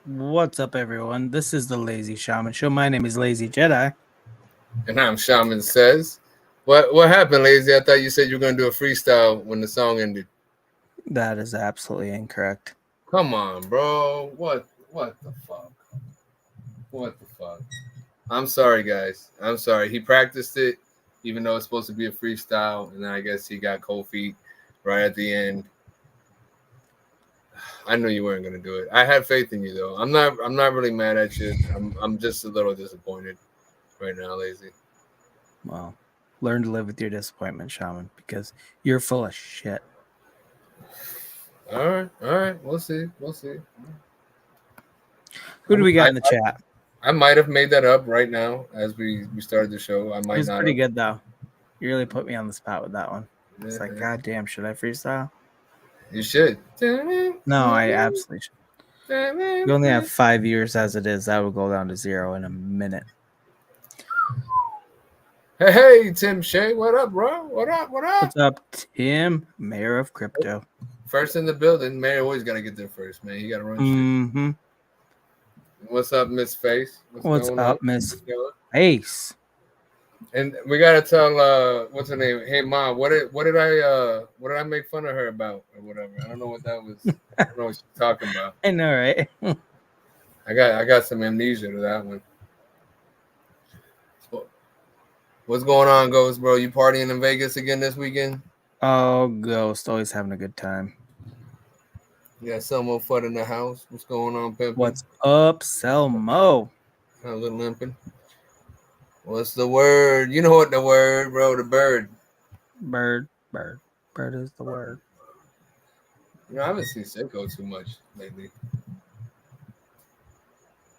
What's up, everyone? This is the Lazy-Shaman Show. My name is Lazy Jedi. And I'm Shaman Says. What happened, Lazy? I thought you said you were going to do a freestyle when the song ended. That is absolutely incorrect. Come on, bro. What the fuck? What the fuck? I'm sorry, guys. I'm sorry. He practiced it, even though it's supposed to be a freestyle, and then I guess he got cold feet right at the end. I knew you weren't going to do it. I had faith in you, though. I'm not really mad at you. I'm just a little disappointed right now, Lazy. Well, learn to live with your disappointment, Shaman, because you're full of shit. All right. We'll see. Who do we got in the chat? I might have made that up right now as we started the show. I might It was not. pretty good, though. You really put me on the spot with that one. It's like, God damn, should I freestyle? You should. No, I absolutely should. You only have 5 years as it is. That will go down to 0 in a minute. Hey, Tim Shea, what up, bro? What up? What's up, Tim, Mayor of Crypto? First in the building. Mayor always got to get there first, man. He got to run shit. Mm-hmm. What's up, Miss Face? What's up, Miss Face? And we gotta tell what's her name? Hey mom, what did I make fun of her about or whatever? I don't know what that was. I don't know what she's talking about. I know, right? I got some amnesia to that one. What's going on, Ghost, bro? You partying in Vegas again this weekend? Oh, Ghost, always having a good time. You got Selmo Fudd in the house. What's going on, Pimpin'? What's up, Selmo? A little limping. What's the word? You know what the word, bro? The bird. Bird is the word. You know, I haven't seen Seiko too much lately.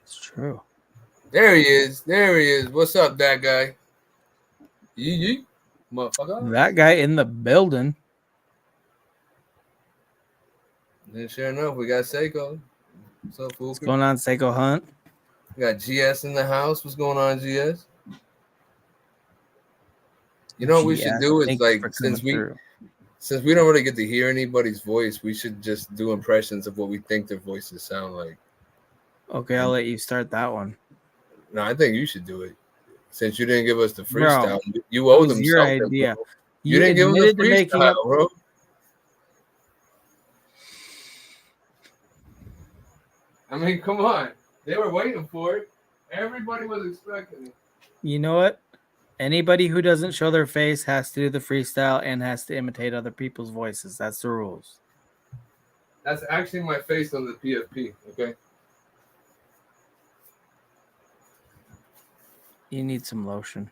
It's true. There he is. What's up, that guy? Yee, motherfucker. That guy in the building. And sure enough, we got Seiko. What's up, Fooker? What's going on, Seiko Hunt? We got GS in the house. What's going on, GS? You know what we should do is like since we don't really get to hear anybody's voice, we should just do impressions of what we think their voices sound like. Okay, I'll let you start that one. No, I think you should do it. Since you didn't give us the freestyle, bro, you owe them your something. Idea. Bro. You didn't give them the freestyle, bro. I mean, come on. They were waiting for it. Everybody was expecting it. You know what? Anybody who doesn't show their face has to do the freestyle and has to imitate other people's voices. That's the rules. That's actually my face on the PFP, okay? You need some lotion.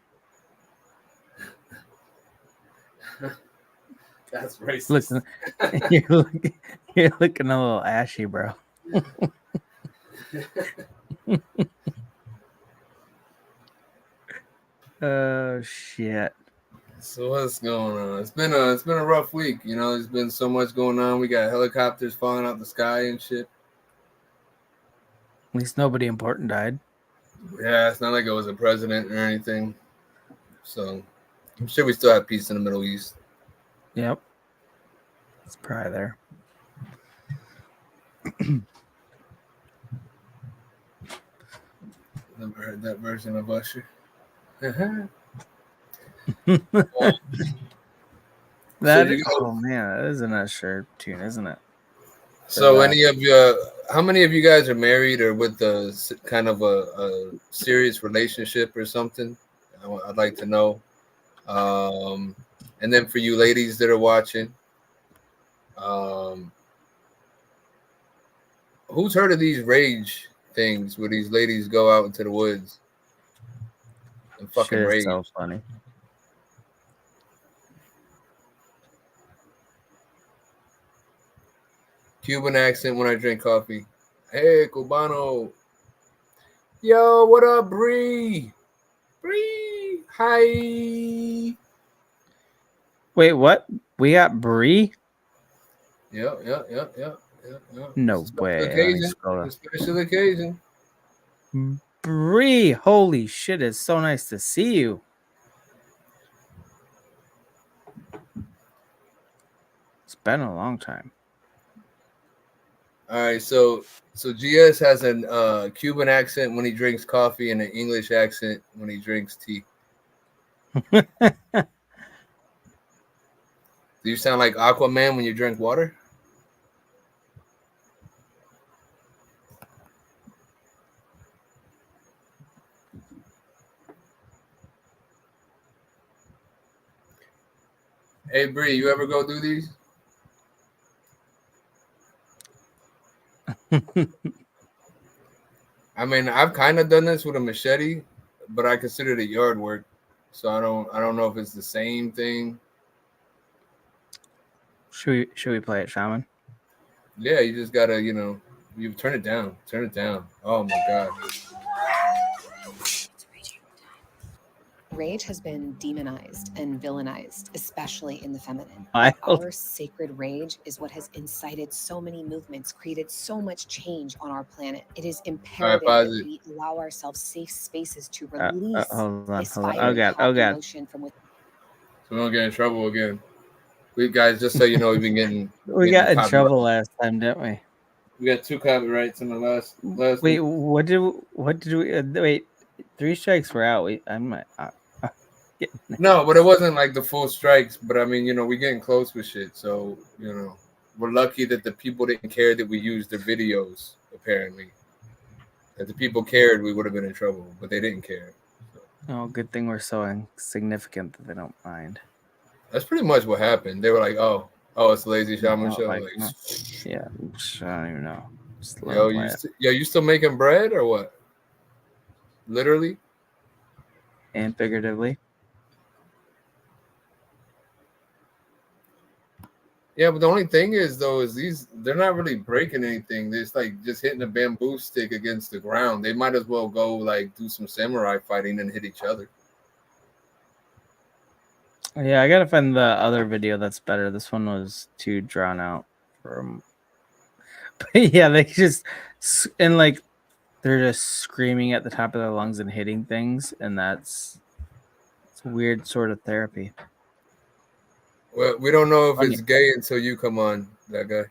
That's racist. You're looking a little ashy, bro. Oh shit. So what's going on? It's been a rough week. You know, there's been so much going on. We got helicopters falling out the sky and shit. At least nobody important died. Yeah, it's not like it was a president or anything. So I'm sure we still have peace in the Middle East. Yep. It's probably there. Never heard that version of Usher. Oh man, that is an Usher tune, isn't it? So how many of you guys are married or with a kind of a serious relationship or something? I'd like to know. And then for you ladies that are watching, who's heard of these rage things where these ladies go out into the woods and fucking rage? So funny. Cuban accent when I drink coffee. Hey, Cubano. Yo, what up, Bree? Bree. Hi. Wait, what? We got Bree? Yeah. No way. Special occasion. Bree, holy shit, it's so nice to see you. It's been a long time. All right, so GS has an Cuban accent when he drinks coffee and an English accent when he drinks tea. Do you sound like Aquaman when you drink water? Hey Bree, you ever go do these? I mean, I've kind of done this with a machete, but I consider it yard work, so I don't know if it's the same thing. Should we play it, Shaman? Yeah, you just gotta, you turn it down, turn it down. Oh my god. Rage has been demonized and villainized, especially in the feminine. Wild. Our sacred rage is what has incited so many movements, created so much change on our planet. It is imperative that we allow ourselves safe spaces to release this fiery hot emotion from within. So we don't get in trouble again. We guys, just so you know, we've been getting we got in trouble last time, didn't we? We got 2 copyrights in the last Wait, week. what did we wait? 3 strikes were out. No, but it wasn't like the full strikes. But I mean, we're getting close with shit. So we're lucky that the people didn't care that we used their videos. Apparently, if the people cared, we would have been in trouble. But they didn't care. So. Oh, good thing we're so insignificant that they don't mind. That's pretty much what happened. They were like, "Oh, it's the Lazy-Shaman Show." Yeah, I don't even know. You still making bread or what? Literally and figuratively. Yeah, but the only thing is they're not really breaking anything. They're just hitting a bamboo stick against the ground. They might as well go do some samurai fighting and hit each other. Yeah, I gotta find the other video that's better. This one was too drawn out from. But yeah, they just they're just screaming at the top of their lungs and hitting things, and it's a weird sort of therapy. Well, we don't know if it's gay until you come on, that guy.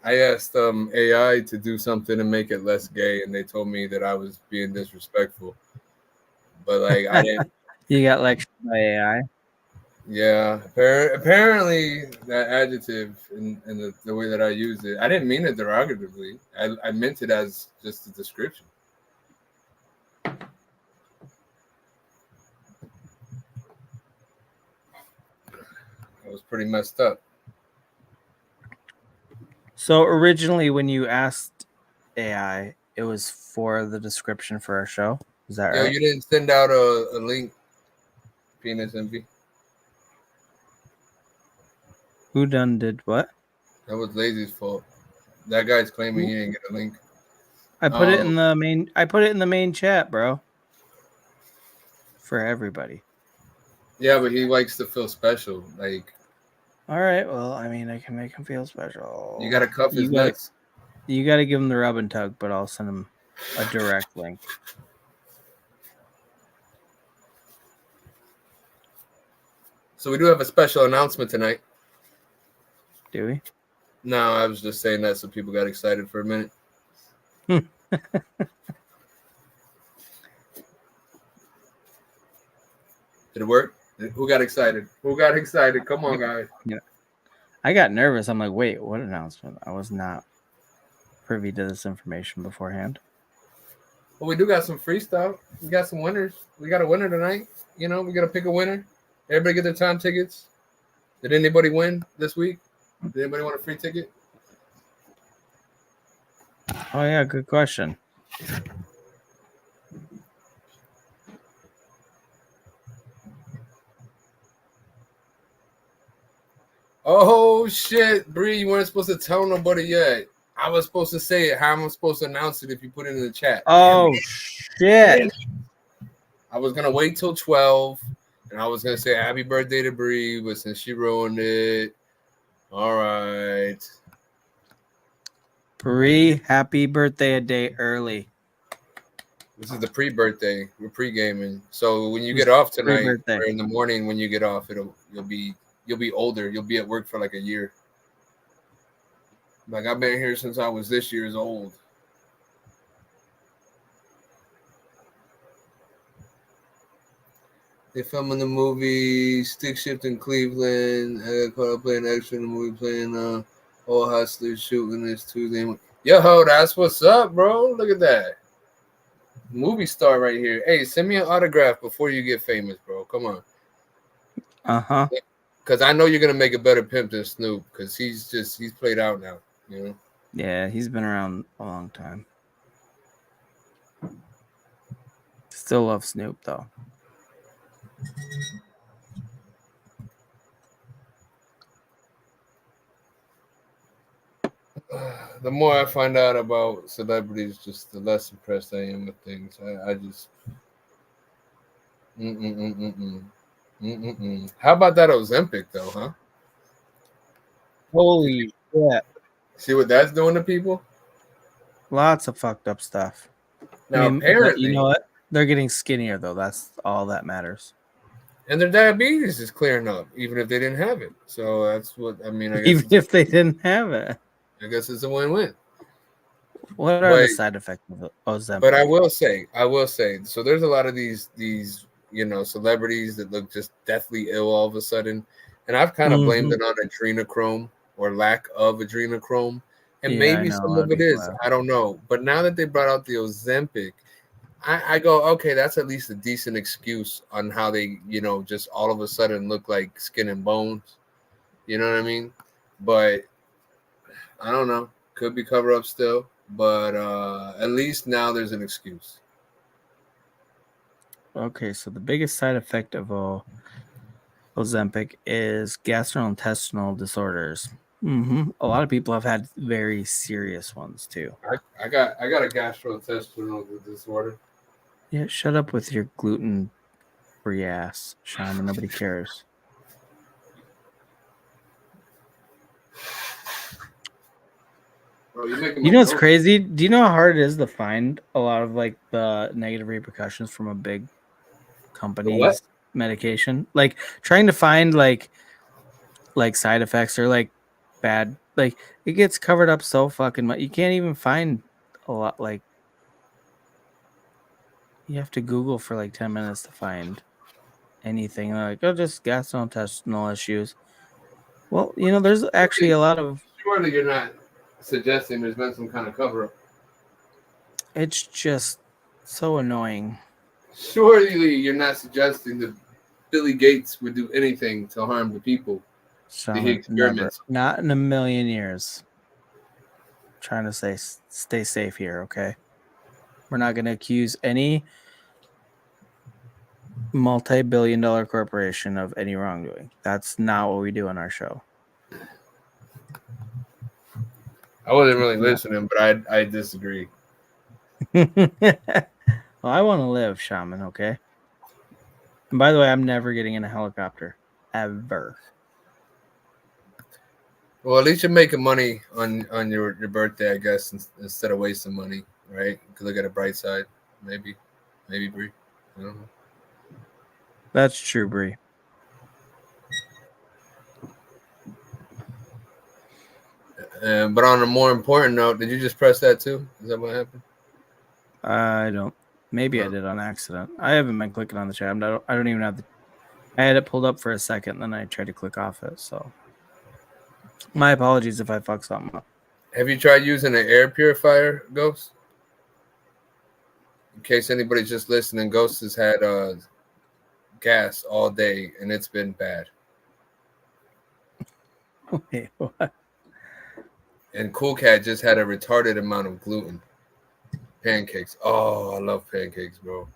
I asked AI to do something to make it less gay, and they told me that I was being disrespectful. But I didn't. You got lectured by AI? Yeah, apparently that adjective and the way that I used it, I didn't mean it derogatively. I meant it as just a description. It was pretty messed up. So originally, when you asked AI, it was for the description for our show. Is that right? You didn't send out a link, Penis Envy. Who done did what? That was Lazy's fault. That guy's claiming he didn't get a link. I put it in the main. I put it in the main chat, bro. For everybody. Yeah, but he likes to feel special. All right. Well, I mean, I can make him feel special. You gotta cuff his nuts. You gotta give him the rub and tug, but I'll send him a direct link. So we do have a special announcement tonight. Do we? No, I was just saying that so people got excited for a minute. Did it work? Who got excited? Who got excited? Come on, guys. Yeah. I got nervous. I'm like, wait, what announcement? I was not privy to this information beforehand. Well, we do got some freestyle. We got some winners. We got a winner tonight. We got to pick a winner. Everybody get their time tickets. Did anybody win this week? Did anybody want a free ticket? Oh, yeah, good question. Oh, shit. Bree, you weren't supposed to tell nobody yet. I was supposed to say it. How am I supposed to announce it if you put it in the chat? Oh, shit. I was going to wait till 12, and I was going to say happy birthday to Bree, but since she ruined it, all right. Bree, happy birthday a day early. This is the pre-birthday. We're pre-gaming. So when you get off tonight, pre-birthday. or in the morning when you get off, you'll be older. You'll be at work for like a year. Like I've been here since I was this year's old. They filming the movie Stick Shift in Cleveland. I got caught up playing extra in the movie playing All Hustlers shooting this Tuesday. Yo, that's what's up, bro. Look at that. Movie star right here. Hey, send me an autograph before you get famous, bro. Come on. Uh-huh. Because I know you're gonna make a better pimp than Snoop, because he's played out now, you know. Yeah, he's been around a long time. Still love Snoop though. The more I find out about celebrities, just the less impressed I am with things. I just How about that Ozempic though, huh? Holy shit. See what that's doing to people? Lots of fucked up stuff. Now, apparently, you know what? They're getting skinnier though. That's all that matters. And their diabetes is clearing up, even if they didn't have it. So that's what I mean. I guess even if they didn't have it. I guess it's a win-win. What are the side effects of Ozempic? But I will say, so there's a lot of these celebrities that look just deathly ill all of a sudden, and I've kind of blamed it on adrenochrome or lack of adrenochrome, and maybe some of it is, I don't know. But now that they brought out the Ozempic, I go, okay, that's at least a decent excuse on how they, just all of a sudden look like skin and bones. You know what I mean? But I don't know. Could be cover up still. But at least now there's an excuse. Okay, so the biggest side effect of Ozempic is gastrointestinal disorders. A lot of people have had very serious ones too. I got a gastrointestinal disorder. Yeah, shut up with your gluten-free ass, Shaman. Nobody cares. Bro, you know what's crazy? Do you know how hard it is to find a lot of like the negative repercussions from a big company's medication? Like trying to find like side effects or like bad, like it gets covered up so fucking much. You can't even find a lot. Like you have to Google for like 10 minutes to find anything. Like, oh, just gastrointestinal issues. Well, there's actually a lot of. Surely you're not suggesting there's been some kind of cover up. It's just so annoying. Surely you're not suggesting that Billy Gates would do anything to harm the people. Never. Not in a million years. I'm trying to stay safe here, okay? We're not going to accuse any multi-billion-dollar corporation of any wrongdoing. That's not what we do on our show. I wasn't really listening, but I disagree. Well, I want to live, Shaman, okay? And by the way, I'm never getting in a helicopter. Ever. Well, at least you're making money on your birthday, I guess, instead of wasting money, right? You could look at a bright side. Maybe, Bree. I don't know. That's true, Bree. But on a more important note, did you just press that too? Is that what happened? I don't. Maybe I did on accident. I haven't been clicking on the chat. I don't even have I had it pulled up for a second, then I tried to click off it. So my apologies if I fuck something up. Have you tried using an air purifier, Ghost? In case anybody's just listening, Ghost has had gas all day, and it's been bad. Wait, what? And Cool Cat just had a retarded amount of gluten. Pancakes. Oh, I love pancakes, bro.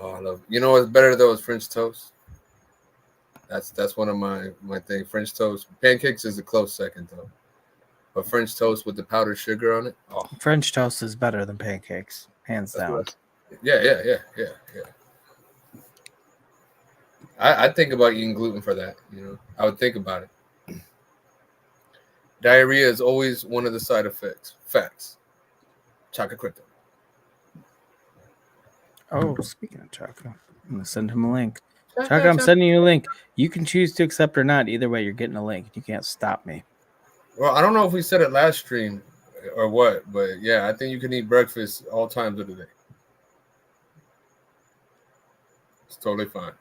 Oh, I love. You know what's better though is French toast. That's one of my thing. French toast. Pancakes is a close second though. But French toast with the powdered sugar on it. Oh. French toast is better than pancakes, hands down. Yeah. I think about eating gluten for that. I would think about it. Diarrhea is always one of the side effects. Facts. Chaka Crypto. Oh, speaking of Chaka, I'm going to send him a link. Chaka, I'm sending you a link. You can choose to accept or not. Either way, you're getting a link. You can't stop me. Well, I don't know if we said it last stream or what, but yeah, I think you can eat breakfast all times of the day. It's totally fine.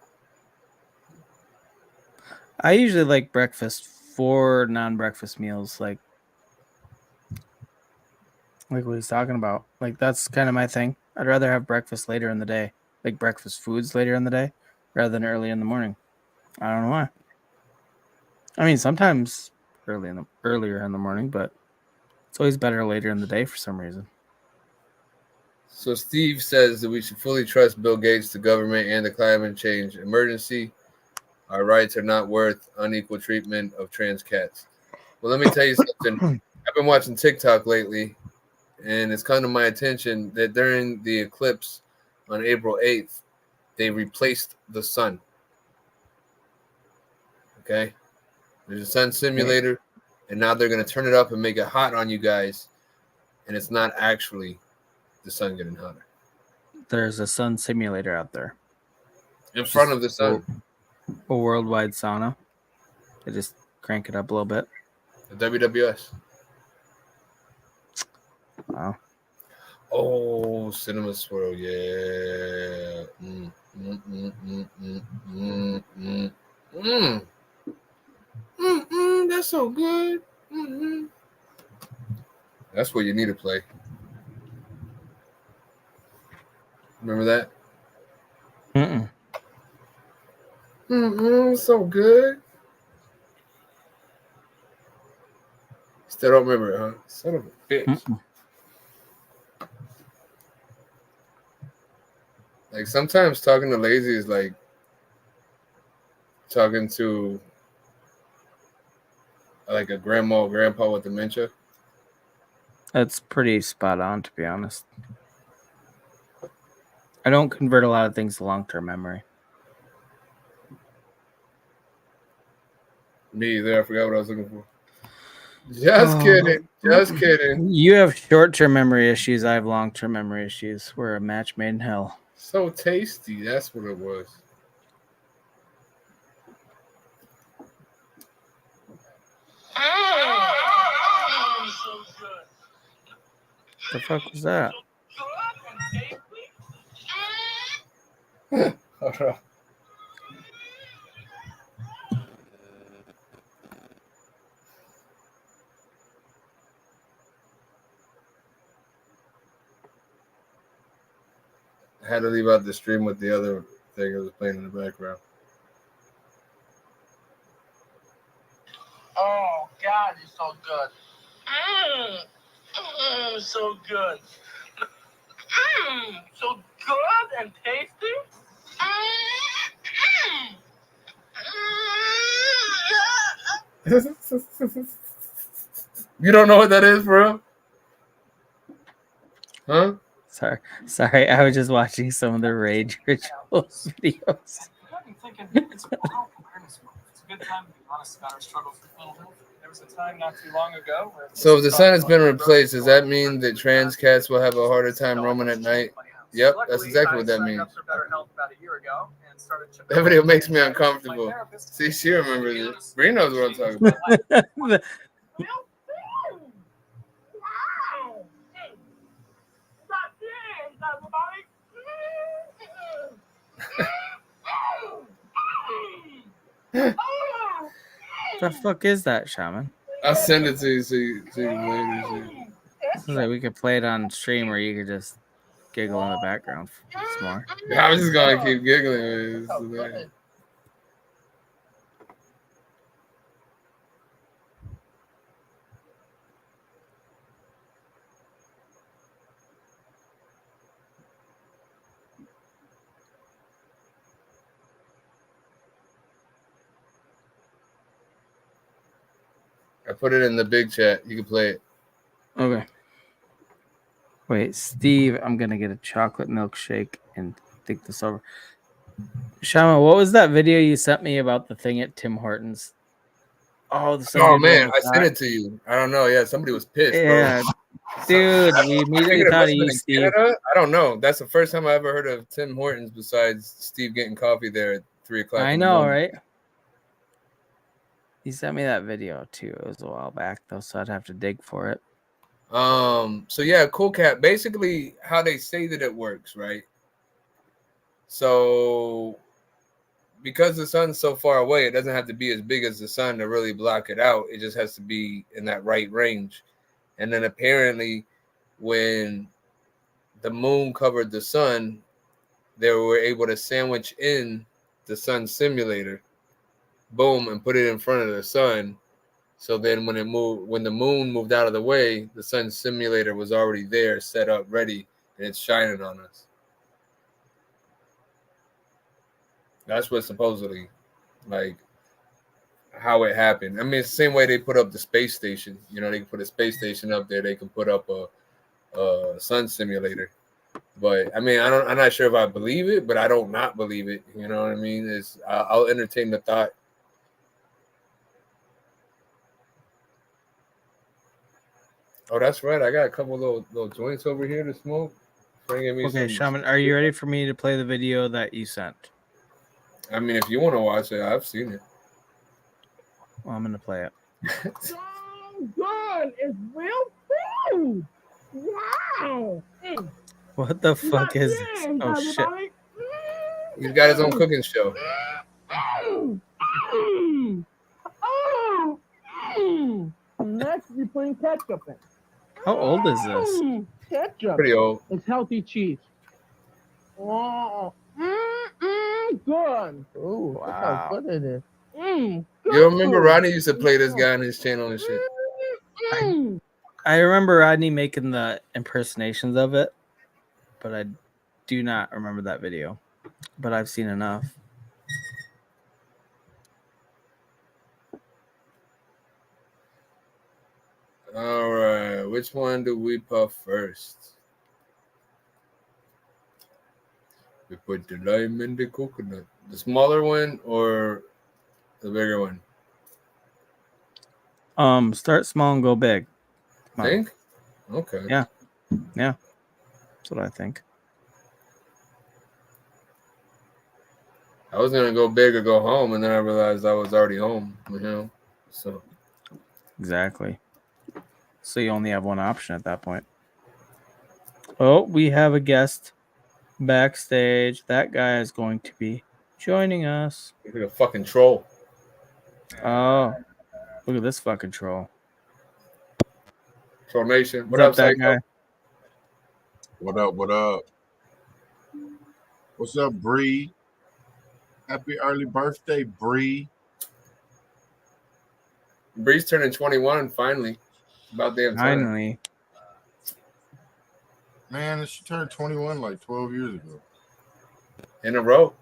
I usually like breakfast for non-breakfast meals, like what he's talking about. Like, that's kind of my thing. I'd rather have breakfast later in the day, like breakfast foods later in the day, rather than early in the morning. I don't know why. I mean, sometimes earlier in the morning, but it's always better later in the day for some reason. So Steve says that we should fully trust Bill Gates, the government, and the climate change emergency. Our rights are not worth unequal treatment of trans cats. Well, let me tell you something. I've been watching TikTok lately, and it's come to my attention that during the eclipse on April 8th, they replaced the sun. Okay? There's a sun simulator, and now they're going to turn it up and make it hot on you guys, and it's not actually the sun getting hotter. There's a sun simulator out there. In front of the sun. A worldwide sauna. They just crank it up a little bit. The WWS. Wow. Oh, Cinema Swirl, yeah. That's so good. That's what you need to play. Remember that? So good. Still don't remember it, huh? Son of a bitch. Like, sometimes talking to Lazy is like talking to like a grandma or grandpa with dementia. That's pretty spot on, to be honest. I don't convert a lot of things to long-term memory. Me either. I forgot what I was looking for. Just kidding. Just kidding. You have short-term memory issues. I have long-term memory issues. We're a match made in hell. So tasty. That's what it was. The fuck was that? I had to leave out the stream with the other thing that was playing in the background. Oh, God, it's so good. So good. So good and tasty. You don't know what that is, bro? Huh? Sorry. I was just watching some of the Rage Rituals videos. I'm thinking it's World Awareness Month. It's a good time to be honest about our struggles with mental health. There was a time not too long ago where... So if the sun has been replaced, does that mean that trans cats will have a harder time roaming at night? Yep, that's exactly what that means. That video makes me uncomfortable. See, she remembers it. Bree knows what I'm talking about. The fuck is that, Shaman? I'll send it to you so you later. So that we could play it on stream, or you could just giggle in the background some more. I was just gonna keep giggling. I put it in the big chat. You can play it. Okay. Wait, Steve, I'm going to get a chocolate milkshake and think this over. Shaman, what was that video you sent me about the thing at Tim Hortons? Oh, oh man, I sent it to you. I don't know. Yeah, somebody was pissed, yeah, bro. dude, we immediately thought of you, Steve. Canada? I don't know. That's the first time I ever heard of Tim Hortons besides Steve getting coffee there at 3 o'clock. I know, right? He sent me that video too. It was a while back though, so I'd have to dig for it. So yeah, Cool Cat. Basically, how they say that it works, right? So because the sun's so far away, it doesn't have to be as big as the sun to really block it out. It just has to be in that right range. And then apparently, when the moon covered the sun, they were able to sandwich in the sun simulator, boom, and put it in front of the sun. So then when the moon moved out of the way, the sun simulator was already there, set up, ready, and it's shining on us. That's what supposedly, like, how it happened. I mean, it's the same way they put up the space station. You know, they can put a space station up there. They can put up a sun simulator. But I mean, I'm not sure if I believe it, but I don't not believe it. You know what I mean? I'll entertain the thought. Oh, that's right. I got a couple little joints over here to smoke. Okay, Shaman, are you ready for me to play the video that you sent? I mean, if you want to watch it, I've seen it. Well, I'm gonna play it. So good. It's real food. Wow. What the fuck is this? Oh shit. He's got his own cooking show. Next, you're putting ketchup in. How old is this? Ketchup. Pretty old. It's healthy cheese. Oh, good. Ooh, wow. Look how good it is. You remember Rodney used to play this guy on his channel and shit? I remember Rodney making the impersonations of it, but I do not remember that video. But I've seen enough. All right, which one do we puff first? We put the lime in the coconut. The smaller one or the bigger one? Start small and go big. Think? Okay. Yeah. That's what I think. I was gonna go big or go home, and then I realized I was already home. You know, so Exactly. So you only have one option at that point. Oh, we have a guest backstage. That guy is going to be joining us. he's like a fucking troll. Oh, look at this fucking troll. Troll Nation. What What's up, that Psycho? guy? What up? What up? What's up, Bree? Happy early birthday, Bree. Bree's turning 21 finally. About damn time. Finally. Man, she turned 21 like 12 years ago. In a row.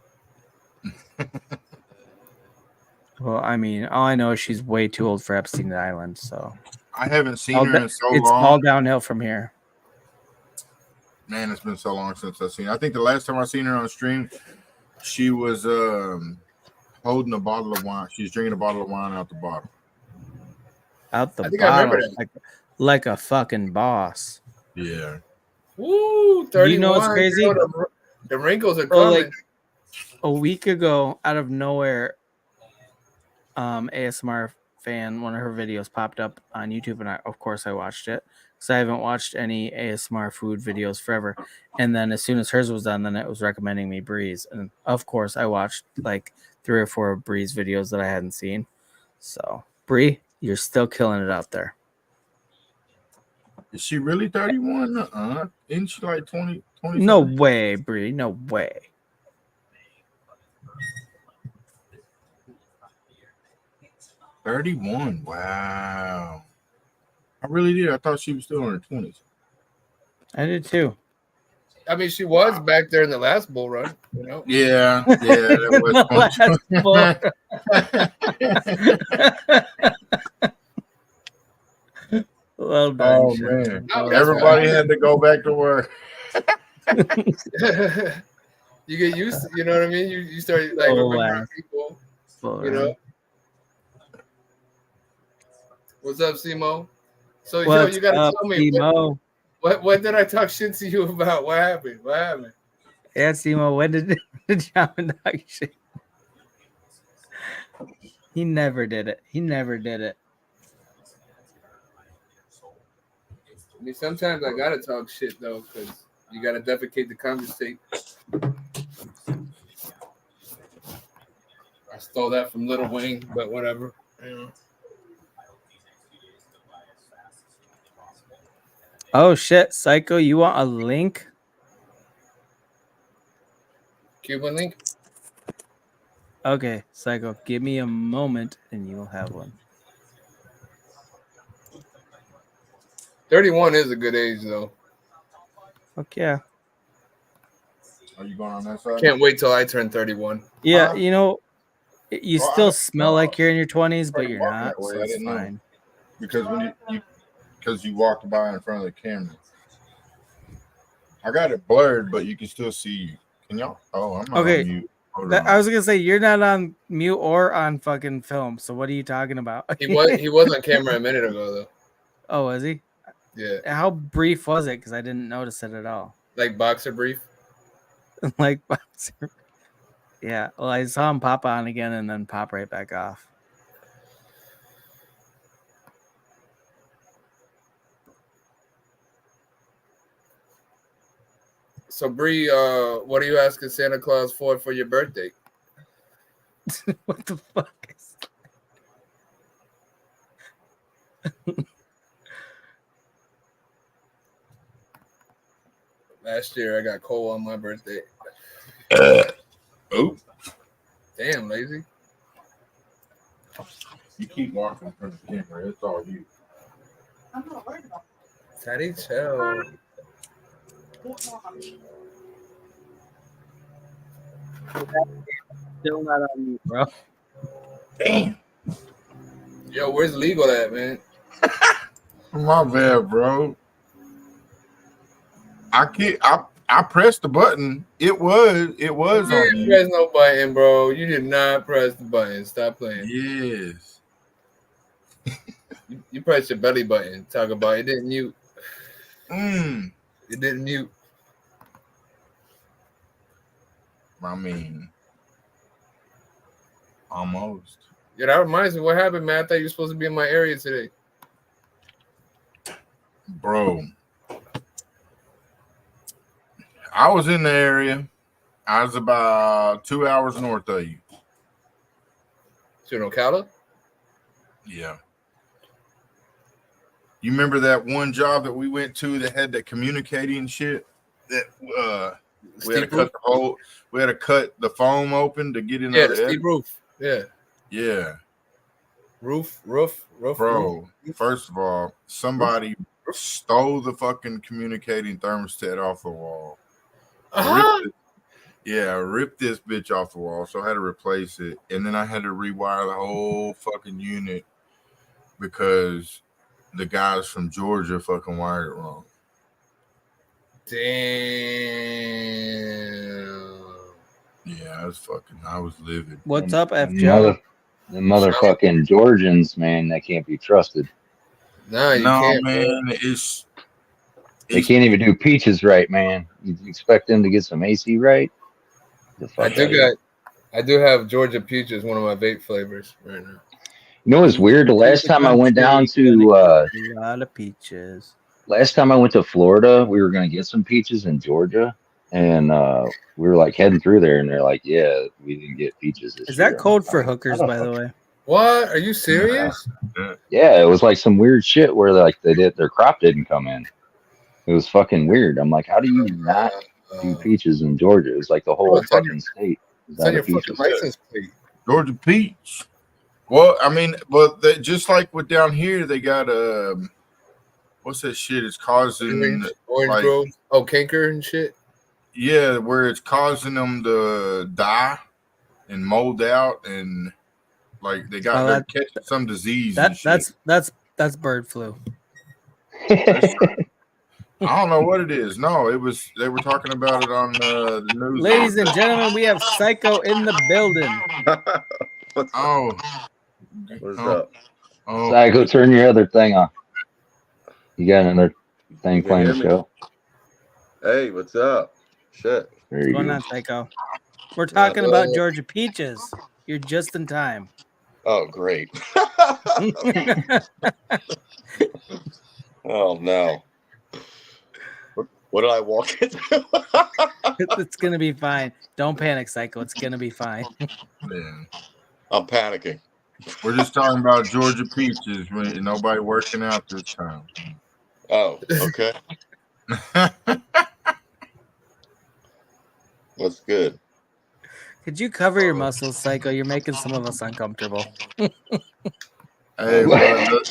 Well, I mean, all I know is she's way too old for Epstein Island, so I haven't seen her in so it's long. all downhill from here. Man, it's been so long since I've seen her. I think the last time I seen her on stream, she was holding a bottle of wine. She's drinking a bottle of wine out the bottle. Out the I think I remember bottle, that. like a fucking boss. Yeah. Woo, 31. You know what's crazy? Girl, the wrinkles are Bro, coming. like a week ago, out of nowhere, ASMR fan, one of her videos popped up on YouTube, and of course I watched it because I haven't watched any ASMR food videos forever. And then as soon as hers was done, then it was recommending me Bree's, and of course I watched like 3 or 4 Bree's videos that I hadn't seen. So Bree, you're still killing it out there. Is she really 31? Isn't she like 20? No way, Bree. No way. $31. Wow. I really did. I thought she was still in her 20s. I did too. I mean, she was back there in the last bull run, you know. Yeah, that was Well done. Oh man. Everybody had to go back to work. You get used to, you know what I mean? You start like remembering people, you know. What's up, Simo? So What's you gotta up, tell me Simo? what did I talk shit to you about? What happened? What happened? Yeah, Simo, when did Shaman talk shit? He never did it. He never did it. I mean, sometimes I gotta talk shit though, because you gotta defecate the conversation. I stole that from Little Wayne, but whatever. Yeah. Oh shit, Psycho, you want a link? Cuban link? Okay, Psycho, give me a moment and you'll have one. 31 is a good age though. Fuck yeah. Are you going on that side? Can't wait till I turn 31. Yeah, you know, you Well, still smell like you're in your 20s, but already you're walking not, that way, so I it's didn't know. fine. Because when you walked by in front of the camera. I got it blurred, but you can still see you. Can y'all? Oh, I'm not Okay, on mute. I was gonna say you're not on mute or on fucking film. So what are you talking about? He was on camera a minute ago though. Oh, was he? Yeah. How brief was it? Because I didn't notice it at all. Like boxer brief. Like, yeah. Well, I saw him pop on again and then pop right back off. So Bree, what are you asking Santa Claus for your birthday? What the fuck is that? Last year I got Cole on my birthday. Oh, damn, Lazy. You keep walking in front of the camera. It's all you. I'm not worried about that. Teddy, chill. Still not on mute, bro. Damn. Yo, where's legal at, man? My bad, bro. I pressed the button. It was You on didn't you. press no button, bro. You did not press the button. Stop playing. Yes. You pressed your belly button. Talk about it didn't mute. It didn't mute. I mean, almost. Yeah, that reminds me. What happened, man? I thought you were supposed to be in my area today. Bro, I was in the area. I was about 2 hours north of you. So in Ocala? Yeah. You remember that one job that we went to that had that communicating shit? That we had to cut the hole. We had to cut the foam open to get in. Yeah, the steep roof. Yeah. Yeah. Roof. Bro, first of all, somebody stole the fucking communicating thermostat off the wall. Ripped this bitch off the wall. So I had to replace it. And then I had to rewire the whole fucking unit because the guys from Georgia fucking wired it wrong. Damn. Yeah, I was livid. What's up, F. Joe? The motherfucking Georgians, man, they can't be trusted. No, you can't, man. Bro. They can't even do peaches right, man. You expect them to get some AC right? I do have Georgia peaches, one of my vape flavors right now. You know what's weird? The last time I went down to a lot of peaches. Last time I went to Florida, we were gonna get some peaches in Georgia, and we were like heading through there, and they're like, "Yeah, we didn't get peaches this year." Is that code for hookers, by the way? What? Are you serious? Yeah, it was like some weird shit where like their crop didn't come in. It was fucking weird. I'm like, how do you not do peaches in Georgia? It was like the whole fucking state. It's on your fucking license plate. Georgia peach. Well, I mean, just like with down here, they got what's that shit? It's causing orange grove. Oh, canker and shit. Yeah, where it's causing them to die and mold out, and like they're catching some disease. That's bird flu. I don't know what it is. No, they were talking about it on the news. Ladies and gentlemen, we have Psycho in the building. What's up? Oh, Psycho, turn your other thing on. You got another thing You can playing hear the me? show? Hey, what's up? Shit. There What's you going go. on, Psycho? We're Not talking about Georgia peaches. You're just in time. Oh, great. Oh no. What did I walk into? It's gonna be fine. Don't panic, Psycho. It's gonna be fine. man. I'm panicking. We're just talking about Georgia peaches. Nobody working out this time. Oh, okay. That's good. Could you cover your muscles, Psycho? You're making some of us uncomfortable. Hey, but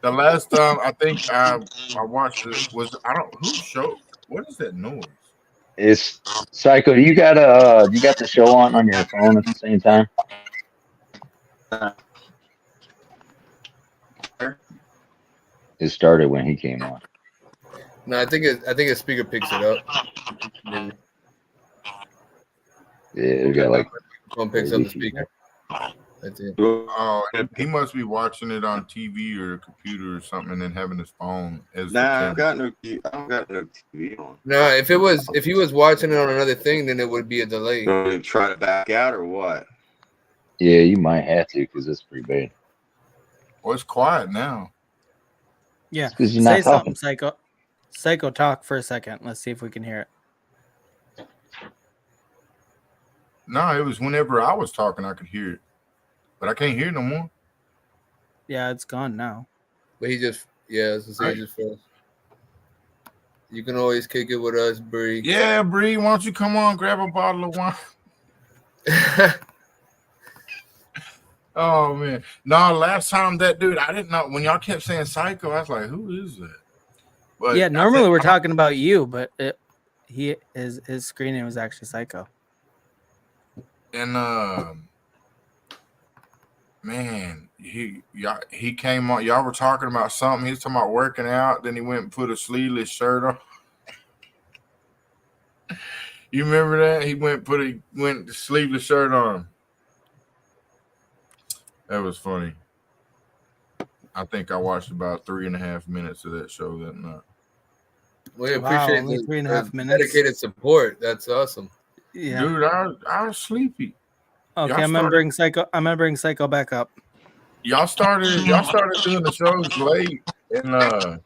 the last time I think I watched it was whose show? What is that noise? It's Psycho. You got the show on your phone at the same time? It started when he came on. No, I think his speaker picks it up. Maybe. Yeah, it got like Phone picks up the speaker. That's it. Oh, he must be watching it on TV or a computer or something, and then having his phone as the Nah, camera. I don't got no TV on. No, if he was watching it on another thing, then it would be a delay. You want me to try to back out or what? Yeah, you might have to because it's pretty bad. Well, it's quiet now. Yeah. Because you're Say not something, talking. Psycho. Psycho, talk for a second. Let's see if we can hear it. No, it was whenever I was talking, I could hear it, but I can't hear it no more. Yeah, it's gone now. But he just froze. You can always kick it with us, Bree. Yeah, Bree, why don't you come on, grab a bottle of wine? Oh man, no! Last time that dude, I didn't know when y'all kept saying Psycho. I was like, who is that? But Yeah, normally we're talking about you, but his screen name was actually Psycho. And man, he came on. Y'all were talking about something. He was talking about working out. Then he went and put a sleeveless shirt on. You remember that? He went the sleeveless shirt on. That was funny. I think I watched about 3.5 minutes of that show that night. We appreciate only 3.5 minutes. Dedicated support. That's awesome. Yeah. Dude, I was sleepy. Okay, I'm gonna bring Psycho back up. Y'all started doing the shows late, and Is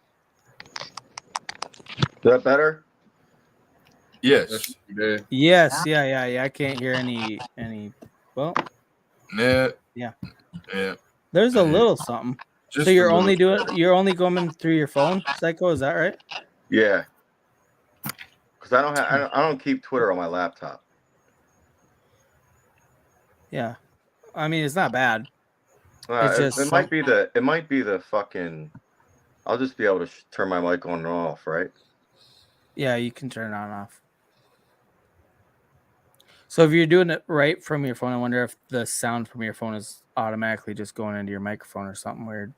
that better? yes. Yes, yeah. I can't hear any. Well, Yeah. There's a little something. Just so you're only going through your phone, Psycho? Is that right? Yeah. Because I don't keep Twitter on my laptop. Yeah, I mean it's not bad. It's just it might be the fucking. I'll just be able to turn my mic on and off, right? Yeah, you can turn it on and off. So if you're doing it right from your phone, I wonder if the sound from your phone is automatically just going into your microphone or something weird.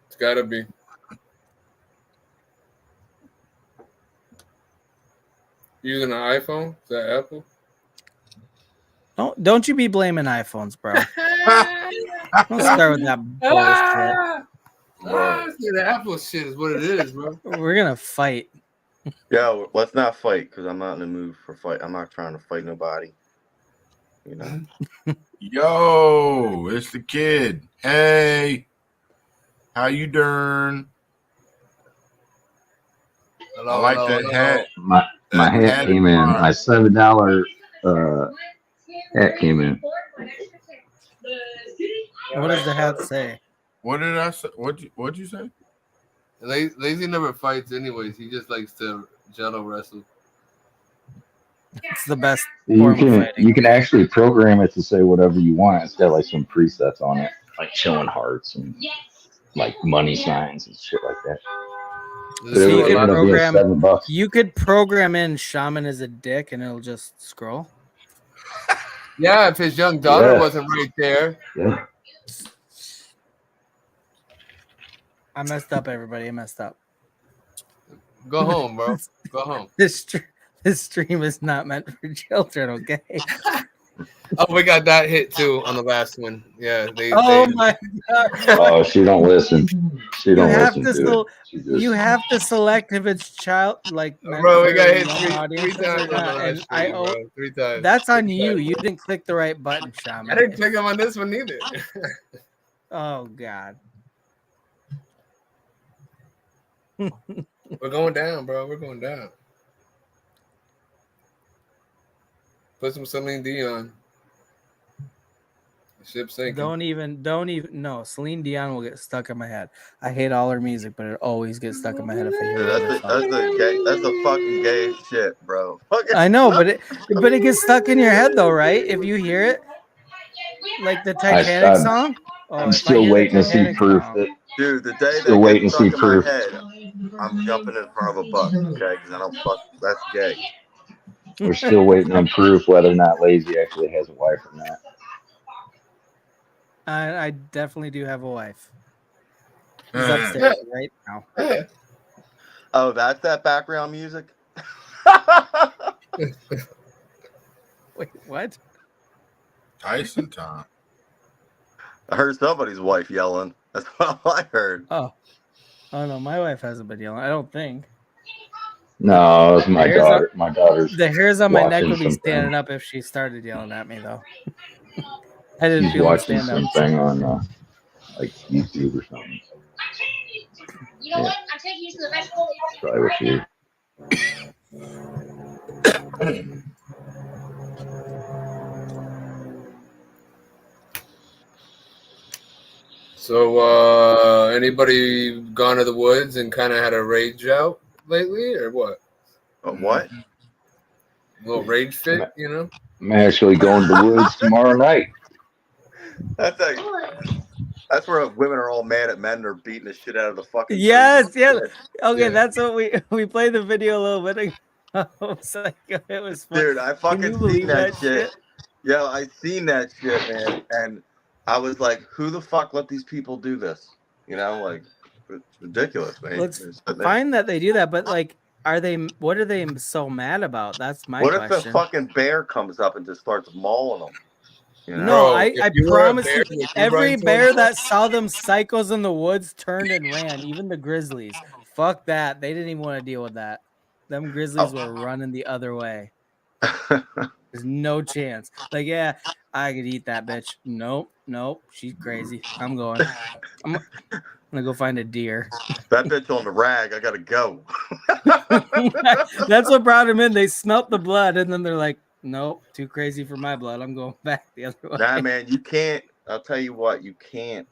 It's gotta be. Using an iPhone? Is that Apple? Don't you be blaming iPhones, bro. Don't start with that bullshit. The Apple shit is what it is, bro. We're gonna fight. Yeah, let's not fight because I'm not in the mood for fight. I'm not trying to fight nobody. You know. Yo, it's the kid. Hey, how you doing? Hello, I like that hat. My hat came in. My $7 hat came in. What does the hat say? What did I say? What'd you say? Lazy never fights anyways. He just likes to jello wrestle. It's the best You form of fighting. can actually program it to say whatever you want. It's got like some presets on it, like showing hearts and like money signs and shit like that. So you could program in Shaman as a dick and it'll just scroll. Yeah, if his young daughter wasn't right there. Yeah. I messed up, everybody. I messed up. Go home, bro. Go home. This stream is not meant for children, okay? Oh, we got that hit too on the last one. Yeah, my god! Oh, she don't listen. She don't listen to it. You have to select if it's child meant bro. We for got hit young three audiences times or on the not. last And stream, bro. 3 times. That's on you. You didn't click the right button, Shaman. I didn't click him on this one either. Oh god. We're going down, bro. We're going down. Put some Celine Dion. The ship's sinking. Don't even. No, Celine Dion will get stuck in my head. I hate all her music, but it always gets stuck in my head if I hear it. That's the fucking gay shit, bro. I know, but it gets stuck in your head though, right? If you hear it, like the Titanic song. I'm still waiting to see proof that. Dude, the day still they waiting get to see stuck in my proof. head, I'm jumping in front of a bus, okay? Because I don't fuck. That's gay. We're still waiting on proof whether or not Lazy actually has a wife or not. I definitely do have a wife. She's upstairs right now. Oh, that's that background music? Wait, what? Tyson time. I heard somebody's wife yelling. That's what I heard. Oh no, my wife hasn't been yelling. I don't think. No, it was my daughter. My daughter's. The hairs on my neck would be standing up if she started yelling at me, though. I didn't feel it stand up. She's watching something on like YouTube or something. You know what? I'm taking you to the vegetable. Probably what she. So, anybody gone to the woods and kind of had a rage out lately, or what? What? A little rage fit, you know? I'm actually going to the woods tomorrow night. That's where women are all mad at men. They're beating the shit out of the fucking. Yes. Okay, that's what we played the video a little bit ago. It was fun. Dude, I fucking seen that shit. Yeah, I seen that shit, man, and I was like, "Who the fuck let these people do this?" You know, like it's ridiculous, man. It's fine that they do that, but like, what are they so mad about? That's my question. What if the fucking bear comes up and just starts mauling them? You know? No, I promise you, every bear that saw them psychos in the woods turned and ran. Even the grizzlies. Fuck that. They didn't even want to deal with that. Them grizzlies were running the other way. There's no chance. Like, yeah, I could eat that bitch. Nope. She's crazy. I'm going. I'm gonna go find a deer. That bitch on the rag. I gotta go. That's what brought him in. They smelt the blood, and then they're like, "Nope, too crazy for my blood. I'm going back the other way." Nah, man, you can't. I'll tell you what, you can't.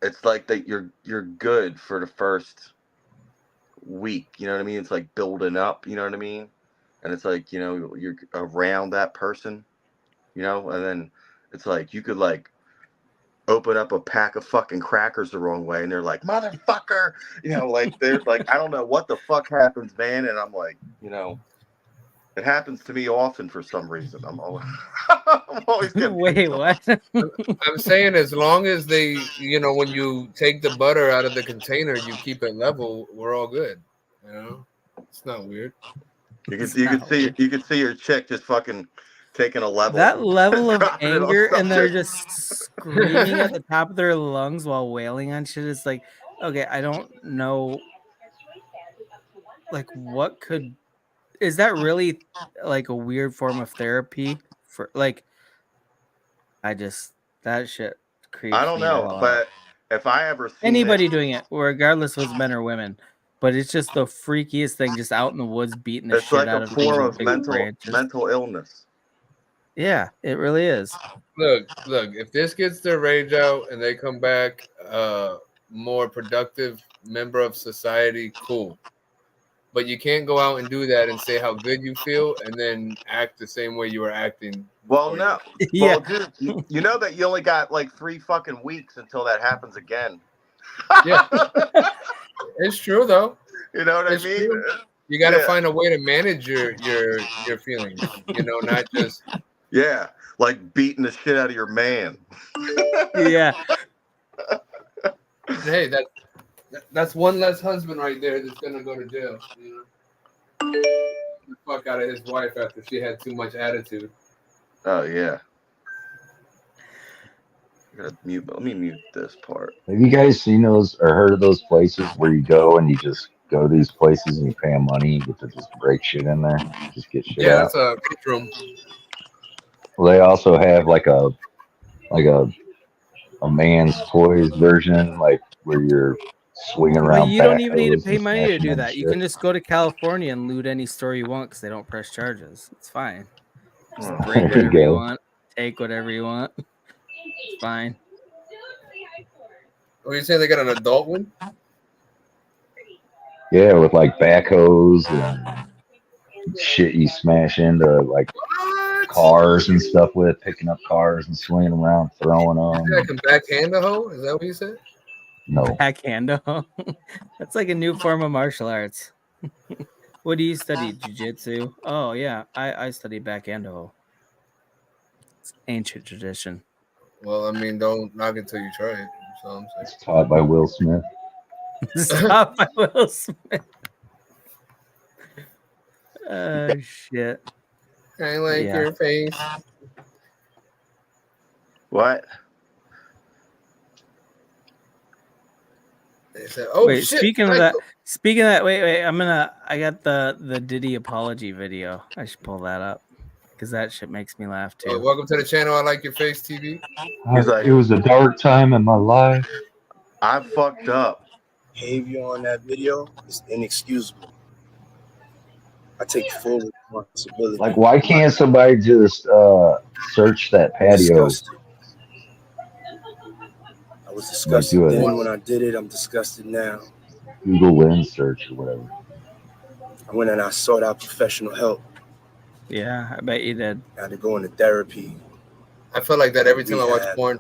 It's like that. You're good for the first week. You know what I mean? It's like building up. You know what I mean? And it's like, you know, you're around that person. You know, and then it's like you could like open up a pack of fucking crackers the wrong way, and they're like, "Motherfucker!" You know, like there's like I don't know what the fuck happens, man. And I'm like, you know. It happens to me often for some reason. I'm always getting. Wait, what? I'm saying as long as they, you know, when you take the butter out of the container, you keep it level. We're all good. You know, it's not weird. You can see your chick just fucking taking a level. That level of anger, and they're just screaming at the top of their lungs while wailing on shit. It's like, okay, I don't know, like what could. Is that really like a weird form of therapy for like? That shit creeps me. I don't know, but if I ever seen anybody doing it, regardless if it's men or women, but it's just the freakiest thing, just out in the woods beating the shit out of things. It's like a form of mental illness. Yeah, it really is. Look, if this gets their rage out and they come back more productive member of society, cool. But you can't go out and do that and say how good you feel and then act the same way you were acting. Well, no. Yeah. Well, dude, you know that you only got like 3 fucking weeks until that happens again. Yeah. It's true, though. You know what I mean? True. You got to find a way to manage your feelings, you know, not just. Yeah, like beating the shit out of your man. Yeah. Hey, that's one less husband right there that's gonna go to jail. You know? the fuck out of his wife after she had too much attitude. Oh yeah. I gotta mute. Let me mute this part. Have you guys seen those or heard of those places where you go and you just go to these places and you pay them money, you get to just break shit in there, just get shit Yeah, out? that's a peach room. Well, they also have like a man's toys version, like where you're swinging Well, around you don't even need to backhoes pay and money to smashing do into that. You shit. can just go to California and loot any store you want because they don't press charges. It's fine. Just Oh, break There you whatever you go. want, take whatever you want. It's fine. Oh, you saying they got an adult one? Yeah, with like backhoes and shit you smash into like What? cars and stuff with, picking up cars and swinging them around, throwing You think I them. can backhand a hoe? Is that what you said? No, Backhando. That's like a new form of martial arts. What do you study? Jiu-jitsu? Oh, yeah. I study backhando. It's ancient tradition. Well, I mean, don't knock it till you try it. That's all I'm saying. it's taught by Will Smith. Stop by Will Smith. Oh, shit. I like Yeah. your face. what? They said, "Oh Wait, shit!" speaking of that, wait, I got the Diddy apology video. I should pull that up because that shit makes me laugh too. Welcome to the channel. I like your face, TV. He's like, It was a dark time in my life. I fucked up. Behavior on that video is inexcusable. I take full responsibility. Like, why can't somebody just search that I'm patio? disgusted. I was disgusted do it. then when I did it. I'm disgusted now. Google lens search or whatever. I went and I sought out professional help. Yeah, I bet you did. I had to go into therapy. I feel like that every time I watch porn.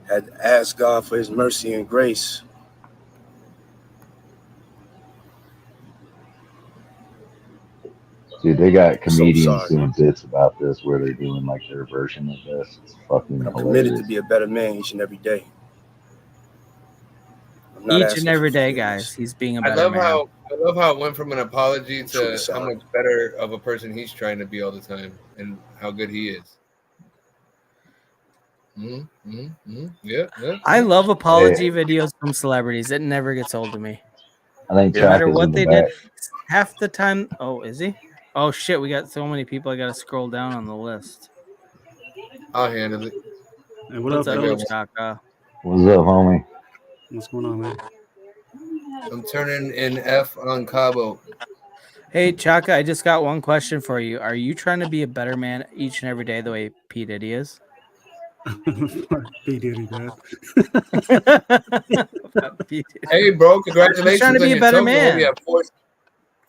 Had to ask God for his mercy and grace. Dude, they got comedians sorry. doing bits about this where they're doing like their version of this. It's fucking I'm committed hilarious. to be a better man each and every day. I'm not Each asking and for every day, forgiveness. guys. He's being a I better love man. how it went from an apology to Truly how sorry. much better of a person he's trying to be all the time and how good he is. Yeah. I love apology videos from celebrities. It never gets old to me. I think No matter Chaka's what in the they back. did, half the time. Oh, is he? Oh shit, we got so many people. I gotta scroll down on the list. I'll handle it. Hey, what What's up, up, fellas? Chaka? What's up, homie? What's going on, man? I'm turning in F on Cabo. Hey, Chaka, I just got one question for you. Are you trying to be a better man each and every day the way P. Diddy is? P. Diddy, man. Hey, bro, congratulations He's trying to on be a your better token. man. You have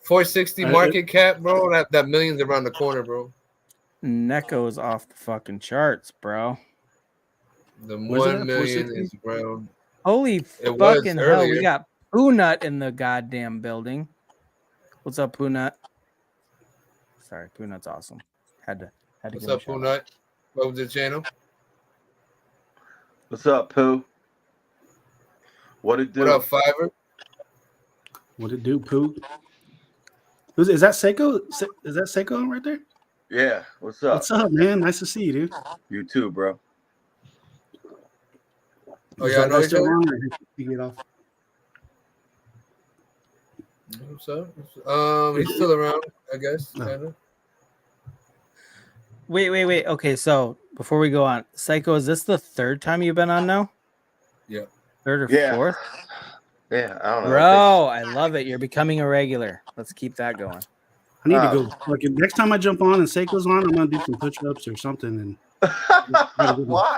460 market cap, bro. That million's around the corner, bro. Neko's off the fucking charts, bro. The Where's it 1 at? million 460? is around. Holy It fucking was hell. earlier. We got Poo Nut in the goddamn building. What's up, Poo Nut? Sorry, Poo Nut's awesome. Had to What's give him a up, shout Poo out. Nut? Welcome to the channel. What's up, Pooh? What it do? What up, Fiverr? What it do, Pooh? Is that Seiko? Is that Seiko right there? Yeah. What's up? What's up, man? Nice to see you, dude. You too, bro. Oh, yeah, I know each other? Get off. What's up? He's still around, I guess. Kinda. Wait. Okay, so before we go on, Psycho, is this the third time you've been on now? Yeah. Third or Yeah. fourth? Yeah, I don't know. Bro, I love it. You're becoming a regular. Let's keep that going. I need to go. Like next time I jump on and Seiko's on, I'm gonna do some push-ups or something. And why?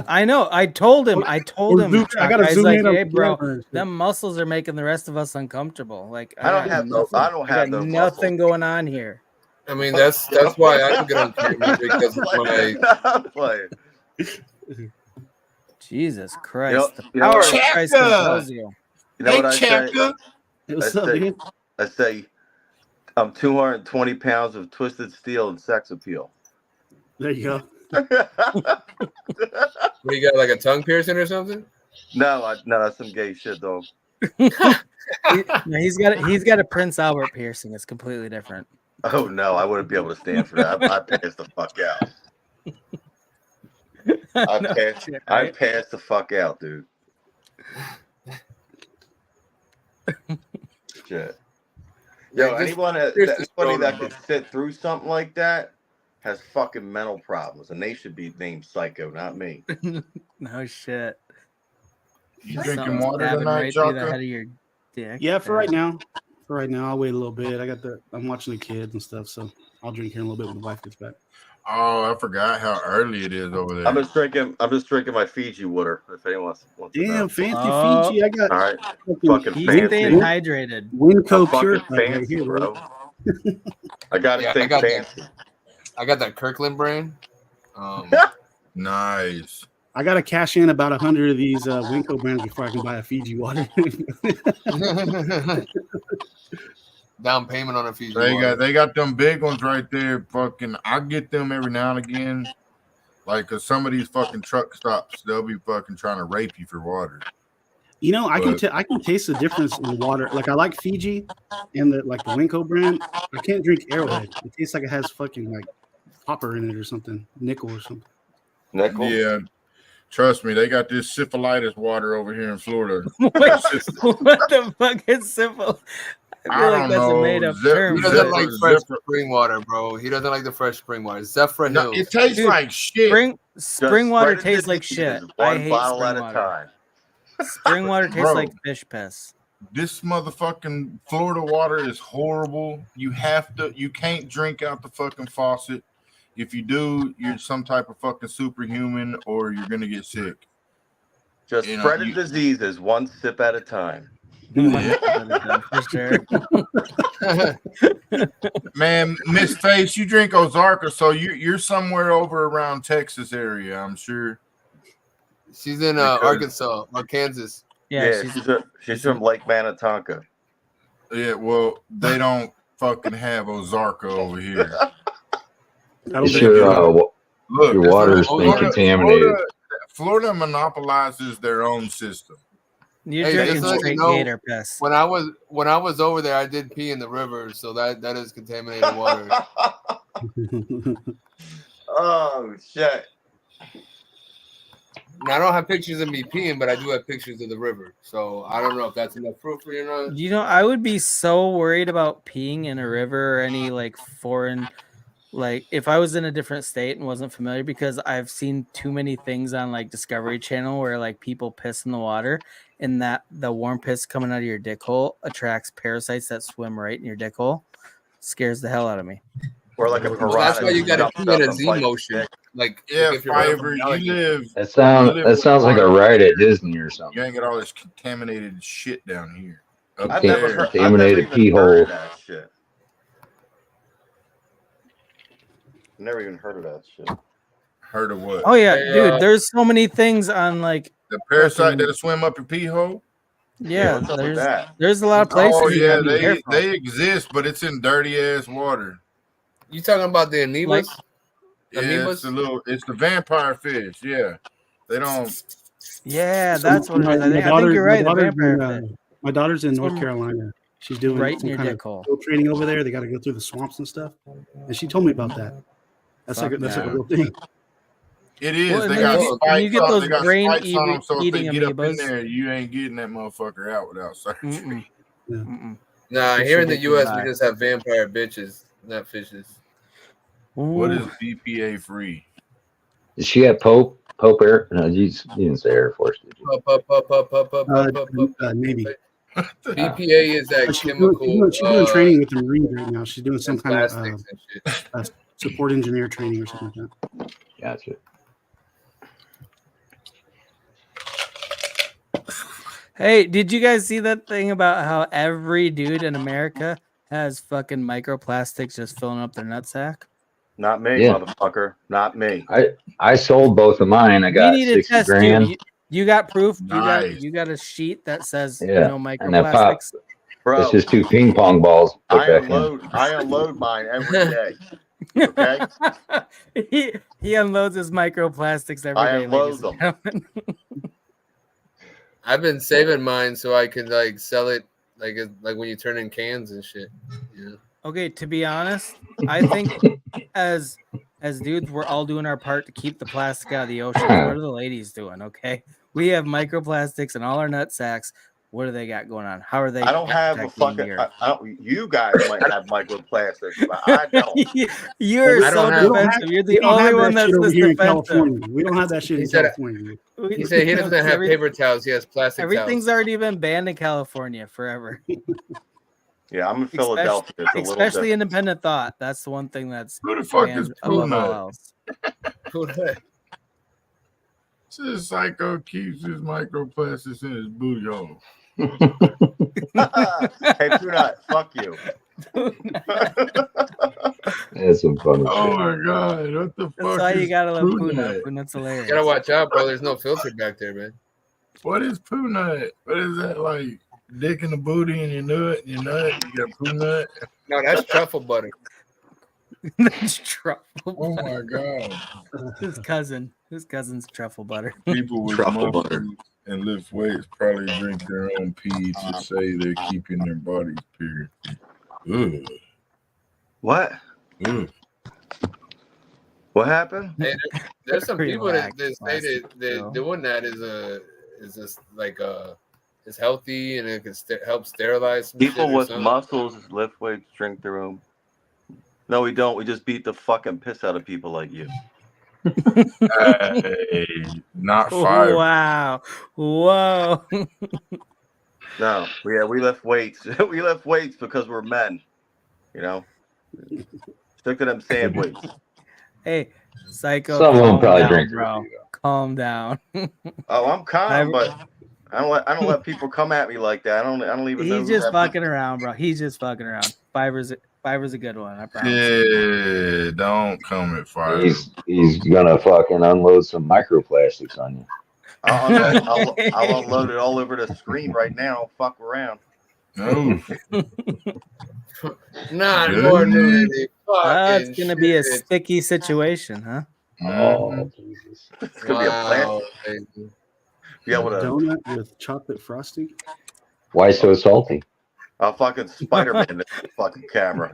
I know. I told him. I gotta zoom like, in on hey, the bro, camera and shit. them muscles are making the rest of us uncomfortable. Like I don't have nothing going on here. I mean, that's why I don't get on camera because of my. Playing. Jesus Christ! You know, the power of Chaka! Christ compels you. You know what I say? What's up, dude? I say, I'm 220 pounds of twisted steel and sex appeal. There you go. What, you got like a tongue piercing or something? No, that's some gay shit, though. He's got a Prince Albert piercing. It's completely different. Oh no, I wouldn't be able to stand for that. I pass the fuck out. I pass the fuck out, dude. Shit. Yo, anybody that could sit through something like that has fucking mental problems, and they should be named Psycho, not me. No shit. You drinking water tonight, right through the head Chaka? of your dick. Yeah, for right now. I'll wait a little bit. I'm watching the kids and stuff, so I'll drink here in a little bit when the wife gets back. Oh, I forgot how early it is over there. I'm just drinking my Fiji water. If anyone wants to know. Damn, fancy Fiji! I got. All right, fucking fancy. Staying hydrated. Winco fucking pure fancy, here, bro. I got fancy. I got that Kirkland brand. Nice. I gotta cash in about 100 of these Winco brands before I can buy a Fiji water. Down payment on a Fiji water. They got them big ones right there. Fucking, I get them every now and again. Like, cause some of these fucking truck stops, they'll be fucking trying to rape you for water. You know, I can taste the difference in water. Like I like Fiji and the Winco brand. I can't drink Arrowhead. It tastes like it has fucking like copper in it or something, nickel or something. Nickel? Yeah. Trust me, they got this syphilitis water over here in Florida. What the fuck is syphilitis? I feel like that's a made-up term. He doesn't like fresh spring water, bro. He doesn't like the fresh spring water. Zephyr Hills. It tastes like shit. Spring water tastes like shit. I hate bottle spring at a water. time. Spring water tastes like fish piss. This motherfucking Florida water is horrible. You can't drink out the fucking faucet. If you do, you're some type of fucking superhuman or you're gonna get sick. Just spreading diseases one sip at a time. For sure. Man, Miss Face, you drink Ozarka, so you're somewhere over around Texas area, I'm sure. She's in Arkansas or Kansas. Yeah, she's from Lake Minnetonka. Yeah, well, they don't fucking have Ozarka over here. Your water's been contaminated. Florida monopolizes their own system. You're drinking straight gator piss. When I was over there, I did pee in the river, so that is contaminated water. Oh shit! Now, I don't have pictures of me peeing, but I do have pictures of the river. So I don't know if that's enough proof for you or not. You know, I would be so worried about peeing in a river or any foreign. If I was in a different state and wasn't familiar, because I've seen too many things on Discovery Channel where people piss in the water, and that the warm piss coming out of your dick hole attracts parasites that swim right in your dick hole. Scares the hell out of me. Or like a piranha. That's why you got to pee in a Z motion. If Fiverr, you live. That sounds like a ride at Disney or something. You ain't got all this contaminated shit down here. Contaminated pee hole. Never even heard of that shit. Heard of what? Oh yeah, dude. There's so many things on the parasite that'll swim up your pee hole. Yeah, there's a lot of places. Oh yeah, they exist, but it's in dirty ass water. You talking about the amoebas? Yeah, it's the vampire fish. Yeah, they don't. Yeah, that's what it is. I think you're right. My daughter's in North Carolina. She's doing right some in your kind dick hole. of training over there. They got to go through the swamps and stuff. And she told me about that. That's like a real thing. It is. Well, they got spikes. You get those they got brain spikes on them, so if they eating get up in amoebas. there, you ain't getting that motherfucker out without surgery. Nah, here in the U.S. we just have vampire bitches, not fishes. What is BPA free? Is she at Pope Air? No, you didn't say Air Force, did you? Maybe. BPA is that chemical. She's doing training with the Marines right now. She's doing some kind of support engineer training or something like that. Gotcha. Hey, did you guys see that thing about how every dude in America has fucking microplastics just filling up their nutsack? Not me, motherfucker. Not me. I sold both of mine. I got 60 grand. You got proof? Nice. You got a sheet that says And no that microplastics? Bro, it's just 2 ping pong balls. I unload mine every day. Okay. he unloads his microplastics every day. I unload them. I've been saving mine so I can like sell it like when you turn in cans and shit. Yeah. Okay, to be honest, I think as dudes, we're all doing our part to keep the plastic out of the oceans. What are the ladies doing? Okay, we have microplastics in all our nut sacks. What do they got going on? How are they? I don't have a fucking. You guys might have microplastics, but I don't. You're so defensive. You're the only one that's over this here in defensive. California. We don't have that shit in California. He said he doesn't have paper towels. He has plastic Everything's towels. already been banned in California forever. Yeah, I'm in Philadelphia. Especially independent thought. That's the one thing that's who the fuck is above all else. This psycho keeps his microplastics in his booty hole. Hey, Punat, fuck you. That's some funny shit. Oh my god, what the fuck? That's why you gotta love Punat. Punat's hilarious. You gotta watch out, bro. There's no filter back there, man. What is Punat? What is that, like dick in the booty and your nut? You got Punat? No, that's truffle butter. That's truffle. Oh my god. His cousin's truffle butter. People with muscles and lift weights probably drink their own pee to say they're keeping their bodies pure. Ugh. What? Ugh. What happened? Hey, there's some people that say that doing that is just like is healthy and it can help sterilize some people shit or with something. muscles lift weights, drink their own. No, we don't. We just beat the fucking piss out of people like you. Hey, not five. Wow. Whoa. No, we lift weights. We lift weights because we're men. You know, stick to them sand weights. Hey, psycho. Some of them probably drink, bro. Calm down. Oh, I'm calm, but I don't let people come at me like that. I don't even know. He's just fucking around, bro. He's just fucking around. Fiver's a good one. I promise. Yeah, don't come at fire. He's gonna fucking unload some microplastics on you. I'll unload it all over the screen right now. Fuck around. No. Not more nudity. That's gonna be a sticky situation, huh? Oh, Jesus. It's gonna be a plant. Be able to donut with chocolate frosting. Why so salty? I'll fucking Spider-Man this fucking camera.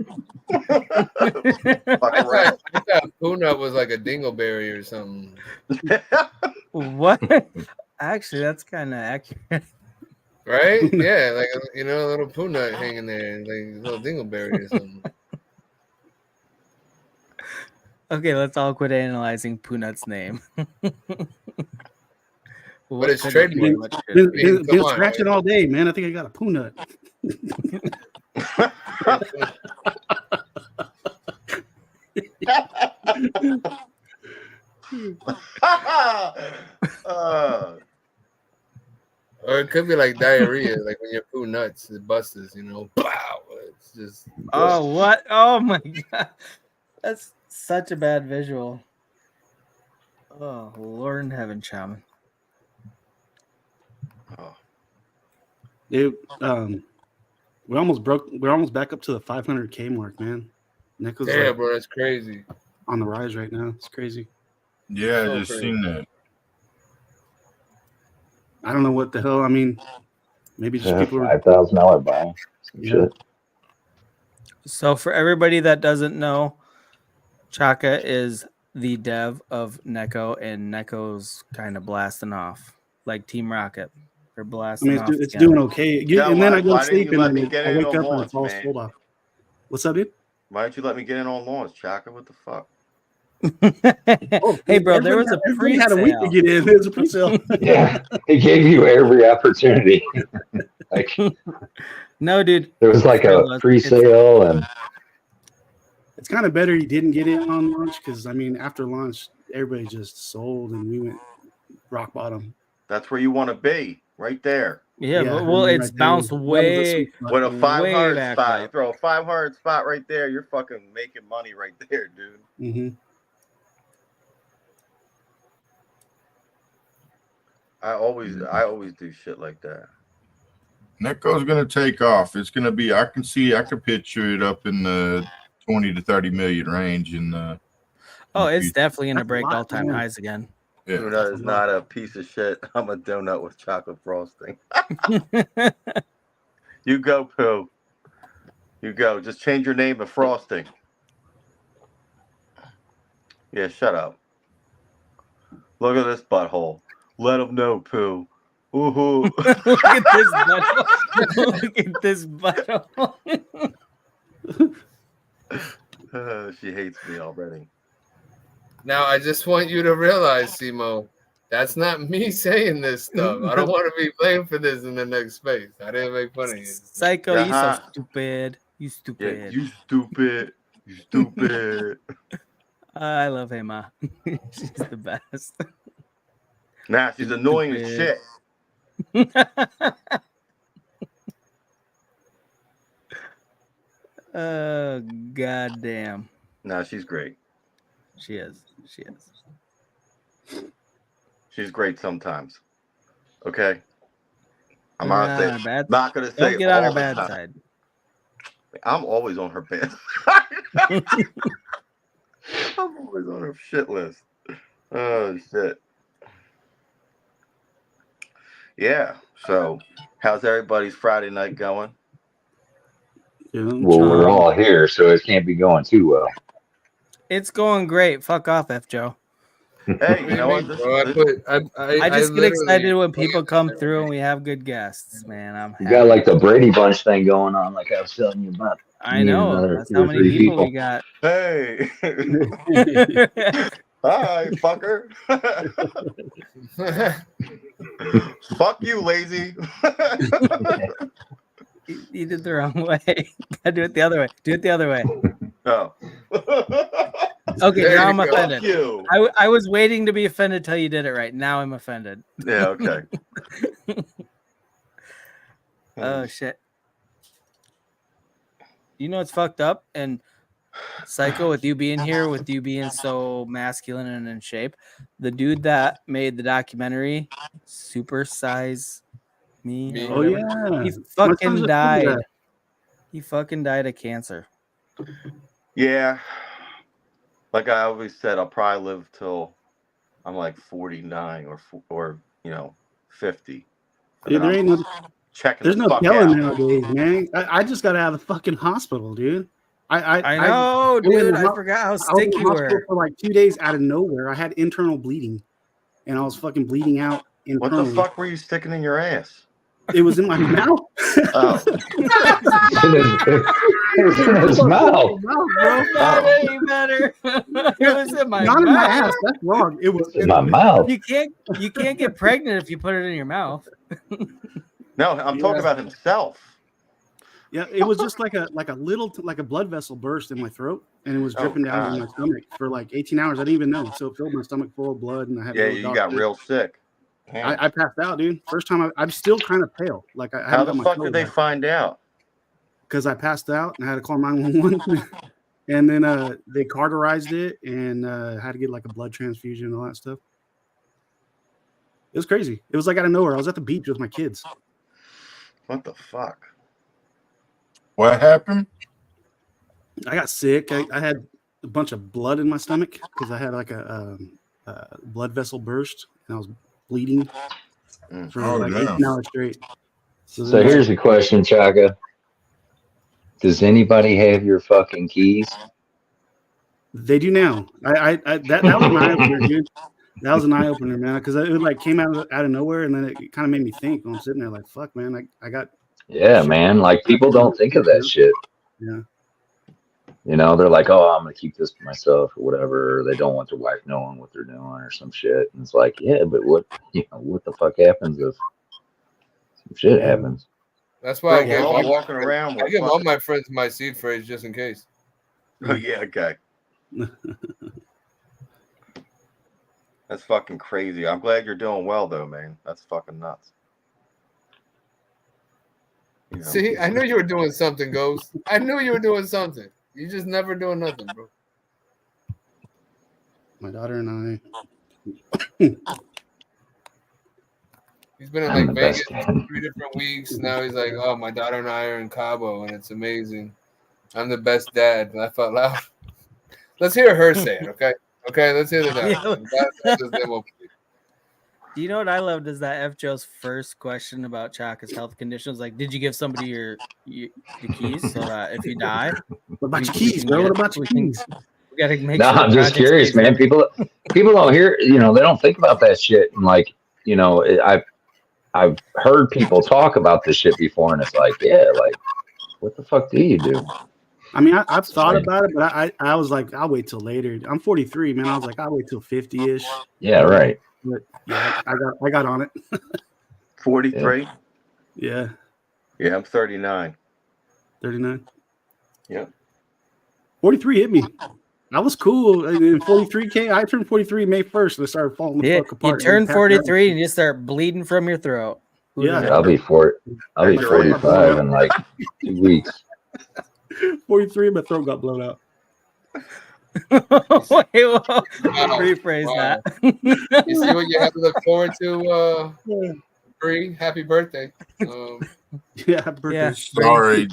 Fuck around. I thought Puna was like a dingleberry or something. What? Actually, that's kind of accurate. Right? Yeah, like a little poo nut hanging there, like a little dingleberry or something. Okay, let's all quit analyzing Poo Nut's name. But it's trademark. Been scratching all day, man. I think I got a Poo Nut. Or it could be like diarrhea, like when you poo nuts, it busts, Pow! It's just. Oh, what? Oh my god, that's such a bad visual. Oh, Lord in heaven, Shaman. Oh. Dude, we're almost back up to the 500K mark, man. Neko's bro, that's crazy. On the rise right now. It's crazy. Yeah, I just seen that. I don't know what the hell. I mean, maybe just people $5,000 buy. Yeah. So for everybody that doesn't know, Chaka is the dev of Neko, and Neko's kind of blasting off like Team Rocket. They're blasting off. It's doing okay. And then I go to sleep and I wake up and launch, it falls full off. What's up, dude? Why don't you let me get in on launch, Chaka? What the fuck? Hey, bro, there was a pre-sale. Had a week to get in. There's a pre-sale. Yeah, he gave you every opportunity. Like, no, dude, there was like a pre-sale, and it's kind of better he didn't get in on launch because I mean, after launch, everybody just sold and we went rock bottom. That's where you want to be, right there. Yeah, but well, it's bounced way. With a 500 spot, you throw a 500 spot right there, you're fucking making money right there, dude. Mm-hmm. I always do shit like that. Neko's gonna take off. It's gonna be. I can picture it up in the 20 to 30 million range. It's definitely gonna break all-time highs again. Yeah. Tuna is not a piece of shit. I'm a donut with chocolate frosting. You go, Pooh. You go. Just change your name to Frosting. Yeah, shut up. Look at this butthole. Let him know, Pooh. Ooh. Look at this butthole. Look at this butthole. She hates me already. Now, I just want you to realize, Simo, that's not me saying this stuff. I don't want to be blamed for this in the next space. I didn't make fun of you. Psycho, you so stupid. You stupid. Yeah, you stupid. You stupid. I love Hema. She's the best. Nah, she's annoying as shit. Oh, goddamn. Nah, she's great. She is. She is. She's great sometimes. Okay? I'm Don't not get on her bad- not gonna say Don't get on all her the bad time. side. I'm always on her bad. I'm always on her shit list. Oh shit. Yeah. So, how's everybody's Friday night going? Well, we're all here, so it can't be going too well. It's going great. Fuck off, F. Joe. Hey, you know what? I just get excited when people come through and we have good guests, man. I'm You happy. got like the Brady Bunch thing going on, like I was telling you about. I know. That's how many people we got. Hey. Hi, fucker. Fuck you, lazy. You did the wrong way. Gotta do it the other way. Do it the other way. Oh. Okay, now I'm offended. Fuck you. I was waiting to be offended till you did it right. Now I'm offended. Yeah, okay. Oh shit. You know it's fucked up and Psycho with you being here, with you being so masculine and in shape. The dude that made the documentary, Super Size Me. Oh yeah. He fucking died. He fucking died of cancer. Yeah. Like I always said, I'll probably live till I'm like 49 or 50. Dude, there ain't no checking. There's the no fuck telling out. nowadays, man. I just got out of the fucking hospital, dude. I know, dude. I forgot how sick you were. For like 2 days out of nowhere. I had internal bleeding, and I was fucking bleeding out internally. What the fuck were you sticking in your ass? It was in my mouth. Oh. It was in his mouth. Not any better. It was in my Not mouth. in my ass. That's wrong. It was in my mouth. You can't get pregnant if you put it in your mouth. No, I'm talking about himself. Yeah, it was just like a blood vessel burst in my throat, and it was dripping down in my stomach for like 18 hours. I didn't even know. So it filled my stomach full of blood, and I had you got real sick. I passed out, dude. First time I'm still kind of pale. Like I how the fuck did they find out? Because I passed out and I had to call 911, and then they cauterized it and had to get like a blood transfusion and all that stuff. It was crazy. It was like out of nowhere. I was at the beach with my kids. What the fuck? What happened? I got sick. I had a bunch of blood in my stomach because I had like a blood vessel burst, and I was bleeding for like 18 hours straight. So here's a question, Chaka. Does anybody have your fucking keys? They do now. That was an eye opener, dude. That was an eye opener, man. Because it like came out of nowhere, and then it kind of made me think. I'm sitting there like, fuck, man. I got. Yeah, man. Like people don't think of that shit. Yeah. You know, they're like, oh, I'm gonna keep this to myself or whatever. Or they don't want their wife knowing what they're doing or some shit. And it's like, yeah, but what the fuck happens if some shit happens? That's why I give walking around. I give all my friends my seed phrase just in case. Oh yeah, okay. That's fucking crazy. I'm glad you're doing well though, man. That's fucking nuts. You know? See, I knew you were doing something, Ghost. I knew you were doing something. You just never doing nothing, bro. My daughter and I. He's been in like Vegas 3 different weeks. Now he's like, oh, my daughter and I are in Cabo, and it's amazing. I'm the best dad. Laugh out loud. Let's hear her say it, okay? Okay, let's hear the dad. Do you know what I loved is that F. Joe's first question about Chaka's health conditions? Like, did you give somebody the keys so that if you die, what about your keys, bro? What about your keys? We gotta make No, sure the I'm just project curious, stays man. running. People don't hear, they don't think about that shit. And like, I've heard people talk about this shit before, and it's like, yeah, like, what the fuck do you do? I mean, I've thought about it, but I was like, I'll wait till later. I'm 43, man. I was like, I'll wait till 50-ish. Yeah, right. But yeah, I got on it. 43. Yeah. Yeah, I'm 39. 39. Yep. 43 hit me. That was cool. And then 43 came. I turned 43 May 1st, and I started falling the fuck apart. You turn 43 and you start bleeding from your throat. Yeah. I'll be 45 in like 2 weeks. 43, my throat got blown out. Wait, rephrase that. You see what you have to look forward to, Bree? Happy birthday. Yeah, happy birthday. Yeah. Sorry.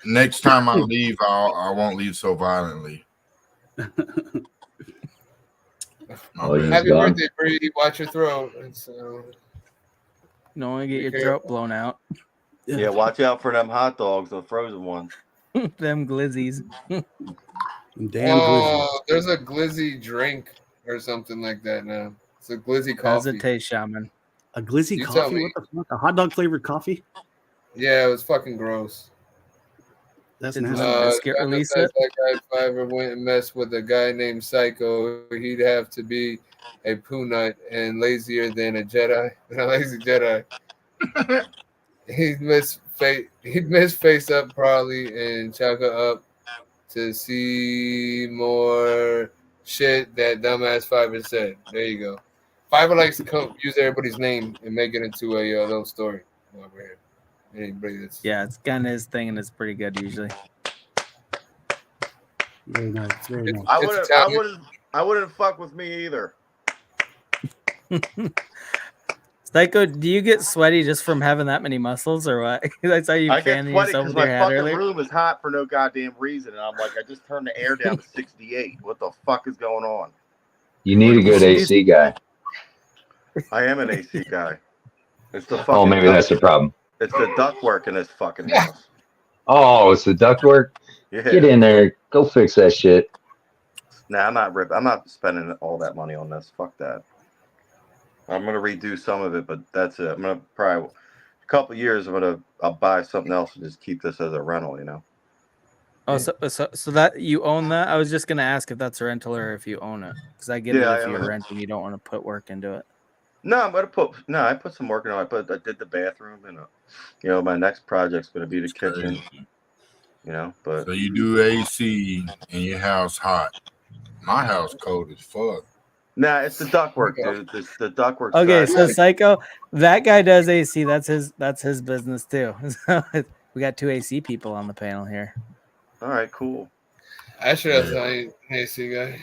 Next time I leave, I won't leave so violently. Happy birthday, Bree. Watch your throat. You don't want to get your throat blown out. Yeah, watch out for them hot dogs, the frozen ones. Them glizzies. Damn glizzy. There's a glizzy drink or something like that now. It's a glizzy coffee. How's it taste, Shaman? A glizzy You tell coffee? me. What the fuck? A hot dog flavored coffee? Yeah, it was fucking gross. That's nasty. Biscuit release it? That guy, if I ever went and messed with a guy named Psycho, he'd have to be a poo nut and lazier than a Jedi, a lazy Jedi. He'd miss face up probably and Chaka up to see more shit that dumbass Fiverr said. There you go. Fiverr likes to use everybody's name and make it into a little story while we're here. Anybody that's it's kind of his thing, and it's pretty good usually. Very nice. Very nice. I wouldn't fuck with me either. Psycho, do you get sweaty just from having that many muscles, or what? That's how you fanning yourself with your head earlier? My fucking room is hot for no goddamn reason, and I'm like, I just turned the air down to 68. What the fuck is going on? You need a good AC guy. I am an AC guy. It's the fucking maybe that's the problem. It's the ductwork in this fucking house. Oh, it's the ductwork? Yeah. Get in there. Go fix that shit. Nah, I'm not spending all that money on this. Fuck that. I'm gonna redo some of it, but that's it. I'm gonna probably a couple of years. I'll buy something else and just keep this as a rental. Oh, so that you own that? I was just gonna ask if that's a rental or if you own it, because I get it if you're renting, you don't want to put work into it. No, I put some work into it. I did the bathroom, and my next project's gonna be the kitchen. But so you do AC and your house hot. My house cold as fuck. Nah, it's the ductwork, dude. It's the ductwork. Okay, so Psycho, that guy does AC. That's his business too. So we got 2 AC people on the panel here. All right, cool. I should have an AC guy.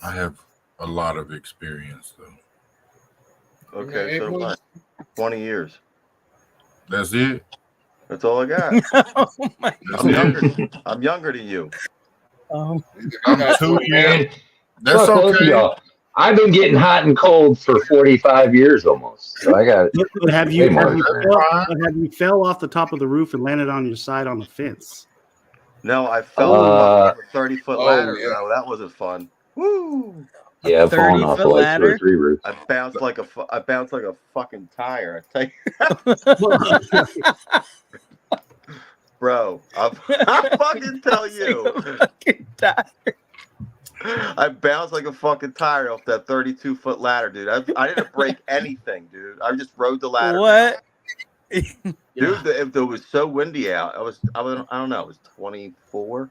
I have a lot of experience though. Okay, so what? 20 years. That's it. That's all I got. Oh my I'm younger than you. 2 years. That's okay. I've been getting hot and cold for 45 years almost. So I got. Have you fell off the top of the roof and landed on your side on the fence? No, I fell off a 30-foot ladder. Yeah. So that wasn't fun. Woo! Yeah, I've fallen off like 2 or 3 roofs. I bounced like a fucking tire. I tell you. Bro, I'll fucking tell you. Fucking tire. I bounced like a fucking tire off that 32-foot ladder, dude. I didn't break anything, dude. I just rode the ladder. What? Dude, it was so windy out. I don't know. I was 24,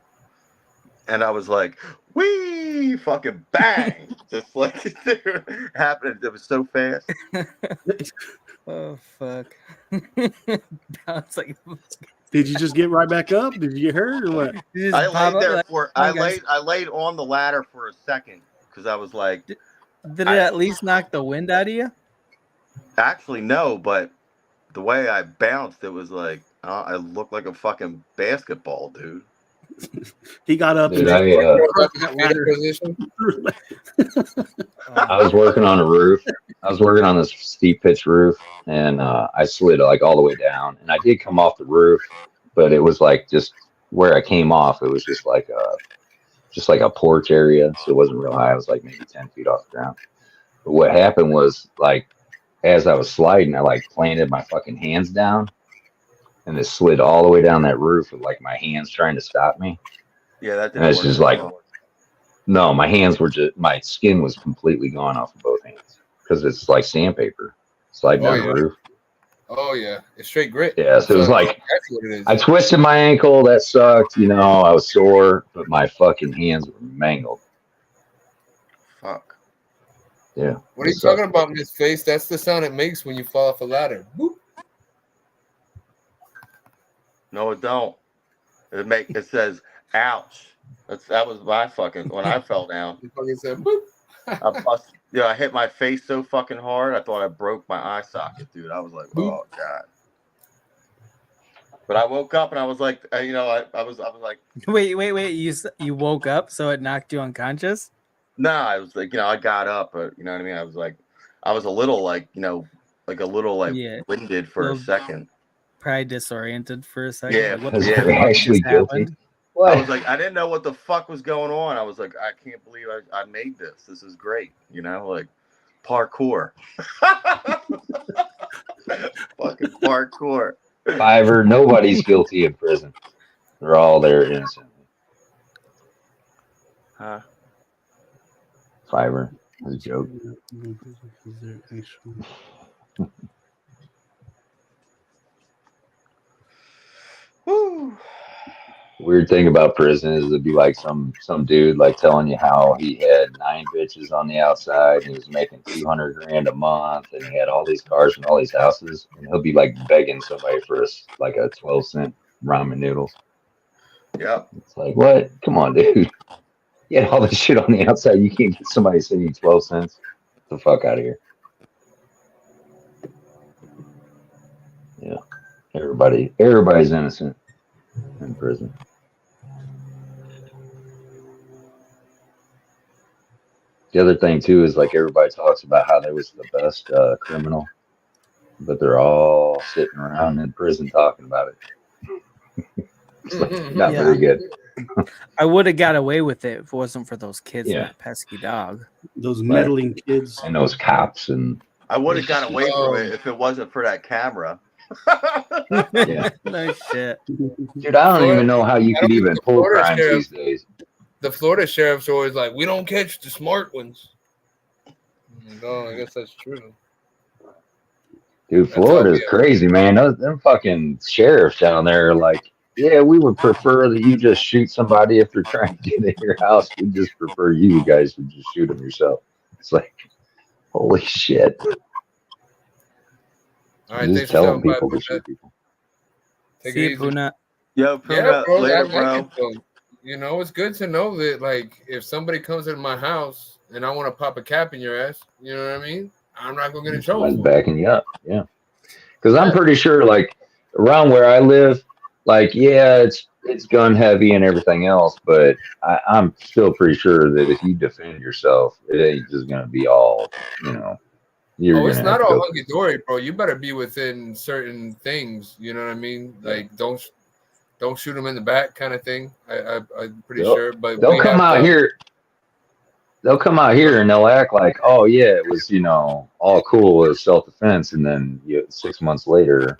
and I was like, "Wee!" Fucking bang! Just like it happened. It was so fast. Oh fuck! That's like. Did you just get right back up? Did you get hurt or what? I laid on the ladder for a second because I was like, did it at least knock the wind out of you? Actually, no, but the way I bounced, it was like I looked like a fucking basketball, dude. He got up Dude, and I was working on a roof. I was working on this steep pitch roof, and I slid like all the way down. And I did come off the roof, but it was like just where I came off. It was just like a porch area, so it wasn't real high. It was like maybe 10 feet off the ground. But what happened was, like, as I was sliding, I like planted my fucking hands down, and it slid all the way down that roof with like my hands trying to stop me. Yeah, that didn't. And it's just like, no, my skin was completely gone off of both hands because it's like sandpaper sliding down the roof. Oh yeah, it's straight grit. Yeah, so it was like I twisted my ankle. That sucked. You know, I was sore, but my fucking hands were mangled. Fuck. Yeah. What are you talking about, Miss Face? That's the sound it makes when you fall off a ladder. Boop. No, it don't. It says, "Ouch." That was my fucking when I fell down. You fucking said, boop. I hit my face so fucking hard. I thought I broke my eye socket, dude. I was like, oh god. But I woke up and I was like, I was like, wait. You woke up, so it knocked you unconscious? No, I was like, I got up, but you know what I mean. I was a little winded for a second. Probably disoriented for a second. Yeah, like, what the fuck actually guilty. I was like, I didn't know what the fuck was going on. I was like, I can't believe I made this. This is great. Like parkour. Fucking parkour. Fiverr, nobody's guilty in prison. They're all there innocently. Huh? Fiverr. That's a joke. Woo. Weird thing about prison is it'd be like some dude like telling you how he had 9 bitches on the outside and he was making $200,000 a month and he had all these cars and all these houses, and he'll be like begging somebody for a 12-cent ramen noodles. Yeah. It's like, what? Come on, dude. You had all this shit on the outside. You can't get somebody to send you 12 cents. Get the fuck out of here. Yeah. Everybody's innocent in prison. The other thing too is like everybody talks about how they was the best criminal, but they're all sitting around in prison talking about it. It's like, not very good. I would have got away with it if it wasn't for those kids and that pesky dog. Those meddling kids and those cops. And I would have got away from it if it wasn't for that camera. Yeah. No shit. Dude, I don't even know how you could even pull crimes these days. The Florida sheriff's always like, we don't catch the smart ones. No, I guess that's true. Dude, Florida's crazy, man. Them fucking sheriffs down there are like, yeah, we would prefer that you just shoot somebody if they're trying to get in your house. We just prefer you guys to just shoot them yourself. It's like, holy shit. All right, just telling people to shoot people. See you, Puna. Yo, Puna, bro, later, bro. It's good to know that, like, if somebody comes into my house and I want to pop a cap in your ass, you know what I mean? I'm not going to get in trouble. I'm backing you up, yeah. Because I'm pretty sure, like, around where I live, like, yeah, it's gun heavy and everything else, but I'm still pretty sure that if you defend yourself, it ain't just going to be all, it's not all hunky-dory, bro. You better be within certain things, you know what I mean? Like, don't shoot them in the back kind of thing. I'm pretty sure. But they'll come out here. They'll come out here and they'll act like, oh yeah, it was all cool as self-defense, and then 6 months later,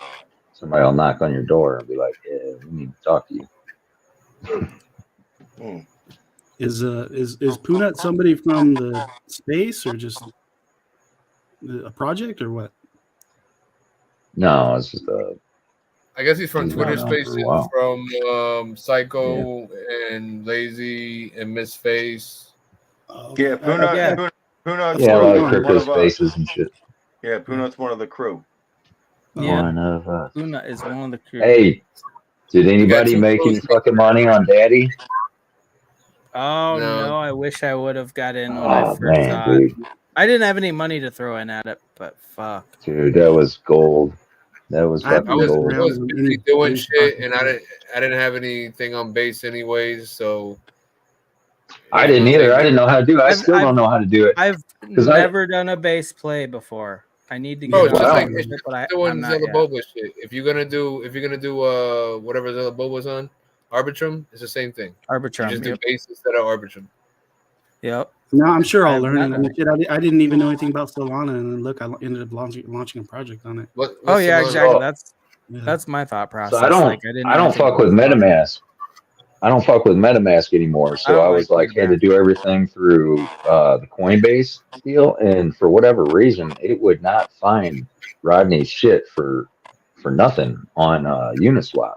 somebody will knock on your door and be like, yeah, we need to talk to you. Is Punat somebody from the space or just a project or what? No, it's just I guess he's from Twitter Spaces, from Psycho and Lazy and Miss Face. Yeah, Punat's a lot of crypto spaces and shit. Yeah, Punat's one of the crew. Yeah, one of us. Puna is one of the crew. Hey, did anybody make any fucking money on Daddy? Oh no, I wish I would have got in when I first saw it. I didn't have any money to throw in at it, but fuck. Dude, that was gold. That was I fucking was gold. busy doing shit, and I didn't have anything on base anyways, so I didn't either. I didn't know how to do it. I still don't know how to do it. I've never done a bass play before. I need to get it's just like it, but doing I'm not Zilla yet. Boba shit. If you're gonna do whatever Zilla Boba's on, Arbitrum, it's the same thing. Arbitrum, you just do bass instead of Arbitrum. Yep. No, I'm sure I'll learn it. I mean, shit, I didn't even know anything about Solana, and then look, I ended up launching a project on it. Oh yeah, Solana? exactly. That's my thought process. So I don't fuck with MetaMask. I don't fuck with MetaMask anymore. So I was like, had to do everything through the Coinbase deal, and for whatever reason, it would not find Rodney's shit for nothing on Uniswap.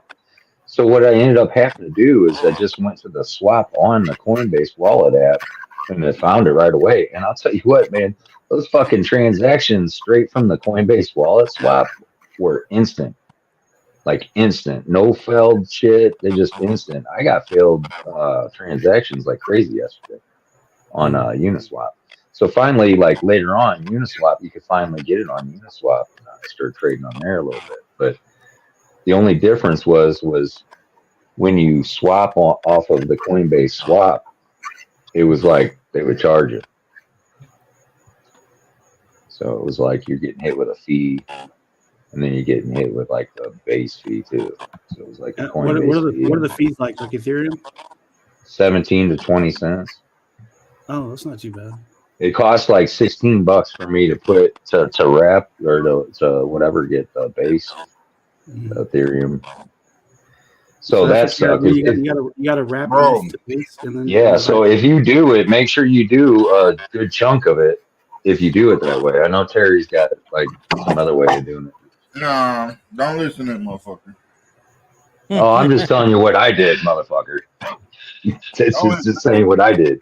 So what I ended up having to do is I just went to the swap on the Coinbase wallet app, and it found it right away. And I'll tell you what, man, those fucking transactions straight from the Coinbase wallet swap were instant. Like instant, no failed shit. They just instant. I got failed transactions like crazy yesterday on Uniswap. So finally, like later on, Uniswap, you could finally get it on Uniswap. And I started trading on there a little bit. But the only difference was when you swap off of the Coinbase swap, it was like they would charge you. So it was like you're getting hit with a fee. And then you're getting hit with like the base fee too. So it was like a Coinbase fee. What are the fees like Ethereum? 17 to 20 cents. Oh, that's not too bad. It cost like $16 for me to put to wrap or to whatever get the base Ethereum. So that sucks. You gotta wrap it to base and then. Yeah. So if you do it, make sure you do a good chunk of it. If you do it that way, I know Terry's got like some other way of doing it. Nah, don't listen to that motherfucker. Oh, I'm just telling you what I did, motherfucker. It's just saying what I did.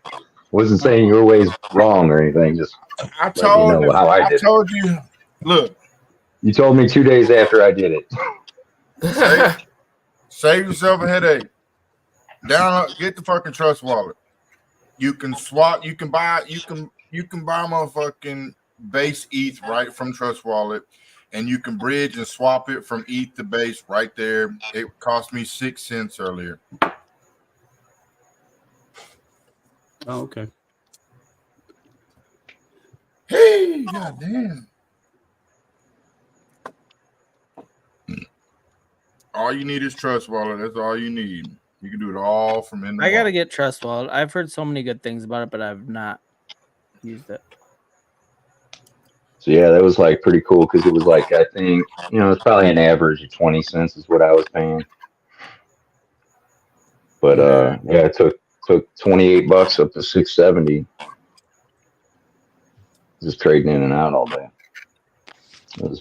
Wasn't saying your way's wrong or anything. Just I told you know how I did. I told you. Look, you told me 2 days after I did it. Save yourself a headache. Get the fucking Trust Wallet. You can swap. You can buy motherfucking base ETH right from Trust Wallet. And you can bridge and swap it from ETH to base right there. It cost me 6 cents earlier. Oh, okay. Hey, goddamn. All you need is Trust Wallet. That's all you need. You can do it all from in the I got to get Trust Wallet. I've heard so many good things about it, but I've not used it. So yeah, that was like pretty cool because it was like, I think, it's probably an average of 20 cents is what I was paying. But yeah, it took $28 up to $6.70. Just trading in and out all day. That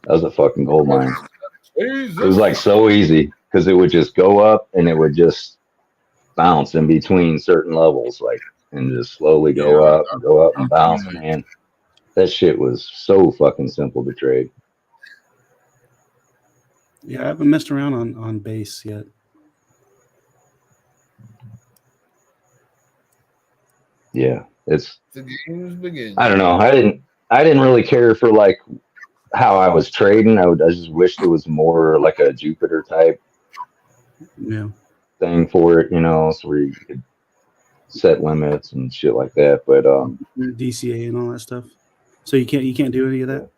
was a fucking gold mine. It was like so easy because it would just go up and it would just bounce in between certain levels, like, and just slowly go up and bounce, man. That shit was so fucking simple to trade. Yeah, I haven't messed around on base yet. Yeah, the game's beginning. I don't know. I didn't really care for like how I was trading. I just wished there was more like a Jupiter type thing for it, so where you could set limits and shit like that. But DCA and all that stuff. So you can't do any of that?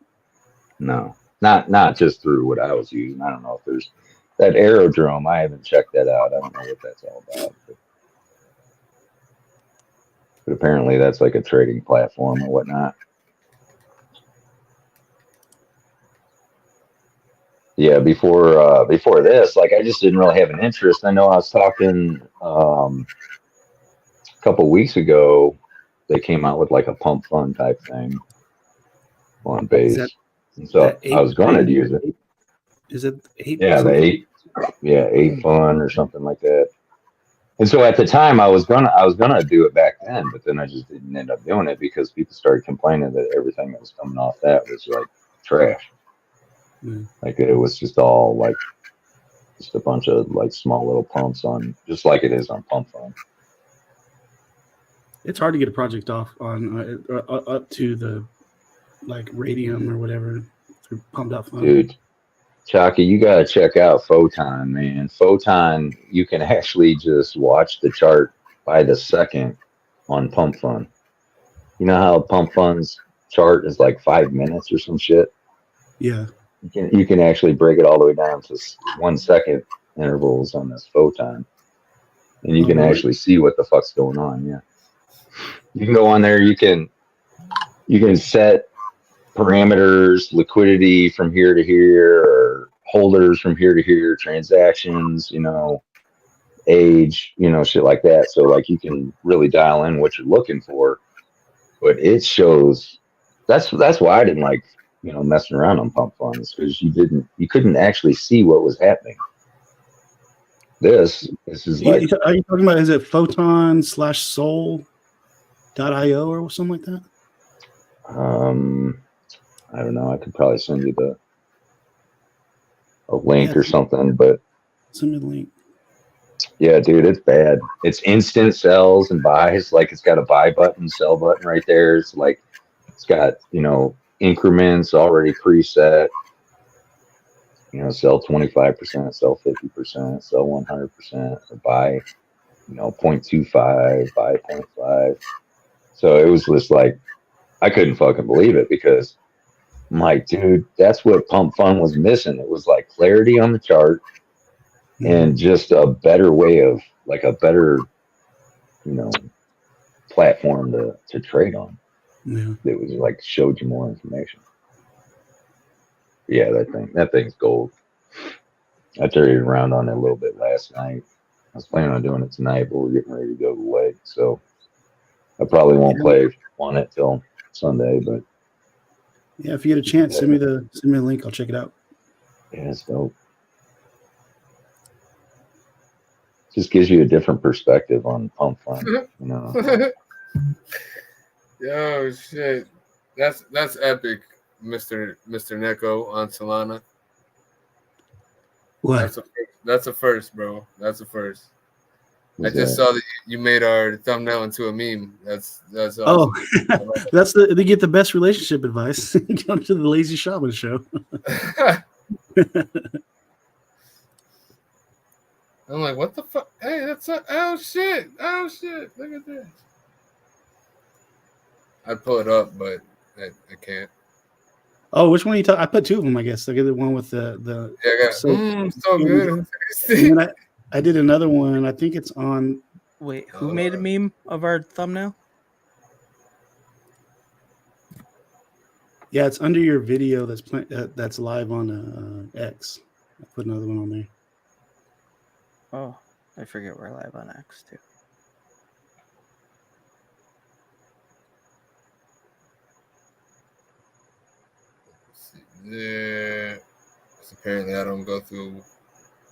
No. Not just through what I was using. I don't know if there's that aerodrome. I haven't checked that out. I don't know what that's all about. But apparently that's like a trading platform or whatnot. Yeah, before this, like I just didn't really have an interest. I know I was talking a couple weeks ago, they came out with like a pump fund type thing on base. And so I was going to use it. Is it 8? Yeah, the 8 fund or something like that. And so at the time I was gonna do it back then, but then I just didn't end up doing it because people started complaining that everything that was coming off that was like trash. Like it was just all like just a bunch of like small little pumps on, just like it is on Pump Fund. It's hard to get a project off on up to the like radium or whatever through pumped out fund. Dude, Chalky, you gotta check out Photon, man. Photon, you can actually just watch the chart by the second on Pump Fun. You know how Pump Fun's chart is like 5 minutes or some shit? Yeah. You can actually break it all the way down to 1 second intervals on this Photon. And you can actually see what the fuck's going on, yeah. You can go on there, you can set parameters, liquidity from here to here, or holders from here to here, transactions, age, shit like that. So like you can really dial in what you're looking for. But it shows that's why I didn't like, messing around on Pump Funds, because you couldn't actually see what was happening. This is like, are you talking about, is it photon/soul.io or something like that? I don't know. I could probably send you a link or something, but send me the link. Yeah, dude, it's bad. It's instant sells and buys. Like it's got a buy button, sell button right there. It's like it's got, increments already preset. Sell 25%, sell 50%, sell 100%, or buy, 0.25, buy 0.5. So it was just like, I couldn't fucking believe it, because I'm like, dude, that's what Pump Fun was missing. It was like clarity on the chart and just a better way of, like a better, platform to trade on. Yeah. It was like showed you more information. Yeah, that thing's gold. I traded around on it a little bit last night. I was planning on doing it tonight, but we're getting ready to go to the lake, so I probably won't play on it till Sunday. But yeah, if you get a chance, send me the link. I'll check it out. Yeah, it's dope. Just gives you a different perspective on Pump Fun. Yo, shit, that's epic, Mr. Neko on Solana. What? That's a first, bro. That's a first. I just saw that you made our thumbnail into a meme. That's awesome. Oh, they get the best relationship advice. Come to the Lazy-Shaman Show. I'm like, what the fuck? Hey, that's oh shit! Look at this. I'd pull it up, but I can't. Oh, which one are you talking? I put two of them, I guess. I get the one with the so good. And then I did another one. I think it's on. Wait, who made a meme of our thumbnail? Yeah, it's under your video that's live on X. I put another one on there. Oh, I forget we're live on X too. Yeah, apparently I don't go through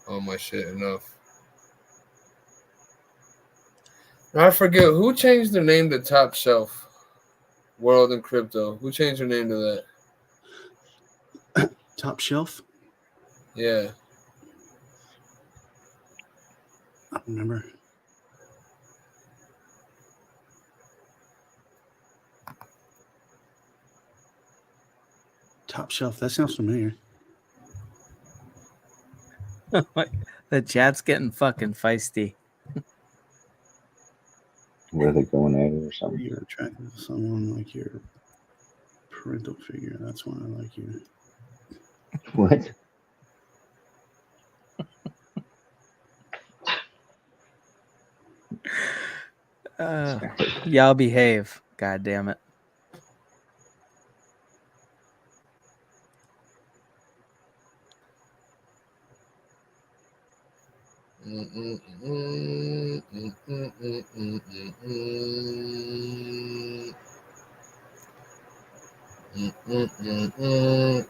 all my shit enough. I forget who changed their name to Top Shelf World and Crypto. Who changed their name to that? Top Shelf? Yeah. I don't remember. Top Shelf. That sounds familiar. The chat's getting fucking feisty. Where are they going at it or something? You're attracted to someone like your parental figure. That's why I like you. What? Y'all behave. God damn it.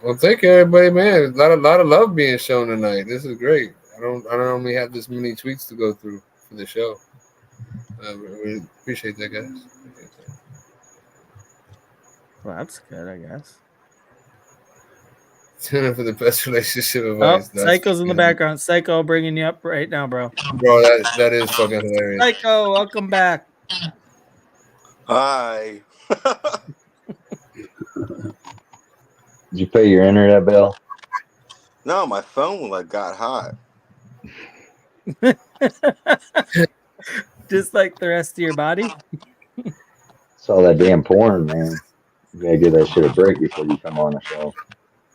Well, thank you, everybody, man. A lot of love being shown tonight. This is great. I don't only have this many tweets to go through for the show. I really appreciate that, guys. Well, that's good, I guess. Tune in for the best relationship advice. Oh, Psycho's in the background. Psycho bringing you up right now, bro. Bro, that is fucking hilarious. Psycho, welcome back. Hi. Did you pay your internet bill? No, my phone like got hot. Just like the rest of your body. It's all that damn porn, man. You gotta give that shit a break before you come on the show.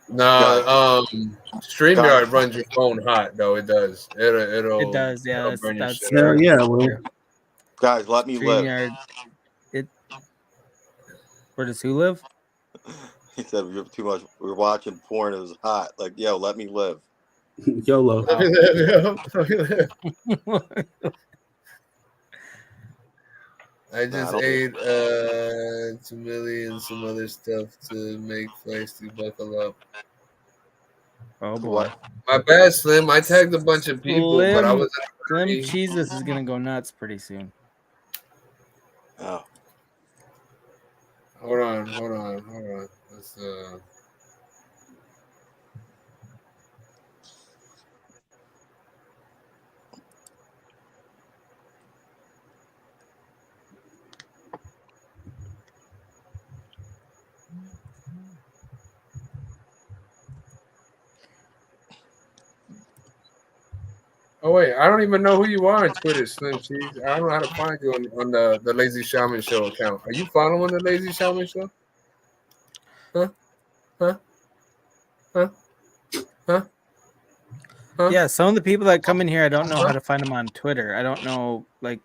No, StreamYard Guys. runs your phone hot though. It does. It does, yeah. It'll burn your That's shit Hell up. yeah, well, Guys, let me live. StreamYard. It. Where does who live? He said we have too much. We're watching porn. It was hot. Like, yo, let me live. YOLO. I just Nah, ate 2 million some other stuff to make Feisty buckle up. Oh boy. What? My bad, Slim. I tagged a bunch of people, but I was Slim Jesus is gonna go nuts pretty soon. Oh. Hold on. Let's Oh wait, I don't even know who you are on Twitter, Slim Cheese. I don't know how to find you on the Lazy-Shaman Show account. Are you following the Lazy-Shaman Show? Huh? Yeah, some of the people that come in here, I don't know how to find them on Twitter. I don't know, like,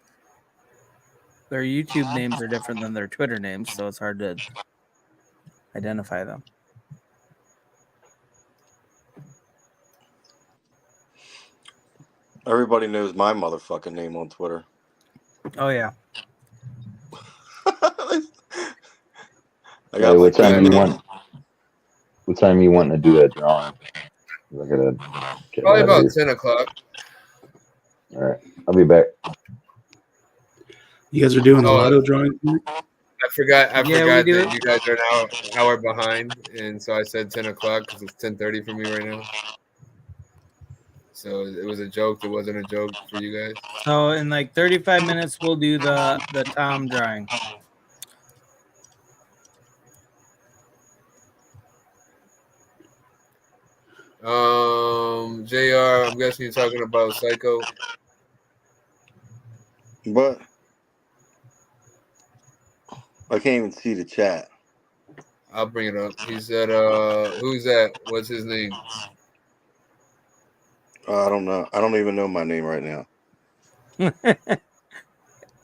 their YouTube names are different than their Twitter names, so it's hard to identify them. Everybody knows my motherfucking name on Twitter. Oh yeah. I got what time you want? What time you wanting to do that drawing? I gotta get Probably about here. 10 o'clock. All right, I'll be back. You guys are doing a lotto drawing? I forgot that do. you guys are an hour behind, and so I said 10 o'clock because it's 10:30 for me right now. So it was a joke. It wasn't a joke for you guys. So in like 35 minutes, we'll do the Tom drawing. JR, I'm guessing you're talking about Psycho. What? I can't even see the chat. I'll bring it up. He said, who's that? What's his name? I don't know. I don't even know my name right now.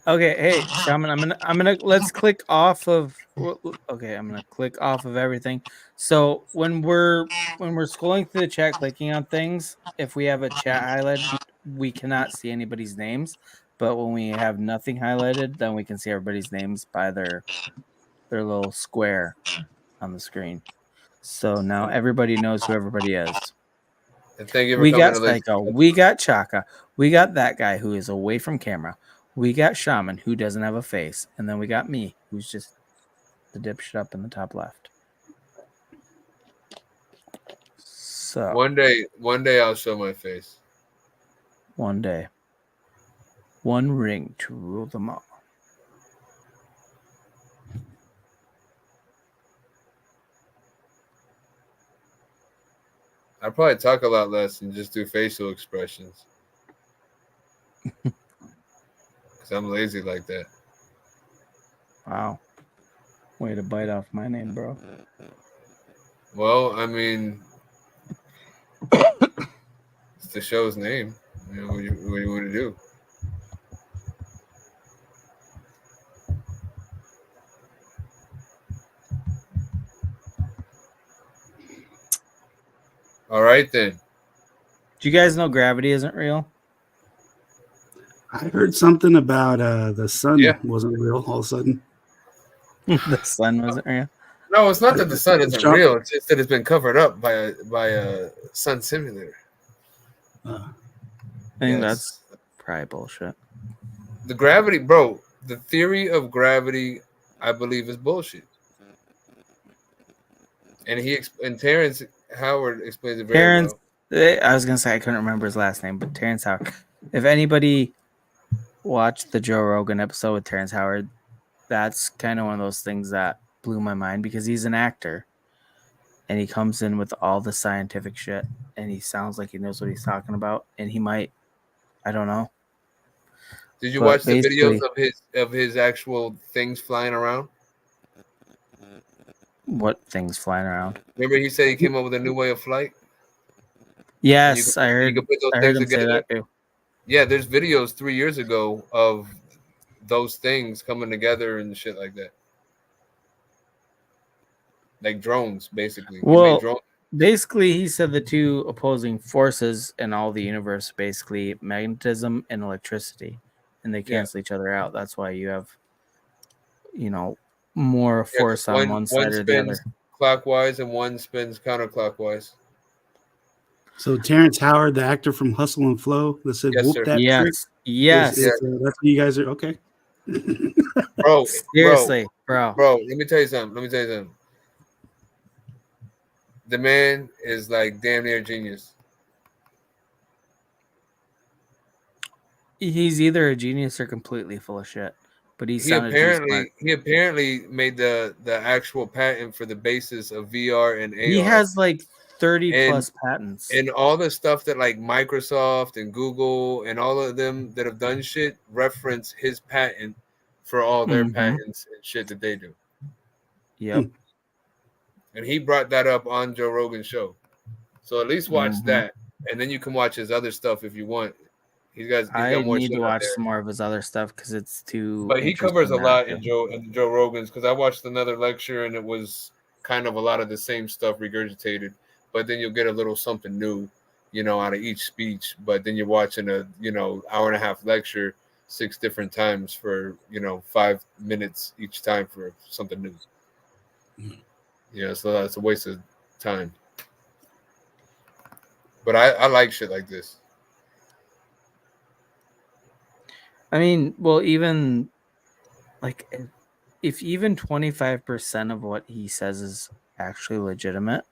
Okay, hey Shaman, I'm gonna let's click off of. Okay, I'm gonna click off of everything. So when we're scrolling through the chat, clicking on things, if we have a chat highlighted, we cannot see anybody's names. But when we have nothing highlighted, then we can see everybody's names by their little square on the screen. So now everybody knows who everybody is. And thank you for We coming got to Psycho. We got Chaka. We got that guy who is away from camera. We got Shaman, who doesn't have a face. And then we got me, who's just the dipshit up in the top left. So one day I'll show my face. One day. One ring to rule them all. I probably talk a lot less and just do facial expressions. Because I'm lazy like that. Wow. Way to bite off my name, bro. Well, I mean, it's the show's name. You know, what you want to do? All right, then. Do you guys know gravity isn't real? I heard something about the sun wasn't real all of a sudden. The sun wasn't real? No, it's not that the sun isn't real. It's just that it's been covered up by a sun simulator. I think that's probably bullshit. The gravity, bro, the theory of gravity, I believe, is bullshit. And Terrence Howard explains it very well. I was gonna say I couldn't remember his last name, but Terrence Howard. If anybody watched the Joe Rogan episode with Terrence Howard, that's kind of one of those things that blew my mind because he's an actor, and he comes in with all the scientific shit, and he sounds like he knows what he's talking about, and he might, I don't know. Did you But watch the basically- videos of his actual things flying around? What things flying around? Remember, he said he came up with a new way of flight. Yes, I heard him say that too. Yeah, there's videos 3 years ago of those things coming together and shit like that. Like drones, basically. He made Well, drones. basically, he said the two opposing forces in all the universe, basically magnetism and electricity, and they cancel each other out. That's why you have, more force on one side or the other. Spins clockwise and one spins counterclockwise. So Terrence Howard, the actor from Hustle and Flow, that said, Yes, "Whoop sir. that Yes. trick." Yes. That's what you guys are okay. Bro, Seriously, bro. Let me tell you something. The man is like damn near genius. He's either a genius or completely full of shit. But he apparently made the actual patent for the basis of VR and AR. He has like 30 plus patents. And all the stuff that like Microsoft and Google and all of them that have done shit reference his patent for all their patents and shit that they do. Yep. And he brought that up on Joe Rogan's show. So at least watch that. And then you can watch his other stuff if you want. I need to watch some more of his other stuff because it's too. But he covers a lot in Joe Rogan's, because I watched another lecture and it was kind of a lot of the same stuff regurgitated. But then you'll get a little something new, out of each speech. But then you're watching a hour and a half lecture 6 different times for 5 minutes each time for something new. So that's a waste of time. But I like shit like this. I mean, well, even like if even 25% of what he says is actually legitimate,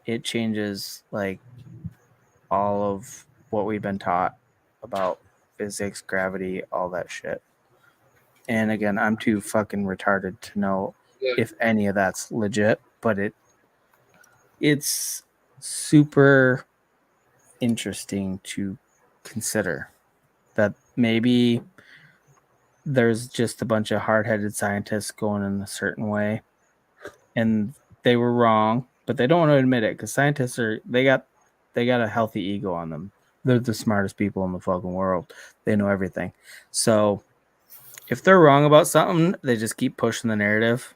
it changes like all of what we've been taught about physics, gravity, all that shit. And again, I'm too fucking retarded to know if any of that's legit, but it's super interesting to consider that maybe there's just a bunch of hard-headed scientists going in a certain way and they were wrong, but they don't want to admit it because scientists they got a healthy ego on them. They're the smartest people in the fucking world. They know everything. So if they're wrong about something, they just keep pushing the narrative.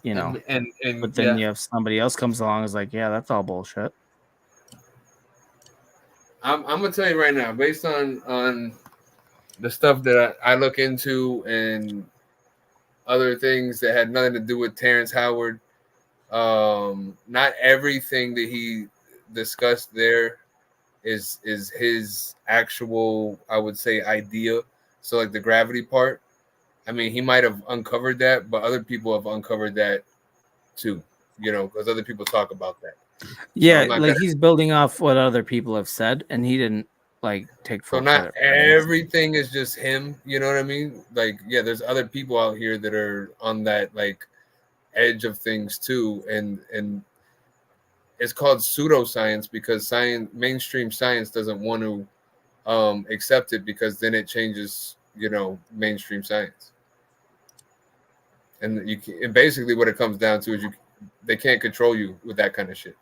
But then you have somebody else comes along and is like, yeah, that's all bullshit. I'm gonna tell you right now, based on the stuff that I look into and other things that had nothing to do with Terrence Howard, not everything that he discussed there is his actual, I would say, idea. So like the gravity part, I mean, he might have uncovered that, but other people have uncovered that too, because other people talk about that. Yeah, so he's building off what other people have said, and he didn't take full credit. So not everything is just him, you know what I mean? Like, yeah, there's other people out here that are on that like edge of things too, and it's called pseudoscience because mainstream science doesn't want to accept it because then it changes, mainstream science. And and basically what it comes down to is they can't control you with that kind of shit.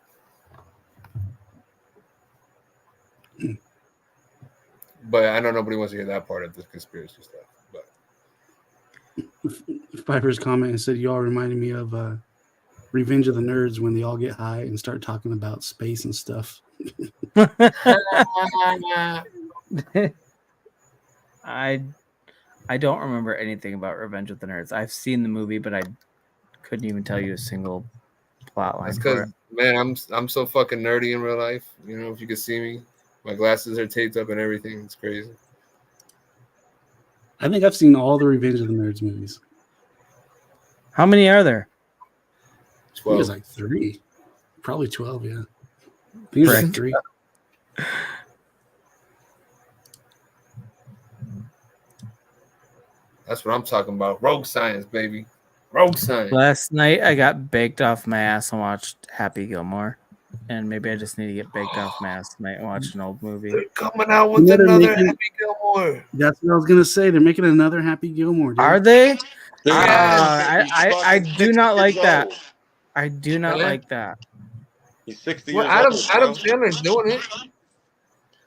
But I know nobody wants to hear that part of the conspiracy stuff. But Piper's comment and said, "You all reminded me of Revenge of the Nerds when they all get high and start talking about space and stuff." I don't remember anything about Revenge of the Nerds. I've seen the movie, but I couldn't even tell you a single plot line. That's because, man, I'm so fucking nerdy in real life. If you could see me, my glasses are taped up and everything. It's crazy. I think I've seen all the Revenge of the Nerds movies. How many are there? 12. I think it's like 3. Probably 12, yeah. I think it's like 3. That's what I'm talking about. Rogue science, baby. Rogue Sign. Last night I got baked off my ass and watched Happy Gilmore. And maybe I just need to get baked off my ass tonight and watch an old movie. They're coming out with another Happy Gilmore. That's what I was gonna say. They're making another Happy Gilmore, dude. Are they? Yeah, I do not like that. I do not like that. He's 60 Well, years Adam old. Sandler's doing it.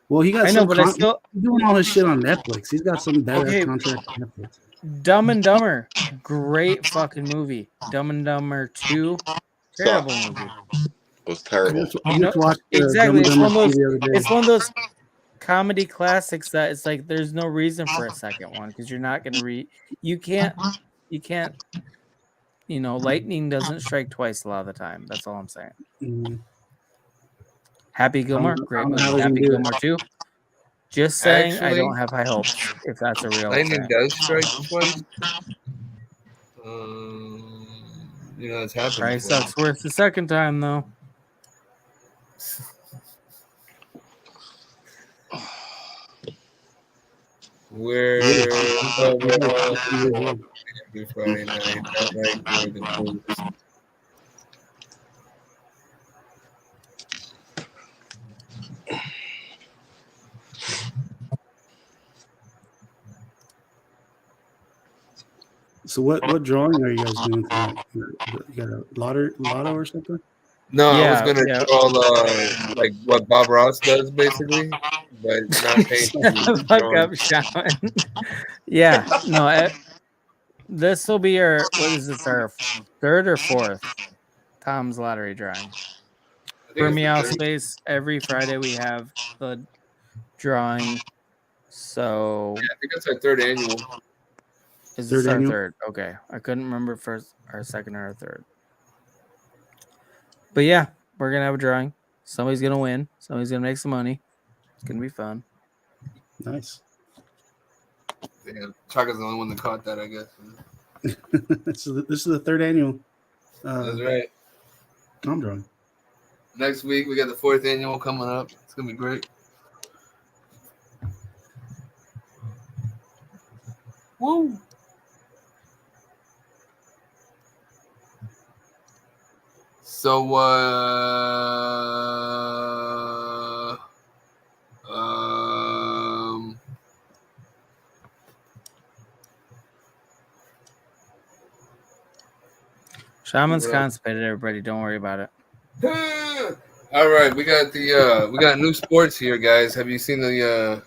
Well, he got I know, some. but I still He's doing all his shit on Netflix. He's got some badass Okay. contract on Netflix. Dumb and Dumber, great fucking movie. Dumb and Dumber 2, terrible Sucks. movie. It was terrible. I just watched Exactly. Dumb and Dumber 2 the other day. It's one of those comedy classics that it's like there's no reason for a second one because you're not gonna read. You can't. You know, lightning doesn't strike twice a lot of the time. That's all I'm saying. Mhm. Happy Gilmore, great movie. Happy Gilmore 2. Just saying, I don't have high hopes if that's a real lightning thing. does strike twice. You know, it's happened. Probably sucks worse the second time though. We're Friday night. Not like we're the boots. So what drawing are you guys doing tonight? You got a lotto or something? No, I was gonna draw like what Bob Ross does basically, but not paint. Fuck up, Shaman. Yeah, no. This will be our our third or fourth Tom's lottery drawing. For Meow Space, every Friday we have the drawing. So I think it's our third annual. Is this our third? Okay, I couldn't remember if our second or our third. But yeah, we're gonna have a drawing. Somebody's gonna win. Somebody's gonna make some money. It's gonna be fun. Nice. Yeah, Chaka's the only one that caught that, I guess. This is the third annual. That's right. Tom drawing. Next week we got the fourth annual coming up. It's gonna be great. Woo! So Shaman's constipated, everybody. Don't worry about it. All right, we got new sports here, guys. Have you seen the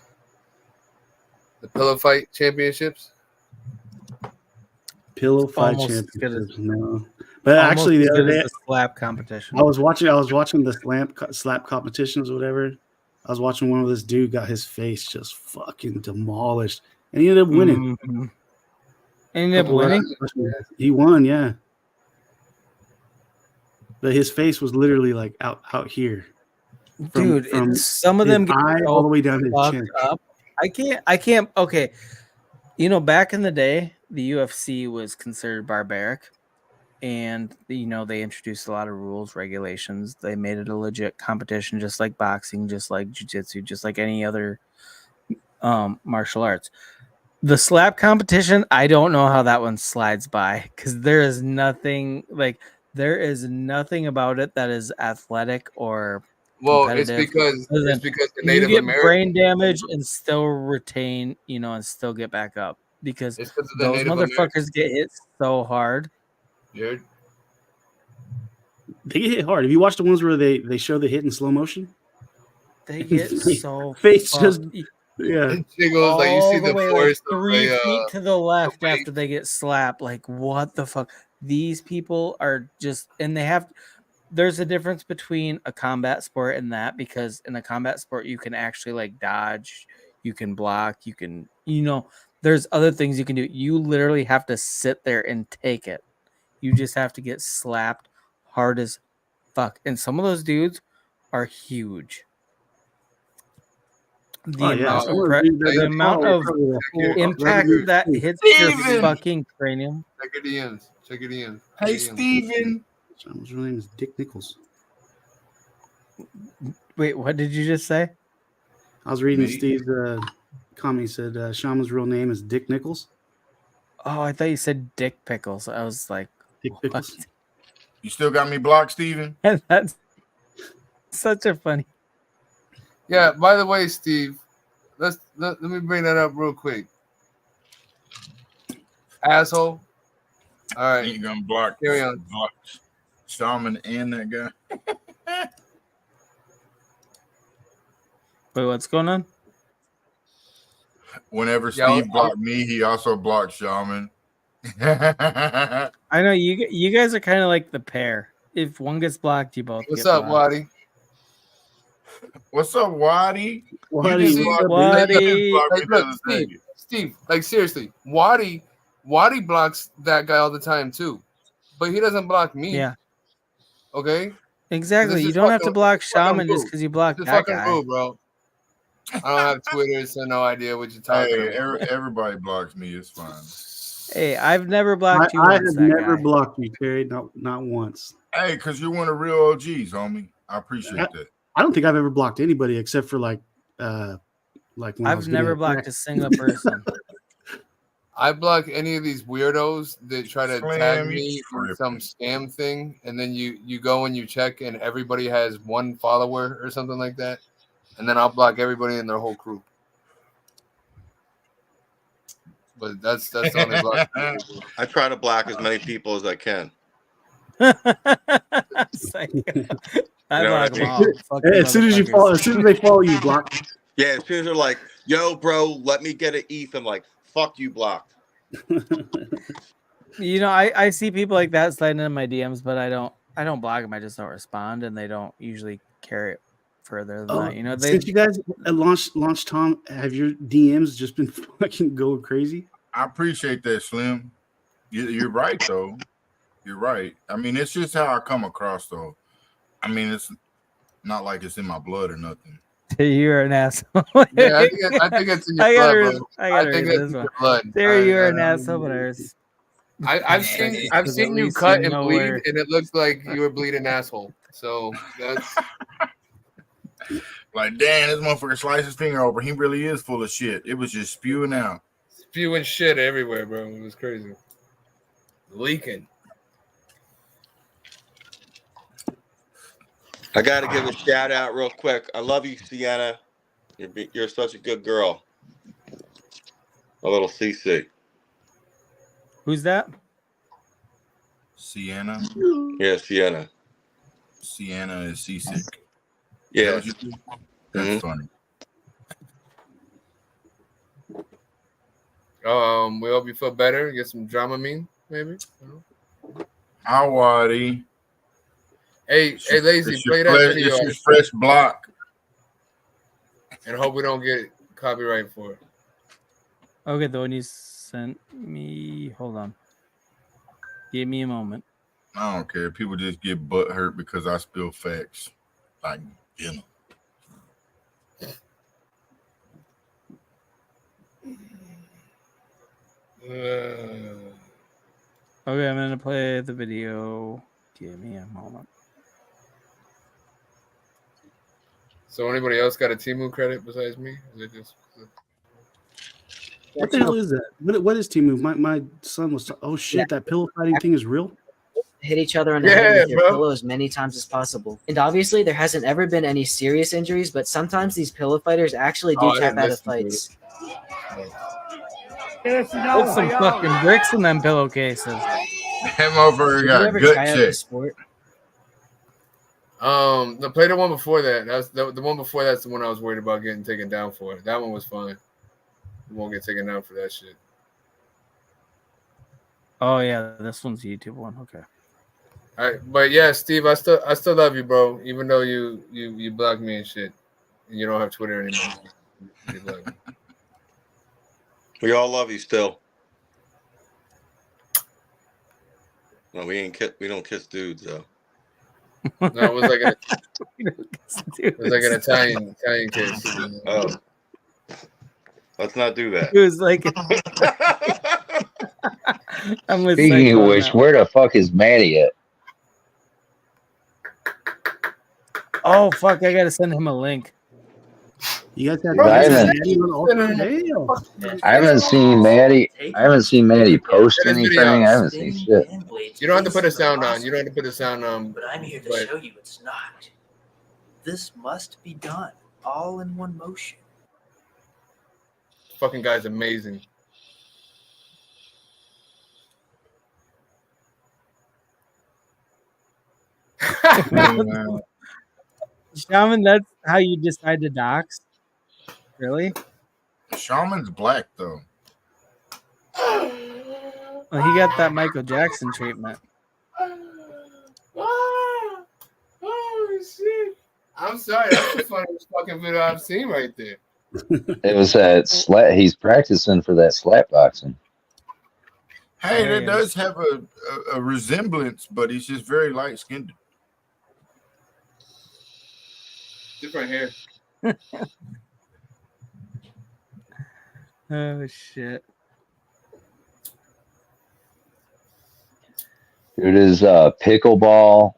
pillow fight championships? Pillow fight championships. No. But actually the other day, the slap competition. I was watching the slap competitions or whatever. I was watching one where this dude got his face just fucking demolished. And he ended up winning. Mm-hmm. Ended up winning? He won, yeah. But his face was literally like out here. Dude, some of them get all the way down his chin. Up. I can't. Okay. You know, back in the day, the UFC was considered barbaric. And, you know, they introduced a lot of rules, regulations. They made it a legit competition, just like boxing, just like jiu-jitsu, just like any other martial arts. The slap competition, I don't know how that one slides by because there is nothing about it that is athletic or it's because the Native you get American brain damage and still retain, you know, and still get back up because those motherfuckers get hit so hard. Dude. They get hit hard. Have you watched the ones where they show the hit in slow motion? They get so face just it jiggles like you see the force like 3 feet to the left after they get slapped. Like what the fuck? These people are just, and there's a difference between a combat sport and that, because in a combat sport you can actually like dodge, you can block, you can, you know, there's other things you can do. You literally have to sit there and take it. You just have to get slapped hard as fuck. And some of those dudes are huge. The amount of impact that hits your fucking cranium. Check your DMs. Check your DMs. Hey, Steven. Shaman's real name is Dick Nichols. Wait, what did you just say? I was reading Steve's comment. He said Shaman's real name is Dick Nichols. Oh, I thought you said dick pickles. I was like, Dick pickles. what? You still got me blocked, Steven? And that's such a funny. Yeah. By the way, Steve, let me bring that up real quick. Asshole. All right. Ain't gonna block Shaman and that guy. Wait, what's going on? Whenever Steve blocked me, he also blocked Shaman. I know you guys are kind of like the pair. If one gets blocked, you both What's get up, blocked. Waddy? What's up, Waddy? Waddy, Steve, like seriously, Waddy blocks that guy all the time too, but he doesn't block me. Yeah. Okay. Exactly. You don't have to block Shaman just because you block that guy. Rude, bro. I don't have Twitter, so no idea what you're talking about. Everybody blocks me. It's fine. Hey, I've never blocked you. I have never blocked you, Terry. Not once. Hey, because you're one of the real OGs, homie. I appreciate that. I don't think I've ever blocked anybody except for like when I've never blocked a single person. I block any of these weirdos that try to tag me in some scam thing, and then you go and you check, and everybody has one follower or something like that, and then I'll block everybody in their whole crew. But that's the only block. I try to block as many people as I can. As soon as they follow you, block. Yeah, as soon as they're like, "Yo, bro, let me get an ETH," I'm like, "Fuck you, blocked." You know, I see people like that sliding in my DMs, but I don't block them. I just don't respond, and they don't usually carry it further than that. You know, since you guys launched Tom, have your DMs just been fucking going crazy? I appreciate that, Slim. You're right, though. You're right. I mean, it's just how I come across, though. I mean, it's not like it's in my blood or nothing. You're an asshole. Yeah, I think it's in your blood, bro. I think it's in your blood. There, you're an asshole, but I've seen you cut and bleed, and it looks like you were bleeding asshole. So that's like, damn, this motherfucker sliced his finger open. He really is full of shit. It was just spewing out. Spewing shit everywhere, bro. It was crazy. Leaking. I got to give a shout out real quick. I love you, Sienna. You're such a good girl. A little CC. Who's that? Sienna. Yeah, Sienna. Sienna is seasick. Yeah. That's funny. We hope you feel better. Get some Dramamine, maybe. How Waddy? Hey, Lazy, play that video. It's your fresh block. And hope we don't get copyright for it. Okay, the one you sent me. Hold on. Give me a moment. I don't care. People just get butt hurt because I spill facts. Like, you know. Okay, I'm gonna play the video. Give me a moment. So anybody else got a Temu credit besides me? Is it just... What the hell is that? What is Temu? My son was. Oh shit! That pillow fighting thing is real. Hit each other on the head with your pillow as many times as possible. And obviously, there hasn't ever been any serious injuries, but sometimes these pillow fighters actually do tap out of fights. Put some fucking bricks in them pillowcases. That motherfucker got a good chick. Play the one before that. That's the one before. That's the one I was worried about getting taken down for. That one was fine. You won't get taken down for that shit. Oh yeah, this one's the YouTube one. Okay. All right, but yeah, Steve, I still love you, bro. Even though you blocked me and shit, and you don't have Twitter anymore. You love me. We all love you still. No, we don't kiss dudes though. No, it was like an Italian kiss. Oh, let's not do that. It was like. Speaking of which, where the fuck is Maddie at? Oh fuck! I gotta send him a link. You guys Dude, I haven't seen Maddie. I haven't seen Maddie post anything. I haven't seen shit. You don't have to put a sound on. You don't have to put a sound on. But I'm here to show you it's not. This must be done all in one motion. Fucking guy's amazing. Shaman, that's how you decide to dox? Really? Shaman's black though. Well, he got that Michael Jackson treatment. Oh shit! I'm sorry, that's the funniest fucking video I've seen right there. It was that slap. He's practicing for that slap boxing. Hey, that does have a resemblance, but he's just very light skinned. Different hair. Oh shit! Dude, is pickleball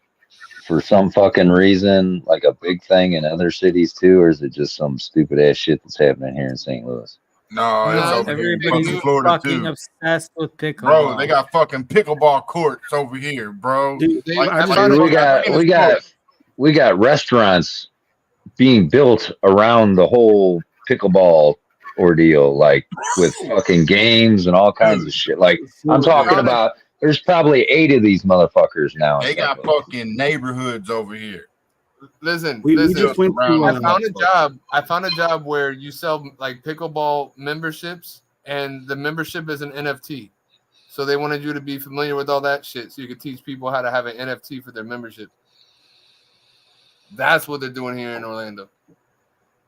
for some fucking reason like a big thing in other cities too, or is it just some stupid ass shit that's happening here in St. Louis? No, it's over here in fucking Florida fucking too. Obsessed with pickleball, bro. They got fucking pickleball courts over here, bro. Dude, we got restaurants being built around the whole pickleball ordeal, like with fucking games and all kinds of shit. Like I'm talking about, there's probably 8 of these motherfuckers now. They got fucking neighborhoods over here. Listen, We just went to, I found a job where you sell like pickleball memberships, and the membership is an NFT. So they wanted you to be familiar with all that shit, so you could teach people how to have an NFT for their membership. That's what they're doing here in Orlando.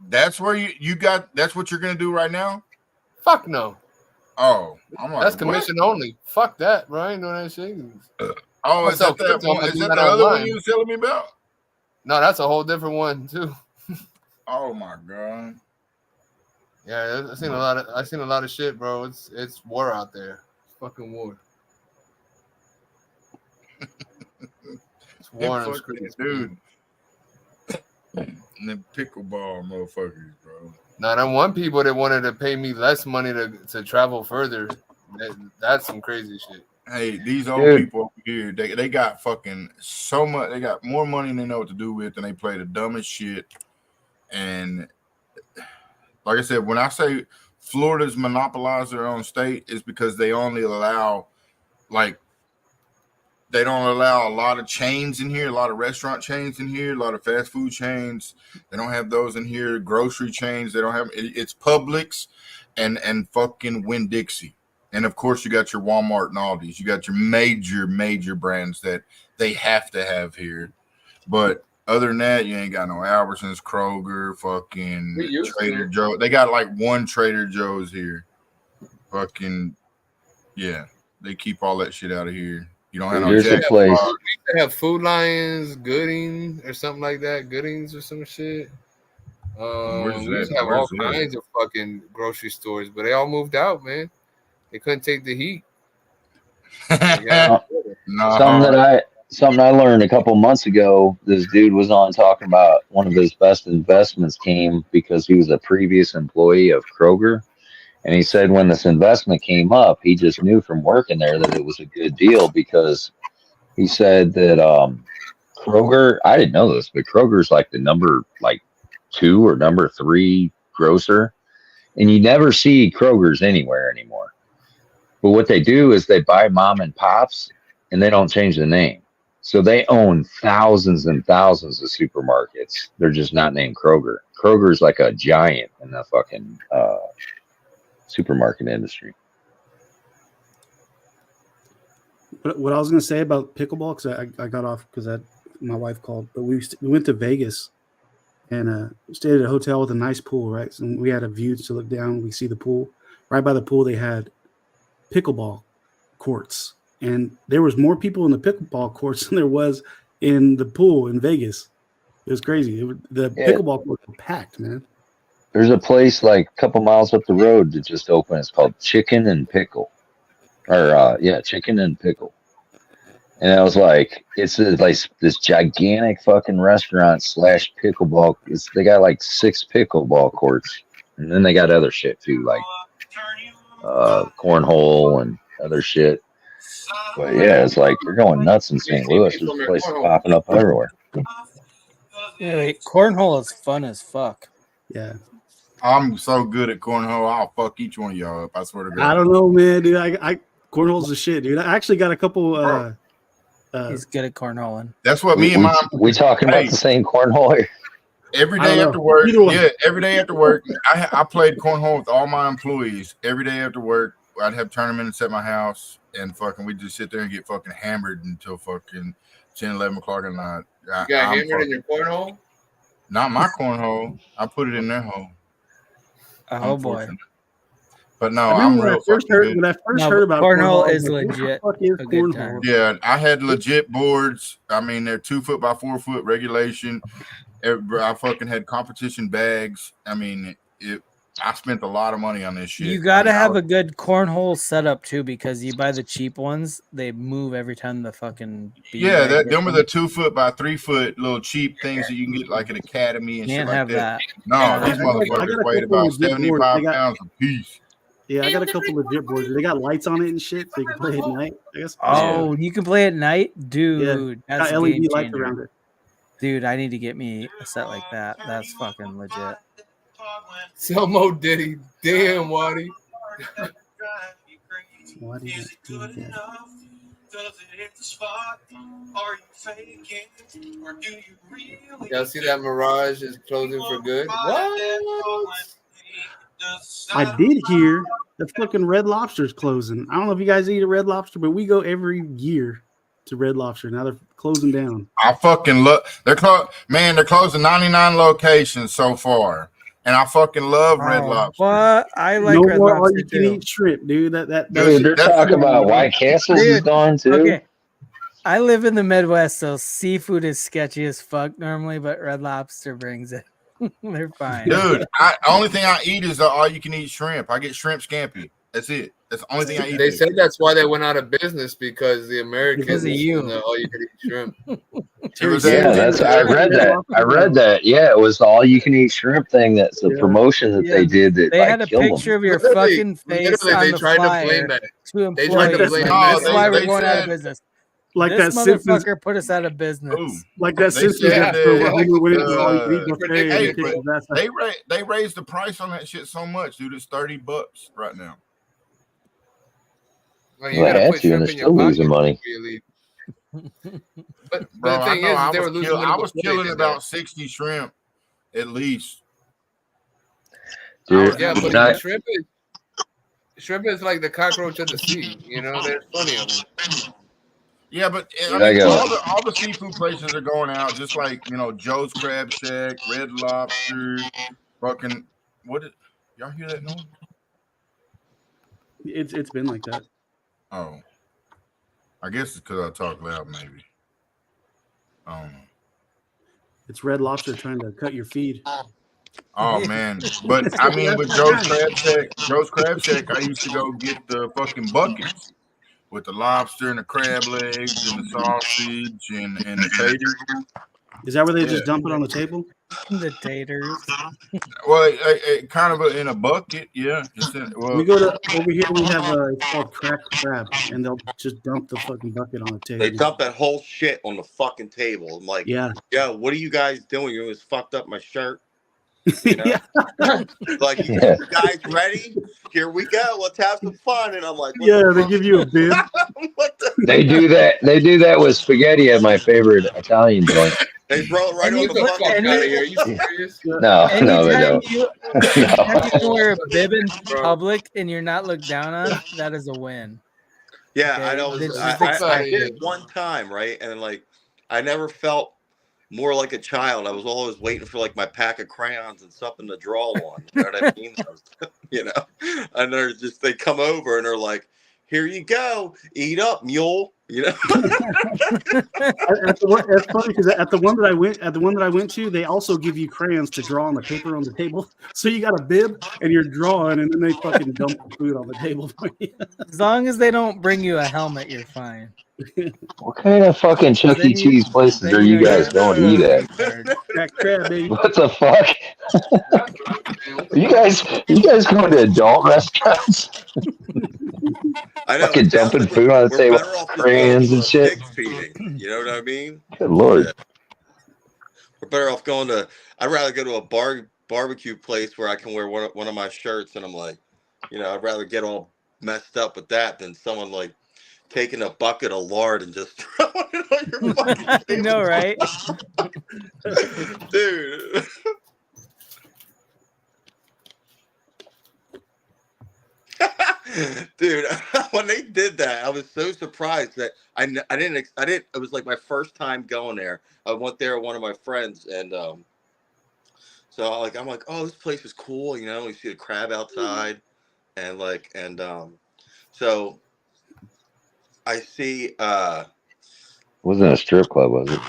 That's where you got. That's what you're gonna do right now. Fuck no. Oh, I'm like, that's commission only. Fuck that, bro. I ain't doing that shit. Oh, is that the other one you were telling me about? No, that's a whole different one too. Oh my god. Yeah, I've seen a lot of shit, bro. It's war out there. It's fucking war. It's war on the streets, dude. And then pickleball motherfuckers, bro. Now, I want people that wanted to pay me less money to travel further. That's some crazy shit. Hey, these old people over here, they got fucking so much. They got more money than they know what to do with, and they play the dumbest shit. And like I said, when I say Florida's monopolized their own state, it's because they only allow, like, they don't allow a lot of chains in here, a lot of restaurant chains in here, a lot of fast food chains. They don't have those in here. Grocery chains, they don't have. It's Publix and fucking Winn-Dixie. And of course, you got your Walmart and Aldi's. You got your major brands that they have to have here. But other than that, you ain't got no Albertsons, Kroger, fucking Trader Joe. They got like one Trader Joe's here. Fucking, yeah. They keep all that shit out of here. You don't have no Jack. We used to have Food Lions, Gooding, or something like that. Goodings or some shit. We used to have all kinds of fucking grocery stores, but they all moved out, man. They couldn't take the heat. Something I learned a couple months ago. This dude was on talking about one of his best investments came because he was a previous employee of Kroger, and he said when this investment came up, he just knew from working there that it was a good deal because he said that Kroger. I didn't know this, but Kroger's like the number 2 or number 3 grocer, and you never see Kroger's anywhere anymore. But what they do is they buy mom and pops and they don't change the name. So they own thousands and thousands of supermarkets. They're just not named Kroger. Kroger's like a giant in the fucking supermarket industry. What I was going to say about pickleball, because I got off because my wife called, but we went to Vegas and stayed at a hotel with a nice pool, right? So we had a view to look down. We see the pool. Right by the pool, they had pickleball courts, and there was more people in the pickleball courts than there was in the pool in Vegas. It was crazy. Pickleball courts were packed, man. There's a place like a couple miles up the road that just opened. It's called Chicken and Pickle, or Chicken and Pickle, And I was like, it's like this gigantic fucking restaurant / pickleball. They got like 6 pickleball courts, and then they got other shit too, like cornhole and other shit. But yeah, it's like you're going nuts in St. Louis. There's places popping up everywhere. Yeah, wait, cornhole is fun as fuck. Yeah. I'm so good at cornhole. I'll fuck each one of y'all up. I swear to God. I don't know, man, dude. I cornhole's the shit, dude. I actually got a couple. He's good at cornholing. That's what me and my we talking about the same cornhole here. Every day after work, every day after work, I played cornhole with all my employees. Every day after work, I'd have tournaments at my house, and fucking we just sit there and get fucking hammered until fucking 10, 11 o'clock at night. You got hammered in your cornhole? Not my cornhole. I put it in their hole. Oh boy. But no, I'm real fucking good. When I first heard about cornhole is legit. A good time. Yeah, I had legit boards. I mean, they're 2 foot by 4 foot regulation. I fucking had competition bags. I mean, I spent a lot of money on this shit. You got to have a good cornhole setup too, because you buy the cheap ones, they move every time the fucking. Them are the 2 foot by 3 foot little cheap things that you can get like at Academy and shit like that. No, these motherfuckers weighed about 75 pounds a piece. Yeah, I got a couple of legit boards. They got lights on it and shit, so you can play at night. I guess. Oh, you can play at night, dude. Yeah, that's got a LED game lights changer. around it. Dude, I need to get me a set like that. That's fucking legit. Selmo Diddy, damn Waddy. Why do you do that? Y'all see that Mirage is closing for good? What? I did hear the fucking Red Lobster's closing. I don't know if you guys eat a Red Lobster, but we go every year to Red Lobster. Now they're closing down. I fucking love. They're closing 99 locations so far, and I fucking love Red Lobster. What? I like no Red more Lobster all you can eat shrimp, dude. Dude, they're talking about White Castles is gone too. Okay. I live in the Midwest, so seafood is sketchy as fuck normally, but Red Lobster brings it. They're fine. Dude, only thing I eat is the all you can eat shrimp. I get shrimp scampi. That's it. That's the only thing I eat. They said that's why they went out of business because the Americans Because of you. all you can eat shrimp. I read that. I read that. Yeah, it was the all you can eat shrimp thing. That's the promotion that they did. That they had a picture of your fucking face on they the tried flyer to blame that. to employees. They tried to blame That's that. why we're going out of business. Like this that motherfucker Simpsons, put us out of business. like that Simpsons episode where Homer went into all you can eat buffet and kicked his ass out. They raised the price on that shit so much, dude. It's $30 right now. Well, you gotta put shrimp in your pocket. Losing money. But Bro, the thing is, they were losing money. I was killing about 60 shrimp at least. Dude, Yeah, but shrimp is like the cockroach of the sea. You know, there's plenty of them. Yeah, but I mean, all the seafood places are going out, just like Joe's Crab Shack, Red Lobster, fucking y'all hear that noise? It's been like that. Oh, I guess it's because I talk loud, maybe. It's Red Lobster trying to cut your feed. Oh man, but I mean, with Joe's Crab Shack, I used to go get the fucking buckets with the lobster and the crab legs and the sausage and the taters. Is that where they just dump it on the table? The taters. Well, it kind of in a bucket, yeah. We go to over here. We have it's called cracked crab, and they'll just dump the fucking bucket on the table. They dump that whole shit on the fucking table. I'm like, yeah, what are you guys doing? You just fucked up my shirt. You know? Like, you guys ready? Here we go. Let's have some fun. And I'm like, they give you a bib. They do that. They do that with spaghetti at my favorite Italian joint. They throw it right on the fuck out of here. Are you serious? No, they don't. Anytime you wear a bib in public and you're not looked down on, that is a win. Yeah, okay? I know. I did it one time, right? And like, I never felt more like a child. I was always waiting for like my pack of crayons and something to draw on. You know what I mean? You know, and they come over and they're like, "Here you go, eat up, mule." You know, That's funny because at the one that I went to, they also give you crayons to draw on the paper on the table. So you got a bib and you're drawing, and then they fucking dump the food on the table for you. As long as they don't bring you a helmet, you're fine. What kind of fucking Chuck E. Cheese places are you guys going to eat at? That crab, baby. What the fuck? Are you guys going to adult restaurants? I know. Fucking dumping food on the We're table, better off just crayons going and to shit. pig feeding. You know what I mean? Good lord. Yeah. We're better off going to. I'd rather go to a barbecue place where I can wear one of my shirts, and I'm like, you know, I'd rather get all messed up with that than someone like taking a bucket of lard and just throwing it on your fucking I table. know, right? Dude. Dude, when they did that, I was so surprised that I didn't. It was like my first time going there. I went there with one of my friends, and so like I'm like, oh, this place is cool. You know, you see the crab outside, and so I see. Wasn't a strip club, was it?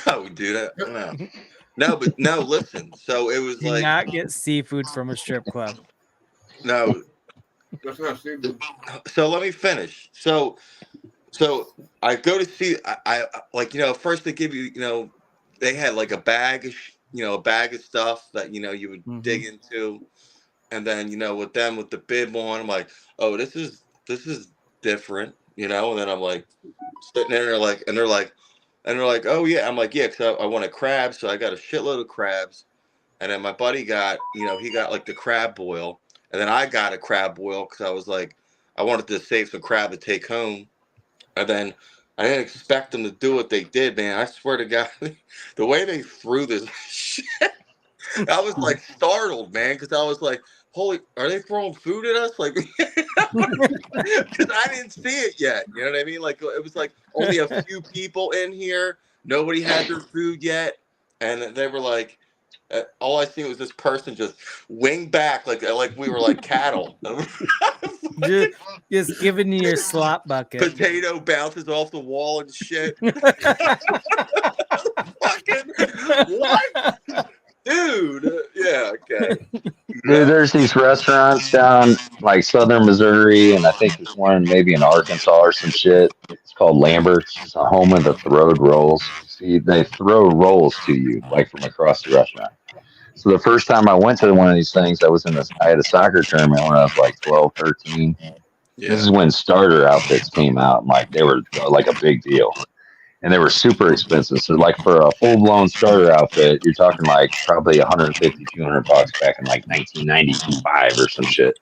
No, dude, no, but no. Listen, so it was Do like not get seafood from a strip club. no. That's not seafood. So let me finish. So I go to see. I like, you know, first they give you, you know, they had like a bag of a bag of stuff that, you know, you would dig into, and then, you know, with the bib on, I'm like, oh, this is different, you know, and then I'm like sitting there like, and they're like, oh yeah, I'm like, yeah, because I want a crab, so I got a shitload of crabs, and then my buddy got, you know, he got like the crab boil, and then I got a crab boil because I was like, I wanted to save some crab to take home. And then I didn't expect them to do what they did, man. I swear to God, the way they threw this shit, I was like startled, man, because I was like, holy, are they throwing food at us? Like, because I didn't see it yet. You know what I mean? Like, it was like only a few people in here. Nobody had their food yet. And they were like, all I seen was this person just wing back like we were like cattle. just giving you your slop bucket. Potato bounces off the wall and shit. Fucking what? Dude. Yeah, okay. Dude, there's these restaurants down like southern Missouri, and I think there's one maybe in Arkansas or some shit. It's called Lambert's. It's a home of the throwed rolls. See, they throw rolls to you like from across the restaurant. So the first time I went to one of these things, I had a soccer tournament when I was like 12, 13. Yeah. This is when starter outfits came out, and like they were like a big deal. And they were super expensive. So like for a full blown starter outfit, you're talking like probably $150, $200 back in like 1995 or some shit.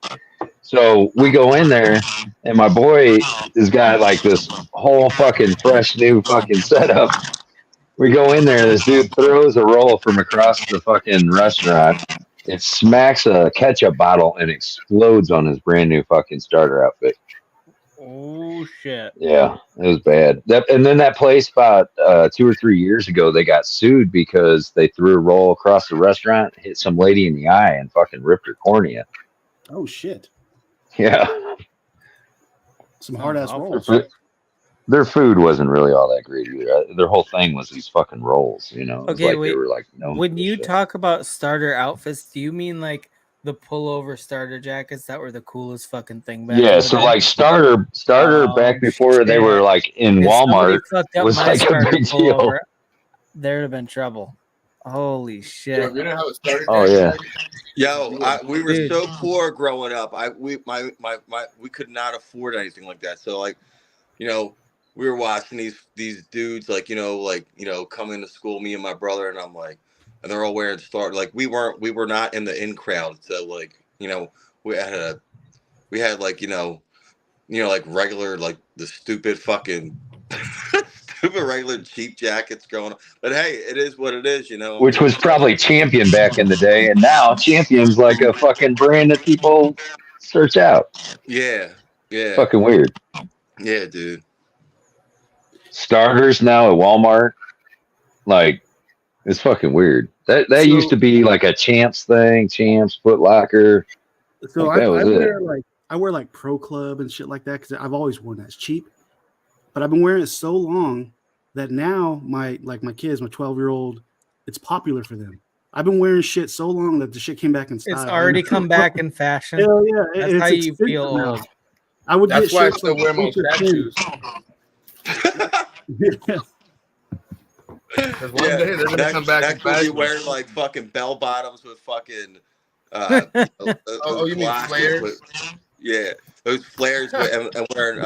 So we go in there, and my boy has got like this whole fucking fresh new fucking setup. We go in there, this dude throws a roll from across the fucking restaurant. It smacks a ketchup bottle and explodes on his brand new fucking starter outfit. Oh shit! Yeah, it was bad. And then that place about 2 or 3 years ago, they got sued because they threw a roll across the restaurant, hit some lady in the eye, and fucking ripped her cornea. Oh shit! Yeah, some hard ass rolls. Their food wasn't really all that great either. Their whole thing was these fucking rolls. You know, it was like they were like known when for you shit. talk about starter outfits, do you mean like the pullover starter jackets that were the coolest fucking thing back? Yeah, so like starter back before they were like in Walmart was like a big deal. There'd have been trouble. Holy shit! Yo, you know how it started? Oh yeah. Yo, we were so poor growing up. We could not afford anything like that. So like, you know, we were watching these dudes like, you know, come into school, me and my brother, and I'm like, and they're all wearing starter. Like we were not in the in crowd. So like, you know, we had like, you know, like regular, like the stupid fucking stupid regular cheap jackets going on. But hey, it is what it is, you know. Which was probably Champion back in the day, and now Champion's like a fucking brand that people search out. Yeah. Yeah. Fucking weird. Yeah, dude. Starters now at Walmart, like, it's fucking weird. That used to be like a Champs thing, Champs, Foot Locker. So like I wear like Pro Club and shit like that because I've always worn that. It's cheap. but I've been wearing it so long that now my kids, my 12-year-old, it's popular for them. I've been wearing shit so long that the shit came back in style. It's already come back in fashion. Hell yeah, that's how you feel old. I would That's get why I shirts still wear my track shoes. Because one day they're gonna come back in will be fashion. wearing like fucking bell bottoms with fucking. You mean flares? Yeah, those flares and wearing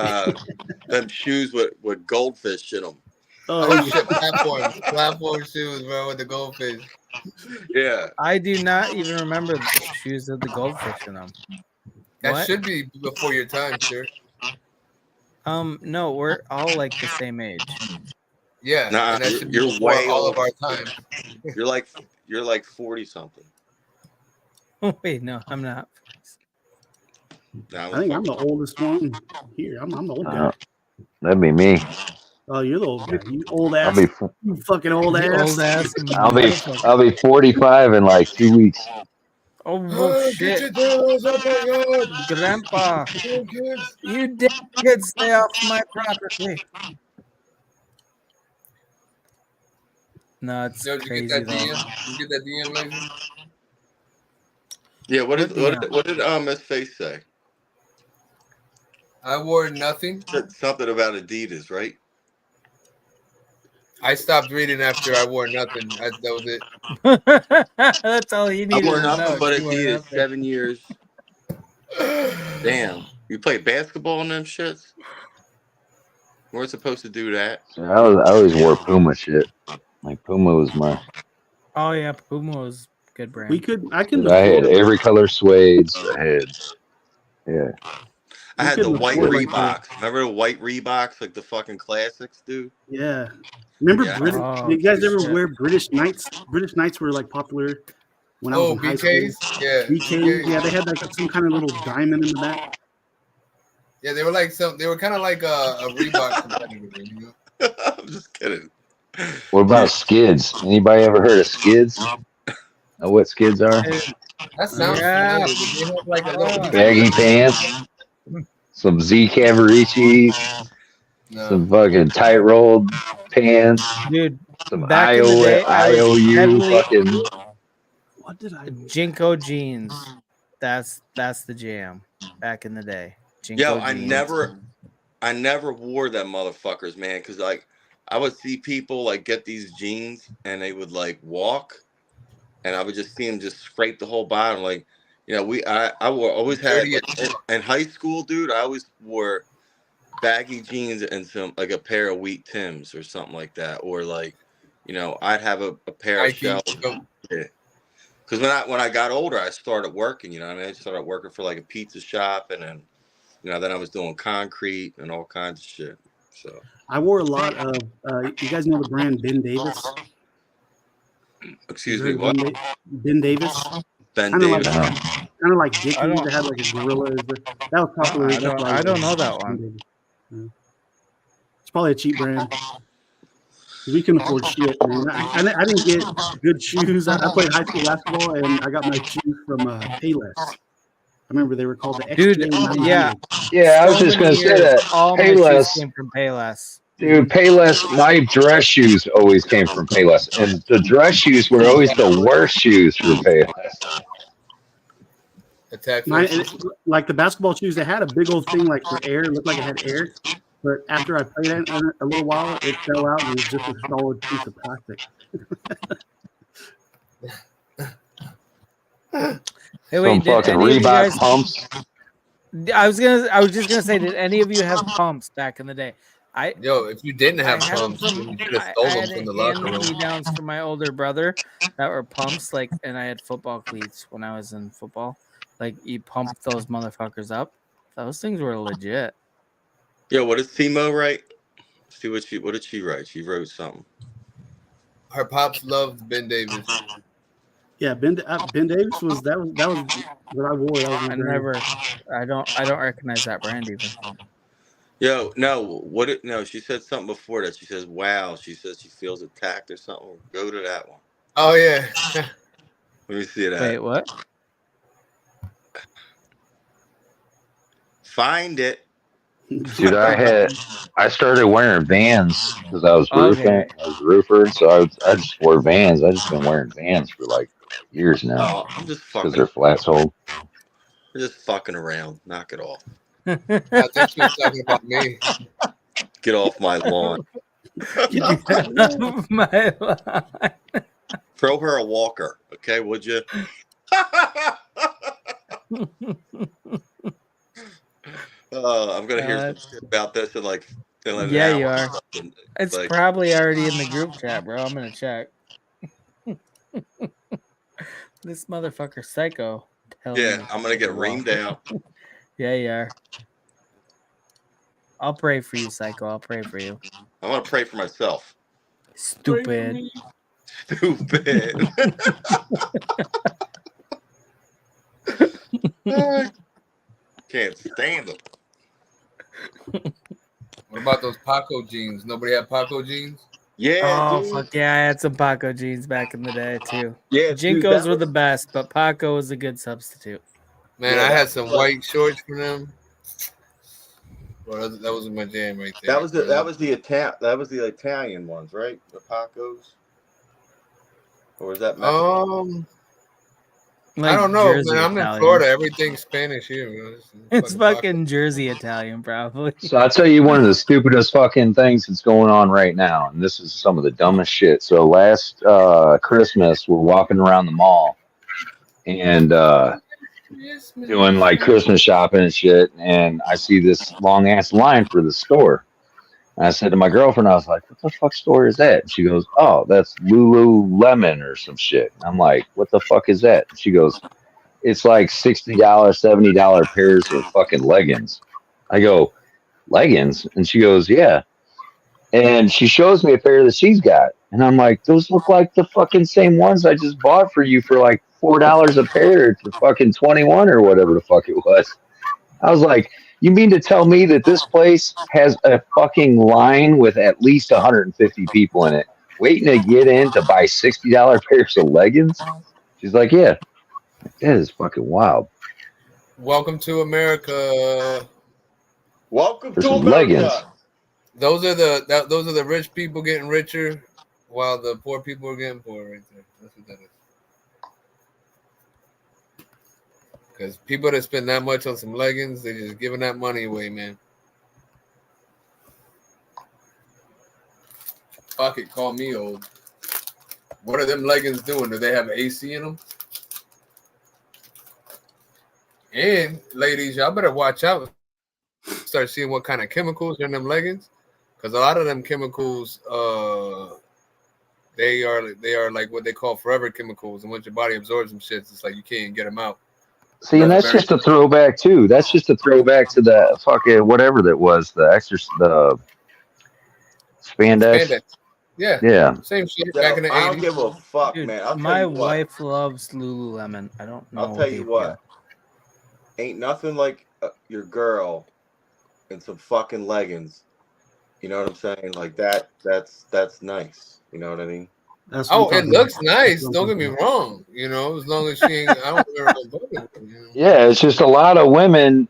them shoes with goldfish in them. Oh shit, platform shoes, bro, with the goldfish. Yeah, I do not even remember the shoes with the goldfish in them. That should be before your time, sir. No, we're all like the same age. Yeah, nah, and that should be you're before way all old. of our time. You're like 40 something. Oh wait, no, I'm not. I think I'm the oldest one here. I'm the old guy. That'd be me. Oh, you're the old guy. You old ass. You fucking old You ass. old ass. I'll be 45 in like 2 weeks. Oh shit! Grandpa, you damn kids, stay off my property. No, it's crazy you get that though. DM? You get that DM, Lazy? Yeah, what did Miss Face say? I wore nothing. Something about Adidas, right? I stopped reading after I wore nothing. That was it. That's all he I needed wore to nothing know. but You wore Adidas. nothing. 7 years. Damn, you play basketball in them shits? We're supposed to do that. I always wore Puma shit. Like Puma was my. Oh yeah, Puma was a good brand. I couldn't I had afford every color suede. Yeah. I had the white Reeboks. Remember the white Reeboks, like the fucking classics, dude? Yeah. Remember British? Oh, did you guys ever shit. wear British Knights? British Knights were like popular when I was in high school. BKs? Yeah. BKs. Yeah, they had like some kind of little diamond in the back. Yeah, they were like they were kind of like a Reebok competitor, you know? I'm just kidding. What about skids? Anybody ever heard of skids? Know what skids are? That sounds familiar. They have like a little baggy pants, some Z Cavaricis, some fucking tight rolled pants, dude. some Back in the day, IOU fucking. What did I? Jinko jeans. That's the jam. Back in the day. Jinko Yo, jeans. I never wore them motherfuckers, man, because like I would see people like get these jeans and they would like walk, and I would just see them just scrape the whole bottom. Like, you know, I always had like, in high school, dude. I always wore baggy jeans and some like a pair of wheat Tims or something like that, or like, you know, I'd have a pair of shells. Yeah. Because when I got older, I started working. You know, what I mean, I started working for like a pizza shop, and then, you know, then I was doing concrete and all kinds of shit. So I wore a lot of. You guys know the brand Ben Davis? Excuse me, what? Ben Davis. Ben Davis. Kind of like Dickies that had like a gorilla. That was popular. I don't know that one. Yeah. It's probably a cheap brand. We can afford shit, man. I didn't get good shoes. I played high school basketball, and I got my shoes from Payless. I remember they were called the XJ 900. Yeah, I was just gonna say that. All my shoes came from Payless. Dude, Payless. My dress shoes always came from Payless, and the dress shoes were always the worst shoes for Payless. Like the basketball shoes, they had a big old thing like for air. It looked like it had air. But after I played it a little while, it fell out and it was just a solid piece of plastic. Hey, wait, some fucking Reebok pumps. I was just gonna say, did any of you have pumps back in the day? If you didn't have pumps, then you should have stole them from the locker room. Hand-me-downs from my older brother that were pumps, like, and I had football cleats when I was in football. Like, you pump those motherfuckers up. Those things were legit. Yo, what did Timo write? See what did she write? She wrote something. Her pops loved Ben Davis. Yeah, Ben Davis was that was what I wore. I don't recognize that brand even. Yo, no, she said something before that. She says, wow, she says she feels attacked or something. Go to that one. Oh yeah. Let me see that. Wait, what? Find it. Dude, I started wearing Vans because I was roofing. Okay. I was a roofer, so I just wore Vans. I've just been wearing Vans for like years now Oh, I'm just because fucking. they're flat soled. We're just fucking around. Knock it off. I think she was talking about me. Get off my lawn. Get off my lawn. Throw her a walker, okay? Would you? I'm gonna hear some shit about this in like an yeah, hour. you are. It's like, probably already in the group chat, bro. I'm gonna check. This motherfucker psycho. Yeah, I'm gonna get reamed out. Yeah, you are. I'll pray for you, psycho. I'll pray for you. I'm gonna pray for myself. Stupid. Stupid. Can't stand them. What about those Paco jeans? Nobody had Paco jeans? Yeah. Oh, dude. fuck yeah. I had some Paco jeans back in the day, too. Yeah. Jinkos were the best, but Paco was a good substitute. Man, Yeah, I that had was some like- white shorts for them. Bro, that was my jam right there. That was the Italian ones, right? The Pacos. Or was that Mexican? Like I don't know, Jersey man. I'm in Italian. Florida. Everything's Spanish here. Man. It's fucking Jersey Italian, probably. So I'll tell you one of the stupidest fucking things that's going on right now, and this is some of the dumbest shit. So last Christmas, we're walking around the mall and doing like Christmas shopping and shit, and I see this long ass line for the store. And I said to my girlfriend, I was like, "What the fuck store is that?" And she goes, "Oh, that's Lululemon or some shit." And I'm like, "What the fuck is that?" And she goes, "It's like $60, $70 pairs of fucking leggings." I go, "Leggings?" And she goes, "Yeah." And she shows me a pair that she's got. And I'm like, "Those look like the fucking same ones I just bought for you for like $4 a pair for fucking 21 or whatever the fuck it was." I was like, "You mean to tell me that this place has a fucking line with at least 150 people in it waiting to get in to buy $60 pairs of leggings?" She's like, "Yeah." That is fucking wild. Welcome to America. Welcome For to some America. leggings. Those are the rich people getting richer, while the poor people are getting poor. Right there. That's what that is. Because people that spend that much on some leggings, they're just giving that money away, man. Fuck it, call me old. What are them leggings doing? Do they have AC in them? And ladies, y'all better watch out. Start seeing what kind of chemicals are in them leggings, because a lot of them chemicals, they are like what they call forever chemicals, and once your body absorbs them shits, it's like you can't get them out. See, and that's just a throwback too. That's just a throwback to the fucking whatever that was, the spandex. Yeah. Same shit back in the 80s. I don't give a fuck, Dude, man. I'll tell my you what. wife loves Lululemon. I don't know. I'll tell you what. Ain't nothing like your girl in some fucking leggings. You know what I'm saying? Like that. That's nice. You know what I mean? It looks nice. Don't get me wrong. You know, as long as she ain't, I don't care about both. Yeah, it's just a lot of women.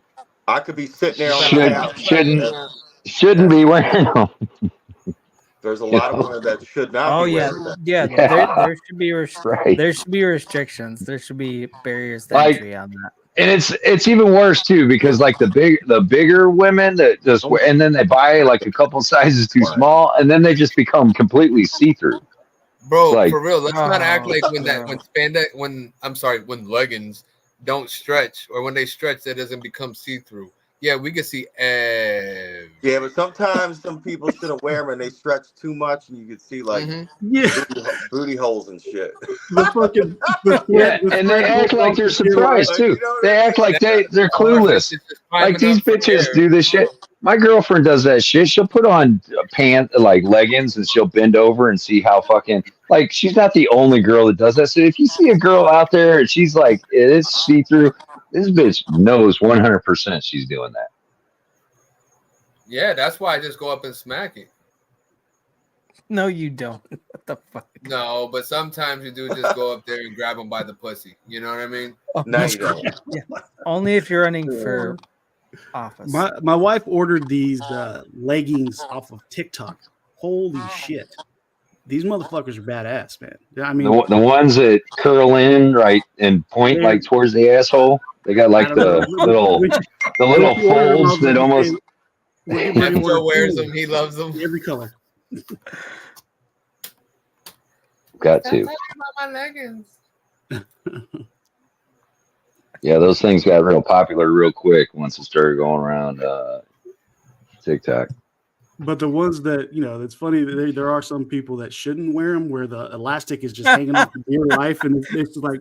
I could be sitting there on the couch. Shouldn't be wearing them. There's a lot of women that should not be wearing them. Yeah. There should be there should be restrictions. There should be barriers to entry on that. And it's even worse too, because like the bigger women that just wear, and then they buy like a couple sizes too small, and then they just become completely see through. Bro, like, for real, let's not act like when leggings don't stretch, or when they stretch, that doesn't become see through. Yeah, we can see everything. Yeah, but sometimes some people shouldn't wear them and they stretch too much, and you can see like booty holes and shit. And they act like they're surprised too. They act like they're clueless. Like these bitches do this shit. My girlfriend does that shit. She'll put on like leggings, and she'll bend over and see how fucking like she's not the only girl that does that. So if you see a girl out there and she's like it is see through, this bitch knows 100% she's doing that. Yeah, that's why I just go up and smack it. No, you don't. What the fuck? No, but sometimes you do just go up there and grab them by the pussy. You know what I mean? No, you don't. Yeah. Only if you're running for office. My wife ordered these leggings off of TikTok. Holy shit. These motherfuckers are badass, man. I mean, The ones that curl in right and point like towards the asshole. They got like the little folds that almost. Joe wears them. He loves them. Every color. Got to. My leggings. Yeah, those things got real popular real quick once it started going around TikTok. But the ones that, you know, it's funny that there are some people that shouldn't wear them where the elastic is just hanging off the dear life and it's like,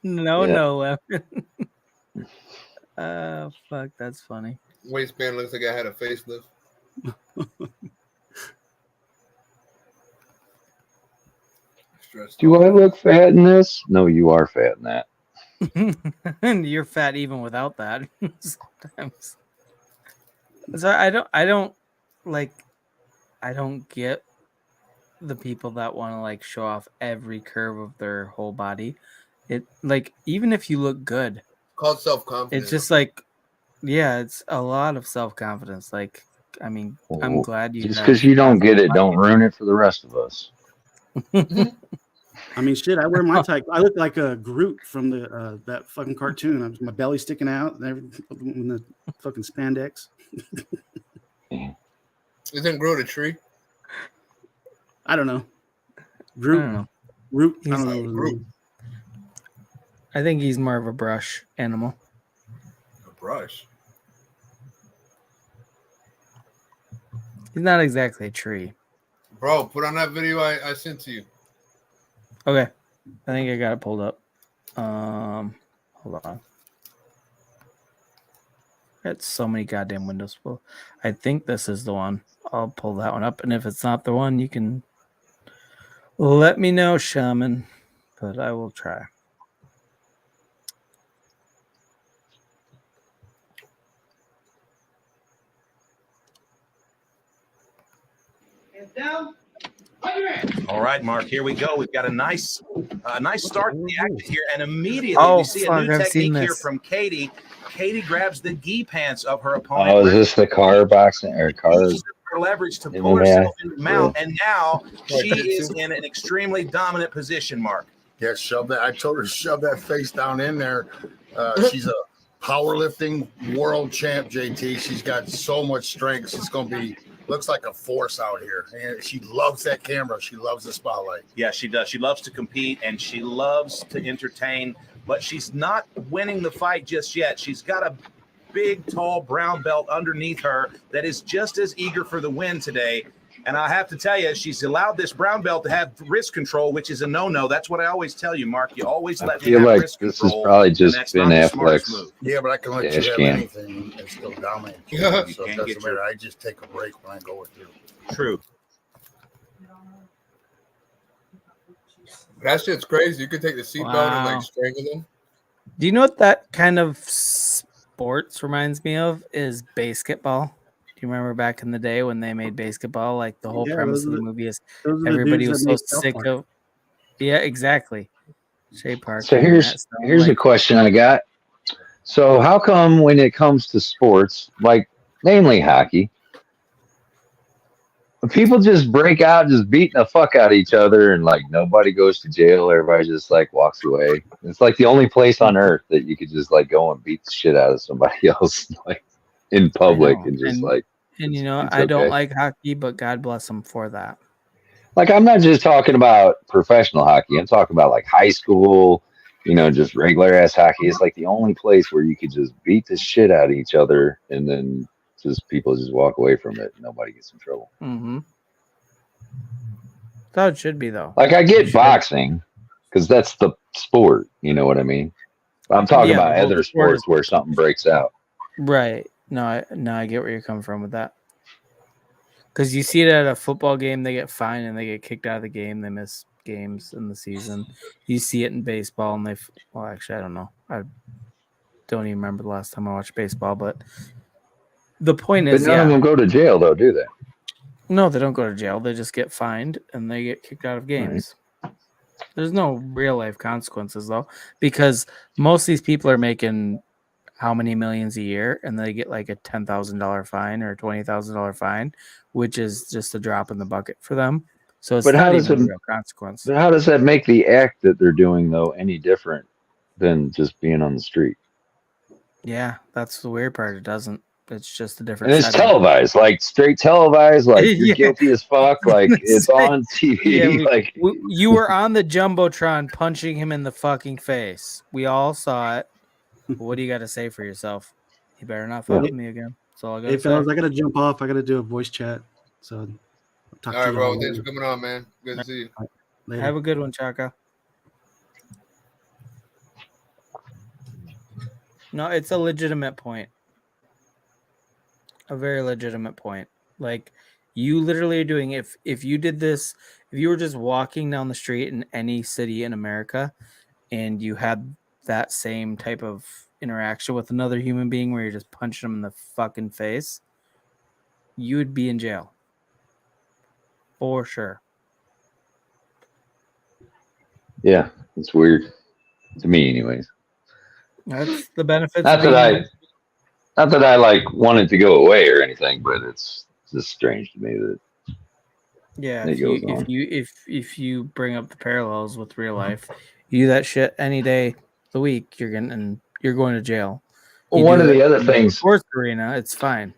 no weapon. Fuck, that's funny. Waistband looks like I had a facelift. Do I look fat in this? No, you are fat in that. And you're fat even without that sometimes. So I don't get the people that want to like show off every curve of their whole body. It like even if you look good, it's called self-confidence. It's just like, yeah, it's a lot of self-confidence. Like, I mean, I'm glad you just because you don't get it, don't ruin it for the rest of us. I mean, shit, I wear my type. I look like a Groot from the that fucking cartoon. My belly sticking out and in the fucking spandex. Isn't Groot a tree? I don't know. Groot. I don't know. Root. I don't know. Groot. I think he's more of a brush animal. A brush? He's not exactly a tree. Bro, put on that video I sent to you. Okay. I think I got it pulled up. Hold on. Got so many goddamn windows full. I think this is the one. I'll pull that one up. And if it's not the one, you can let me know, Shaman. But I will try. All right, Mark, here we go. We've got a nice start to the action here, and immediately we see a new technique here from Katie. Katie grabs the gi pants of her opponent. Oh, is this the car boxing or car? Her leverage to pull herself into the mount, and now she is in an extremely dominant position, Mark. Yeah, shove that. I told her to shove that face down in there. She's a powerlifting world champ, JT. She's got so much strength. She's going to be, looks like a force out here. And she loves that camera. She loves the spotlight. Yeah, she does. She loves to compete and she loves to entertain, but she's not winning the fight just yet. She's got a big, tall brown belt underneath her that is just as eager for the win today. And I have to tell you, she's allowed this brown belt to have wrist control, which is a no-no. That's what I always tell you, Mark. You always let me have like wrist this control. Is probably just Ben Affleck's. Yeah, but I can let you have anything and still dominate. Yeah, so it doesn't matter. I just take a break when I go with you. True. That shit's crazy. You could take the seatbelt and like strangle them. Do you know what that kind of sports reminds me of? Is basketball. Do you remember back in the day when they made basketball? Like the whole premise of the movie is everybody was so sick of. Yeah, exactly. Shea Park. So here's a question I got. So how come when it comes to sports, like namely hockey, people just break out, just beating the fuck out of each other, and like nobody goes to jail. Everybody just like walks away. It's like the only place on earth that you could just like go and beat the shit out of somebody else, like in public, and just And you know, I don't like hockey, but God bless them for that. Like I'm not just talking about professional hockey. I'm talking about like high school, you know, just regular ass hockey. It's like the only place where you could just beat the shit out of each other, and then just people just walk away from it. And nobody gets in trouble. Mm-hmm. That's how it should be, though. Like I get boxing because that's the sport. You know what I mean? I'm talking about other sports where something breaks out. Right. No, I get where you're coming from with that. Because you see it at a football game, they get fined and they get kicked out of the game. They miss games in the season. You see it in baseball, and well, actually, I don't know. I don't even remember the last time I watched baseball, but the point is, none of them go to jail, though, do they? No, they don't go to jail. They just get fined and they get kicked out of games. Right. There's no real life consequences, though, because most of these people are making how many millions a year, and they get like a $10,000 fine or $20,000 fine, which is just a drop in the bucket for them. So it's But not how does even it? a real consequence. But how does that make the act that they're doing though any different than just being on the street? Yeah, that's the weird part. It doesn't. It's just a And different it's setting. televised, like straight televised, like you're Yeah. guilty as fuck, like it's on TV. Yeah, like you were on the Jumbotron punching him in the fucking face. We all saw it. What do you got to say for yourself? You better not fuck with me again. That's all I got Hey to say. fellas, I gotta jump off. I gotta do a voice chat. So I'll talk All to right, you bro. all Thanks later. for coming on, man. Good to see you. Later. Have a good one, Chaka. No, it's a legitimate point. A very legitimate point. Like, you literally are doing, if you did this, if you were just walking down the street in any city in America and you had that same type of interaction with another human being where you're just punching them in the fucking face, you would be in jail. For sure. Yeah, it's weird to me, anyways. That's the benefits Not of that being not that I like want it to go away or anything, but it's just strange to me that yeah, it goes on. if you bring up the parallels with real life, you do that shit any day of the week, you're going to jail. Well, You one do of it the other in the things sports arena, it's fine.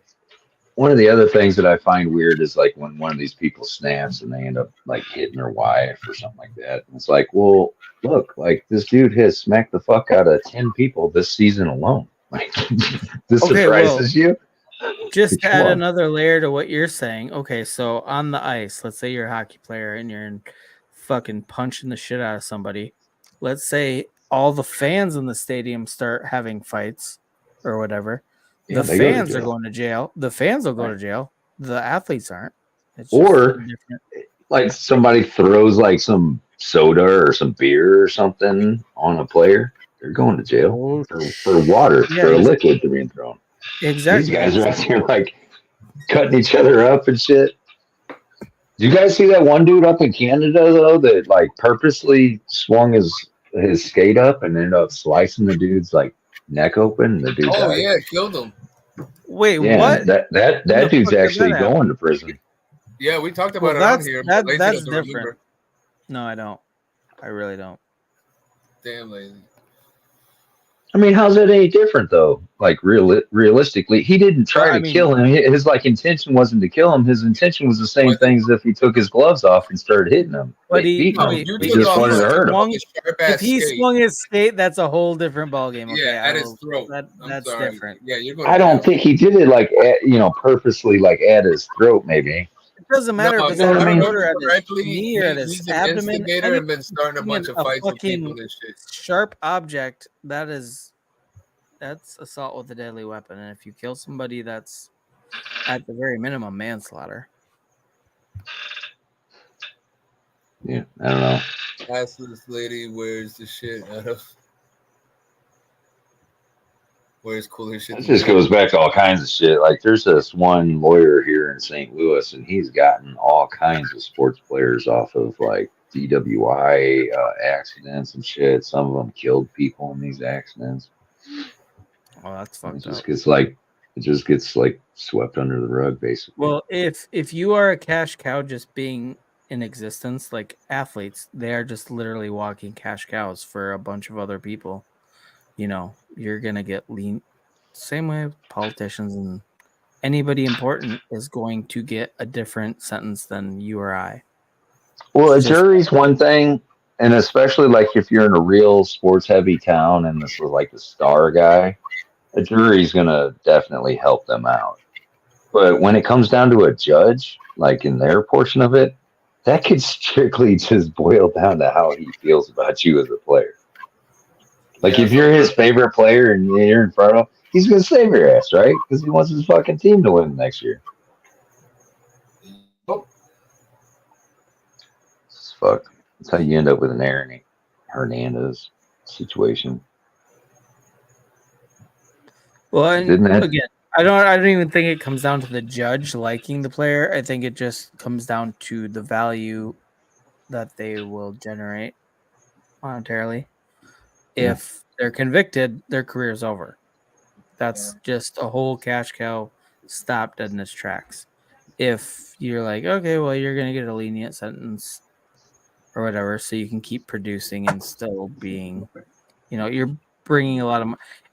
one of the other things that I find weird is like when one of these people snaps and they end up like hitting their wife or something like that. And it's like, well, look, like this dude has smacked the fuck out of 10 people this season alone. Like, this Okay, well, surprises you? just Which to add one? another layer to what you're saying. Okay, so on the ice, let's say you're a hockey player and you're fucking punching the shit out of somebody. Let's say all the fans in the stadium start having fights or whatever. Yeah, The they go to fans are jail. going to jail. The fans will go to Right. jail. The athletes aren't. It's just Or different. like somebody throws like some soda or some beer or something on a player, they're going to jail for water, Yeah, for a liquid being thrown. These exactly. guys are out here like cutting each other up and shit. Did you guys see that one dude up in Canada though that like purposely swung his skate up and ended up slicing the dude's like neck open and the dude Oh died? yeah, killed him. Wait, Yeah, what? that dude's actually going to prison. Yeah, we talked Well, about it on here, but Lazy that's doesn't different. remember. No, I don't. I really don't. Damn, Lazy. I mean, how's that any different though? Like realistically, he didn't try to kill him. His like intention wasn't to kill him. His intention was the same thing as if he took his gloves off and started hitting him, But beating him. You He took just off wanted to hurt him. if he swung his skate, that's a whole different ballgame. Okay, Yeah, at his throat. That's sorry. different. Yeah, you're going. I don't think he did it like purposely, like at his throat. Maybe It doesn't matter if it's you know at what I his mean? throat or at his correctly, knee or at his he's an abdomen. instigator and been starting a bunch of fights with people fucking and shit. sharp object, that's assault with a deadly weapon. And if you kill somebody, that's at the very minimum manslaughter. Yeah, I don't know. Ask this lady where's the shit out of. Where's cooler shit? It just goes back to all kinds of shit. Like there's this one lawyer here in St. Louis, and he's gotten all kinds of sports players off of like DWI accidents and shit. Some of them killed people in these accidents. Oh, that's And fucked it just up. gets like swept under the rug, basically. Well, if you are a cash cow just being in existence, like athletes, they are just literally walking cash cows for a bunch of other people. You know, you're gonna get lean. Same way with politicians and anybody important is going to get a different sentence than you or I. Well, a jury's one thing, and especially like if you're in a real sports heavy town and this was like the star guy, a jury's gonna definitely help them out. But when it comes down to a judge, like in their portion of it, that could strictly just boil down to how he feels about you as a player. Like if you're his favorite player and you're in front of him, he's gonna save your ass, right? Because he wants his fucking team to win next year. It's fucked. That's how you end up with an Aaron Hernandez situation. Well, and Didn't that? again, I don't even think it comes down to the judge liking the player. I think it just comes down to the value that they will generate monetarily. Yeah. If they're convicted, their career is over. That's just a whole cash cow stopped dead in its tracks. If you're like, okay, well, you're gonna get a lenient sentence or whatever, so you can keep producing and still being, you're bringing a lot of,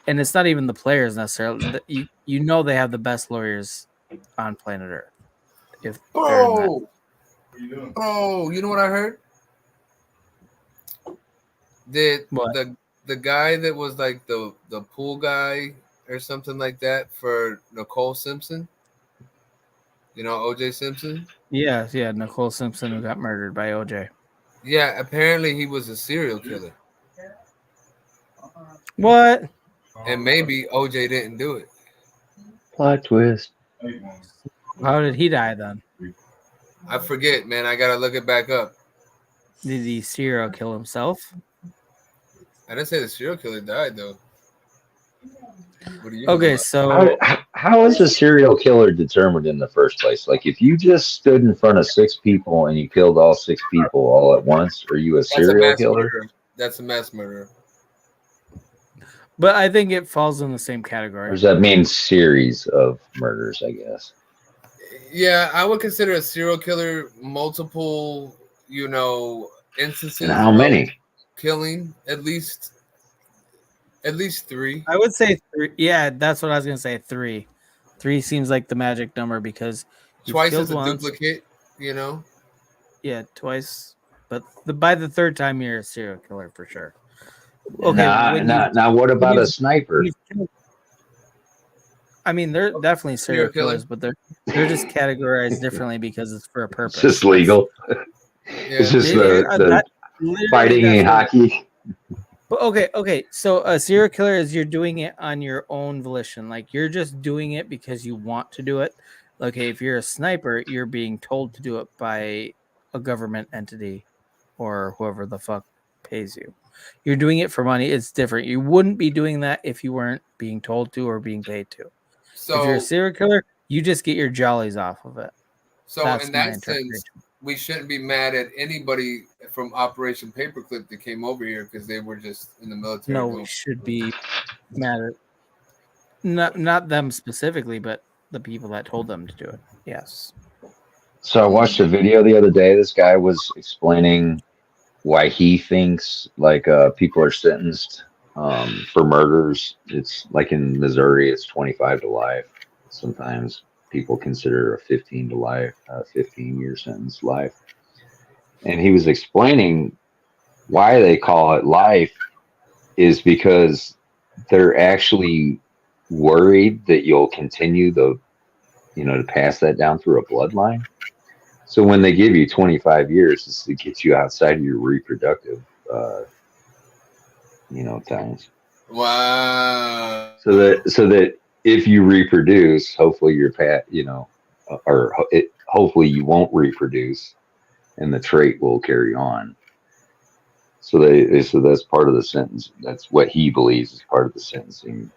and it's not even the players necessarily. You know they have the best lawyers on planet Earth. If they're in that. Bro, you know what I heard? Did What? the guy that was like the pool guy or something like that for Nicole Simpson? You know, OJ Simpson? Yeah, Nicole Simpson, who got murdered by OJ. Yeah, apparently he was a serial killer. What? And maybe OJ didn't do it. Plot twist. How did he die then? I forget, man. I gotta look it back up. Did he serial kill himself? I didn't say the serial killer died though. What do you Okay, know? so how is a serial killer determined in the first place? Like, if you just stood in front of 6 people and you killed all 6 people all at once, are you a serial killer? Murderer. That's a mass murderer. But I think it falls in the same category. Or does that mean series of murders, I guess? Yeah, I would consider a serial killer multiple, instances. And how many? Killing at least 3. I would say 3. Yeah, that's what I was gonna say. 3. 3 seems like the magic number because twice is a duplicate. Yeah, twice. But by the 3rd time, you're a serial killer for sure. Okay. Now what about a sniper? I mean, they're definitely serial killers, but they're just categorized differently because it's for a purpose. It's just legal. It's just the fighting in hockey. But okay. So a serial killer is you're doing it on your own volition. Like, you're just doing it because you want to do it. Okay, if you're a sniper, you're being told to do it by a government entity or whoever the fuck pays you. You're doing it for money. It's different. You wouldn't be doing that if you weren't being told to or being paid to. So if you're a serial killer, you just get your jollies off of it. So in that sense, we shouldn't be mad at anybody from Operation Paperclip that came over here because they were just in the military. No, we should be mad at not them specifically, but the people that told them to do it. Yes. So I watched a video the other day. This guy was explaining why he thinks people are sentenced for murders. It's like in Missouri, it's 25 to life. Sometimes people consider a 15-year sentence life. And he was explaining why they call it life is because they're actually worried that you'll continue to pass that down through a bloodline. So when they give you 25 years, it's to get you outside of your reproductive, times. Wow. So that if you reproduce, hopefully hopefully you won't reproduce, and the trait will carry on. So that's part of the sentence. That's what he believes is part of the sentencing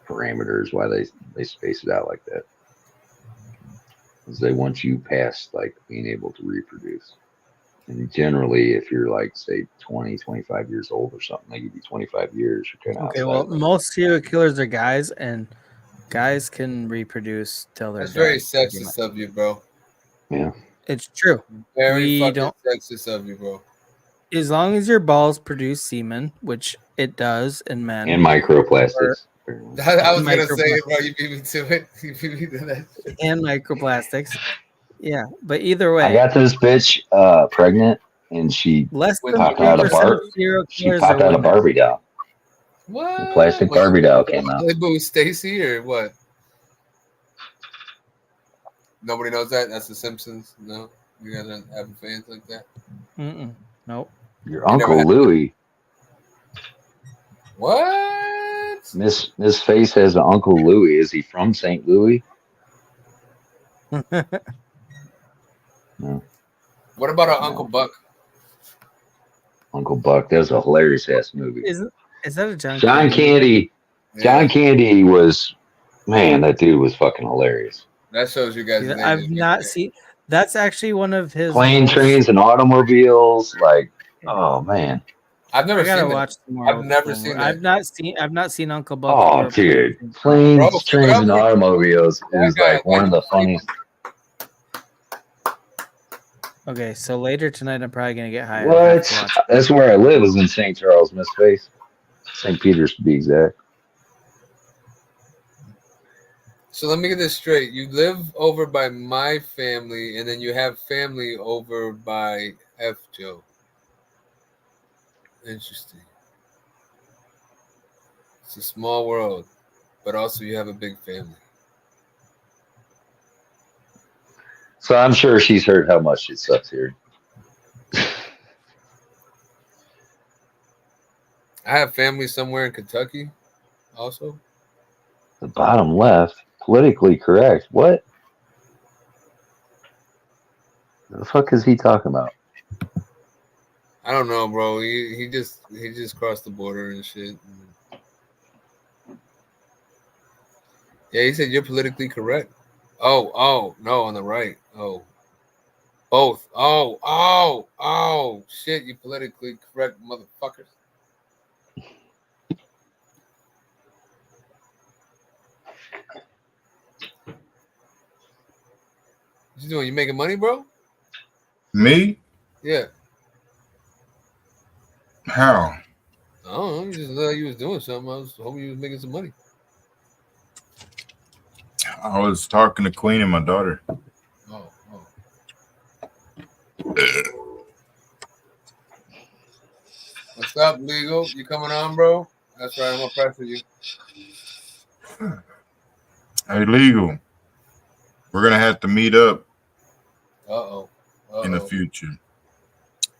parameters. Why they space it out like that. Because they want you past being able to reproduce. And generally, if you're say 20, 25 years old or something, they give you 25 years. You're kind of okay. Well, most serial killers are guys, and guys can reproduce till they're. That's very sexist of you, bro. Yeah, it's true. Very fucking sexist of you, bro. As long as your balls produce semen, which it does in men, and microplastics. I was gonna say it, bro. You beat me to it. You beat me to that. And microplastics. Yeah, but either way, I got this bitch pregnant, and she popped out a Barbie doll. What? The plastic Barbie doll came out. Boo Stacy or what? Nobody knows that. That's The Simpsons. No, you guys aren't having fans like that. Nope. Your Uncle Louie. What? Miss Face has an Uncle Louie. Is he from St. Louis? No. What about our Uncle Buck? Uncle Buck. That was a hilarious ass movie. Is that a John Candy? Yeah. John Candy was, man, that dude was fucking hilarious. That shows you guys. I've not seen. That's actually one of his plane, trains, and automobiles. Oh man. I've never seen watch more. I've never seen that. I've not seen Uncle Buck. Oh, dude, Planes, Trains, and Automobiles is like one of the funniest. Okay, so later tonight I'm probably gonna get high. What? That's where I live. Is in St. Charles, Miss Face, St. Peter's to be exact. So let me get this straight. You live over by my family, and then you have family over by F. Joe. Interesting. It's a small world, but also you have a big family. So I'm sure she's heard how much it sucks here. I have family somewhere in Kentucky, also. The bottom left, politically correct. What? The fuck is he talking about? I don't know, bro. He just crossed the border and shit. Yeah, he said you're politically correct. Oh, no, on the right. Oh. Both. Oh, shit, you politically correct motherfuckers. What you doing? You making money, bro? Me? Yeah. How? I don't know. You just thought you was doing something. I was hoping you was making some money. I was talking to Queen and my daughter. Oh. What's up, Legal? You coming on, bro? That's right. I'm gonna pressure you. Hey, Legal. We're gonna have to meet up. In the future.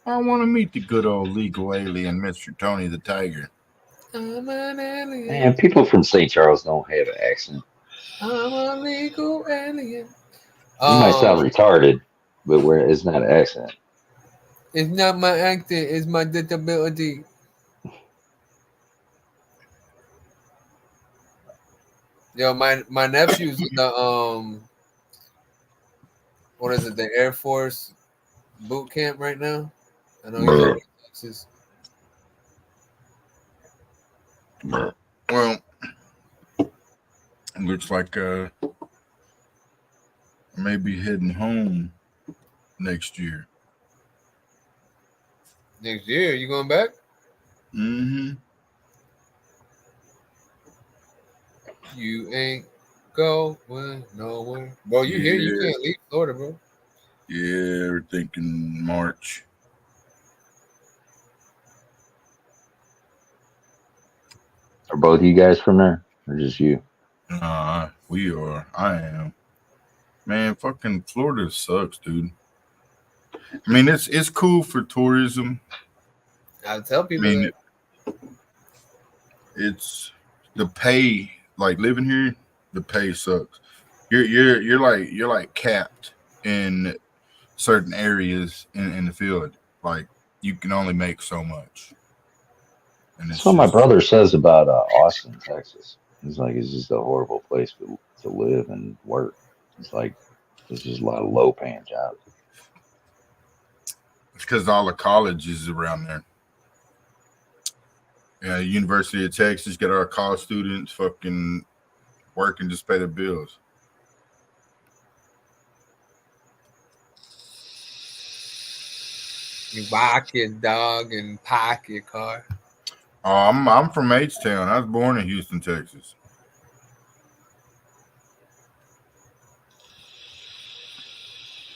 I want to meet the good old legal alien, Mr. Tony the Tiger. I'm an alien. Man, people from St. Charles don't have an accent. I'm a legal alien. You might sound retarded, but it's not an accent. It's not my accent, it's my disability. Yo, my nephew's in the what is it, the Air Force boot camp right now. I know he's over in Texas. Well, looks like I may be heading home next year. Next year, you going back? Mm-hmm. You ain't going nowhere. Bro, you here? You can't leave Florida, bro. Yeah, we're thinking March. Are both of you guys from there? Or just you? We are. I am. Man, fucking Florida sucks, dude. I mean, it's cool for tourism. I tell people that. It's the pay, like living here, the pay sucks. You're like capped in certain areas in the field. Like you can only make so much. And That's what my brother says about Austin, Texas. He's like, it's just a horrible place to live and work. It's like there's just a lot of low paying jobs. It's because all the colleges around there. Yeah, University of Texas get our college students fucking working just pay their bills. You walk your dog and park your car. Oh, I'm from H-Town. I was born in Houston, Texas.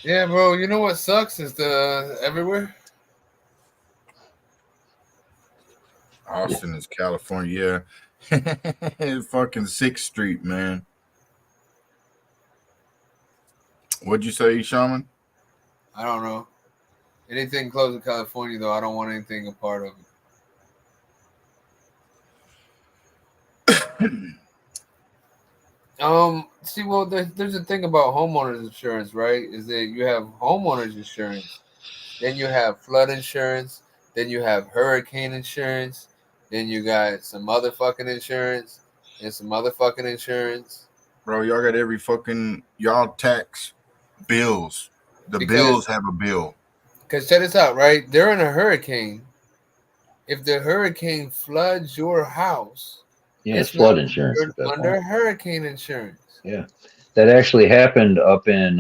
Yeah, bro. You know what sucks is the everywhere. Austin is California. Yeah. Fucking 6th Street, man. What'd you say, Shaman? I don't know. Anything close to California, though, I don't want anything a part of it. See, well, there's a thing about homeowners insurance, right? Is that you have homeowners insurance, then you have flood insurance, then you have hurricane insurance, then you got some other fucking insurance and some other fucking insurance. Bro, y'all got every fucking y'all tax bills. The bills have a bill. Because check this out, right? During a hurricane, if the hurricane floods your house, Yeah, it's flood not insurance at that under point. hurricane insurance. Yeah, that actually happened up in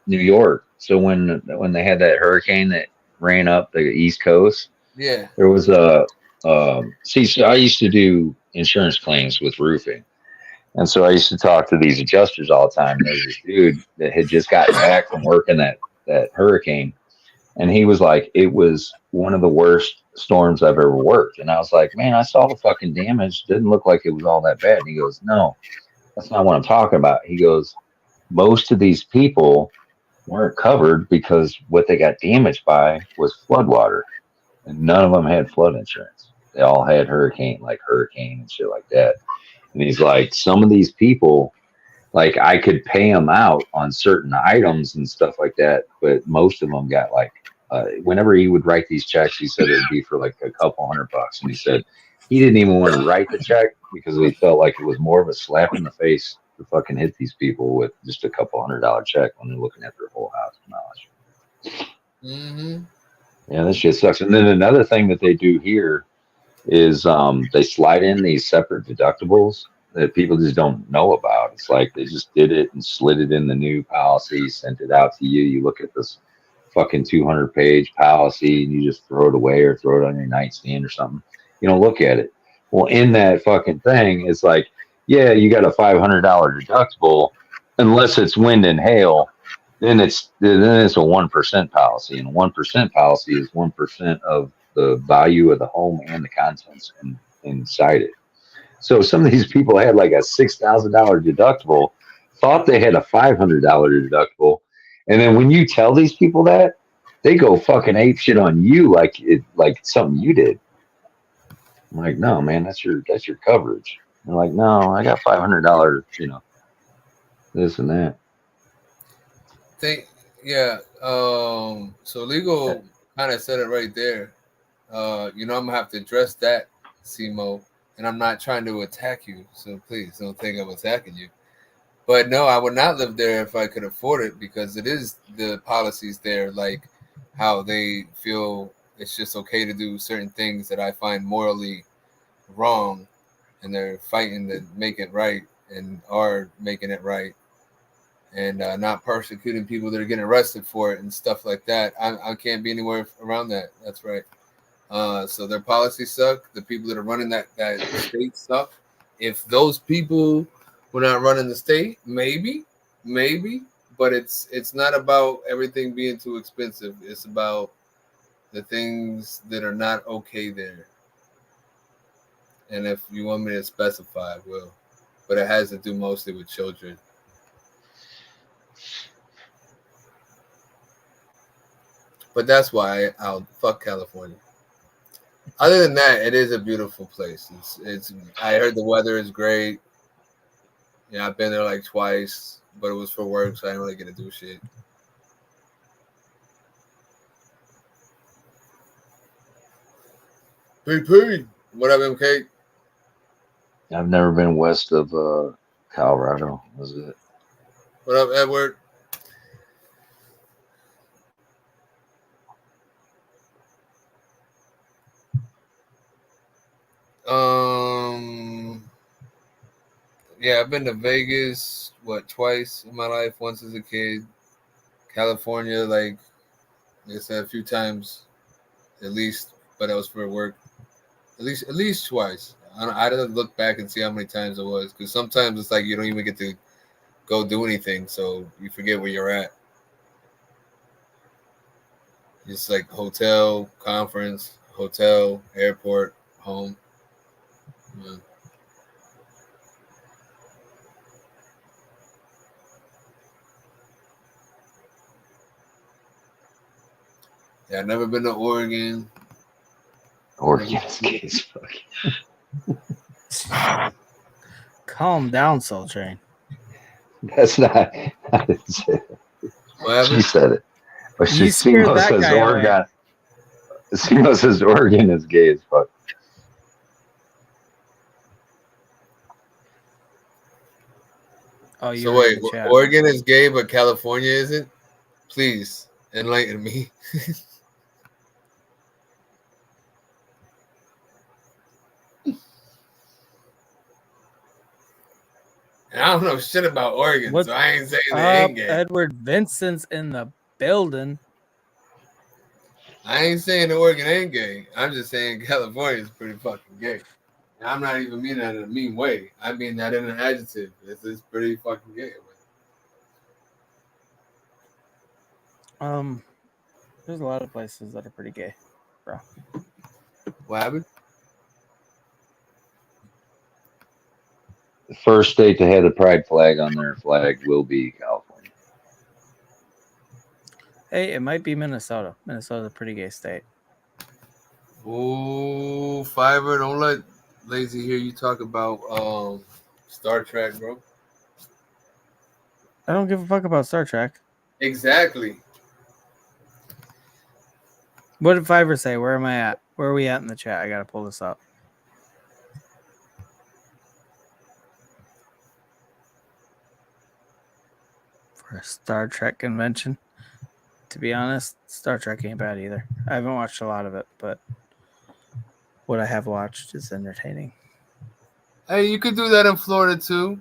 New York. So when they had that hurricane that ran up the East Coast, Yeah. there was so I used to do insurance claims with roofing. And so I used to talk to these adjusters all the time. There was this dude that had just gotten back from working that hurricane. And he was like, it was one of the worst storms I've ever worked. And I was like, man, I saw the fucking damage. Didn't look like it was all that bad. And he goes, no, that's not what I'm talking about. He goes, most of these people weren't covered because what they got damaged by was floodwater. And none of them had flood insurance. They all had hurricane and shit like that. And he's like, some of these people, like I could pay them out on certain items and stuff like that, but most of them got like, whenever he would write these checks, he said it'd be for like a couple $100. And he said he didn't even want to write the check because he felt like it was more of a slap in the face to fucking hit these people with just a couple $100 check when they're looking at their whole house knowledge. Mm-hmm. Yeah, this shit sucks. And then another thing that they do here is they slide in these separate deductibles that people just don't know about. It's like they just did it and slid it in the new policy, sent it out to you. You look at this fucking 200-page policy and you just throw it away or throw it on your nightstand or something. You don't look at it. Well, in that fucking thing, it's like, yeah, you got a $500 deductible unless it's wind and hail. Then it's a 1% policy, and a 1% policy is 1% of the value of the home and the contents inside it. So some of these people had like a $6,000 deductible, thought they had a $500 deductible, and then when you tell these people that, they go fucking ape shit on you like it's something you did. I'm like, no, man, that's your coverage. They're like, no, I got $500, this and that. Yeah. So legal kind of said it right there. I'm gonna have to address that, Simo, and I'm not trying to attack you, so please don't think I'm attacking you. But no, I would not live there if I could afford it because it is the policies there, like how they feel it's just okay to do certain things that I find morally wrong, and they're fighting to make it right and are making it right. And not persecuting people that are getting arrested for it and stuff like that. I can't be anywhere around that. That's right. So their policies suck. The people that are running that state suck. If those people were not running the state, maybe, but it's not about everything being too expensive. It's about the things that are not okay there. And if you want me to specify, I will. But it has to do mostly with children. But that's why I'll fuck California. Other than that, it is a beautiful place. It's I heard the weather is great. Yeah, I've been there like twice, but it was for work, so I didn't really get to do shit. PP, what up, MK? I've never been west of Colorado. Was it? What up, Edward? Yeah, I've been to Vegas, twice in my life, once as a kid. California, like I said, a few times at least, but that was for work. At least twice. I didn't look back and see how many times it was, because sometimes it's like you don't even get to go do anything, so you forget where you're at. It's like hotel, conference, hotel, airport, home. Yeah. Yeah, I've never been to Oregon. Oregon is gay as fuck. Calm down, Soul Train. That's not. I didn't say that. She said it. But Simo says Oregon. Simo says Oregon is gay as fuck. Oh, so wait, Oregon is gay, but California isn't? Please enlighten me. And I don't know shit about Oregon, What's so I ain't saying they up? ain't gay. Edward Vincent's in the building. I ain't saying the Oregon ain't gay. I'm just saying California is pretty fucking gay. And I'm not even meaning that in a mean way. I mean that in an adjective. It's pretty fucking gay. There's a lot of places that are pretty gay, bro. What happened? The first state to have the pride flag on their flag will be California. Hey, it might be Minnesota. Minnesota's a pretty gay state. Oh, Fiverr, don't let Lazy hear you talk about Star Trek, bro. I don't give a fuck about Star Trek. Exactly. What did Fiverr say? Where am I at? Where are we at in the chat? I gotta pull this up. For a Star Trek convention. To be honest, Star Trek ain't bad either. I haven't watched a lot of it, but what I have watched is entertaining. Hey, you could do that in Florida too.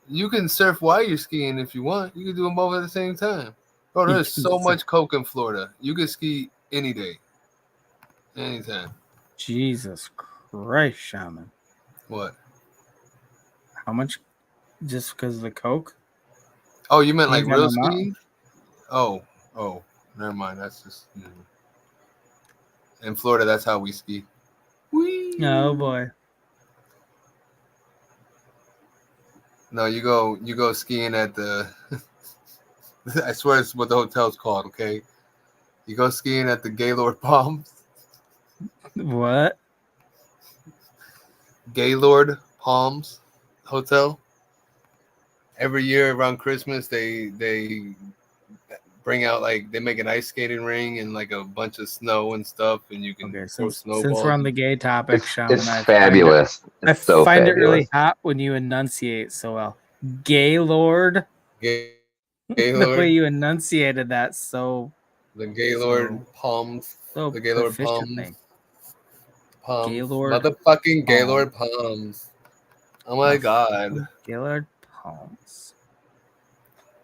You can surf while you're skiing if you want. You can do them both at the same time. Bro, there's so much coke in Florida. You can ski any day. Anytime. Jesus Christ, Shaman. What? How much? Just because of the coke? Oh, you meant You like ain't got real no skiing? Oh, never mind. That's just in Florida. That's how we ski. Whee! Oh boy. No, you go skiing at the. I swear it's what the hotel's called. Okay, you go skiing at the Gaylord Palms. What? Gaylord Palms Hotel. Every year around Christmas, they bring out like they make an ice skating ring and like a bunch of snow and stuff, and you can throw snowballs. Since we're on the gay topic, Shaman, It's fabulous. I find it really hot when you enunciate so well. Gaylord. Gaylord. The way you enunciated that so. The Gaylord Palms. So the Gaylord proficiently. Palms. Gaylord Motherfucking Gaylord Palms. Oh my god. Gaylord Palms.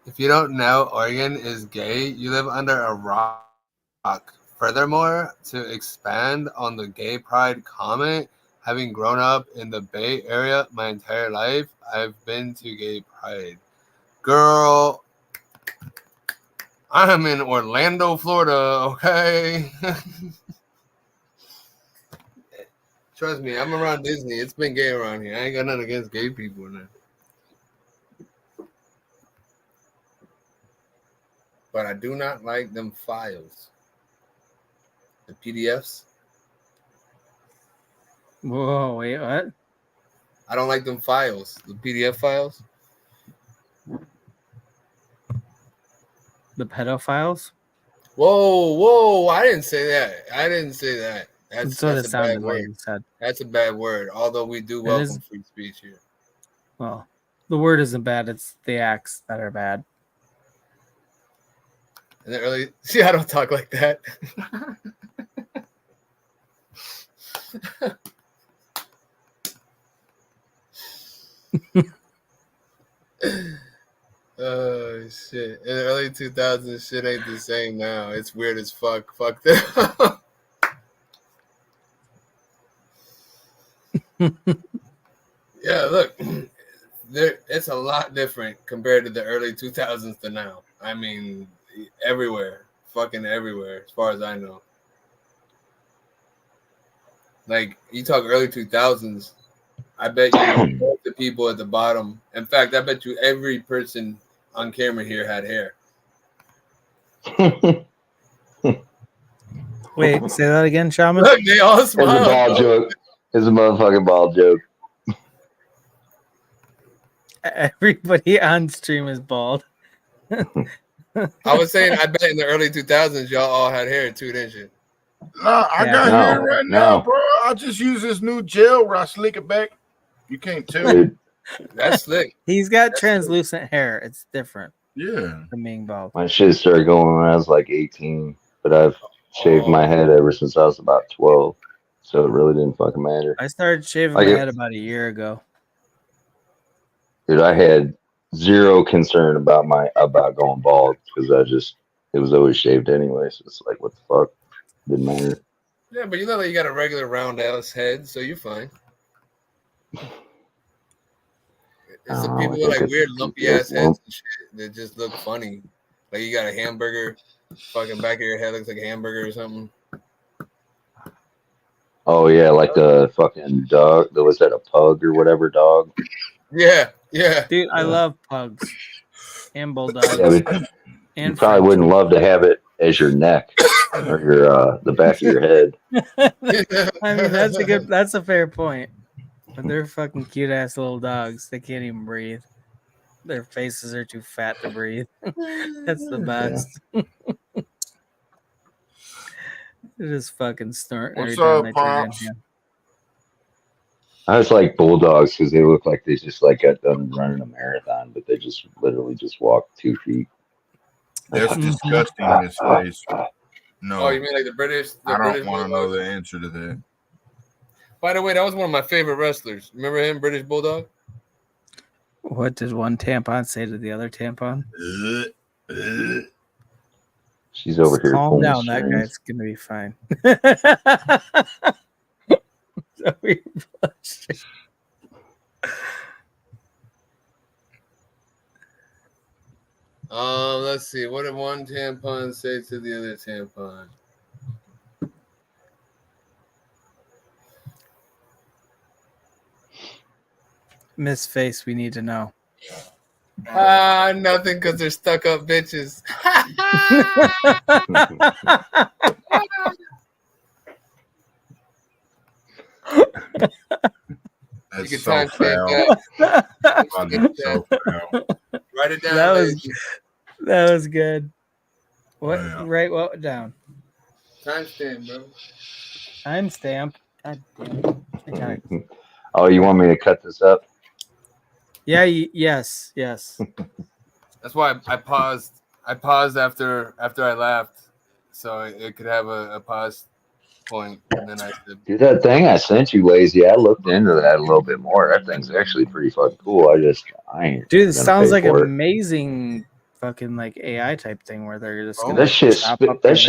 If you don't know Oregon is gay, you live under a rock. Furthermore, to expand on the gay pride comment, having grown up in the Bay Area my entire life, I've been to gay pride. Girl, I'm in Orlando, Florida, okay? Trust me, I'm around Disney. It's been gay around here. I ain't got nothing against gay people in there. But I do not like them files. The PDFs. Whoa, wait, what? I don't like them files. The PDF files. The pedophiles? Whoa. I didn't say that. That's what a it sounded bad like word. you said. That's a bad word. Although we do welcome free speech here. Well, the word isn't bad. It's the acts that are bad. In the early, see, I don't talk like that. Oh shit! In the early 2000s, shit ain't the same now. It's weird as fuck. Fuck that. Yeah, look, it's a lot different compared to the early 2000s to now. I mean, everywhere, fucking everywhere, as far as I know. Like, you talk early 2000s, I bet you both the people at the bottom. In fact, I bet you every person on camera here had hair. Wait, say that again, Shaman? Look, they all smile. It's a ball joke. It's a motherfucking ball joke. Everybody on stream is bald. I was saying, I bet in the early 2000s, y'all all had hair too, didn't you? No, I got hair right now, bro. I just use this new gel where I slick it back. You can't tell. That's slick. He's got translucent hair. It's different. Yeah. From being bald. My shit started going when I was like 18, but I've shaved my head ever since I was about 12, so it really didn't fucking matter. I started shaving Like my head about a year ago. Dude, I had zero concern about going bald because it was always shaved anyway. So it's like, what the fuck? Didn't matter. Yeah, but you look like you got a regular round ass head, so you're fine. It's the people with like weird lumpy ass heads and shit that just look funny. Like you got a hamburger, fucking back of your head looks like a hamburger or something. Oh yeah, like the fucking dog. Was that a pug or whatever dog? Yeah, yeah. Dude, I love pugs and bulldogs. Yeah, but you probably wouldn't love to have it as your neck or your the back of your head. I mean, that's a fair point. But they're fucking cute ass little dogs. They can't even breathe. Their faces are too fat to breathe. That's the best. They just fucking snort every time they turn in. I was like bulldogs because they look like they just like got done running a marathon, but they just literally just walk 2 feet. That's disgusting, Miss Face. No. Oh, you mean like the British? I don't want to know the answer to that. By the way, that was one of my favorite wrestlers. Remember him, British Bulldog? What did one tampon say to the other tampon? She's over here. Calm down, that guy's gonna be fine. Let's see. What did one tampon say to the other tampon? Miss Face, we need to know. Nothing, because they're stuck up bitches. That's so foul. So write it down. That was good. What? Yeah. Write what down? Timestamp, bro. Timestamp. God damn it. Oh, you want me to cut this up? Yeah. Yes. That's why I paused. I paused after I laughed, so it could have a pause point. And then I said, "Dude, that thing I sent you, Lazy. I looked into that a little bit more. That thing's actually pretty fucking cool. I ain't. Dude, it sounds like amazing. Fucking like AI type thing where they're just gonna that shit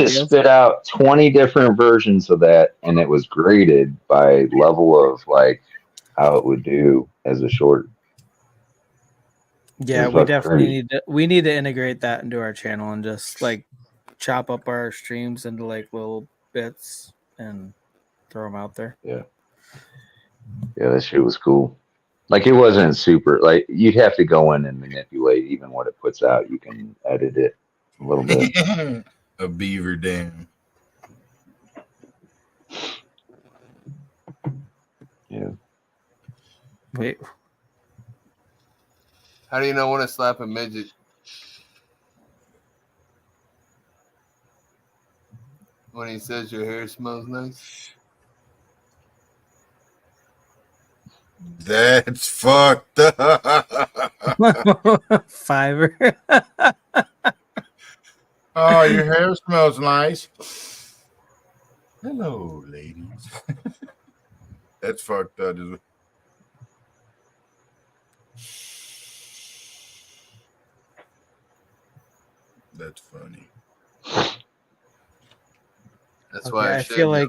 spit out 20 different versions of that, and it was graded by level of like how it would do as a short. Yeah, we definitely need to integrate that into our channel and just like chop up our streams into like little bits and throw them out there. Yeah, that shit was cool. Like it wasn't super. Like you'd have to go in and manipulate even what it puts out. You can edit it a little bit. A beaver dam. Yeah. Wait. How do you know when to slap a midget? When he says your hair smells nice? That's fucked up. Fiverr. Oh, your hair smells nice. Hello, ladies. That's fucked up. That's funny. That's why I feel like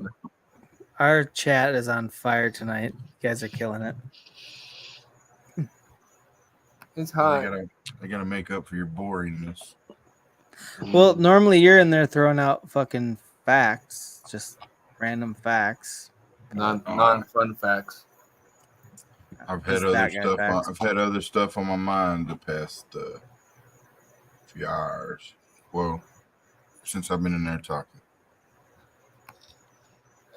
our chat is on fire tonight. You guys are killing it. It's hot. I gotta make up for your boringness. Well, normally you're in there throwing out fucking facts, just random facts, non-fun facts. I've had other stuff. I've had other stuff on my mind the past few hours. Well, since I've been in there talking.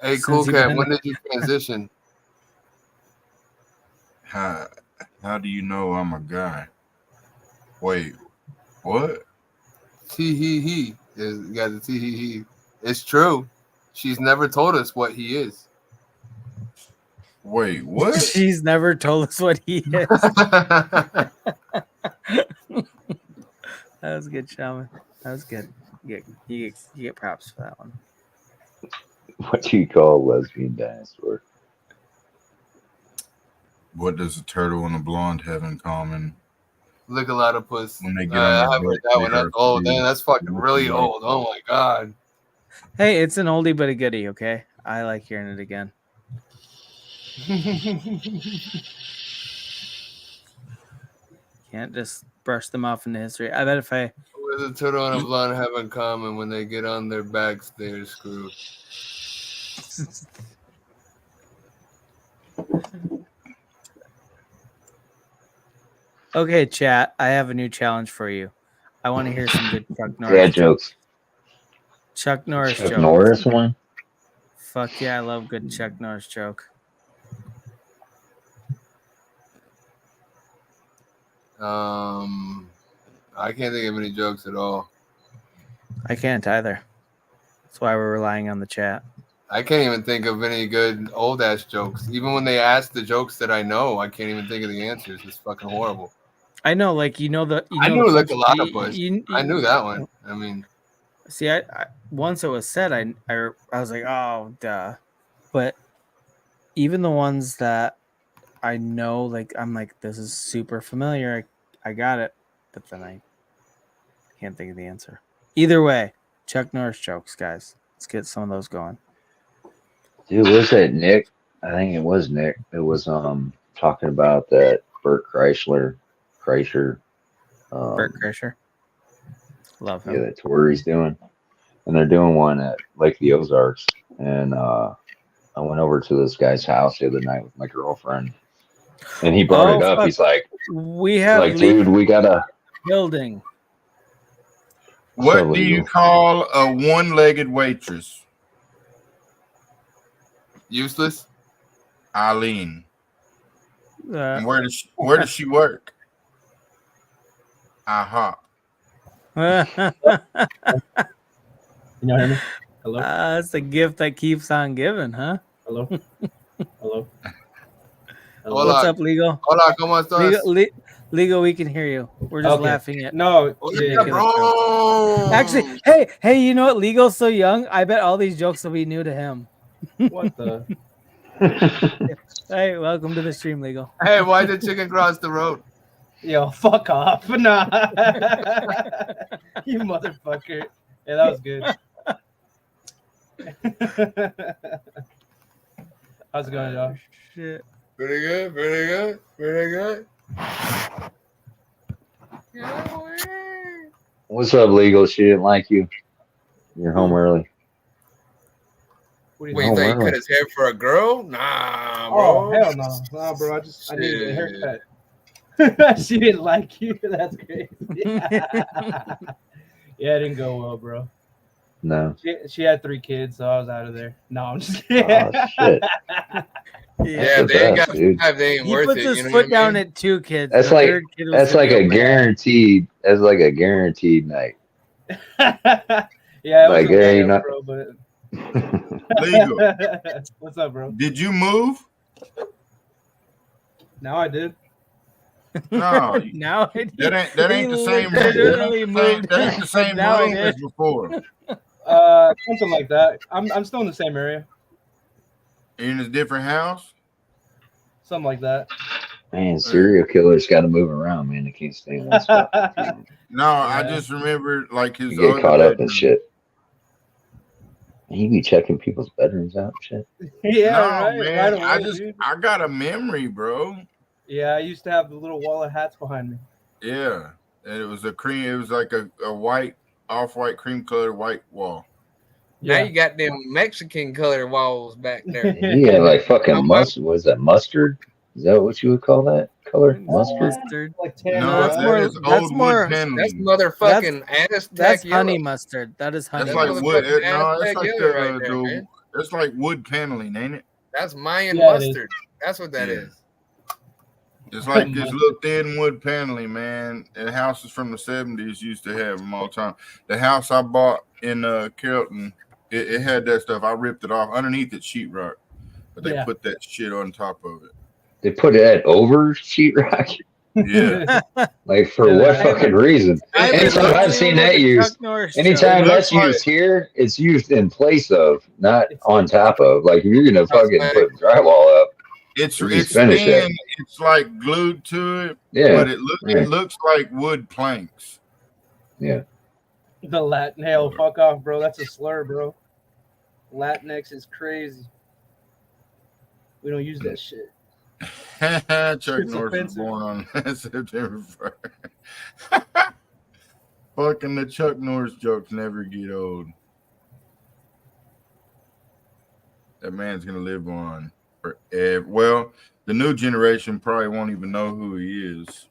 Hey, Cool Cat, when did you transition? How do you know I'm a guy? Wait, what? He. You got the he. It's true. She's never told us what he is. Wait, what? She's never told us what he is. That was good, Shaman. That was good. You get props for that one. What do you call a lesbian dinosaur? What does a turtle and a blonde have in common? Lick a lot of puss. When they get I on have heard that one. That's old. Damn, that's fucking really old. Oh my god. Hey, it's an oldie but a goodie. Okay, I like hearing it again. Can't just brush them off into history. I bet if I. What does a turtle and a blonde have in common? When they get on their backs, they're screwed. Okay, chat. I have a new challenge for you. I want to hear some good Chuck Norris Dad jokes. Chuck Norris Chuck joke. Norris one. Fuck yeah, I love good Chuck Norris joke. I can't think of any jokes at all. I can't either. That's why we're relying on the chat. I can't even think of any good old ass jokes. Even when they ask the jokes that I know, I can't even think of the answers. It's fucking horrible. I know, like I knew Lick a lot of puss. I knew that one. I mean, see, I once it was said, I was like, oh, duh. But even the ones that I know, like I'm like, this is super familiar. I got it, but then I can't think of the answer. Either way, Chuck Norris jokes, guys. Let's get some of those going. Dude, was that Nick? I think it was Nick. It was talking about that Bert Kreischer. Bert Kreischer. Love him. Yeah, that tour he's doing. And they're doing one at Lake the Ozarks. And I went over to this guy's house the other night with my girlfriend. And he brought it up. Fuck. He's like, dude, we gotta building. What do you call a one-legged waitress? Useless. Eileen. And where does she work? Aha. You know what I mean? Hello. That's a gift that keeps on giving, huh? Hello. Hello. What's up, Legal? Hola, ¿cómo estás? Legal, we can hear you. We're just laughing at no. Bro. Actually, hey, you know what? Legal's so young. I bet all these jokes will be new to him. What the? Hey, welcome to the stream, Legal. Hey, why did chicken cross the road? Yo, fuck off. Nah. You motherfucker. Yeah, that was good. How's it going, y'all? Shit. Pretty good, pretty good, pretty good. What's up, Legal? She didn't like you. You're home early. Wait, you thought he cut his hair for a girl? Nah, bro. Oh, hell no. Nah, bro. I needed a haircut. She didn't like you. That's crazy. Yeah, it didn't go well, bro. No. She had 3 kids, so I was out of there. No, I'm just kidding. Oh, shit. Yeah, they ain't got 5. They ain't worth it. He puts his foot down at 2 kids. That's like a guaranteed. That's like a guaranteed night. Yeah, it like, was hey, not. bro, but... Legal. What's up, bro? Did you move? Now I did. No, now that ain't the same. That ain't the same room as before. Something like that. I'm still in the same area. In a different house. Something like that. Man, serial killers got to move around, man. They can't stay in one spot. No, I just remember like his. You get caught up in shit. He be checking people's bedrooms out and shit. Yeah, no, right. Man, Right away, I got a memory, bro. Yeah, I used to have the little wall of hats behind me. Yeah, and it was a cream. It was like a white, off-white, cream-colored white wall. Now you got them Mexican color walls back there. Yeah, like fucking mustard. Was that mustard? Is that what you would call that color? Mustard? Like no, that's wood paneling. That's motherfucking Aztec. That's honey mustard. That is honey. That's like wood. No, it's like right there, it's like wood paneling, ain't it? That's Mayan mustard. That's what that is. It's like this little thin wood paneling, man. And houses from the 70s used to have them all the time. The house I bought in Carrollton, it had that stuff. I ripped it off. Underneath it, sheetrock. But they put that shit on top of it. They put it over sheetrock? Yeah. Like, for what fucking reason? Anytime I've seen that used, anytime that's used here, it's used in place of, not on top of. Like, if you're going to fucking put drywall up. It's just finish thin. it. It's like glued to it. Yeah. But it looks like wood planks. Yeah. The Latin hell, fuck off, bro. That's a slur, bro. Latinx is crazy. We don't use that shit. Chuck Norris was born on September 1st. Fucking the Chuck Norris jokes never get old. That man's gonna live on forever. Well, the new generation probably won't even know who he is.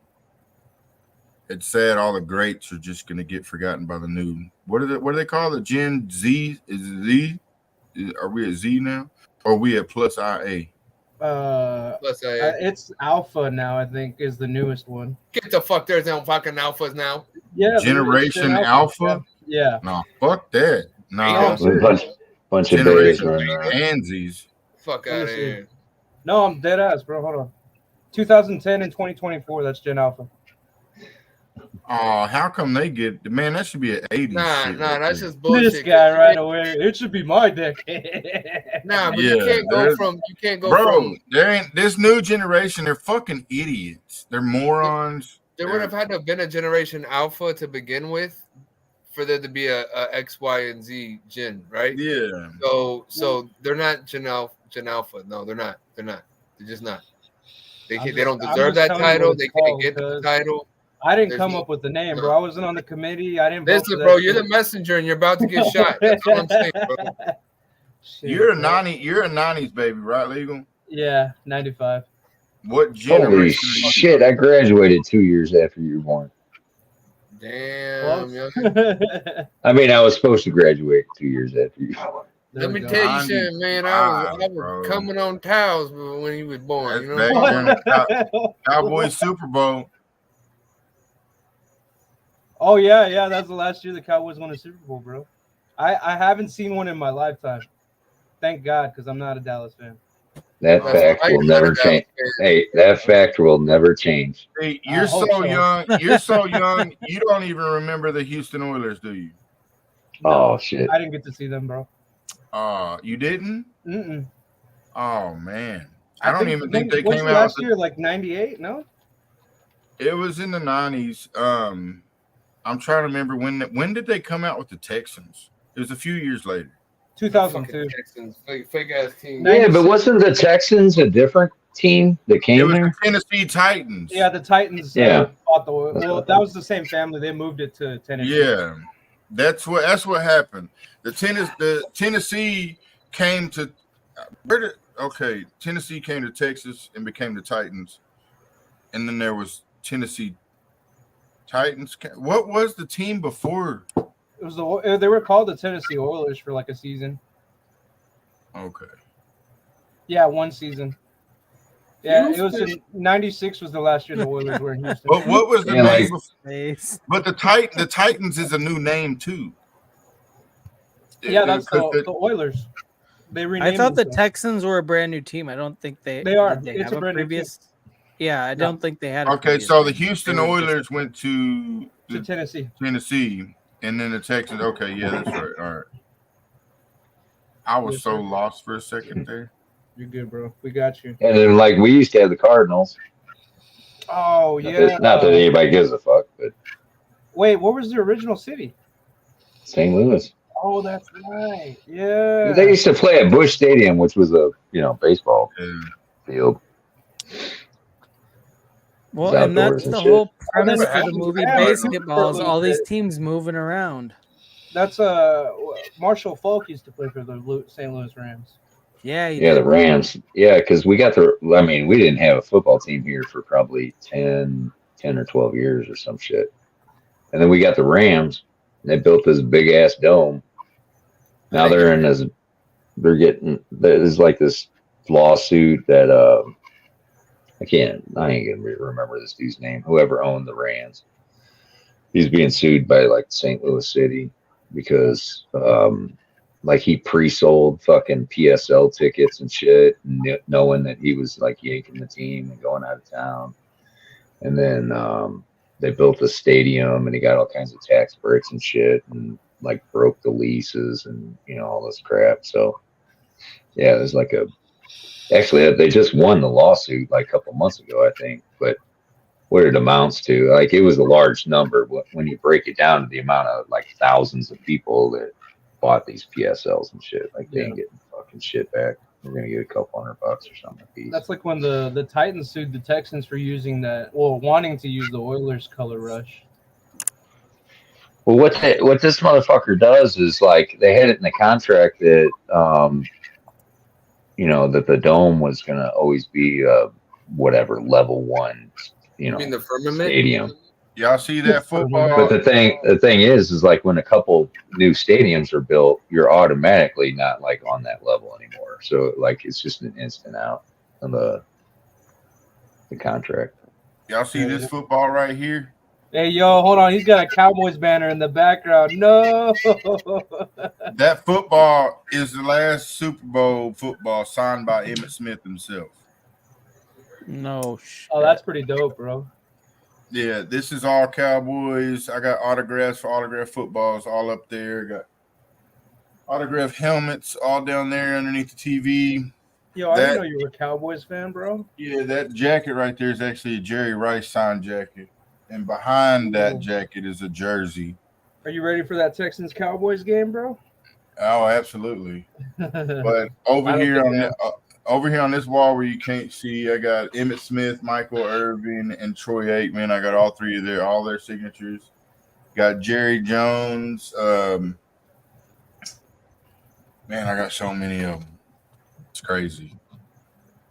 It's sad all the greats are just gonna get forgotten by the new. What do they call it? Gen Z? Is it Z? Are we at Z now? Or are we at plus IA? Plus IA. It's Alpha now, I think, is the newest one. Get the fuck, there's no fucking alphas now. Yeah. Generation Alpha? Yeah. No, fuck that. No. Bunch of betas running around. Pansies. Fuck out of here. No, I'm dead ass, bro. Hold on. 2010 and 2024, that's Gen Alpha. Oh, how come they get, man? That should be an 80s. Nah, that's just bullshit. This guy right away. It should be my decade. Nah, but you can't go from. There ain't this new generation. They're fucking idiots. They're morons. There would have had to have been a generation Alpha to begin with, for there to be a X, Y, and Z gen, right? Yeah. So they're not Gen Alpha. No, they're not. They're just not. They don't deserve that title. They can't get the title. I didn't come up with the name, bro. I wasn't on the committee. I didn't. Listen, bro, you're the messenger, and you're about to get shot. That's what I'm saying, bro. You're a 90s baby, right? Legal. Yeah, 95. What generation? Holy shit! I graduated 2 years after you were born. Damn. I mean, I was supposed to graduate 2 years after you. Let me tell you something, man. I was coming on towels when he was born. You know what? Cowboys Super Bowl. Oh yeah, that's the last year the Cowboys won a Super Bowl, bro. I haven't seen one in my lifetime. Thank God, because I'm not a Dallas fan. That fact will never change. Hey, that fact will never change. Hey, you're so young. You're so young. You don't even remember the Houston Oilers, do you? Oh shit! I didn't get to see them, bro. You didn't? Mm-mm. Oh man, I don't even think they what's came the out last year, like 98. No, it was in the 90s. I'm trying to remember when did they come out with the Texans? It was a few years later. 2002. Texans, fake ass team. Yeah, but wasn't the Texans a different team that came It was there? the Tennessee Titans. Yeah, the Titans. Yeah. Well, that was the same family. They moved it to Tennessee. Yeah, that's what happened. The Tennessee came to Tennessee came to Texas and became the Titans, and then there was Tennessee Titans. What was the team before? It was they were called the Tennessee Oilers for like a season. Okay. Yeah, one season. Yeah, it was in 96 was the last year the Oilers were in Houston. But what was the name? But the Titans is a new name too. Yeah, that's the Oilers. They renamed. I thought the Texans were a brand new team. I don't think they are. They it's have a brand previous. New team. Yeah, I don't think they had. Okay, so the Houston Oilers went to Tennessee. Tennessee, and then the Texans. Okay, yeah, that's right. All right. I was so lost for a second there. You're good, bro. We got you. And then, like, we used to have the Cardinals. Oh yeah. Not that anybody gives a fuck, but. Wait, what was the original city? St. Louis. Oh, that's right. Yeah. They used to play at Busch Stadium, which was a baseball field. Well, and that's the whole premise for the movie Basketball is all these teams moving around. That's Marshall Falk used to play for the St. Louis Rams. Yeah, the Rams. Yeah, because we didn't have a football team here for probably 10 or 12 years or some shit. And then we got the Rams. And they built this big ass dome. Now there's like this lawsuit that I ain't gonna remember this dude's name. Whoever owned the Rams, he's being sued by like St. Louis City because like he pre-sold fucking PSL tickets and shit, knowing that he was like yanking the team and going out of town. And then they built a stadium and he got all kinds of tax breaks and shit and like broke the leases and all this crap. So yeah, there's like a Actually, they just won the lawsuit like a couple months ago, I think. But what it amounts to, like, it was a large number. But when you break it down to the amount of like thousands of people that bought these PSLs and shit, like they ain't getting fucking shit back. They're gonna get a couple $100 or something a piece. That's like when the Titans sued the Texans for using that, well, wanting to use the Oilers color rush. Well, what this motherfucker does is, like, they had it in the contract that that the dome was gonna always be whatever level 1, You mean the firmament stadium. Y'all see that football? But the thing is like when a couple new stadiums are built, you're automatically not like on that level anymore. So like it's just an instant out of the contract. Y'all see this football right here? Hey, yo, hold on. He's got a Cowboys banner in the background. No. That football is the last Super Bowl football signed by Emmitt Smith himself. No shit. Oh, that's pretty dope, bro. Yeah, this is all Cowboys. I got autographs for autographed footballs all up there. Got autographed helmets all down there underneath the TV. Yo, I didn't know you were a Cowboys fan, bro. Yeah, that jacket right there is actually a Jerry Rice signed jacket. And behind that jacket is a jersey. Are you ready for that Texans Cowboys game, bro? Oh, absolutely. But over here on this wall where you can't see, I got Emmitt Smith, Michael Irvin, and Troy Aikman. I got all three of all their signatures. Got Jerry Jones. Man, I got so many of them. It's crazy.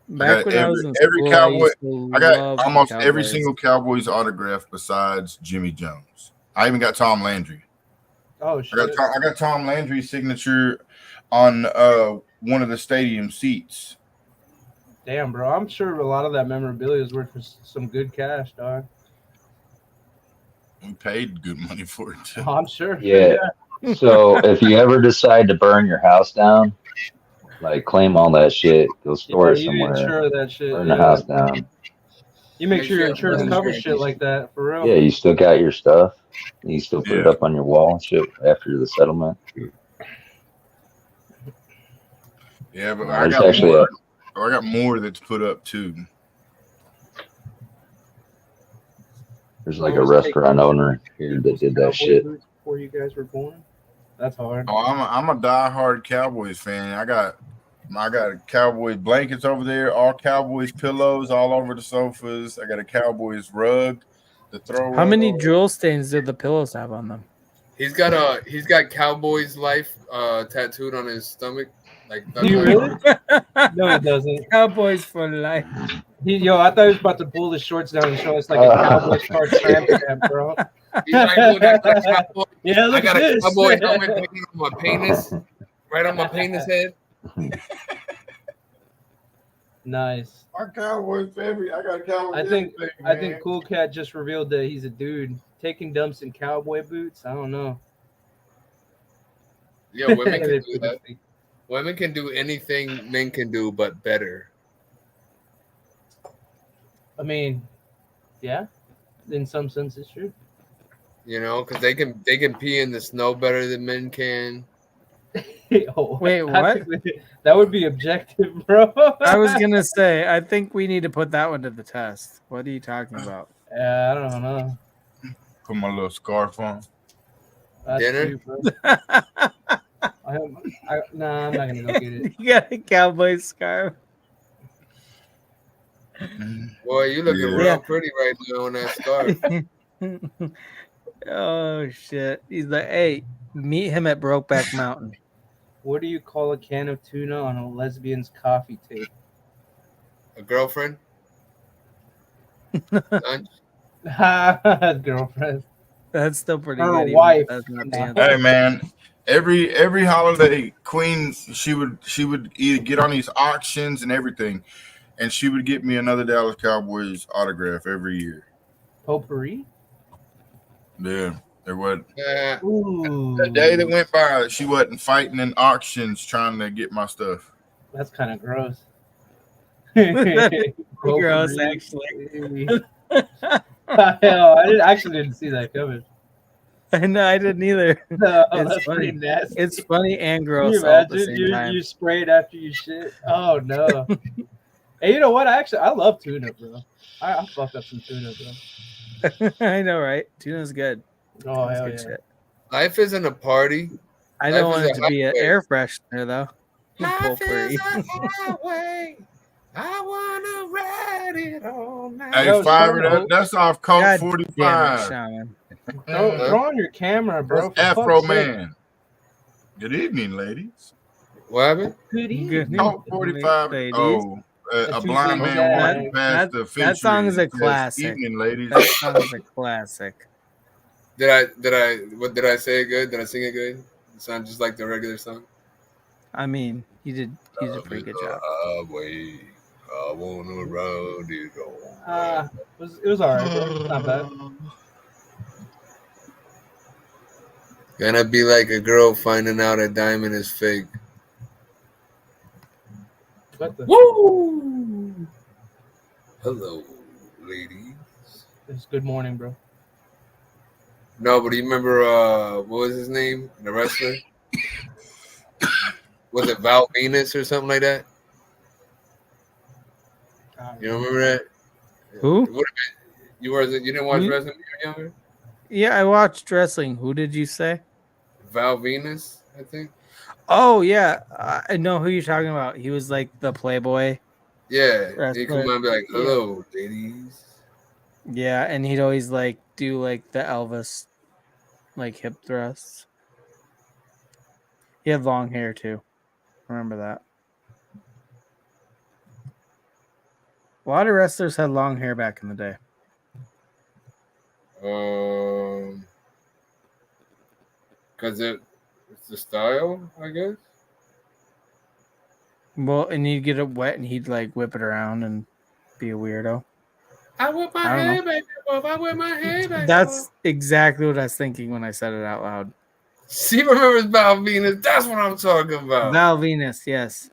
Back when I was in every school, Cowboy. I got almost every Cowboys. single Cowboys autograph besides Jimmy Jones. I even got Tom Landry. Oh shit! I got Tom Landry's signature on one of the stadium seats. Damn, bro. I'm sure a lot of that memorabilia is worth some good cash, dog. We paid good money for it too. Oh, I'm sure. Yeah. So if you ever decide to burn your house down, like claim all that shit, go store it somewhere. Insure that shit. Burn the house down. You make sure your insurance covers shit like that, for real. Yeah, you still got your stuff. You still put it up on your wall and shit after the settlement. Yeah, but I got more that's put up too. There's like a restaurant owner here that did that shit. Before you guys were born? That's hard. Oh, I'm a diehard Cowboys fan. I got Cowboys blankets over there, all Cowboys pillows all over the sofas. I got a Cowboys rug to throw. How many jewel stains did the pillows have on them? He's got Cowboys life tattooed on his stomach. Like, you really? No, he doesn't. Cowboys for life. I thought he was about to pull his shorts down and show us like a Cowboys card tramp stamp, bro. He's like, look, I got a Cowboy. Yeah, look I got at a this. Cowboy helmet painted on my penis, right on my penis head. Nice. Our Cowboys favorite. I got Cowboys. I think Cool Cat just revealed that he's a dude taking dumps in cowboy boots. I don't know. Yeah, women can do that. Women can do anything men can do, but better. I mean, yeah, in some sense, it's true. You know, because they can pee in the snow better than men can. Oh, wait, what? That would be objective, bro. I was gonna say, I think we need to put that one to the test. What are you talking about? I don't know. Put my little scarf on. That's Dinner? Cute, I'm not gonna go get it. You got a cowboy scarf. Boy, you looking real pretty right now on that scarf. Oh shit! He's like, hey, meet him at Brokeback Mountain. What do you call a can of tuna on a lesbian's coffee tape? A girlfriend? Lunch? Girlfriend. That's still pretty Her good. wife. That's not the answer. Hey man, every holiday, Queen she would either get on these auctions and everything, and she would get me another Dallas Cowboys autograph every year. Potpourri? Yeah, there was. Ooh. The day that went by, she wasn't fighting in auctions trying to get my stuff. That's kind of gross. Gross, actually. Hell, I actually didn't see that coming. I know, I didn't either. No, It's that's funny. pretty nasty. It's funny and Can gross you all at the imagine? same time. You sprayed after you shit. Oh no. Hey, you know what? I love tuna, bro. I fuck up some tuna, bro. I know, right? Tuna's good. Oh That's hell good yeah. shit. Life isn't a party. I Life don't is want it a to be an highway. air freshener though. Life Potpourri. is a highway. I wanna ride it all night. Hey, Yo, Fiverr, that's off Coke God 45. damn it, Shaman. Throw on your camera, bro. That's for Afro fuck's sake. Man. Good evening, ladies. What happened? Good evening. Coke 45. ladies. Oh, a blind man walking past the fishery. That song is a and says, classic. Evening, ladies. That song is a classic. Did I say it good? Did I sing it good? It sounds just like the regular song. I mean, you did a pretty good job. Highway, I wanna ride it all. It was alright, bro. It's not bad. Gonna be like a girl finding out a diamond is fake. Woo! Hello, ladies. It's good morning, bro. No, but do you remember what was his name? The wrestler? Was it Val Venus or something like that? You don't remember that? Who? You didn't watch wrestling when you were younger? Yeah, I watched wrestling. Who did you say? Val Venus, I think. Oh yeah, I know who you're talking about. He was like the Playboy. Yeah, wrestler. he'd come out and be like, "Hello, ladies." Yeah, and he'd always like do like the Elvis, like hip thrusts. He had long hair too. Remember that? A lot of wrestlers had long hair back in the day. Because it's the style, I guess. Well, and he'd get it wet and he'd like whip it around and be a weirdo. I whip my hair back up. I whip my hair back up. That's exactly what I was thinking when I said it out loud. She remembers Val Venus. That's what I'm talking about. Val Venus, yes.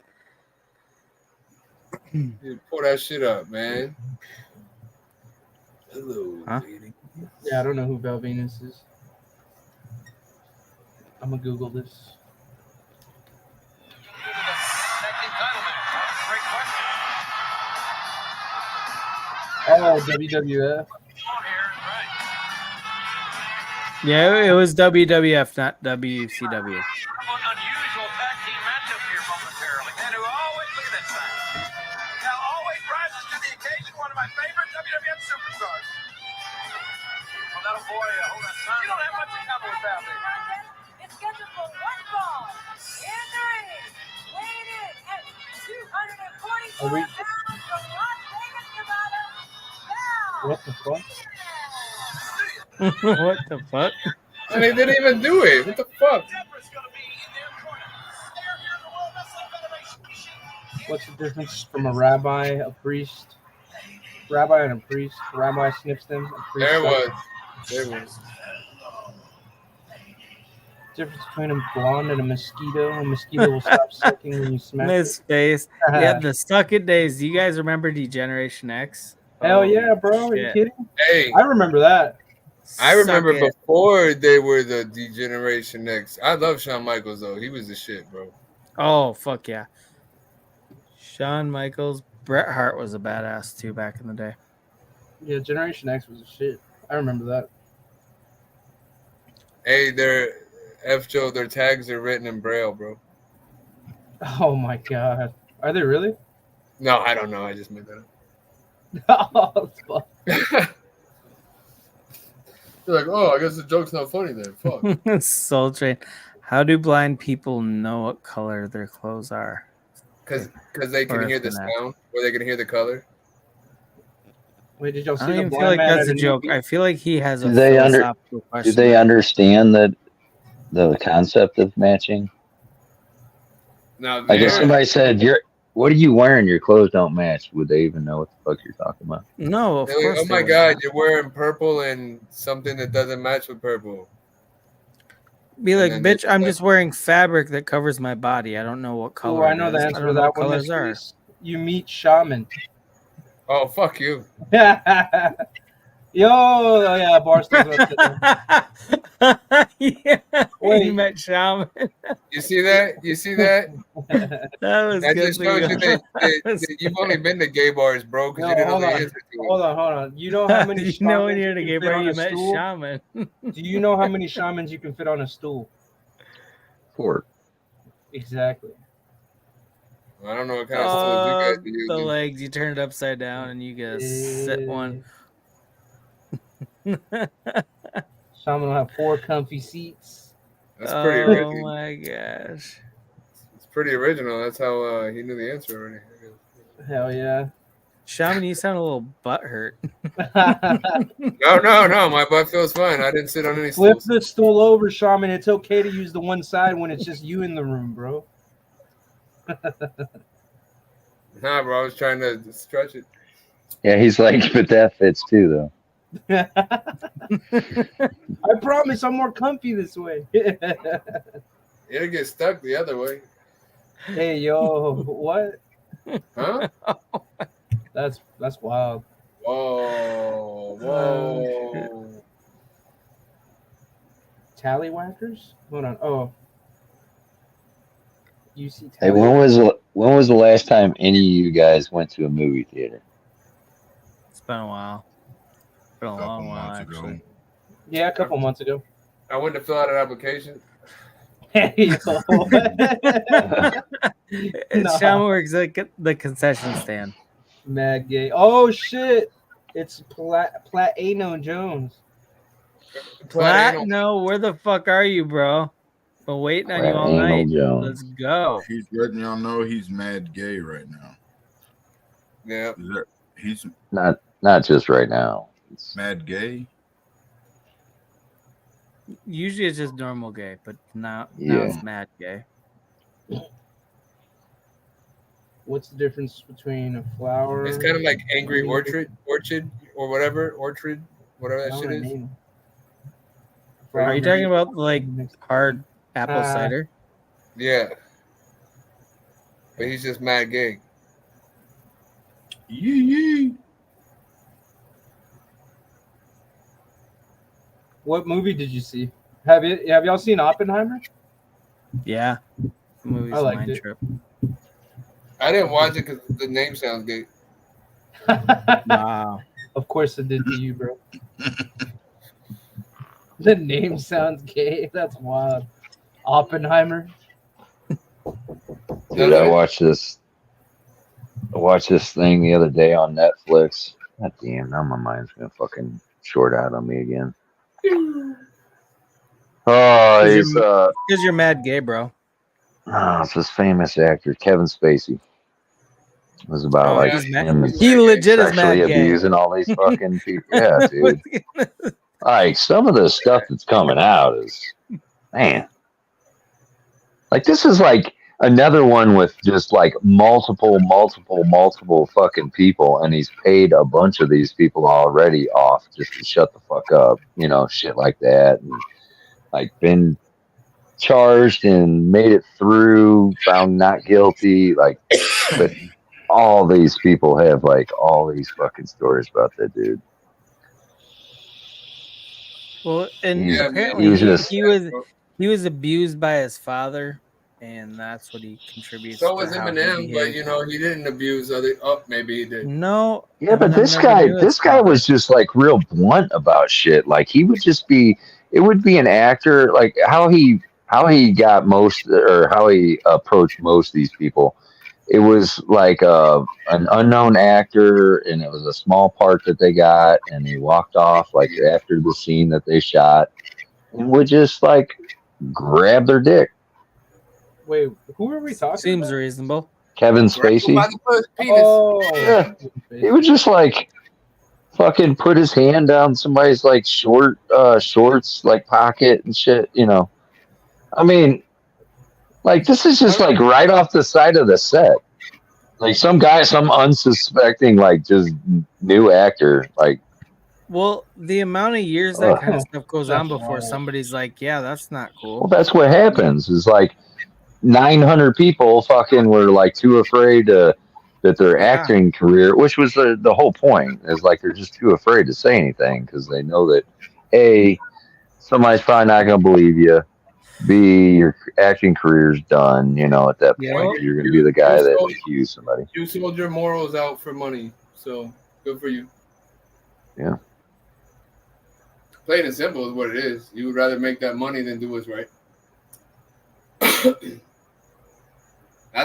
Dude, pull that shit up, man. Hello, lady. Yeah, I don't know who Val Venus is. I'm gonna Google this. Oh, WWF. Yeah, it was WWF, not WCW. Unusual tag team matchup here momentarily. And who always, look at that sign. Now always rises to the occasion, one of my favorite WWF superstars. Well, that'll boy, hold on, son. You don't have much in common with that, baby. It's scheduled for one fall. In the ring, weighing in at 244 Are we? pounds from Las Vegas, Nevada, Val. What the fuck? What the fuck? And they didn't even do it. What the fuck? What's the difference from a rabbi, a priest? Rabbi and a priest. A rabbi sniffs them. A priest There doesn't. was. There was. Difference between a blonde and a mosquito. A mosquito will stop sucking when you smack His it. face. Yeah, the Suck It days. Do you guys remember Degeneration X? Hell yeah, bro. Are you shit. kidding? Hey, I remember that. I remember Suck It. before they were the Degeneration X. I love Shawn Michaels though. He was the shit, bro. Oh, fuck yeah. Shawn Michaels. Bret Hart was a badass too back in the day. Yeah, Generation X was a shit. I remember that. Hey, their tags are written in Braille, bro. Oh my god. Are they really? No, I don't know. I just made that up. Oh, fuck. They're like, oh, I guess the joke's not funny then. Fuck. Soul Train. How do blind people know what color their clothes are? Because they can Or hear if the they're not. sound, or they can hear the color. Wait, did y'all I see don't the even feel blind like man that's at a joke. movie? I feel like he has a Do they philosophical do question. they understand that the concept of matching? Now, Like if somebody said, what are you wearing? Your clothes don't match. Would they even know what the fuck you're talking about? No, of they're like, course. oh they my wouldn't. god, you're wearing purple and something that doesn't match with purple. Be like, And then bitch, I'm just wearing fabric that covers my body. I don't know what color. Oh, I know it the is. answer I to don't know that what one. colors are. Mysteries. You meet Shaman. Oh, fuck you. Yo, yeah, Barstool's up there. Yeah, Wait. you met Shaman. You see that? You see that? That was That good just for shows you. you that you've only been to gay bars, bro, because you didn't know the answer to it. Hold on. You know how many You shamans know when you're in a you gay can fit bar, on you a met stool? Shaman. Do you know how many shamans you can fit on a stool? 4. Exactly. I don't know what kind of stools you guys are The using. legs, you turn it upside down and you get sit one. Shaman will have 4 comfy seats. That's pretty original. Oh my gosh. It's pretty original. That's how he knew the answer already. Hell yeah. Shaman, you sound a little butthurt. No. My butt feels fine. I didn't sit on any Flip stools. the stool over, Shaman. It's okay to use the one side when it's just you in the room, bro. Nah, bro. I was trying to stretch it. Yeah, he's like, but that fits too, though. I promise I'm more comfy this way. It'll get stuck the other way. Hey, yo, what? Huh? That's wild. Whoa. Tallywhackers? Hold on. Oh. You see Hey, when was the last time any of you guys went to a movie theater? It's been a while. It's been a long while, actually. Yeah, a couple months ago. I went to fill out an application. Shaman works at the concession stand. Mad gay. Oh shit! It's Platano Jones. No, where the fuck are you, bro? Been waiting on you all night. Jones. Let's go. He's letting y'all know he's mad gay right now. Yeah. He's not just right now. It's mad gay. Usually it's just normal gay, but now it's mad gay. What's the difference between a flower? It's kind of like angry orchard, or whatever that shit is. Are you talking about like hard apple cider? Yeah. But he's just mad gay. Yee. What movie did you see? Have y'all seen Oppenheimer? Yeah. The movie's I liked Mind it. Trip. I didn't watch it because the name sounds gay. Wow. Of course it did to you, bro. The name sounds gay. That's wild. Oppenheimer. Dude, I watched this thing the other day on Netflix. God damn, now my mind's gonna fucking short out on me again. Oh, he's because you're mad gay, bro. Oh, it's this famous actor, Kevin Spacey. It was about him he legit is sexually mad gay. abusing all these fucking people. Yeah, dude. Like some of the stuff that's coming out is, man. Like this is like another one with just like multiple fucking people, and he's paid a bunch of these people already off just to shut the fuck up, shit like that, and like been charged and made it through, found not guilty, like, but all these people have like all these fucking stories about that dude. Well, and He apparently was he was abused by his father, and that's what he contributes. So was Eminem, but he didn't abuse other. Oh, maybe he did. No. Yeah, but this guy was just like real blunt about shit. Like he would just be. It would be an actor, like how he got most, or how he approached most of these people. It was like an unknown actor, and it was a small part that they got, and he walked off like after the scene that they shot, and would just like grab their dick. Wait, who are we talking Seems about? reasonable. Kevin Spacey. Oh, Yeah. He would just like fucking put his hand down somebody's like shorts like pocket and shit, I mean, like this is just like right off the side of the set. Like some unsuspecting, like just new actor, like. Well, the amount of years that kind of stuff goes on before somebody's like, yeah, that's not cool. Well, that's what happens. Is like 900 people fucking were like too afraid that their acting career, which was the whole point, is like they're just too afraid to say anything because they know that somebody's probably not going to believe you. B, your acting career's done. You know, at that point, you're going to be the guy that accused somebody. You sold your morals out for money, so good for you. Yeah. Plain and simple is what it is. You would rather make that money than do what's right. That's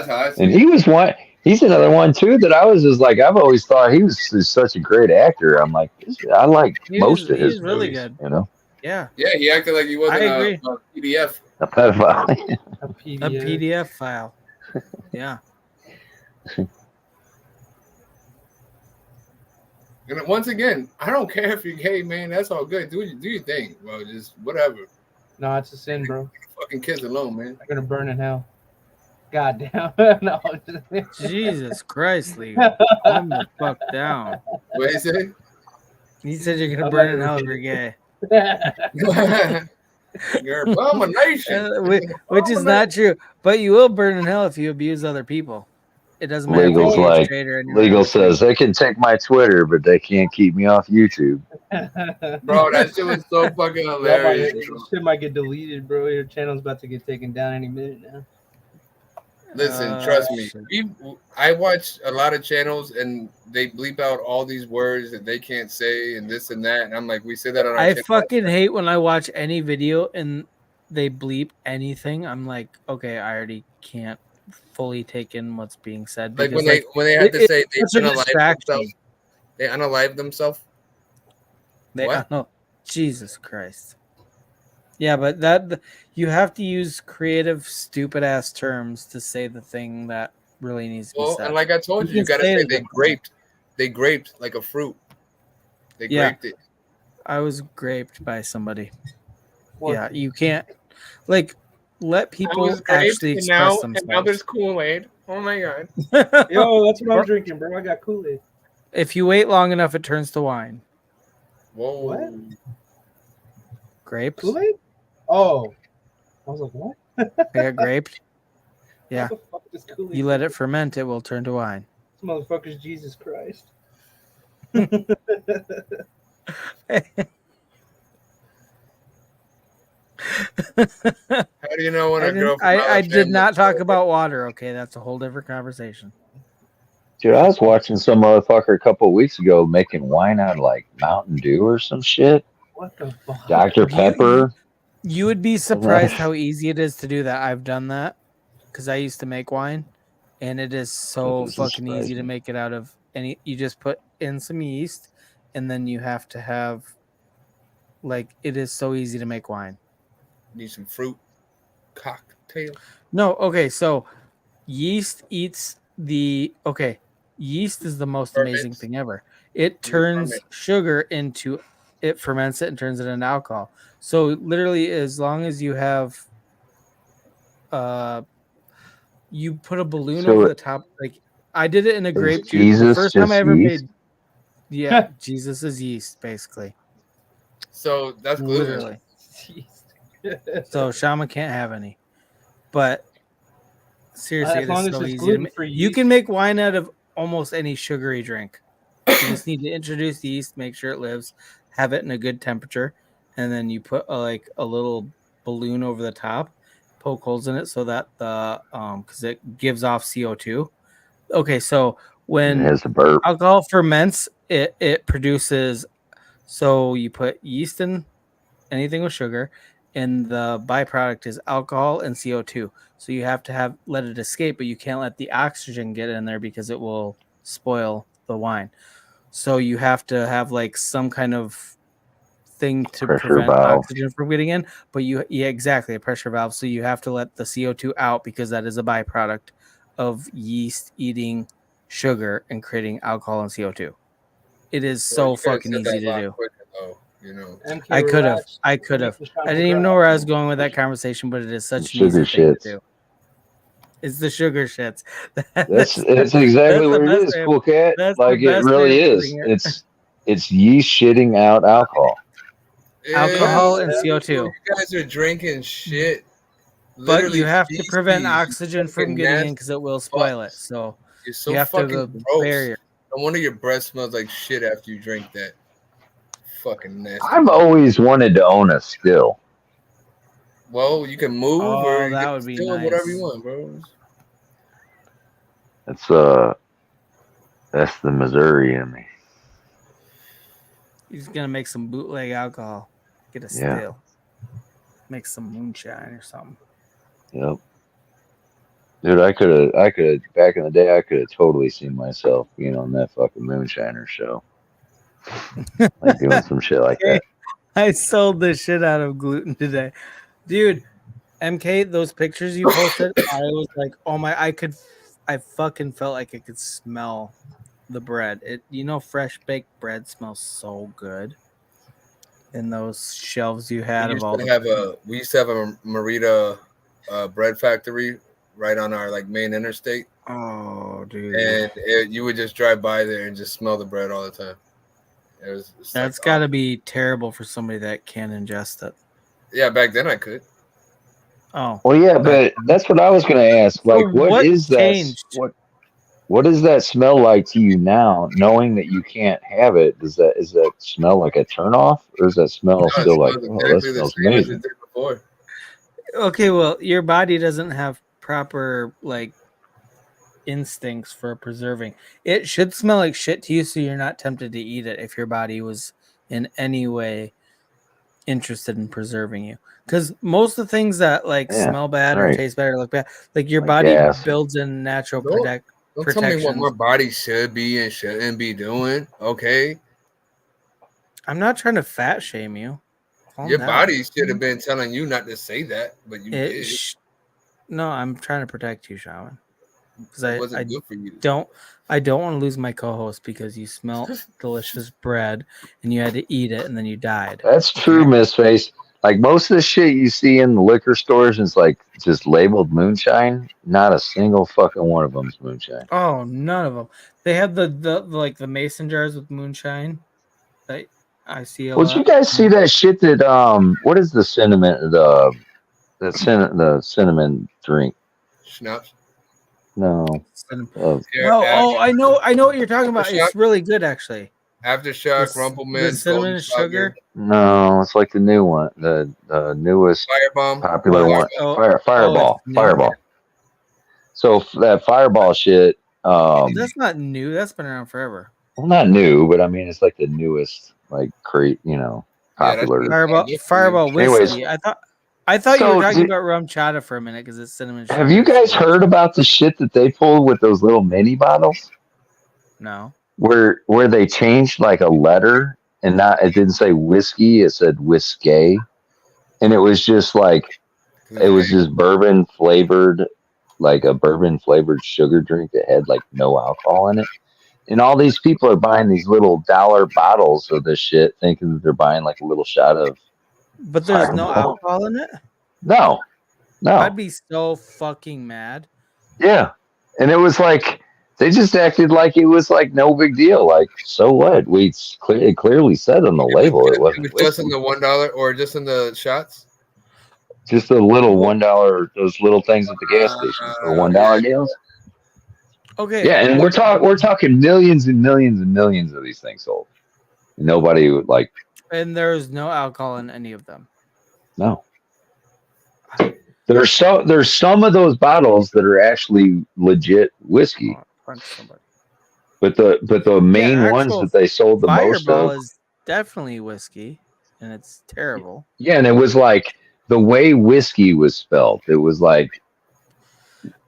how I see And it. he was one. He's another one too that I was just like, I've always thought he was such a great actor. I'm like, I like most of his really movies, good. you know. Yeah. Yeah, he acted like he wasn't a PDF. A pedophile. A A PDF file. Yeah. And once again, I don't care if you're gay, man. That's all good. Do your thing. Well, just whatever. No, it's a sin, bro. Fucking kids alone, man. I'm gonna burn in hell. God damn. No. Jesus Christ, Legal. Calm the fuck down. What did he say? He said you're gonna burn in hell if you're gay. You're an abomination. Which is not true. But you will burn in hell if you abuse other people. It doesn't matter Legal's if you're like, straight or Legal says they can take my Twitter, but they can't keep me off YouTube. Bro, that shit was so fucking hilarious. This shit might get deleted, bro. Your channel's about to get taken down any minute now. Listen, trust me. I watch a lot of channels and they bleep out all these words that they can't say and this and that. And I'm like, we say that on our I channel. fucking hate when I watch any video and they bleep anything. I'm like, okay, I already can't fully take in what's being said. Like Because, when they have to say they it's a unalive distraction. themselves. They unalive themselves. No, Jesus Christ. Yeah, but that you have to use creative, stupid ass terms to say the thing that really needs to be said. And like I told you gotta say they graped like a fruit. They graped it. I was graped by somebody. What? Yeah, you can't let people graped, actually express themselves. And now there's Kool-Aid. Oh my god. Yo, that's what I'm drinking, bro. I got Kool-Aid. If you wait long enough, it turns to wine. Whoa. What? Grapes? Kool-Aid? Oh. I was like, what? I got graped. Yeah. What the fuck is Kool-Aid? You let it ferment, it will turn to wine. This motherfucker's Jesus Christ. How do you know when a girl? I did not talk about water. Okay, that's a whole different conversation. Dude, I was watching some motherfucker a couple of weeks ago making wine out of like Mountain Dew or some shit. What the fuck? Dr. Pepper. You would be surprised how easy it is to do that. I've done that because I used to make wine, and it is so fucking easy to make it out of any. You just put in some yeast, and then you have to have, it is so easy to make wine. Need some fruit cocktail. No, okay, so yeast eats yeast is the most amazing thing ever. It turns sugar into, it ferments it and turns it into alcohol. So literally, as long as you have, you put a balloon over the top. Like I did it in a grape juice. The first time I ever made, Jesus is yeast basically. So that's gluten. So Shaman can't have any, but seriously, as long it is as so it's easy. gluten-free You yeast. can make wine out of almost any sugary drink. You just need to introduce the yeast, make sure it lives, have it in a good temperature, and then you put a little balloon over the top, poke holes in it so that the because it gives off CO2. Okay, so when alcohol ferments, it produces. So you put yeast in anything with sugar, and the byproduct is alcohol and CO2. So you have to let it escape, but you can't let the oxygen get in there because it will spoil the wine. So you have to have some kind of thing to prevent oxygen from getting in. But exactly, a pressure valve. So you have to let the CO2 out because that is a byproduct of yeast eating sugar and creating alcohol and CO2. It is so fucking easy to do. I could have. I didn't even know where I was going with that conversation, but it is such an easy thing to do. It's the sugar shits. That's exactly what it is, cool cat. Like it really is. It's yeast shitting out alcohol. Alcohol and CO2. You guys are drinking shit. But you have to prevent oxygen from getting in because it will spoil it. So you're so you have fucking to gross. barrier. No wonder your breath smells like shit after you drink that. fucking nasty. I've always wanted to own a still. Well, you can move or you that can would be steal nice. whatever you want, bro. That's the Missouri in me. He's gonna make some bootleg alcohol. Get a still. Make some moonshine or something. Yep. Dude, I could have back in the day. I could have totally seen myself being on that fucking moonshiner show, like doing some shit like that. I sold the shit out of gluten today, dude. MK, those pictures you posted, I was like, oh my, I fucking felt like I could smell the bread. Fresh baked bread smells so good. In those shelves you had of all the. We used to have a Merita bread factory right on our like main interstate. Oh, dude! And you would just drive by there and just smell the bread all the time. That's got to be terrible for somebody that can't ingest it. Yeah, back then I could. Oh, well, yeah, but that's what I was going to ask. Like, so what is changed? that? What does that smell like to you now, knowing that you can't have it? Is that smell like a turnoff, or does that smell still like, oh, that smells amazing? Okay, well, your body doesn't have proper like instincts for preserving. It should smell like shit to you, so you're not tempted to eat it if your body was in any way interested in preserving you. Because most of the things that smell bad or taste bad or look bad, like your body builds in natural Don't tell me what my body should be and shouldn't be doing. Okay, I'm not trying to fat shame you. Your body should have been telling you not to say that, but you did. No, I'm trying to protect you, Shaman. Because I good for you. don't want to lose my co-host because you smelled delicious bread and you had to eat it and then you died. That's true, Miss Face. Like most of the shit you see in the liquor stores is like just labeled moonshine. Not a single fucking one of them's moonshine. Oh, none of them. They have the mason jars with moonshine. That I see a lot. Would you guys see that shit that what is the cinnamon the cinnamon drink? Schnapps. No. I know what you're talking about. It's really good actually. Aftershock, Rumpleman, cinnamon and sugar. No, it's like the new one, the newest Firebomb, popular one. Fireball. So that Fireball shit. That's not new. That's been around forever. Well, not new, but I mean it's like the newest, like popular. Fireball whiskey. Anyways, I thought you were talking about rum chata for a minute because it's cinnamon sugar. Have you guys heard about the shit that they pulled with those little mini bottles? No. Where they changed like a letter and it didn't say whiskey, it said whiskey. And it was just bourbon flavored, like a bourbon flavored sugar drink that had like no alcohol in it. And all these people are buying these little $1 bottles of this shit thinking that they're buying like a little shot of. But there's no alcohol in it? No. I'd be so fucking mad. Yeah. And it was like, they just acted like it was like no big deal. Like, so what? It clearly said on the label it wasn't. It was just in the $1 or just in the shots? Just the little $1, those little things at the gas stations, the $1 deals. Okay. Yeah, and we're talking millions and millions and millions of these things sold. Nobody would like. And there's no alcohol in any of them. No. There's some of those bottles that are actually legit whiskey. But the main ones that they sold the most of is definitely whiskey, and it's terrible. Yeah, and it was like the way whiskey was spelled. It was like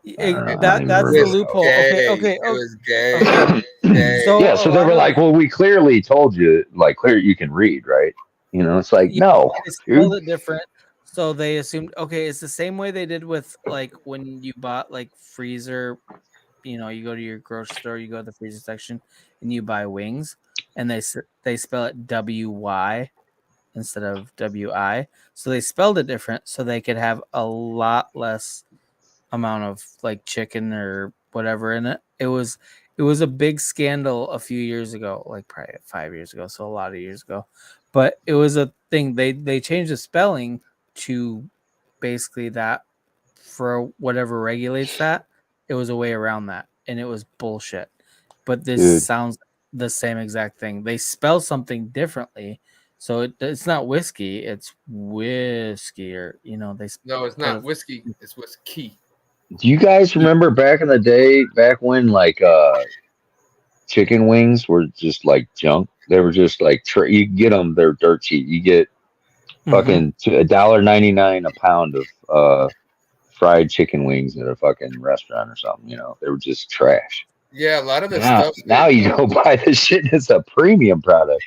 that's the loophole. Okay. It was gay. So they were like, well, we clearly told you, like, clear you can read, right? It's like, no. They spelled it different. So they assumed, it's the same way they did with like when you bought like freezer, you go to your grocery store, you go to the freezer section and you buy wings and they spell it WY instead of WI. So they spelled it different so they could have a lot less amount of like chicken or whatever in it. It was a big scandal a few years ago, like probably 5 years ago. So a lot of years ago, but it was a thing. They changed the spelling to basically that for whatever regulates that. It was a way around that, and it was bullshit. But this sounds the same exact thing. They spell something differently So it's not whiskey, it's whiskey, or No, it's not whiskey. It's whiskey. Do you guys remember back in the day, back when like chicken wings were just like junk? They were just like you can get them; they're dirt cheap. You get fucking $1.99 a pound of fried chicken wings at a fucking restaurant or something. They were just trash. Yeah, a lot of the Now, stuff. now you go buy this shit and it's a premium product.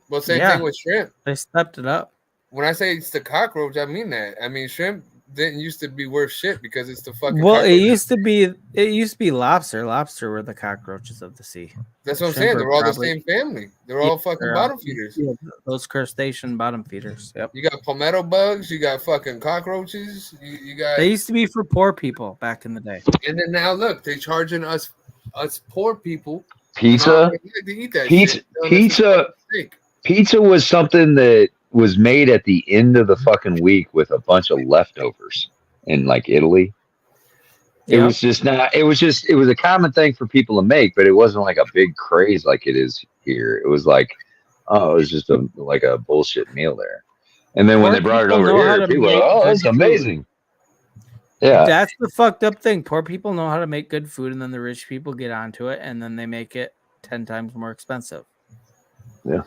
Well, same thing with shrimp. They stepped it up. When I say it's the cockroach, I mean that. I mean, shrimp didn't used to be worth shit because it's the fucking. Well, cockroach. it used to be lobster. Lobster were the cockroaches of the sea. That's what I'm saying. They're all the same family. They're all fucking bottom feeders. Yeah, those crustacean bottom feeders. Yep. You got palmetto bugs. You got fucking cockroaches. You got. They used to be for poor people back in the day. And then now look, they're charging us poor people pizza. Pizza was something that was made at the end of the fucking week with a bunch of leftovers in like Italy. It was just not. It was a common thing for people to make, but it wasn't like a big craze like it is here. It was like, it was just like a bullshit meal there. And then when they brought it over here, people were like, oh, that's amazing. Yeah, that's the fucked up thing. Poor people know how to make good food, and then the rich people get onto it, and then they make it 10 times more expensive. Yeah,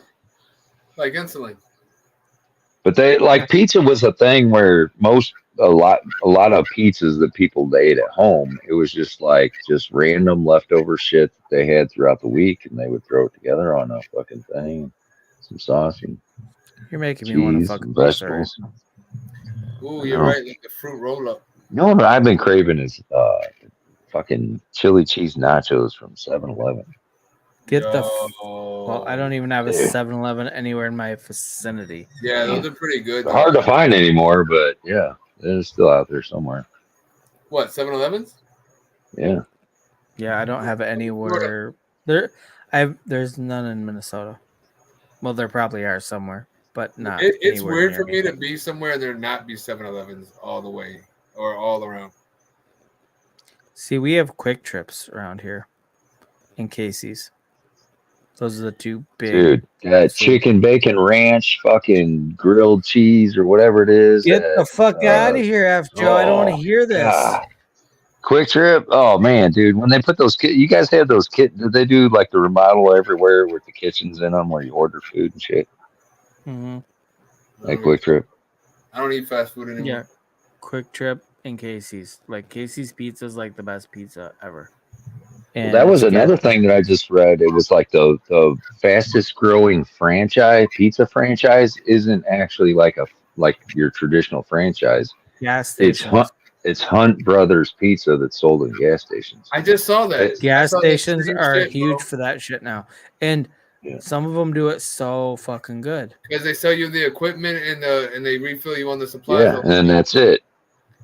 like insulin. But pizza was a thing where a lot of pizzas that people ate at home, it was just random leftover shit that they had throughout the week, and they would throw it together on a fucking thing, some sauce and you're making me want to fucking vegetables. Ooh, you're right, like the fruit roll up. No, but I've been craving is fucking chili cheese nachos from 7-Eleven. Get well, I don't even have a 7-Eleven anywhere in my vicinity. Yeah, those are pretty good. They're hard to find anymore, but yeah, they're still out there somewhere. What, 7-Elevens? Yeah. Yeah, I don't have anywhere. There's none in Minnesota. Well, there probably are somewhere, but not. It's weird for me to be somewhere and there not be 7-Elevens all the way or all around. See, we have Quick Trips around here in Casey's. Those are the two big. Dude, that chicken bacon ranch, fucking grilled cheese or whatever it is. Get the fuck out of here, F. Joe. I don't want to hear this. God. Quick Trip. Oh, man, dude. When they put those you guys have those did they do like the remodel everywhere with the kitchens in them where you order food and shit? Mm-hmm. Like Quick Trip. I don't eat fast food anymore. Yeah. Quick Trip and Casey's. Like Casey's Pizza is like the best pizza ever. Well, that was another thing that I just read. It was like the fastest growing pizza franchise isn't actually like your traditional franchise. Gas stations. It's Hunt Brothers Pizza that's sold in gas stations. I just saw that. Gas stations are huge for that shit now. And some of them do it so fucking good. Because they sell you the equipment and they refill you on the supplies. Yeah, and that's it.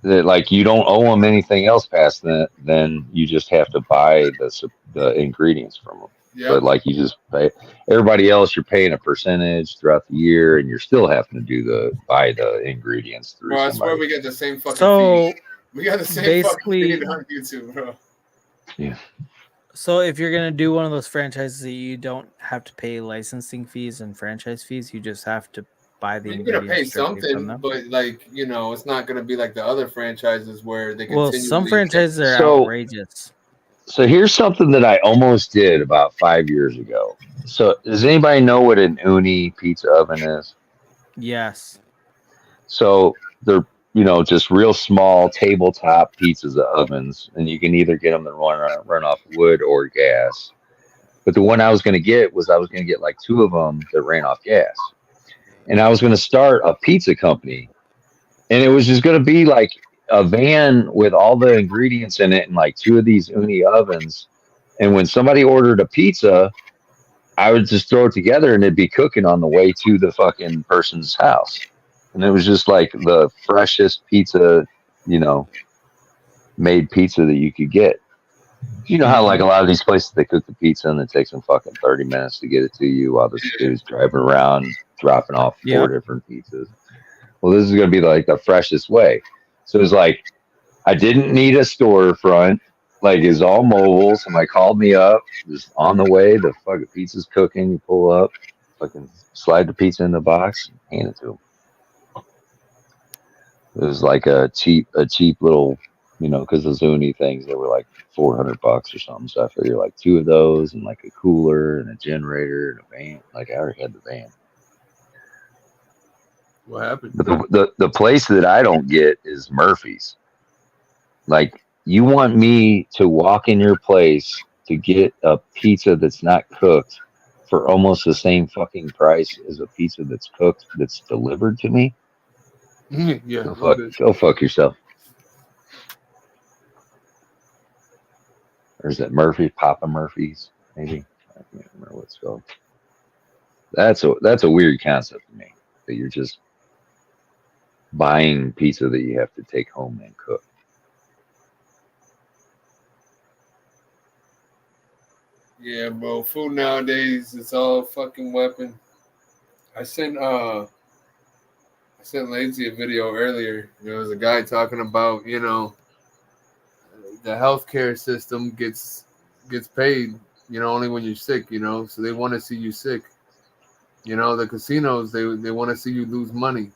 That you don't owe them anything else past that. Then you just have to buy the ingredients from them. Yep. But you just pay everybody else. You're paying a percentage throughout the year, and you're still having to buy the ingredients through. Bro, I swear we get the same fucking feed. We got the same fucking feed on YouTube, bro. Yeah. So if you're gonna do one of those franchises that you don't have to pay licensing fees and franchise fees, you just have to buy the ingredients. You're gonna pay something, but it's not gonna be like the other franchises where they continue. Well, some franchises are outrageous. So here's something that I almost did about 5 years ago. So does anybody know what an uni pizza oven is? Yes. So they're just real small tabletop pizzas ovens, and you can either get them to run off wood or gas. But the one I was going to get like 2 of them that ran off gas. And I was going to start a pizza company, and it was just going to be like a van with all the ingredients in it and like 2 of these uni ovens. And when somebody ordered a pizza, I would just throw it together and it'd be cooking on the way to the fucking person's house. And it was just like the freshest pizza, made pizza that you could get. You know how like a lot of these places, they cook the pizza and it takes them fucking 30 minutes to get it to you while the dude's driving around dropping off 4 different pizzas. Well, this is going to be like the freshest way. So it's like, I didn't need a storefront. Like, it's all mobile. Somebody called me up, just on the way. The fucking pizza's cooking. You pull up, fucking slide the pizza in the box and hand it to them. It was like a cheap little, because the Zuni things, they were like $400 or something. So I figured like 2 of those and like a cooler and a generator and a van. Like I already had the van. What happened? But the place that I don't get is Murphy's. Like, you want me to walk in your place to get a pizza that's not cooked for almost the same fucking price as a pizza that's cooked that's delivered to me? Yeah. Go fuck yourself. Or is it Murphy? Papa Murphy's, maybe? I can't remember what it's called. That's a weird concept to me, that you're just buying pizza that you have to take home and cook. Yeah, bro. Food nowadays, it's all fucking weapon. I sent Lazy a video earlier. There was a guy talking about, the healthcare system gets paid, only when you're sick, so they want to see you sick. The casinos, they want to see you lose money.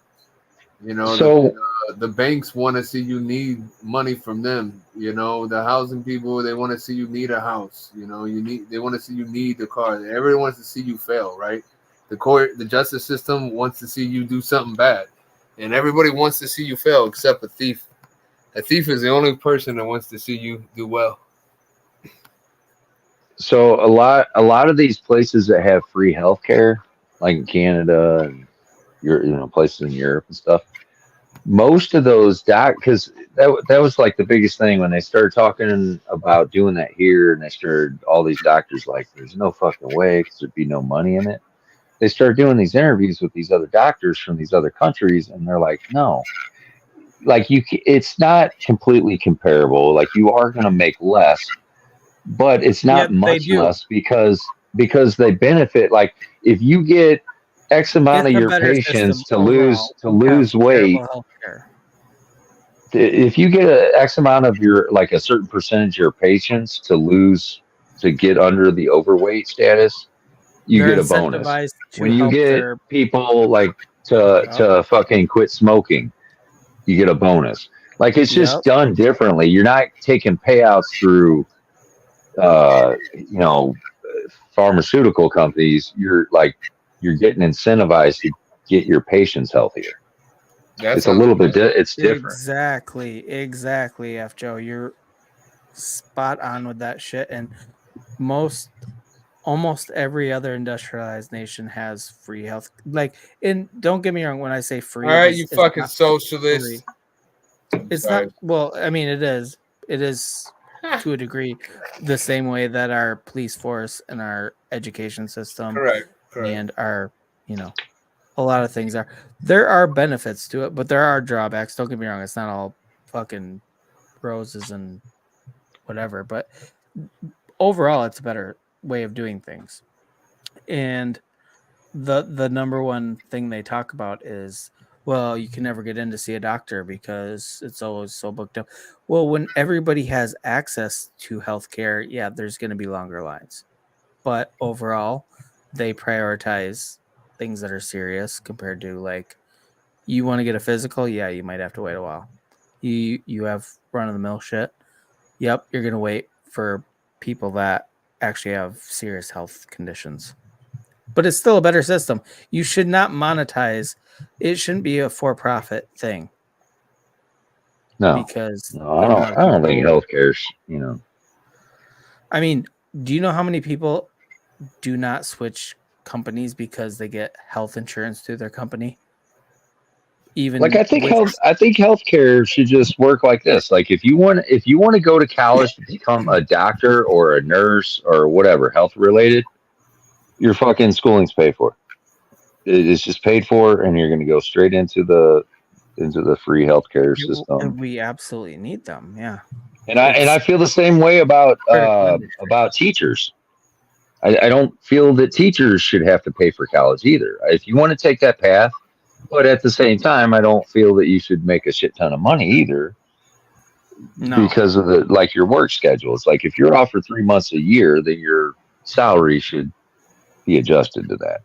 So the banks want to see you need money from them. The housing people, they want to see you need a house. They want to see you need the car. Everyone wants to see you fail, right? The justice system wants to see you do something bad, and everybody wants to see you fail except a thief. A thief is the only person that wants to see you do well. So a lot of these places that have free healthcare, like in Canada and places in Europe and stuff, most of those because that was like the biggest thing when they started talking about doing that here, and they started, all these doctors, like, there's no fucking way because there'd be no money in it. They started doing these interviews with these other doctors from these other countries, and they're like, no, like, it's not completely comparable. Like, you are going to make less, but it's not much less because they benefit. Like, if you get X amount of your patients to lose weight, if you get a X amount of your, like, a certain percentage of your patients to get under the overweight status, you get a bonus. When you get people like to fucking quit smoking, you get a bonus. Like, it's just done differently. You're not taking payouts through pharmaceutical companies. You're getting incentivized to get your patients healthier. It's a little bit it's different. Exactly, F. Joe. You're spot on with that shit. And almost every other industrialized nation has free health. Like, and don't get me wrong, when I say free, all right, you fucking socialist. It's not. Well, I mean, it is to a degree the same way that our police force and our education system, correct. And our, a lot of things are. There are benefits to it, but there are drawbacks. Don't get me wrong; it's not all fucking roses and whatever. But overall, it's a better way of doing things. And the number one thing they talk about is, well, you can never get in to see a doctor because it's always so booked up. Well, when everybody has access to healthcare, yeah, there's going to be longer lines. But overall, they prioritize things that are serious compared to, like, you want to get a physical, yeah, you might have to wait a while. You have run-of-the-mill shit. Yep, you're going to wait for people that actually have serious health conditions. But it's still a better system. You should not monetize. It shouldn't be a for-profit thing. No, because I don't think healthcare's, I mean, do you know how many people do not switch companies because they get health insurance through their company? Even like, I think healthcare should just work like this. Like, if you want to go to college to become a doctor or a nurse or whatever health related, your fucking schooling's paid for. It's just paid for, and you're going to go straight into the free healthcare system. And we absolutely need them, yeah. And I feel the same way about teachers. I don't feel that teachers should have to pay for college either. If you want to take that path, but at the same time, I don't feel that you should make a shit ton of money either. No. Because of your work schedule. It's like, if you're off for 3 months a year, then your salary should be adjusted to that.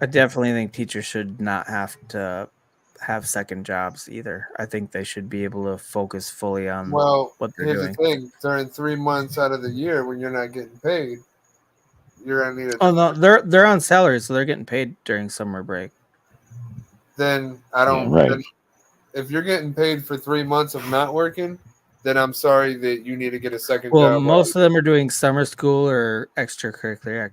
I definitely think teachers should not have to have second jobs either. I think they should be able to focus fully on what they're here's doing. the thing: during 3 months out of the year when you're not getting paid, you're gonna need a. Oh no, they're on salary, so they're getting paid during summer break. Then I don't. right. Then if you're getting paid for 3 months of not working, then I'm sorry that you need to get a second Well, job. most of them are doing summer school or extracurricular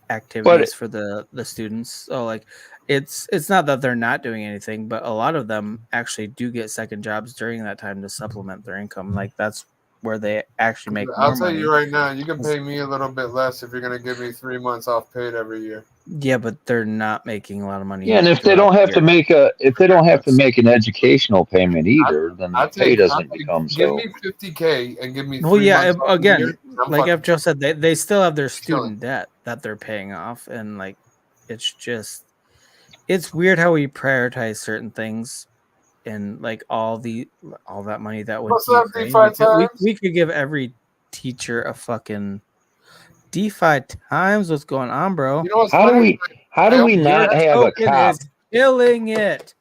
activities for the students. So like, it's not that they're not doing anything, but a lot of them actually do get second jobs during that time to supplement their income. Like that's where they actually make more I'll tell money. you right now, you can pay me a little bit less if you're gonna give me 3 months off paid every year. Yeah, but they're not making a lot of money. Yeah, and if they don't have to make an educational payment either, then the pay doesn't become Give so. me $50K and give me 3 Well, yeah, months off again, a year, I'm like fucking F. Joe said, they still have their chilling. student debt that they're paying off, and like it's weird how we prioritize certain things, and like all that money that went What's to up, Ukraine. DeFi We could give every teacher a fucking DeFi Times. What's going on, bro? You know what's How do funny? we not have a Token cop? is killing it.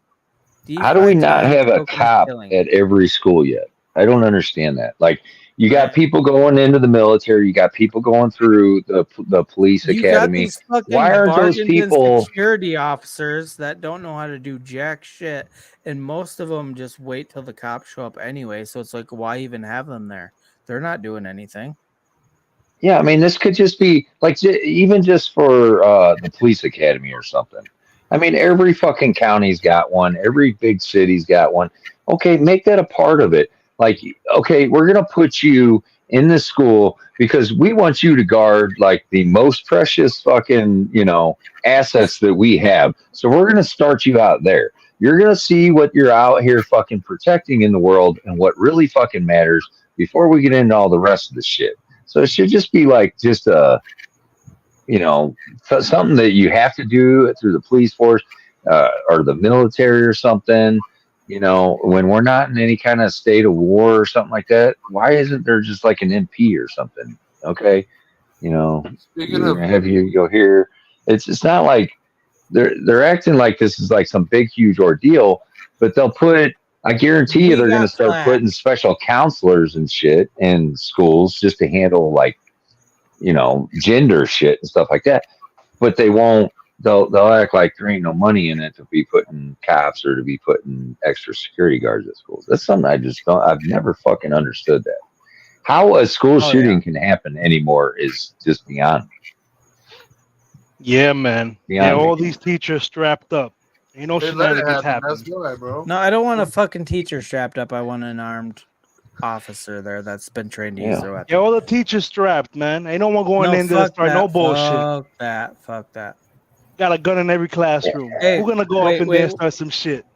How do we not Times have a token is cop killing it. at every school yet? I don't understand that. Like, you got people going into the military, you got people going through the police You got academy. these fucking Why aren't those bargained people? security officers that don't know how to do jack shit, and most of them just wait till the cops show up anyway. So it's like, why even have them there? They're not doing anything. Yeah, I mean, this could just be like even just for the police academy or something. I mean, every fucking county's got one. Every big city's got one. Okay, make that a part of it. Like, okay, we're gonna put you in this school because we want you to guard like the most precious fucking assets that we have. So we're gonna start you out there. You're gonna see what you're out here fucking protecting in the world and what really fucking matters before we get into all the rest of the shit. So it should just be like just something that you have to do through the police force or the military or something. When we're not in any kind of state of war or something like that, why isn't there just like an MP or something? Okay, Speaking we're of, gonna have you go here. It's not like they're acting like this is like some big huge ordeal, but they'll put. I guarantee you, they're going to start putting special counselors and shit in schools just to handle like, gender shit and stuff like that. But they won't. They'll act like there ain't no money in it to be putting cops or to be putting extra security guards at schools. That's something I just don't. I've never fucking understood that. How a school shooting can happen anymore is just beyond me. Yeah, man. Beyond me. All these teachers strapped up. Ain't no shenanigans happen. That's why, bro. No, I don't want a fucking teacher strapped up. I want an armed officer there that's been trained to use their weapon. Yeah, all the teachers strapped, man. Ain't no one going in there to start no bullshit. Fuck that. Got a gun in every classroom. Hey, we're gonna go up in there and start some shit.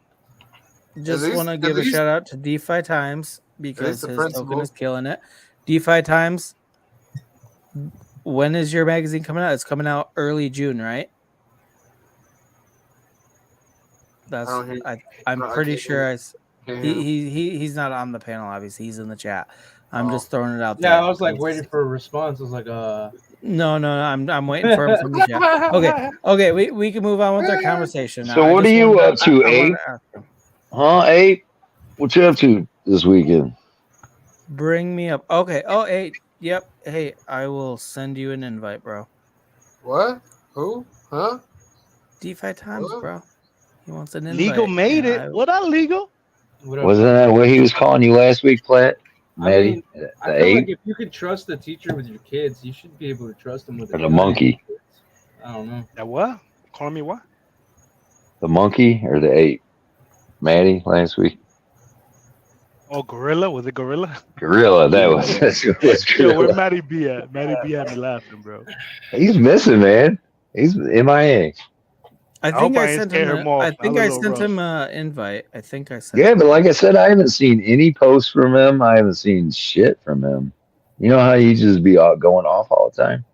Just want to give a shout out to DeFi Times because his token is killing it. DeFi Times. When is your magazine coming out? It's coming out early June, right? That's I'm pretty sure he's not on the panel. Obviously, he's in the chat. I'm just throwing it out there. Yeah, I was like waiting for a response. I was like, No, I'm waiting for him from the chat. Okay, we can move on with our conversation. So what are you up to, Abe? Huh, Abe? What you up to this weekend? Bring me up. Okay. Oh, hey, yep. Hey, I will send you an invite, bro. What? Who? Huh? DeFi Times, bro. He wants an invite. Legal made it. What up, Legal? Wasn't that what he was calling you last week, Platt? Maddie? I feel like if you could trust the teacher with your kids, you should be able to trust them with the monkey. I don't know. That what? Call me what? The monkey or the ape? Maddie last week. Oh, Gorilla? Was it Gorilla? Gorilla. That was Gorilla. Yo, where Maddie B at? Maddie B had me laughing, bro. He's missing, man. He's MIA. I think I sent him. I think I sent him an invite. I think I sent. Yeah, but like I said, I haven't seen any posts from him. I haven't seen shit from him. You know how he just be going off all the time,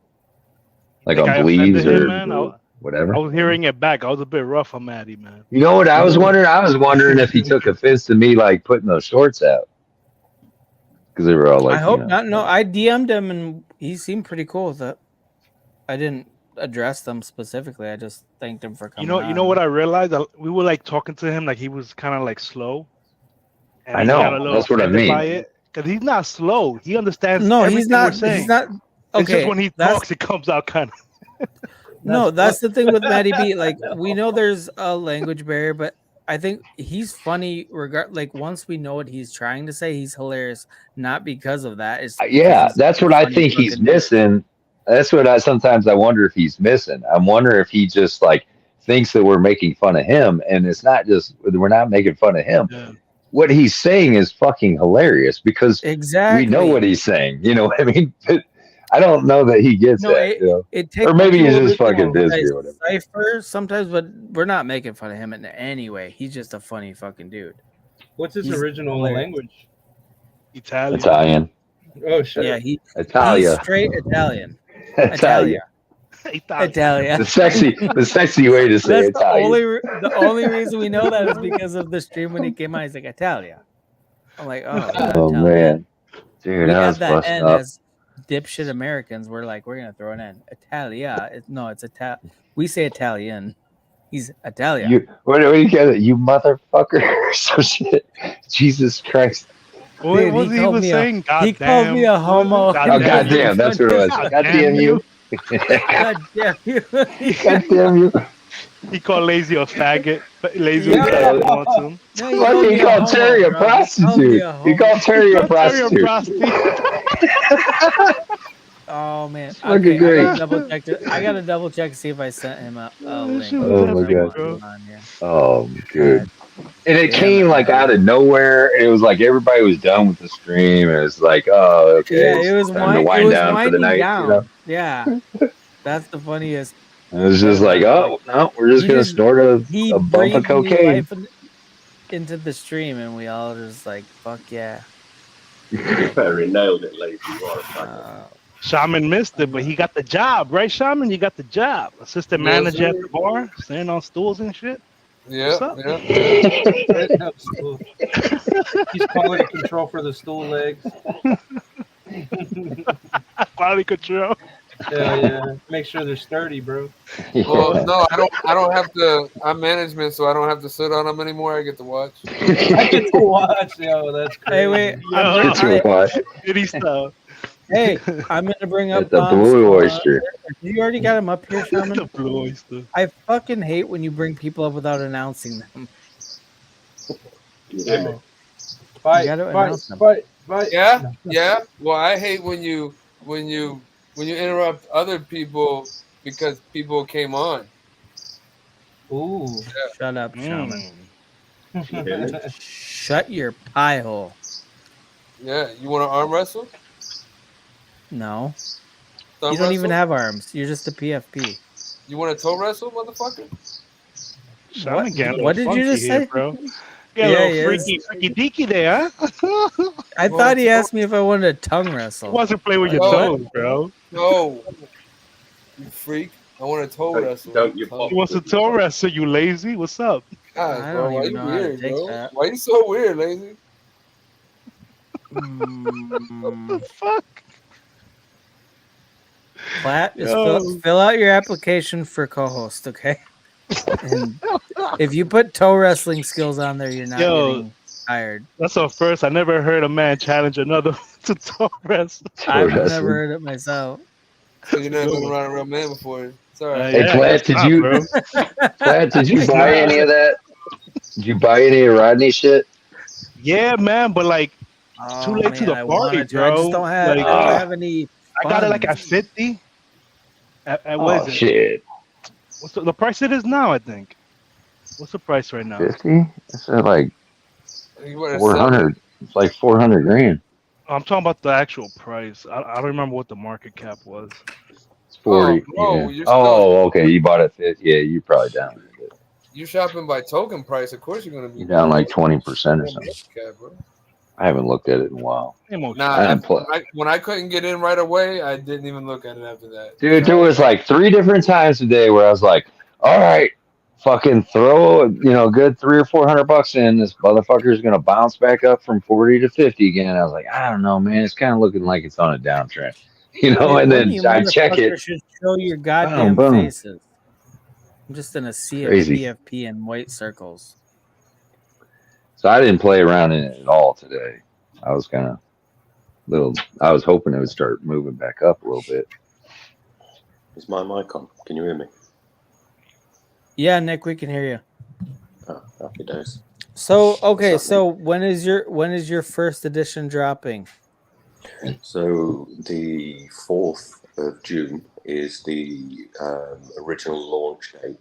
like on Bleeds or whatever. I was hearing it back. I was a bit rough on Maddie, man. You know what I was wondering? I was wondering if he took offense to me like putting those shorts out because they were all like. I hope not. No, I DM'd him and he seemed pretty cool with it. I didn't address them specifically. I just thanked him for coming on. You know what I realized? We were like talking to him like he was kind of like slow. And I know. That's what I mean. Because he's not slow. He understands No, everything he's not. we're saying. He's not. Okay, it's just when he talks, it comes out kind of. No, that's the thing with Matty B. Like, we know there's a language barrier, but I think he's funny. Like, once we know what he's trying to say, he's hilarious. Not because of that. It's that's what I think he's missing. That's what sometimes I wonder if he's missing. I wonder if he just like thinks that we're making fun of him, and it's not just we're not making fun of him. Yeah. What he's saying is fucking hilarious because we know what he's saying. You know what I mean? I don't know that he gets that. You know? It takes or maybe he's just fucking busy or whatever. Cipher sometimes, but we're not making fun of him in any way. He's just a funny fucking dude. What's his original language? Italian. Oh shit! Yeah, he's straight Italian. Italia. The sexy way to say Italian. The only reason we know that is because of the stream when he came out. He's like Italia. I'm like, oh man, dude, we that have was that busted N up. as dipshit Americans. We're like, we're gonna throw an N. Italia. It's we say Italian. He's Italian. What do you get? You motherfucker! So shit. Jesus Christ. What was he was saying? He called me a homo. Oh goddamn! That's what it was. Goddamn you. God damn you. God damn you. He called Lazy a faggot. Lazy wants him. He called Terry a prostitute. He called Terry a prostitute. Oh man. Okay, great. I gotta double check to see if I sent him a link. Oh my god. Oh good. And it came like out of nowhere. It was like everybody was done with the stream. It was like, oh, okay. Yeah, it was time to wind down for the night. Down. You know? Yeah, that's the funniest. It was just like, oh no, we're just gonna snort a bump of cocaine into the stream, and we all just like, fuck yeah. Very nailed it, Lazy. Shaman missed it, but he got the job, right? Shaman, you got the job. Assistant manager at the bar, standing on stools and shit. Yeah, He's quality control for the stool legs. Quality control. Yeah. Make sure they're sturdy, bro. Well, no, I don't have to. I'm management, so I don't have to sit on them anymore. I get to watch. I get to watch. Yo, that's crazy. Hey, wait. Get to watch. Goody stuff. Hey, I'm gonna bring up the blue oyster. You already got him up here, Shaman. The blue oyster. I fucking hate when you bring people up without announcing them. Fight. Yeah. Well, I hate when you interrupt other people because people came on. Ooh. Yeah. Shut up, Shaman. Shut your pie hole. Yeah, you want to arm wrestle? No. Thumb you don't even wrestle? have arms. You're just a PFP. You want to toe wrestle, motherfucker? What did you just say, bro? Get a little freaky deaky there, huh? I thought he asked me if I wanted to tongue wrestle. He wants to play with your toes, bro. No. You freak. I want to toe wrestle. He wants to toe wrestle, you lazy. What's up? God, I bro, don't why even you know how to weird, take bro? that. Why you so weird, Lazy? What the fuck? Platt, just fill out your application for co-host, okay? And if you put toe wrestling skills on there, you're not getting hired. That's our first. I never heard a man challenge another to toe wrestle. I've never heard it myself. So you've never been around a real man before. It's all right. Hey, Platt, did you buy any of that? Did you buy any of Rodney's shit? Yeah, man, but like too late to the party, bro. I just don't have, like, I don't have any. I got it like at 50. What is it? Shit. What's the price it is now? I think. What's the price right now? 50? It's like 400. It's like 400 grand. I'm talking about the actual price. I don't remember what the market cap was. It's 40. Okay. You bought it 50. Yeah, you probably down. You're shopping by token price. Of course, you're gonna be down like 20% or something. I haven't looked at it in a while. Nah, when I couldn't get in right away, I didn't even look at it after that. Dude, there was like 3 different times today where I was like, all right, fucking throw, good $300 or $400 in. This motherfucker's going to bounce back up from 40 to 50 again. I was like, I don't know, man. It's kind of looking like it's on a downtrend. You know, Wait, and one of then you I check motherfuckers it. should show your Boom, goddamn boom. faces. I'm just in a sea of Crazy. PFP and white circles. So I didn't play around in it at all today. I was kind of I was hoping it would start moving back up a little bit. Is my mic on? Can you hear me? Yeah, Nick, we can hear you. Oh, happy days. So okay, so when is your first edition dropping? So the 4th of June is the original launch date.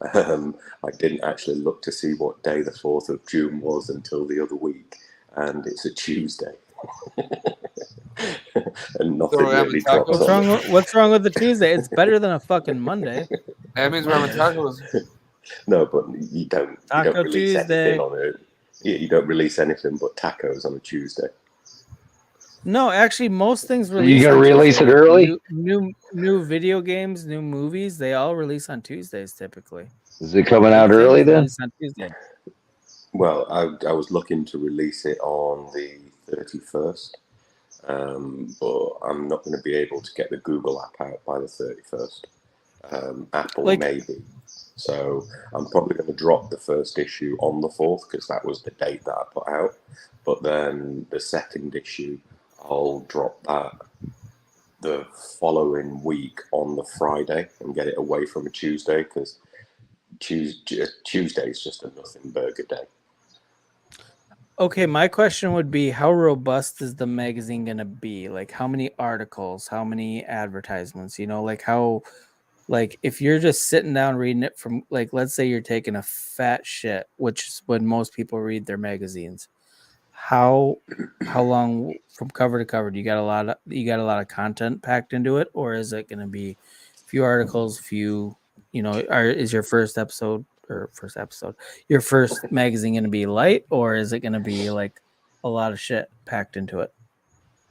I didn't actually look to see what day the 4th of June was until the other week, and it's a Tuesday. And nothing really drops on it. What's wrong with the Tuesday? It's better than a fucking Monday. That means we're having tacos. No, but you don't release Tuesday. anything on it. You don't release anything but tacos on a Tuesday. No, actually, most things So release. you gonna on release Tuesday. it early? New video games, new movies, they all release on Tuesdays typically. Is it coming out Big early things then? release on Tuesday. Well, I was looking to release it on the 31st, but I'm not going to be able to get the Google app out by the 31st. Apple maybe. So I'm probably going to drop the first issue on the 4th because that was the date that I put out. But then the second issue, I'll drop that the following week on the Friday and get it away from a Tuesday because Tuesday is just a nothing burger day. Okay, my question would be, how robust is the magazine going to be? Like, how many articles, how many advertisements, you know, like how, like if you're just sitting down reading it from, like, let's say you're taking a fat shit, which is when most people read their magazines. How long from cover to cover? You got a lot of content packed into it, or is it going to be few articles, few, you know, is your first magazine going to be light, or is it going to be like a lot of shit packed into it?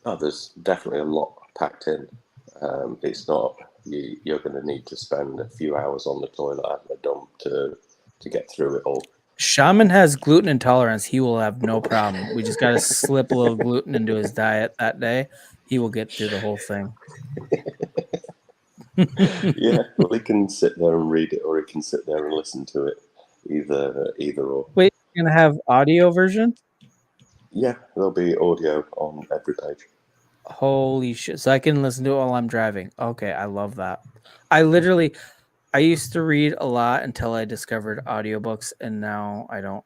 Oh, there's definitely a lot packed in. It's not you're going to need to spend a few hours on the toilet having a dump to get through it all. Shaman has gluten intolerance. He will have no problem. We just got to slip a little gluten into his diet that day. He will get through the whole thing. Yeah, well, he can sit there and read it, or he can sit there and listen to it. Either or. Wait, you're gonna have audio version? Yeah, there'll be audio on every page. Holy shit! So I can listen to it while I'm driving. Okay, I love that. I used to read a lot until I discovered audiobooks, and now I don't.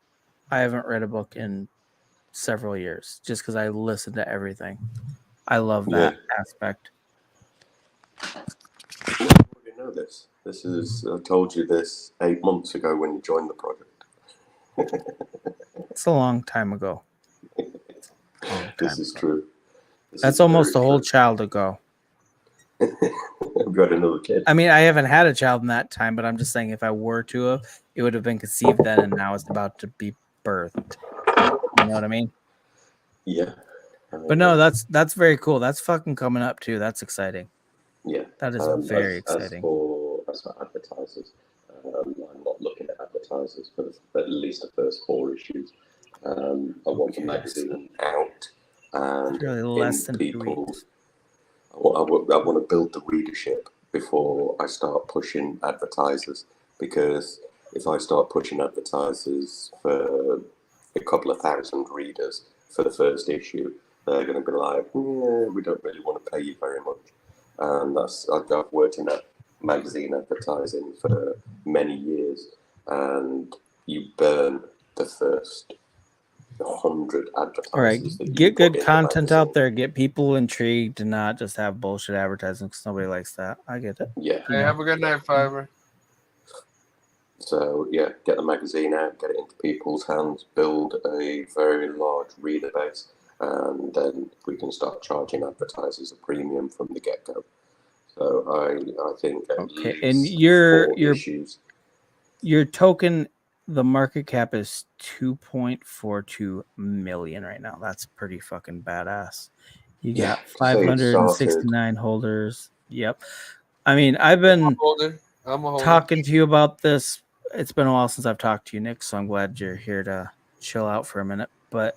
I haven't read a book in several years just because I listen to everything. I love that aspect. You already know this. This is I told you this 8 months ago when you joined the project. It's a long time ago. This is true. That's almost a whole child ago. I've got another kid. I mean, I haven't had a child in that time, but I'm just saying if I were to have, it would have been conceived then, and now it's about to be birthed. You know what I mean? Yeah. But no, that's very cool. That's fucking coming up too. That's exciting. Yeah. That is very exciting. As for advertisers, I'm not looking at advertisers for at least the first 4 issues. I want the magazine out and really less than people. I want to build the readership before I start pushing advertisers, because if I start pushing advertisers for a couple of thousand readers for the first issue, they're going to be like, yeah, we don't really want to pay you very much. And I've worked in that magazine advertising for many years, and you burn the first 100 advertisers. All right, get good content out there, get people intrigued, and not just have bullshit advertising because nobody likes that. I get it. Yeah. Hey, have a good night, Fiverr. So yeah, get the magazine out, get it into people's hands, build a very large reader base, and then we can start charging advertisers a premium from the get-go. So I think at least and 4 issues. Your token, the market cap is 2.42 million right now. That's pretty fucking badass. You got 569 holders. Yep. I mean, I've been talking to you about this. It's been a while since I've talked to you, Nick, so I'm glad you're here to chill out for a minute. But,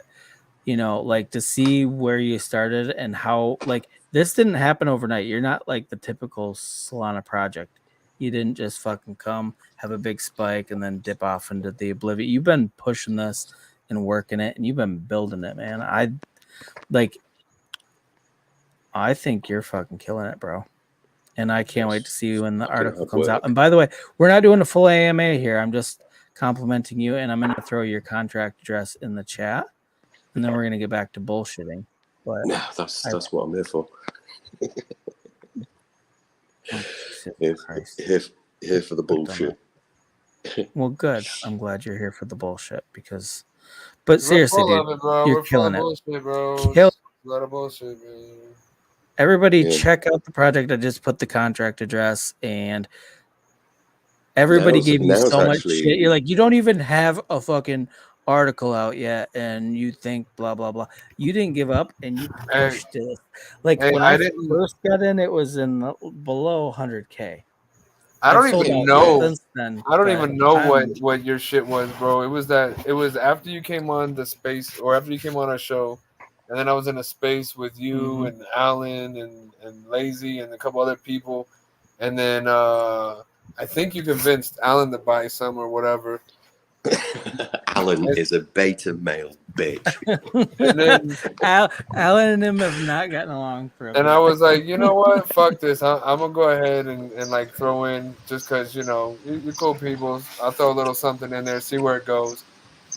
you know, like to see where you started and how, like, this didn't happen overnight. You're not like the typical Solana project. You didn't just fucking come, have a big spike, and then dip off into the oblivion. You've been pushing this and working it, and you've been building it, man. I think you're fucking killing it, bro. And I can't wait to see when the article comes out. And by the way, we're not doing a full AMA here. I'm just complimenting you, and I'm going to throw your contract address in the chat, and then we're going to get back to bullshitting. But no, that's what I'm here for. Here for the bullshit. Well, good. I'm glad you're here for the bullshit because, but seriously, dude, you're killing it. Bullshit, bro. Kill. A lot of bullshit, man. Everybody, check out the project. I just put the contract address, and everybody gave you so much shit. You're like, you don't even have a fucking article out yet, and you think blah blah blah. You didn't give up, and you pushed it. Like when I first got in, it was in below 100K. I don't even know. I don't even know what your shit was, bro. It was after you came on the space, or after you came on our show, and then I was in a space with you and Alan and Lazy and a couple other people, and then I think you convinced Alan to buy some or whatever. Alan is a beta male bitch. And then Alan and him have not gotten along for a bit. I was like, you know what? Fuck this. I'm gonna go ahead and like throw in, just because you're cool people. I'll throw a little something in there, see where it goes.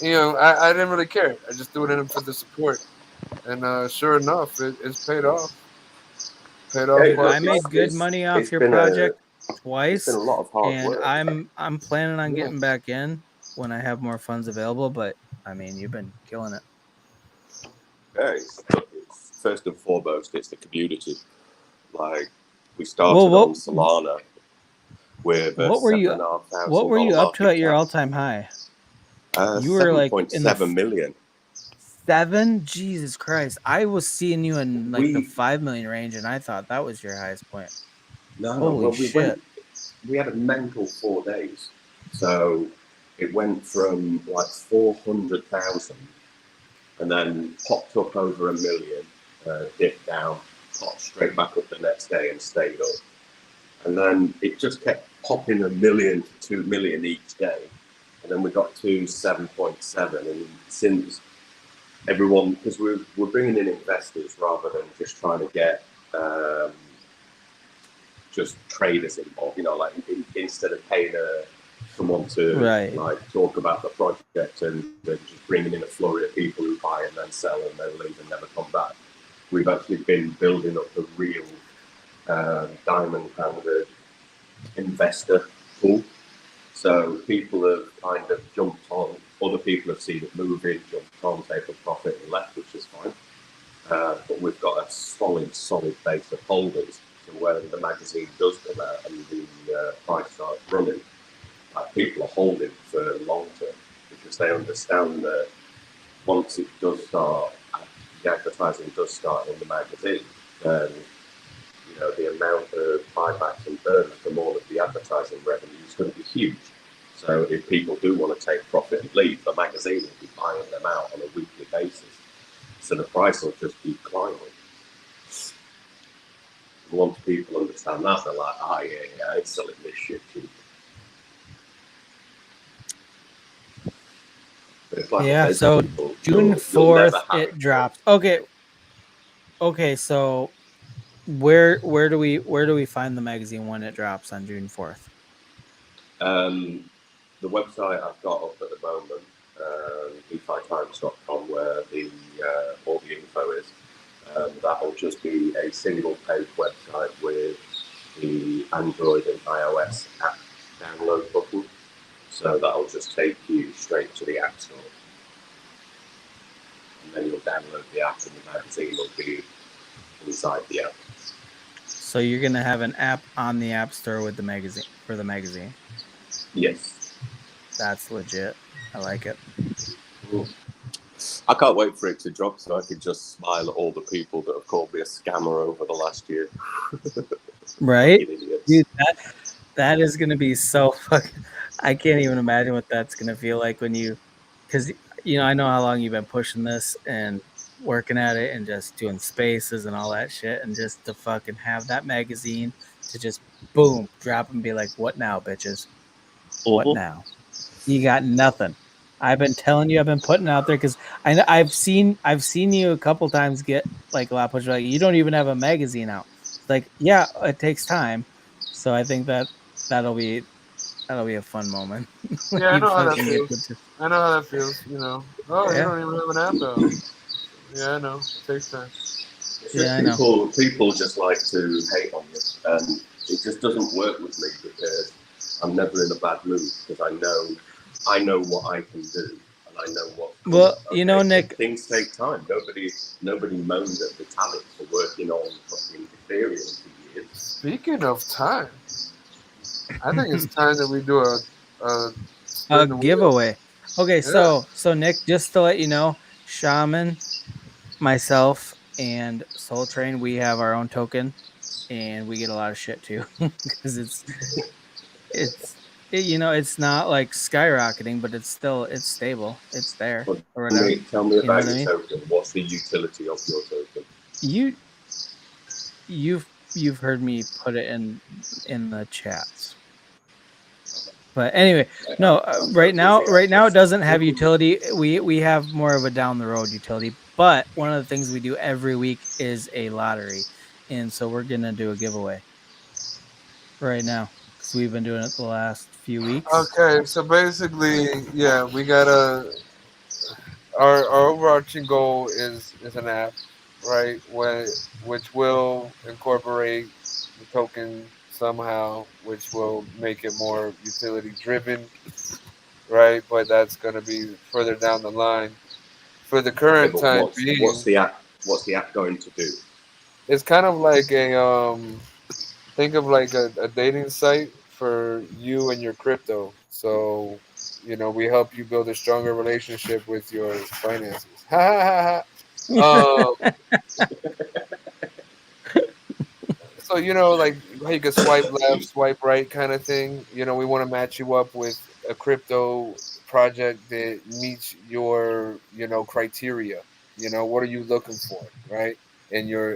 I didn't really care. I just threw it in for the support, and sure enough, it's paid off. I made good money off your project twice. It's been a lot of hard work. I'm planning on getting back in when I have more funds available, but I mean, you've been killing it. First and foremost, it's the community. Like, we started on Solana with what were you up to at your all-time high? You were like in 7 million. 7? Jesus Christ! I was seeing you in like the 5 million range, and I thought that was your highest point. Holy shit! We had a mental 4 days, so it went from like 400,000, and then popped up over 1 million, dipped down, popped straight back up the next day, and stayed up. And then it just kept popping 1 million to 2 million each day, and then we got to 7.7, and since everyone, because we're bringing in investors rather than just trying to get just traders involved, like instead of paying someone to like talk about the project and then just bringing in a flurry of people who buy and then sell and then leave and never come back. We've actually been building up a real diamond-handed investor pool. So people have kind of jumped on, other people have seen it moving, jumped on, taken profit and left, which is fine. But we've got a solid base of holders. So when the magazine does come out and the price starts running, people are holding for long term because they understand that once it does start, the advertising does start in the magazine, then the amount of buybacks and burns from all of the advertising revenue is going to be huge. So if people do want to take profit and leave, the magazine will be buying them out on a weekly basis. So the price will just keep climbing. Once people understand that, they're like, yeah, it's selling this shit cheap. Yeah, so June 4th it drops. Okay, so where do we find the magazine when it drops on June 4th? The website I've got up at the moment, IYKYK.com, where all the info is. That'll just be a single page website with the Android and iOS app download button. So that'll just take you straight to the App Store. And then you'll download the app and the magazine will be inside the app. So you're going to have an app on the App Store with the magazine, for the magazine? Yes. That's legit. I like it. Cool. I can't wait for it to drop so I can just smile at all the people that have called me a scammer over the last year. Right? Dude, that is going to be so fucking... I can't even imagine what that's going to feel like when you... Because, I know how long you've been pushing this, and working at it and just doing spaces and all that shit, and just to fucking have that magazine to just boom drop and be like, what now, bitches? What now? You got nothing. I've been telling you, I've been putting out there because I've seen you a couple times get like a lot of push. Like, you don't even have a magazine out. It's like, yeah, it takes time. So I think that'll be a fun moment. Yeah, I You know how that fucking get feels. I know how that feels. You know, oh, you Yeah. don't even have an app out. Yeah, I know. It takes time. Yeah, I know. People just like to hate on you, and it just doesn't work with me because I'm never in a bad mood because I know what I can do and I know what. Well, you know, Nick, things take time. Nobody moaned at the talent for working on fucking Ethereum for years. Speaking of time, I think it's time that we do a giveaway. Okay, Yeah. so Nick, just to let you know, Shaman, myself, and Soul Train, we have our own token, and we get a lot of shit too because it's not like skyrocketing, but it's stable. It's there or whatever. Tell me You know about what I your mean? token. What's the utility of your token? You've heard me put it in the chats. But anyway, no, right now it doesn't have utility. We have more of a down the road utility, but one of the things we do every week is a lottery, and so we're gonna do a giveaway right now because we've been doing it the last few weeks. Okay, so basically, yeah, we gotta. Our overarching goal is an app, right? Which will incorporate the token somehow, which will make it more utility driven, right? But that's gonna be further down the line. For the current time being, what's the app going to do? it's kind of like think of like a dating site for you and your crypto. So, we help you build a stronger relationship with your finances. Ha ha ha ha. So, like how you can swipe left, swipe right kind of thing. We want to match you up with a crypto project that meets your, criteria. What are you looking for, right? In your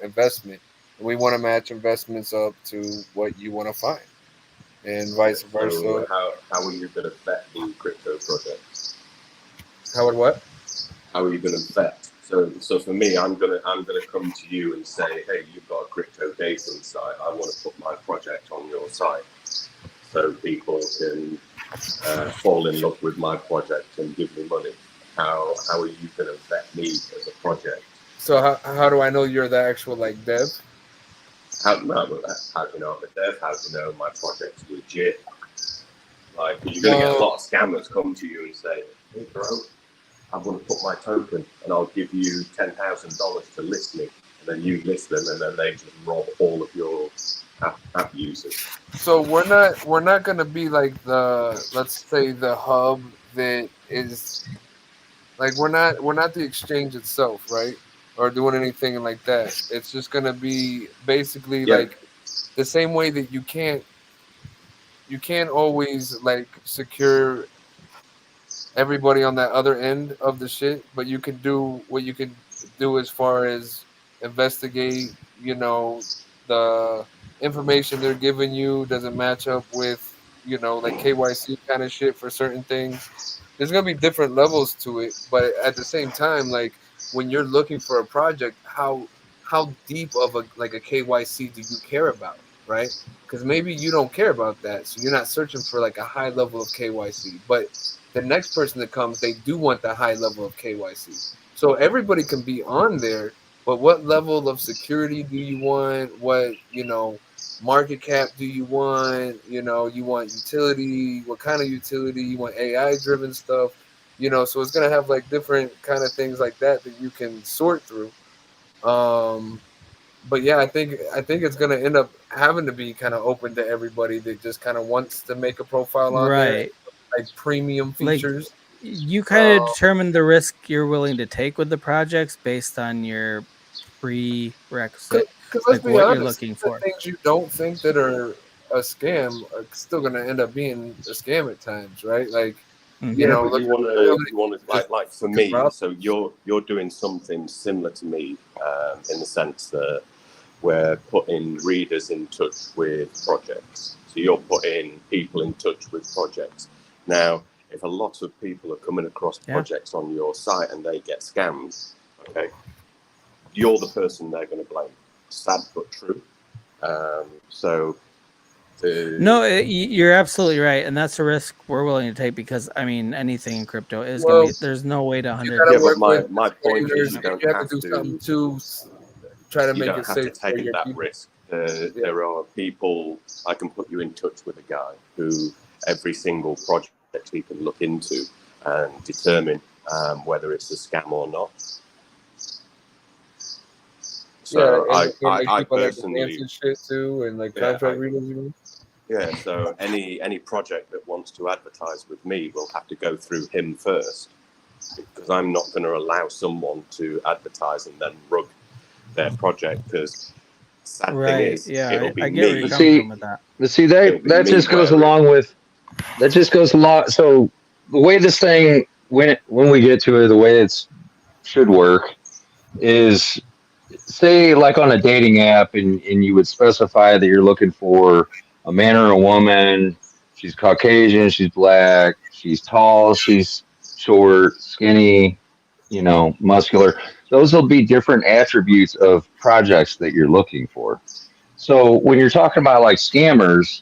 investment. And we want to match investments up to what you want to find. And vice versa. So how are you going to vet the crypto project? How would what? How are you going to vet? So for me, I'm gonna come to you and say, hey, you've got a crypto dating site. I want to put my project on your site, so people can fall in love with my project and give me money. How are you going to vet me as a project? So how do I know you're the actual like dev? How do you know I'm a dev? How do you know my project's legit? Like, you're going to get a lot of scammers come to you and say, hey, bro, I want to put my token and I'll give you $10,000 to list me. And then you list them and then they just rob all of your app users. So we're not going to be like let's say the hub that is like we're not the exchange itself, right? Or doing anything like that. It's just going to be basically like the same way that you can't always like secure everybody on that other end of the shit, but you can do what you can do as far as investigate, the information they're giving you doesn't match up with, like KYC kind of shit for certain things. There's gonna be different levels to it, but at the same time, like when you're looking for a project, how deep of a KYC do you care about, right? Because maybe you don't care about that, so you're not searching for like a high level of KYC, but the next person that comes, they do want the high level of KYC. So everybody can be on there, but what level of security do you want? What, market cap do you want? You want utility, what kind of utility? You want AI driven stuff, so it's going to have like different kind of things like that you can sort through. But yeah, I think it's going to end up having to be kind of open to everybody that just kind of wants to make a profile on there, Right. like premium features. You kind of determine the risk you're willing to take with the projects based on your prerequisite, Because let's like be what you're honest, looking the for. things you don't think that are a scam are still going to end up being a scam at times, right? Like, You know, but you want to like for me. So you're doing something similar to me in the sense that we're putting readers in touch with projects. So you're putting people in touch with projects. Now, if a lot of people are coming across projects on your site and they get scammed, okay, you're the person they're going to blame. Sad but true. No, you're absolutely right, and that's a risk we're willing to take because I mean anything in crypto is going to be. There's no way to 100. Yeah, but my point is you have to do something to try to you make don't it have to safe for take your that people. risk. There are people, I can put you in touch with a guy who every single project he can look into and determine whether it's a scam or not. So yeah, and I like people personally, like fancy shit too, and like contract readers, you know. Yeah, so any project that wants to advertise with me will have to go through him first, because I'm not going to allow someone to advertise and then rug their project, because sad thing is, it'll be I get me. where you're coming from with that. But see, that just goes along with so the way this thing when we get to it, the way it should work is, say like on a dating app, and you would specify that you're looking for a man or a woman. She's Caucasian, she's black, she's tall, she's short, skinny, muscular. Those will be different attributes of projects that you're looking for. So when you're talking about like scammers,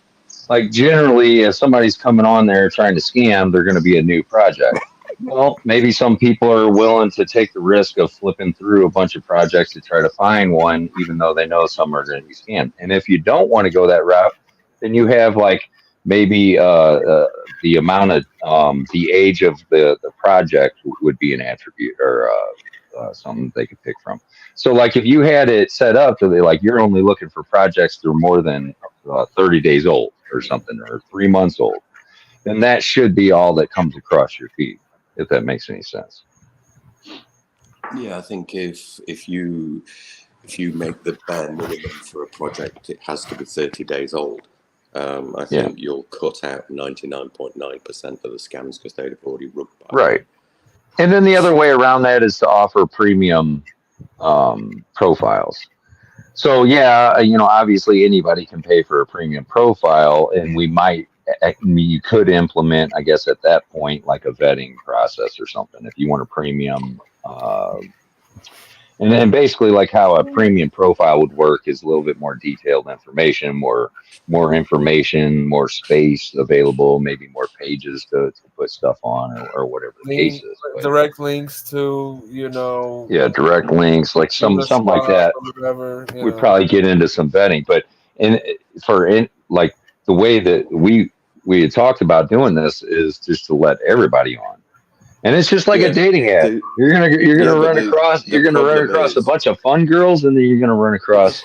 like generally if somebody's coming on there trying to scam, they're going to be a new project. Well, maybe some people are willing to take the risk of flipping through a bunch of projects to try to find one, even though they know some are going to be scammed. And if you don't want to go that route, then you have like maybe the amount of the age of the project would be an attribute, or something they could pick from. So like if you had it set up to be like you're only looking for projects that are more than 30 days old or something, or 3 months old, then that should be all that comes across your feed, if that makes any sense. Yeah, I think if you make the bare minimum for a project, it has to be 30 days old. I think you'll cut out 99.9% of the scams because they'd have already rubbed by. Right. And then the other way around that is to offer premium profiles. So yeah, obviously anybody can pay for a premium profile, and you could implement, I guess, at that point, like a vetting process or something if you want a premium. And then basically, like how a premium profile would work is a little bit more detailed information, more information, more space available, maybe more pages to put stuff on, or whatever the case is. But, direct links to, direct links, like something like that. Whatever, We'd probably get into some vetting, but like the way that we had talked about doing this is just to let everybody on. And it's just like a dating app. You're gonna run across a bunch of fun girls, and then you're gonna run across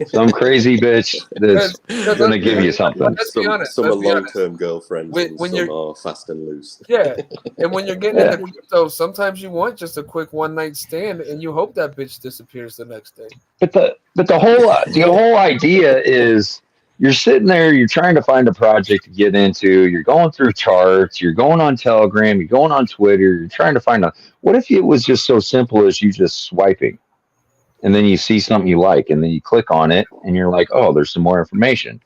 some crazy bitch that's gonna give you something. Let's be honest. Some are long-term girlfriends, and some are fast and loose. Yeah, and when you're getting into crypto, sometimes you want just a quick one-night stand, and you hope that bitch disappears the next day. But the whole idea is, you're sitting there, you're trying to find a project to get into, you're going through charts, you're going on Telegram, you're going on Twitter, you're trying to find what if it was just so simple as you just swiping, and then you see something you like, and then you click on it, and you're like, oh, there's some more information.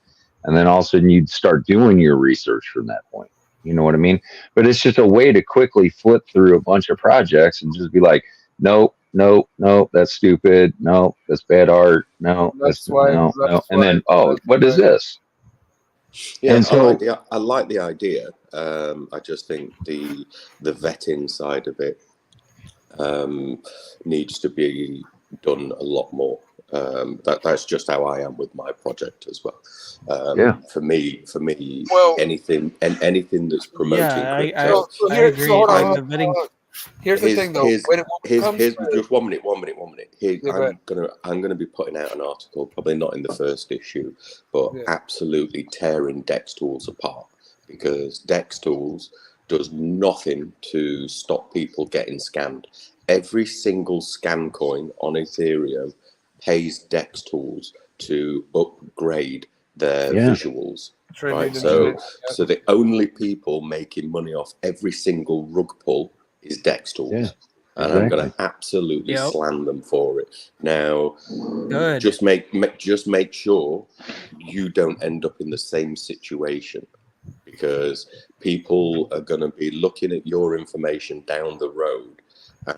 And then all of a sudden you'd start doing your research from that point. You know what I mean? But it's just a way to quickly flip through a bunch of projects and just be like, nope, that's stupid. No, that's bad art. No, no. And then, what is this? Yeah, and so, I like the idea. I just think the vetting side of it needs to be done a lot more. That's just how I am with my project as well. For me, anything that's promoting crypto. I agree. Here's the thing, though. Just 1 minute. I'm gonna be putting out an article, probably not in the first issue, but absolutely tearing Dex Tools apart, because Dex Tools does nothing to stop people getting scammed. Every single scam coin on Ethereum pays Dex Tools to upgrade their visuals. Right, so the only people making money off every single rug pull is Dex Tools, and I'm going to absolutely slam them for it. Now, just make sure you don't end up in the same situation, because people are going to be looking at your information down the road,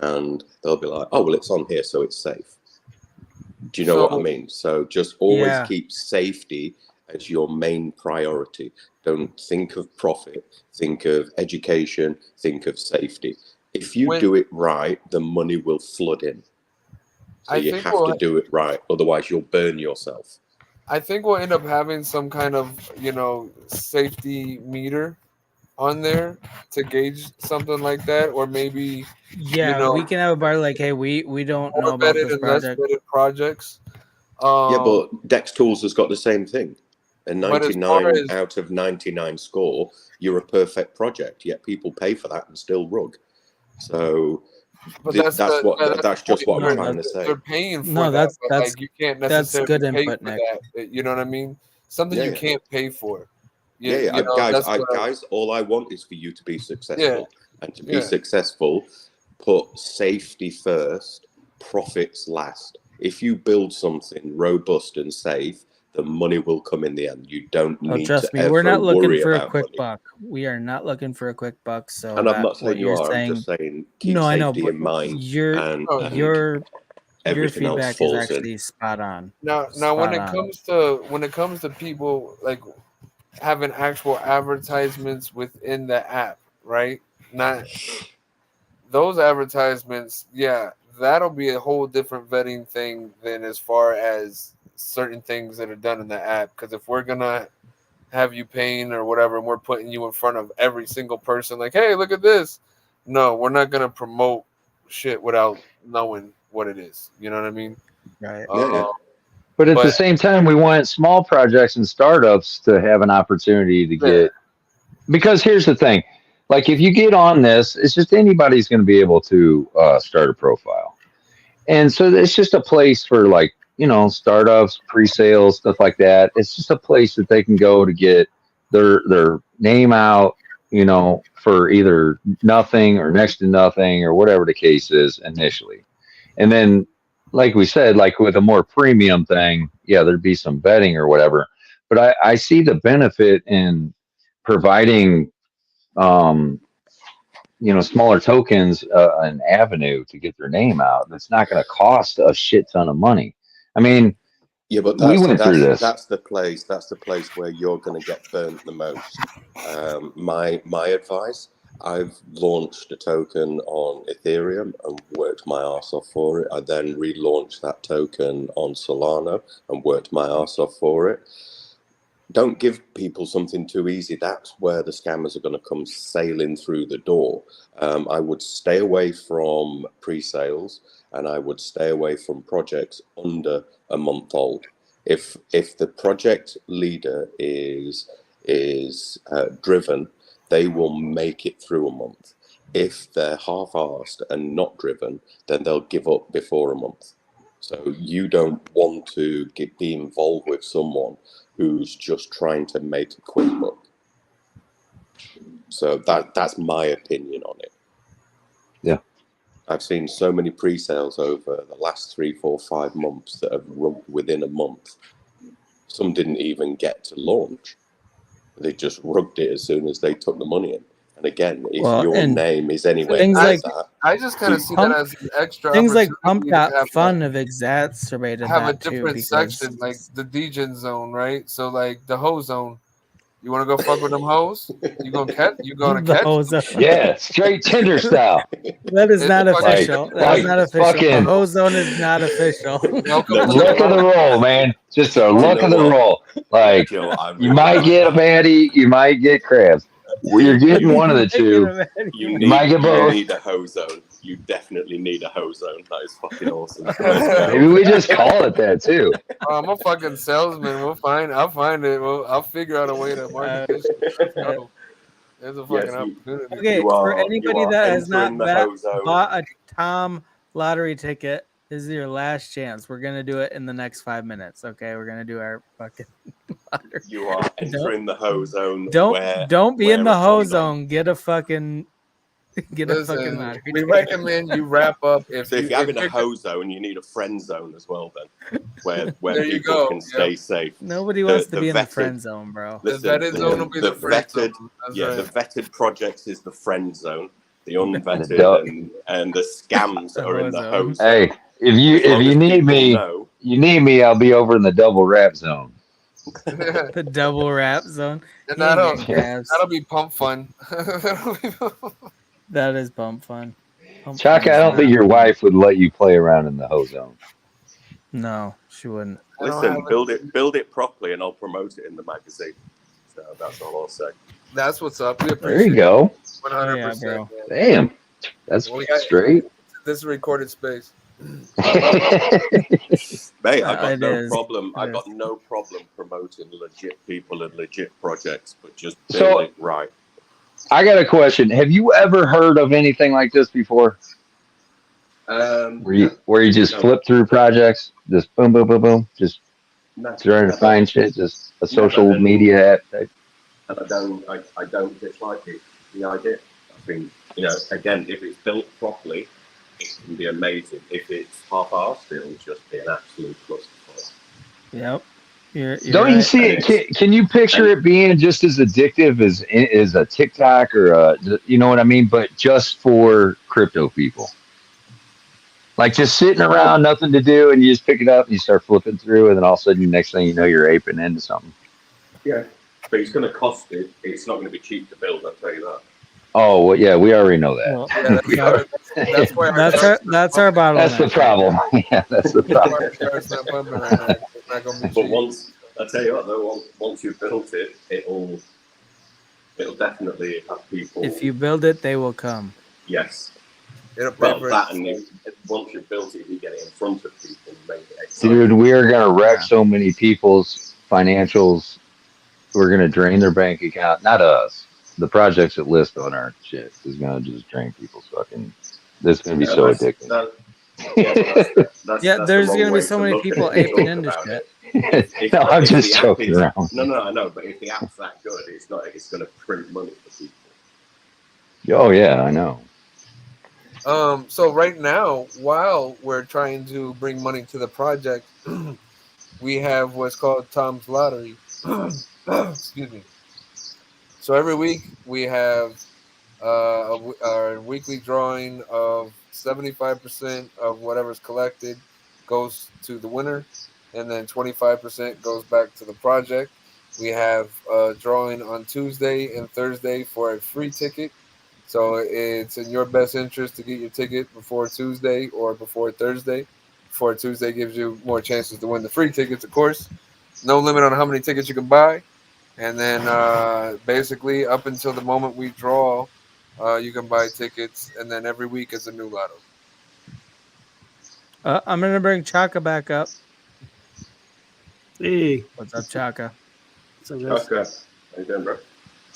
and they'll be like, "Oh, well, it's on here, so it's safe." Do you know what I mean? So just always keep safety as your main priority. Don't think of profit, think of education, think of safety. If you do it right, the money will flood in. So you have to do it right, otherwise you'll burn yourself. I think we'll end up having some kind of, safety meter on there to gauge something like that, or maybe we can have a bar like, hey, we don't know about this project. Less vetted projects. But Dex Tools has got the same thing. A 99 out of 99 score, you're a perfect project, yet people pay for that and still rug. So that's just what I'm trying to say. They're paying for that, but like you can't necessarily pay for that. You know what I mean? Something you can't pay for. Guys, all I want is for you to be successful. And to be successful, put safety first, profits last. If you build something robust and safe, the money will come in the end. You don't need trust me, we're not looking for a quick buck. We are not looking for a quick buck. So, and I'm not saying you are. I'm just saying keep safety in mind. Your feedback is actually spot on. Now, when it comes to people like having actual advertisements within the app, right? Not those advertisements. Yeah, that'll be a whole different vetting thing than as far as certain things that are done in the app. Because if we're gonna have you paying or whatever, and we're putting you in front of every single person, like, hey, look at this. No, we're not gonna promote shit without knowing what it is. You know what I mean? Right. But at the same time, we want small projects and startups to have an opportunity to get. Because here's the thing, like if you get on this, it's just anybody's going to be able to start a profile, and so it's just a place for like startups, pre-sales, stuff like that. It's just a place that they can go to get their name out, for either nothing or next to nothing or whatever the case is initially. And then, like we said, like with a more premium thing, there'd be some vetting or whatever. But I see the benefit in providing, smaller tokens, an avenue to get their name out. That's not going to cost a shit ton of money. I mean, but we went through this. That's the place where you're going to get burnt the most. My advice: I've launched a token on Ethereum and worked my ass off for it. I then relaunched that token on Solana and worked my ass off for it. Don't give people something too easy. That's where the scammers are going to come sailing through the door. I would stay away from pre-sales, and I would stay away from projects under a month old. If the project leader is driven, they will make it through a month. If they're half-arsed and not driven, then they'll give up before a month. So you don't want to be involved with someone who's just trying to make a quick buck. So that's my opinion on it. Yeah. I've seen so many pre-sales over the last 3, 4, 5 months that have rubbed within a month. Some didn't even get to launch. They just rugged it as soon as they took the money in. And again, if your name is anywhere like that, I just kind of see that as an extra. Things like Pump.Fun have exacerbated have that a different section, like the degen zone, right? So like the hoe zone. You want to go fuck with them hoes? You gonna catch? Yeah, straight Tinder style. That is not official. That is not official. The ozone is not official. The look of the roll, man. Just a look of the roll. Like you might get a baddie, you might get crabs. You're getting one of the two. You might get both. You need a hoe zone. You definitely need a hoe zone. That is fucking awesome. Maybe we just call it that too. I'm a fucking salesman. I'll find it. I'll figure out a way to market this shit. There's a fucking opportunity. Okay, for anybody that has not bought a Tom lottery ticket, This is your last chance. We're gonna do it in the next 5 minutes. Okay, we're gonna do our fucking. You are entering the hoe zone. Don't be in the hoe zone. Get a fucking Listen, ladder. we recommend you wrap up So if you're having a hoe zone, you need a friend zone as well. Then, where people can stay safe. Nobody wants to be in the friend zone, bro. Listen, the vetted zone will be the friend vetted, zone. That's yeah, right. the vetted projects is the friend zone. The unvetted and the scams are in the hoe zone. Hey, if you need me, I'll be over in the double wrap zone. The double wrap zone. And that'll be pump fun. That is pump fun. Chaka, I don't think your wife would let you play around in the hoe zone. No, she wouldn't. Listen, build it properly, and I'll promote it in the magazine. So that's all I'll say. That's what's up. We appreciate There you go. 100%. Damn, that's straight. This is recorded space. Mate, I got no problem. I got no problem promoting legit people and legit projects, but just build it right. I got a question. Have you ever heard of anything like this before? Where you just flip through projects, just boom, boom, boom, boom, just trying to find shit, just a social media app type. And I don't dislike it. The idea. I think, again, if it's built properly, it can be amazing. If it's half-assed, it'll just be an absolute clusterfuck. Yep. Don't you see it? Can you picture it being just as addictive as a TikTok or you know what I mean? But just for crypto people, like just sitting around, nothing to do, and you just pick it up and you start flipping through, and then all of a sudden, next thing you know, you're aping into something. Yeah, but it's going to cost it. It's not going to be cheap to build. I'll tell you that. Oh, well, yeah, we already know that. That's our bottleneck. That's the problem. Yeah, that's the problem. But once I tell you what, though, once you've built it, it'll definitely have people. If you build it, they will come. Yes. Well, that and once you've built it, you get it in front of people and make it exciting. Dude, we are gonna wreck so many people's financials. We're gonna drain their bank account. Not us. The projects that list on our shit is gonna just drain people's fucking. This is gonna be so addictive. There's gonna be so many people aping into shit. No, I'm just joking around. No, I know, but if the app's that good, it's gonna print money for people. Oh yeah, I know. So right now, while we're trying to bring money to the project, we have what's called Tom's Lottery. Excuse me. So every week we have our weekly drawing of 75% of whatever's collected goes to the winner, and then 25% goes back to the project. We have a drawing on Tuesday and Thursday for a free ticket. So it's in your best interest to get your ticket before Tuesday or before Thursday. Before Tuesday gives you more chances to win the free tickets, of course. No limit on how many tickets you can buy. And then basically up until the moment we draw, you can buy tickets. And then every week is a new lotto. I'm going to bring Chaka back up. Hey. What's up, Chaka? What's up, guys? Chaka. How you doing, bro?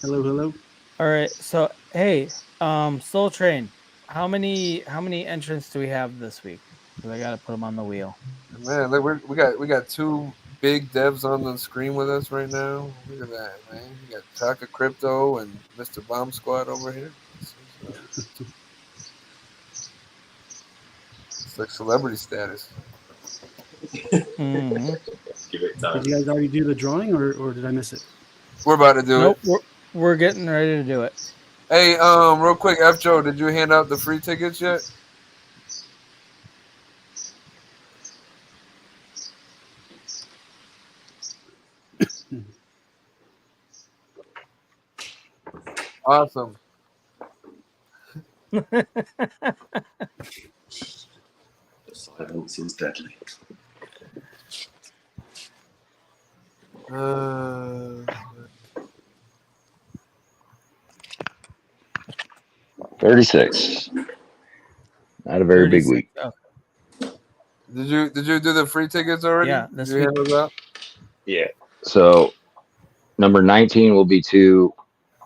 Hello. All right. So, hey, Soul Train, how many entrants do we have this week? Because I got to put them on the wheel. Man, we got two big devs on the screen with us right now. Look at that, man. We got Chaka Crypto and Mr. Bomb Squad over here. It's like celebrity status. Mm-hmm. Give it time. Did you guys already do the drawing, or did I miss it? We're about to do it. Nope, we're getting ready to do it. Hey, real quick, F. Joe, did you hand out the free tickets yet? Awesome. The silence is deadly. Uh, 36. Not a very big week. Okay. Did you do the free tickets already? Yeah, did you hand those out? Yeah. So number 19 will be 2.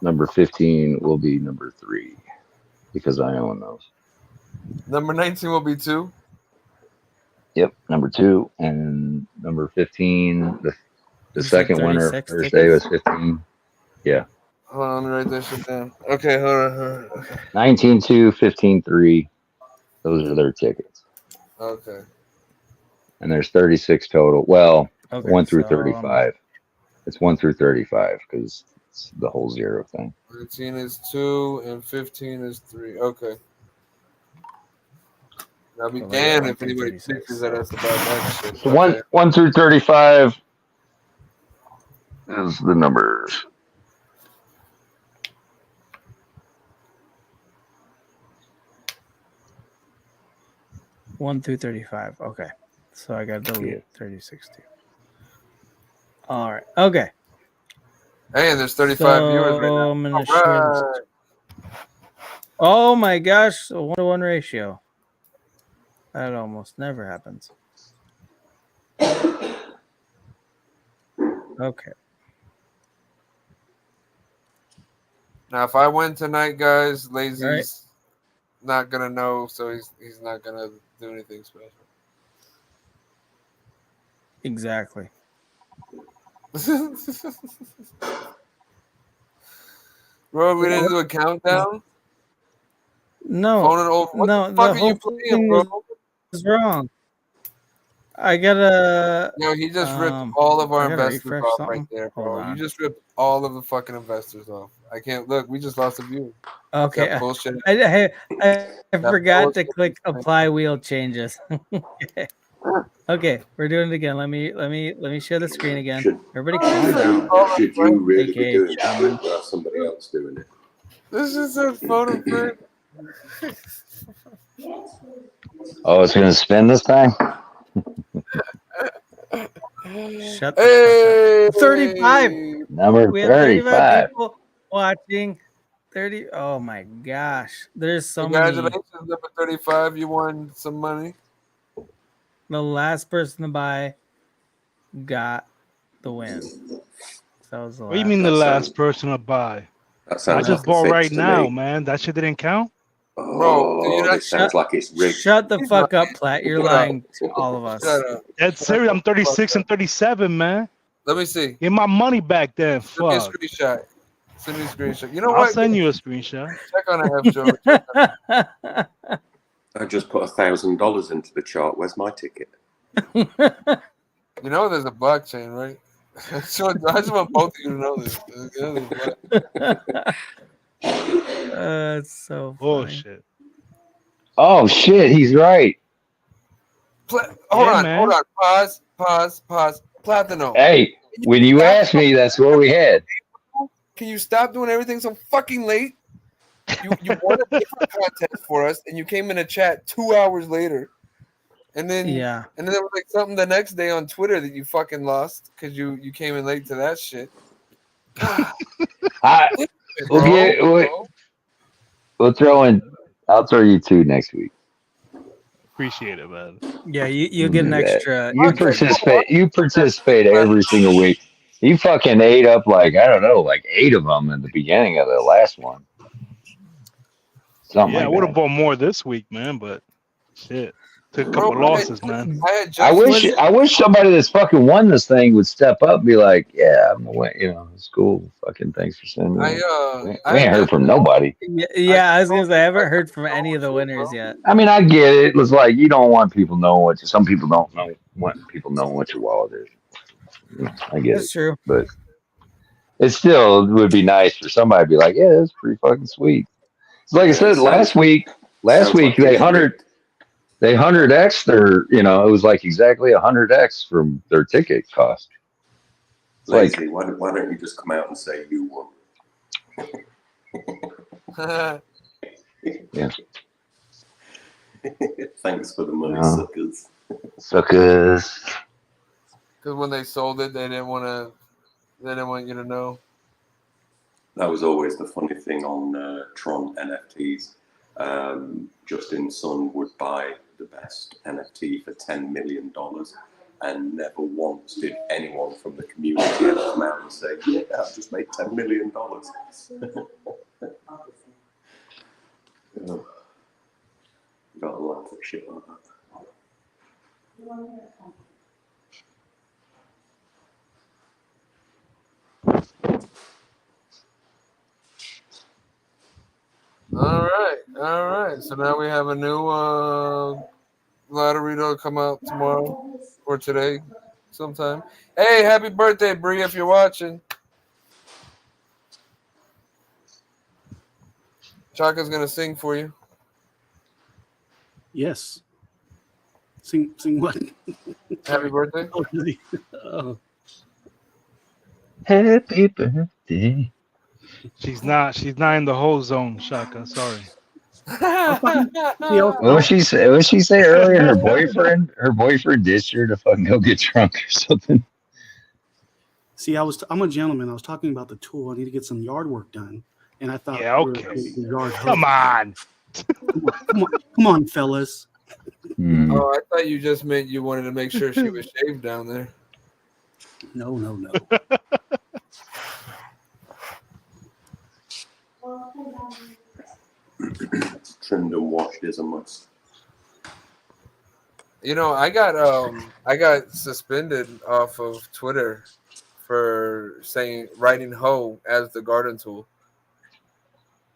Number 15 will be number 3 because I own those. Number 19 will be 2. Yep, number 2 and number 15. The You said second winner of 36 Thursday was tickets? 15. Yeah. Hold on, let me write that shit down. Okay, hold on. Okay. 19-2, 15-3. Those are their tickets. Okay. And there's 36 total. Well, Okay, 1 through so 35. It's 1 through 35 because it's the whole 0 thing. 13 is 2 and 15 is 3. Okay. I'll be damned if anybody figures that that's about that shit. So Okay. 1 through 35 is the numbers. One through 35. Okay. So I got to delete 36 too. All right. Okay. Hey, there's 35 viewers right now. I'm going to share this. Oh my gosh. A 1-to-1 ratio. That almost never happens. Okay. Now, if I win tonight, guys, Lazy's not gonna know, so he's not gonna do anything special. Exactly. Bro, we didn't do a countdown. No. Phone it over. What No, the fuck the are you whole playing, thing bro? is wrong. I gotta. No, he just ripped all of our I gotta investors refresh off something. right there, Hold bro. You on. just ripped all of the fucking investors off. I can't look. We just lost a view. Okay. That bullshit. I forgot to click apply wheel changes. Okay, we're doing it again. Let me share the screen again. Everybody calm down. Should you really be AKA doing it? Shaman. Or somebody else doing it? This is a phone friend. Oh, it's going to spin this time? Shut the fuck up. 35. Number We had 35 35. people watching. 30. Oh my gosh. There's so Congratulations, many. number 35. You won some money. The last person to buy got the win. That was the last. What do you mean the last person to buy? I just bought right now, man. That shit didn't count. Bro, do you not sounds like it's rigged. Shut the fuck up, Platt. You're lying to all of us. Shut up. That's serious. I'm 36 and 37, man. Let me see. Get my money back then. Send me a Fuck. screenshot. Send me a screenshot. You know I'll what? send you a screenshot. Check on the F show. I just put $1,000 into the chart. Where's my ticket? You know there's a blockchain, right? So I just want both of you to know this. It's so funny. Bullshit. Oh, shit. He's right. Hold on. Pause. Platinum. Hey, when you asked me, that's what we had. Can you stop doing everything so fucking late? You won a different contest for us, and you came in a chat 2 hours later. And then there was like something the next day on Twitter that you fucking lost because you came in late to that shit. We'll throw in. I'll throw you 2 next week. Appreciate it, man. Yeah, you get an extra. You participate every single week. You fucking ate up like 8 of them in the beginning of the last one. Something I like would that. have bought more this week, man, but shit. Took a couple losses, man. I wish somebody that's fucking won this thing would step up and be like, yeah, I'm gonna win. You know, it's cool. Fucking thanks for sending it. We ain't heard from nobody. Yeah, I was gonna say I haven't heard from any of the winners yet. I mean, I get it. It's like you don't want people knowing some people don't want people knowing what your wallet is. I get it. That's true. But it still would be nice for somebody to be like, yeah, that's pretty fucking sweet. It's like I said last week they 100x their, it was like exactly 100x from their ticket cost. It's Lazy, why don't you just come out and say you won? Yeah. Thanks for the money, suckers. Suckers. Because when they sold it, they didn't want you to know. That was always the funny thing on Tron NFTs. Justin Sun would buy the best NFT for $10 million, and never once did anyone from the community ever come out and say, yeah, I've just made $10 million. Got a lot of shit like that. All right. So now we have a new lottery that'll come out tomorrow or today, sometime. Hey, happy birthday, Bree! If you're watching, Chaka's gonna sing for you. Yes. Sing what? Happy birthday. Oh. Happy birthday. She's not in the whole zone, Shaka. Sorry. What was she say? What did she say earlier? Her boyfriend ditched her to fucking go get drunk or something. See, I'm a gentleman. I was talking about the tool. I need to get some yard work done, and I thought, yeah, okay. Yard come on, come on, fellas. Oh, I thought you just meant you wanted to make sure she was shaved down there. No. Trimmed and washed is a must. You know, I got suspended off of Twitter for writing "ho" as the garden tool,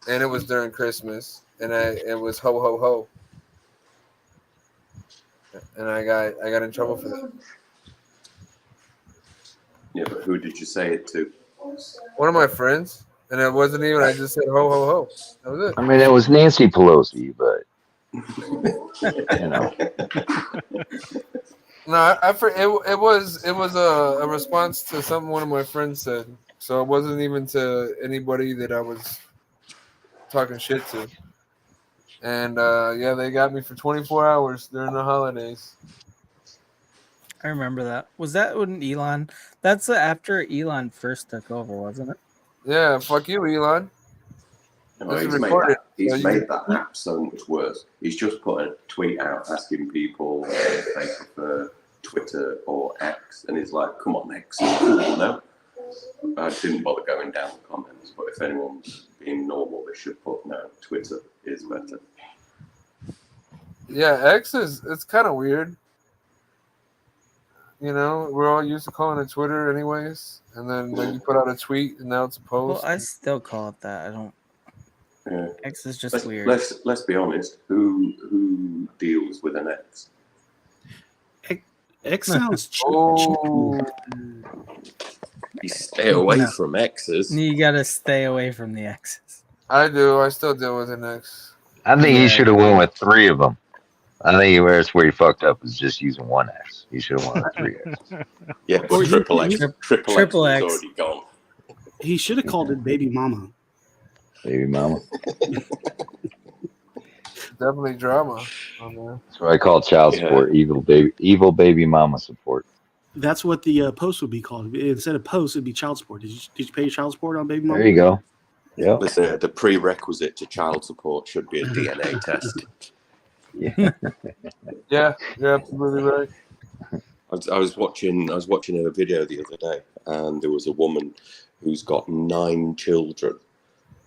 and it was during Christmas, and it was "ho ho ho," and I got in trouble for that. Yeah, but who did you say it to? One of my friends, and it wasn't even. I just said "ho ho ho." That was it. I mean, it was Nancy Pelosi, but you know. No, it was a response to something one of my friends said. So it wasn't even to anybody that I was talking shit to. And yeah, they got me for 24 hours during the holidays. I remember that. Was that when Elon? That's after Elon first took over, wasn't it? Yeah, fuck you, Elon. No, he's made that app so much worse. He's just put a tweet out asking people if they prefer Twitter or X, and he's like, "Come on, X is cool, no?" I didn't bother going down the comments, but if anyone's being normal, they should put no. Twitter is better. Yeah, X it's kind of weird. You know, we're all used to calling it Twitter anyways, and then you put out a tweet, and now it's a post. Well, I still call it that. I don't. Yeah. X is just weird. Let's be honest. Who deals with an X? X sounds cheap. You stay away from X's. You gotta stay away from the X's. I do. I still deal with an X. I think he should have went with 3 of them. I think that's where he fucked up, is just using 1 X. He should have went with 3 X. Yeah, but triple X is already gone. He should have called it Baby Mama. Baby Mama. Definitely drama on there. That's what I call child support. Evil baby mama support. That's what the post would be called. Instead of post, it'd be child support. Did you pay your child support on Baby Mama? There you go. Yeah. Listen, the prerequisite to child support should be a DNA test. Yeah, you're absolutely right. I was watching a video the other day, and there was a woman who's got 9 children.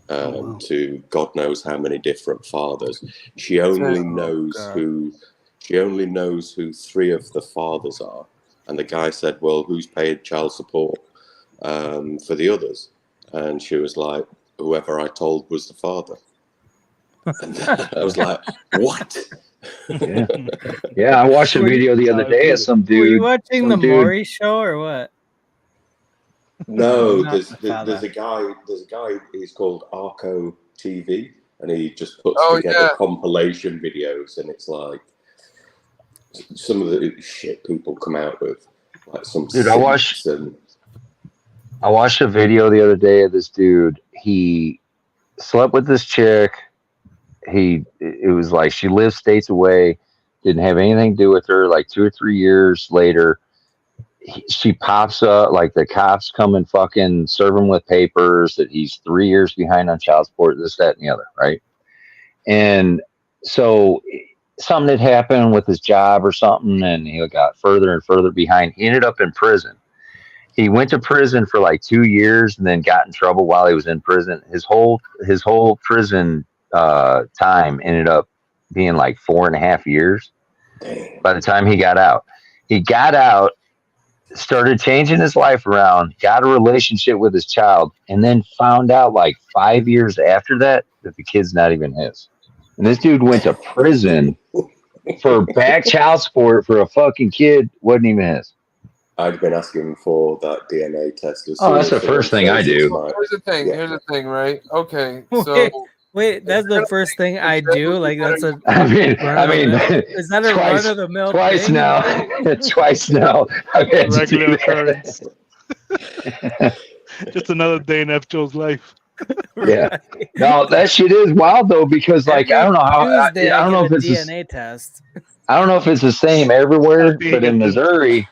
To God knows how many different fathers. She only knows who 3 of the fathers are. And the guy said, "Well, who's paid child support for the others?" And she was like, "Whoever I told was the father." And I was like, "What?" Yeah, I watched a video the other day of some dude. Were you watching the Maury show or what? No, there's a guy. He's called Arco TV, and he just puts together compilation videos, and it's like some of the shit people come out with, like some. Dude, I watched a video the other day of this dude. He slept with this chick. It was like she lived states away, didn't have anything to do with her. Like 2 or 3 years later, she pops up, like the cops come and fucking serve him with papers that he's 3 years behind on child support, this, that, and the other, right? And so something had happened with his job or something, and he got further and further behind. He ended up in prison. He went to prison for like 2 years and then got in trouble while he was in prison. His whole prison time ended up being like 4.5 years. by the time he got out. He got out, started changing his life around, got a relationship with his child, and then found out like 5 years after that the kid's not even his. And this dude went to prison for back child support for a fucking kid wasn't even his. I'd been asking for that DNA test. That's the first thing I do. Here's the thing. Here's the thing, right? Okay, so wait, that's the first thing I do. Like that's a. I mean, is that a run of the mill? Twice thing? now, twice now. I've had to do Regular that. occurrence. Just another day in F. Joe's life. Yeah. No, that shit is wild though, because like I don't know how. I don't know if it's DNA test. I don't know if it's the same everywhere, but in Missouri,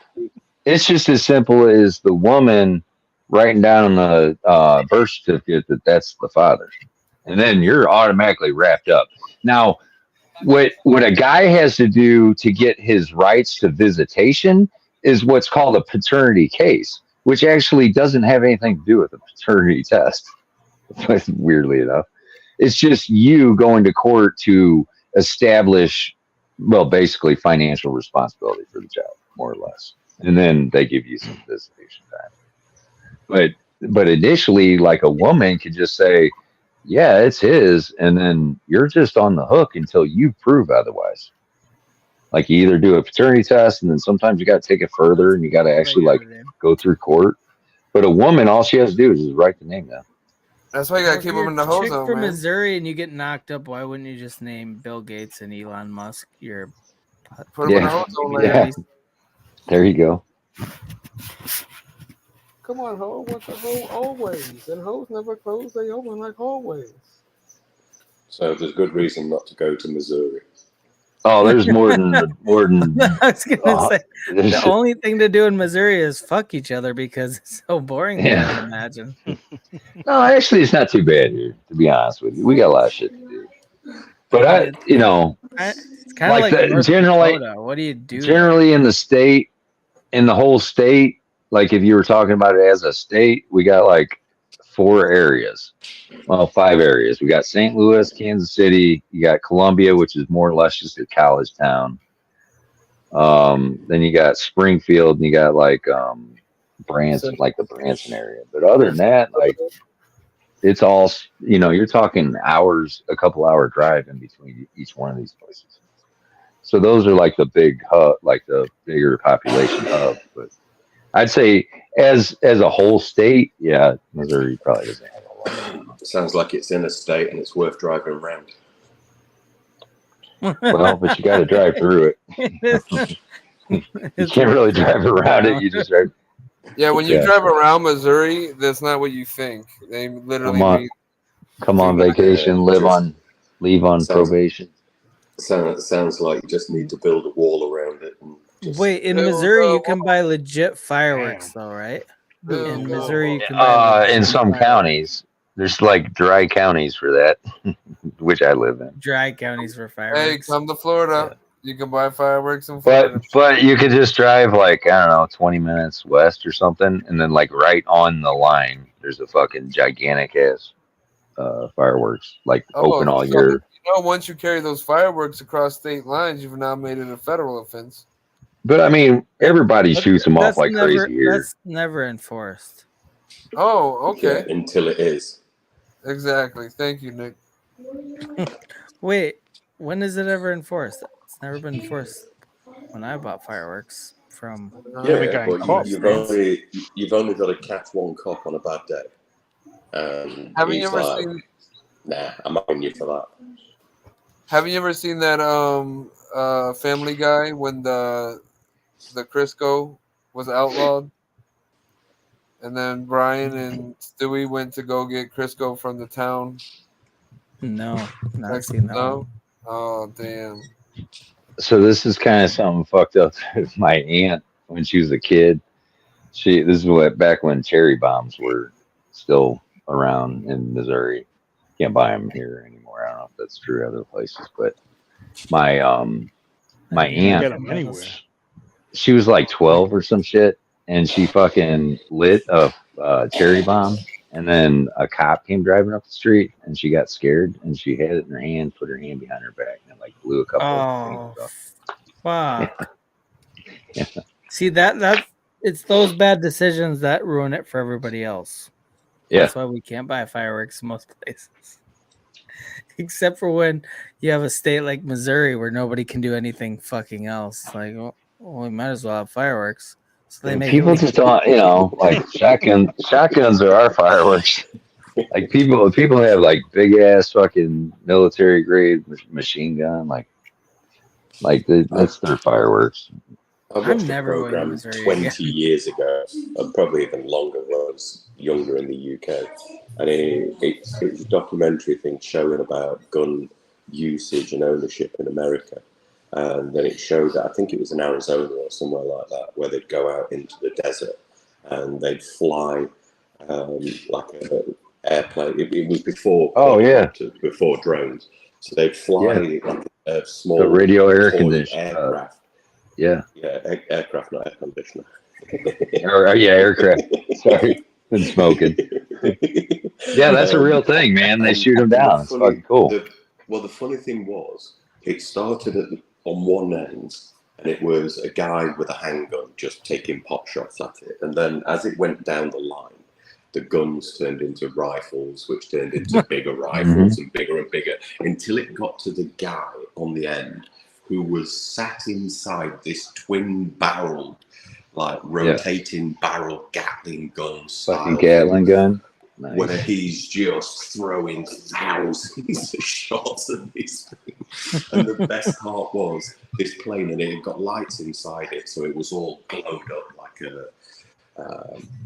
it's just as simple as the woman writing down on the birth certificate that that's the father, and then you're automatically wrapped up. Now, what a guy has to do to get his rights to visitation is what's called a paternity case, which actually doesn't have anything to do with a paternity test. Weirdly enough, it's just you going to court to establish, well, basically financial responsibility for the child, more or less, and then they give you some visitation time. But initially, like a woman could just say, "Yeah, it's his," and then you're just on the hook until you prove otherwise. Like you either do a paternity test, and then sometimes you got to take it further, and you got to actually like go through court. But a woman, all she has to do is just write the name down. That's why you gotta keep them in the hose Chick zone, from man. Missouri, and you get knocked up. Why wouldn't you just name Bill Gates and Elon Musk your? Put them in the hose zone, man. Yeah. There you go. Come on, ho. What's a hoe always? And hoes never close. They open like hallways. So there's good reason not to go to Missouri. Oh, there's more than I was gonna say the only thing to do in Missouri is fuck each other because it's so boring. Yeah. I imagine. No, actually, it's not too bad here. To be honest with you, we got a lot of shit to do. But it's kind of like North generally, Dakota. What do you do? generally in the state, in the whole state, like if you were talking about it as a state, we got like 4 areas. Well, 5 areas. We got St. Louis, Kansas City. You got Columbia, which is more or less just a college town. Then you got Springfield, and you got like Branson, like the Branson area. But other than that, like it's all you're talking hours, a couple hour drive in between each one of these places. So those are like the big hub, like the bigger population hub. But I'd say as a whole state, yeah, Missouri probably doesn't have a lot. It sounds like it's in a state and it's worth driving around. Well, but you got to drive through it. You can't really drive around it. You just drive. Yeah, when you drive around Missouri, that's not what you think. They literally come on vacation, leave on probation. Sounds like you just need to build a wall around it. And Wait, in Missouri you can buy legit fireworks, though, right? In Missouri, you can buy in some counties, there's like dry counties for that, which I live in. Dry counties for fireworks. Hey, come to Florida. You can buy fireworks in Florida. But you could just drive like, I don't know, 20 minutes west or something, and then like right on the line, there's a fucking gigantic ass fireworks, like open all year. Once you carry those fireworks across state lines, you've now made it a federal offense. But I mean, everybody shoots them off like crazy here. That's never enforced. Oh, okay. Yeah, until it is. Exactly. Thank you, Nick. Wait, when is it ever enforced? It's never been enforced when I bought fireworks from. Yeah, but you've only got to catch one cop on a bad day. Haven't you ever seen? Nah, I'm not you for that. Have you ever seen that Family Guy when the Crisco was outlawed, and then Brian and Stewie went to go get Crisco from the town? No, not seen that. No. Oh damn. So this is kind of something fucked up with my aunt when she was a kid. This is back when cherry bombs were still around in Missouri. Can't buy them here anymore. I don't know if that's true other places, but my aunt, she was like 12 or some shit, and she fucking lit a cherry bomb, and then a cop came driving up the street, and she got scared, and she had it in her hand, put her hand behind her back, and like blew a couple of things up. Fuck. See that it's those bad decisions that ruin it for everybody else. Yeah. That's why we can't buy fireworks in most places. Except for when you have a state like Missouri where nobody can do anything fucking else. Like, well, we might as well have fireworks. So they make people just don't, like shotguns are our fireworks. Like people have like big ass fucking military grade machine gun, that's their fireworks. I watched a program 20 years ago, and probably even longer when I was younger in the UK, and it was a documentary thing showing about gun usage and ownership in America. And then it showed that, I think it was in Arizona or somewhere like that, where they'd go out into the desert and they'd fly like an airplane. It was before before drones. So they'd fly like a small the radio air conditioner aircraft. Aircraft, not air conditioner. Aircraft. Sorry, been smoking. Yeah, that's a real thing, man. They shoot them down. It's fucking cool. The funny thing was, it started on one end, and it was a guy with a handgun just taking pot shots at it. And then as it went down the line, the guns turned into rifles, which turned into bigger rifles and bigger, until it got to the guy on the end who was sat inside this twin-barreled, like rotating barrel Gatling gun style. Fucking Gatling gun. Nice. Where he's just throwing thousands of shots at this thing. And the best part was this plane, and it had got lights inside it, so it was all glowed up like a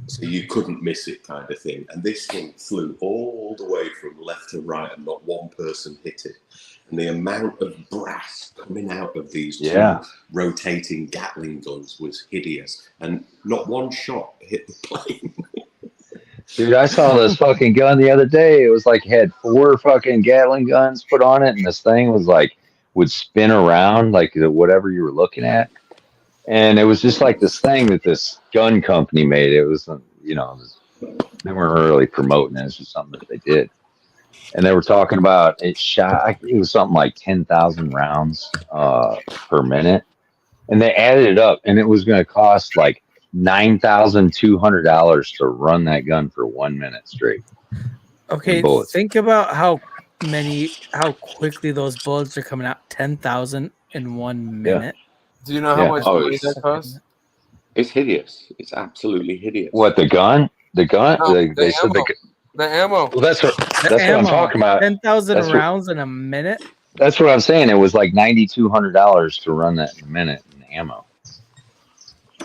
so you couldn't miss it kind of thing. And this thing flew all the way from left to right, and not one person hit it. And the amount of brass coming out of these two rotating Gatling guns was hideous. And not one shot hit the plane. Dude, I saw this fucking gun the other day. It was like had 4 fucking Gatling guns put on it, and this thing was like would spin around like whatever you were looking at. And it was just like this thing that this gun company made. It was, they weren't really promoting it. It was just something that they did. And they were talking about it was something like 10,000 rounds per minute. And they added it up, and it was going to cost like $9,200 to run that gun for 1 minute straight. Okay, think about how quickly those bullets are coming out. 10,000 in 1 minute. Do you know how much money that costs? It's hideous. It's absolutely hideous. What, the gun? The gun? No, they said the ammo. Well, that's what I'm talking about. 10,000 rounds in a minute? That's what I'm saying. It was like $9,200 to run that in a minute in ammo.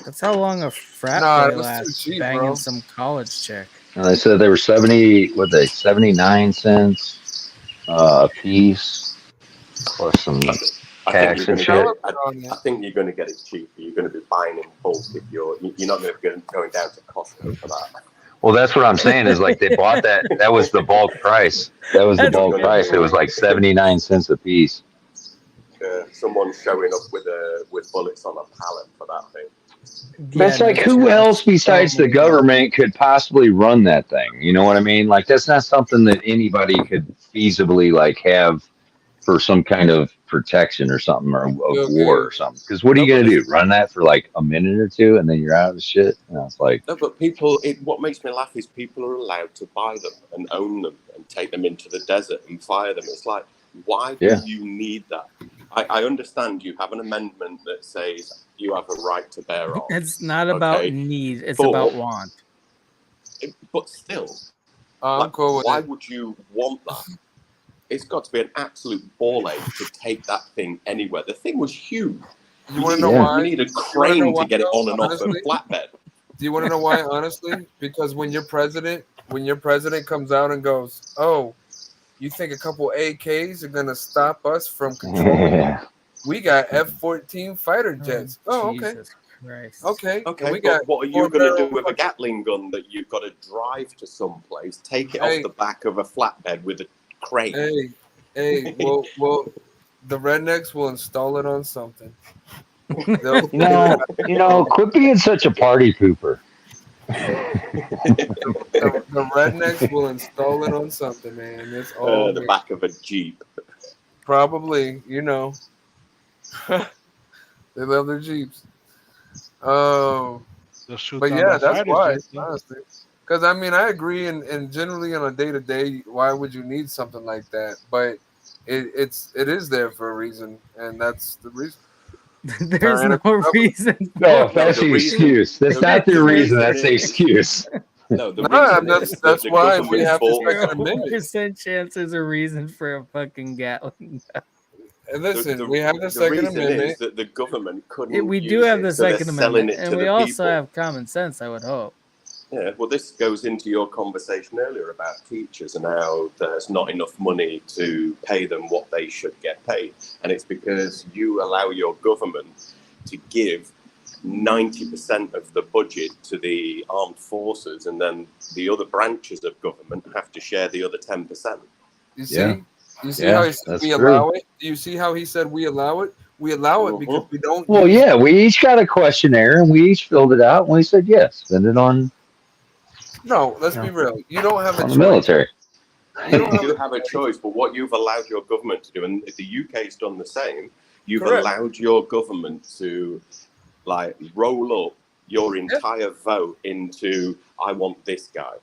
That's how long a frat day lasts, banging some college chick. And they said they were 79 cents a piece, plus some tax and shit. I think you're going to get it cheaper. You're going to be buying in bulk if you're not going to be going down to Costco for that. Well, that's what I'm saying is like they bought that. That was the bulk price. It was like 79 cents a piece. Someone showing up with bullets on a pallet for that thing. That's like who else besides the government could possibly run that thing? You know what I mean? Like that's not something that anybody could feasibly like have for some kind of protection or something or war or something. Because what are you gonna do? Run that for like a minute or two and then you're out of the shit? And it's like no, but what makes me laugh is people are allowed to buy them and own them and take them into the desert and fire them. It's like, why do you need that? I understand you have an amendment that says you have a right to bear arms. It's not about need, it's about want. But still, why would you want that? It's got to be an absolute ball ache to take that thing anywhere. The thing was huge. You want to know why? You need a crane to get it on and off a flatbed. Do you want to know why, honestly? Because when your president comes out and goes, "Oh, you think a couple AKs are gonna stop us from controlling? We got F-14 fighter jets." Oh, okay. Christ. Okay. But what are you going to do with a Gatling gun that you've got to drive to some place, take it off the back of a flatbed with a crane? Hey, well, the rednecks will install it on something. Quit being such a party pooper. The rednecks will install it on something, man. It's all the back of a Jeep. Probably, They love their Jeeps. They'll shoot But down yeah, that that's fighter why, jet. Yeah. honestly. Because I mean, I agree, and generally on a day to day, why would you need something like that? But it is there for a reason, and that's the reason. There's no reason. No, No, that's the the reason- excuse. That's the not the reason reason. That's the is- excuse. No, the No, reason is that that's the why we government have the bought. Second Amendment. 0% chance there's a reason for a fucking Gatling gun. And listen, The we have the the Second reason Amendment. is that the government couldn't We do use have it, the so they're Second selling Amendment, it and to we the also people. have common sense, I would hope. Yeah, well, this goes into your conversation earlier about teachers and how there's not enough money to pay them what they should get paid. And it's because you allow your government to give 90% of the budget to the armed forces, and then the other branches of government have to share the other 10%. You see? Yeah. You see Yeah, how he said that's we true. allow it? Do you see how he said we allow it? We allow it because we don't. Well, use yeah, we each got a questionnaire and we each filled it out and we said yes. Spend it on No, let's be real. You don't have a on the choice. military. You do have a choice, but what you've allowed your government to do, and the UK's done the same, you've Correct. allowed your government to like roll up your entire vote into I want this guy.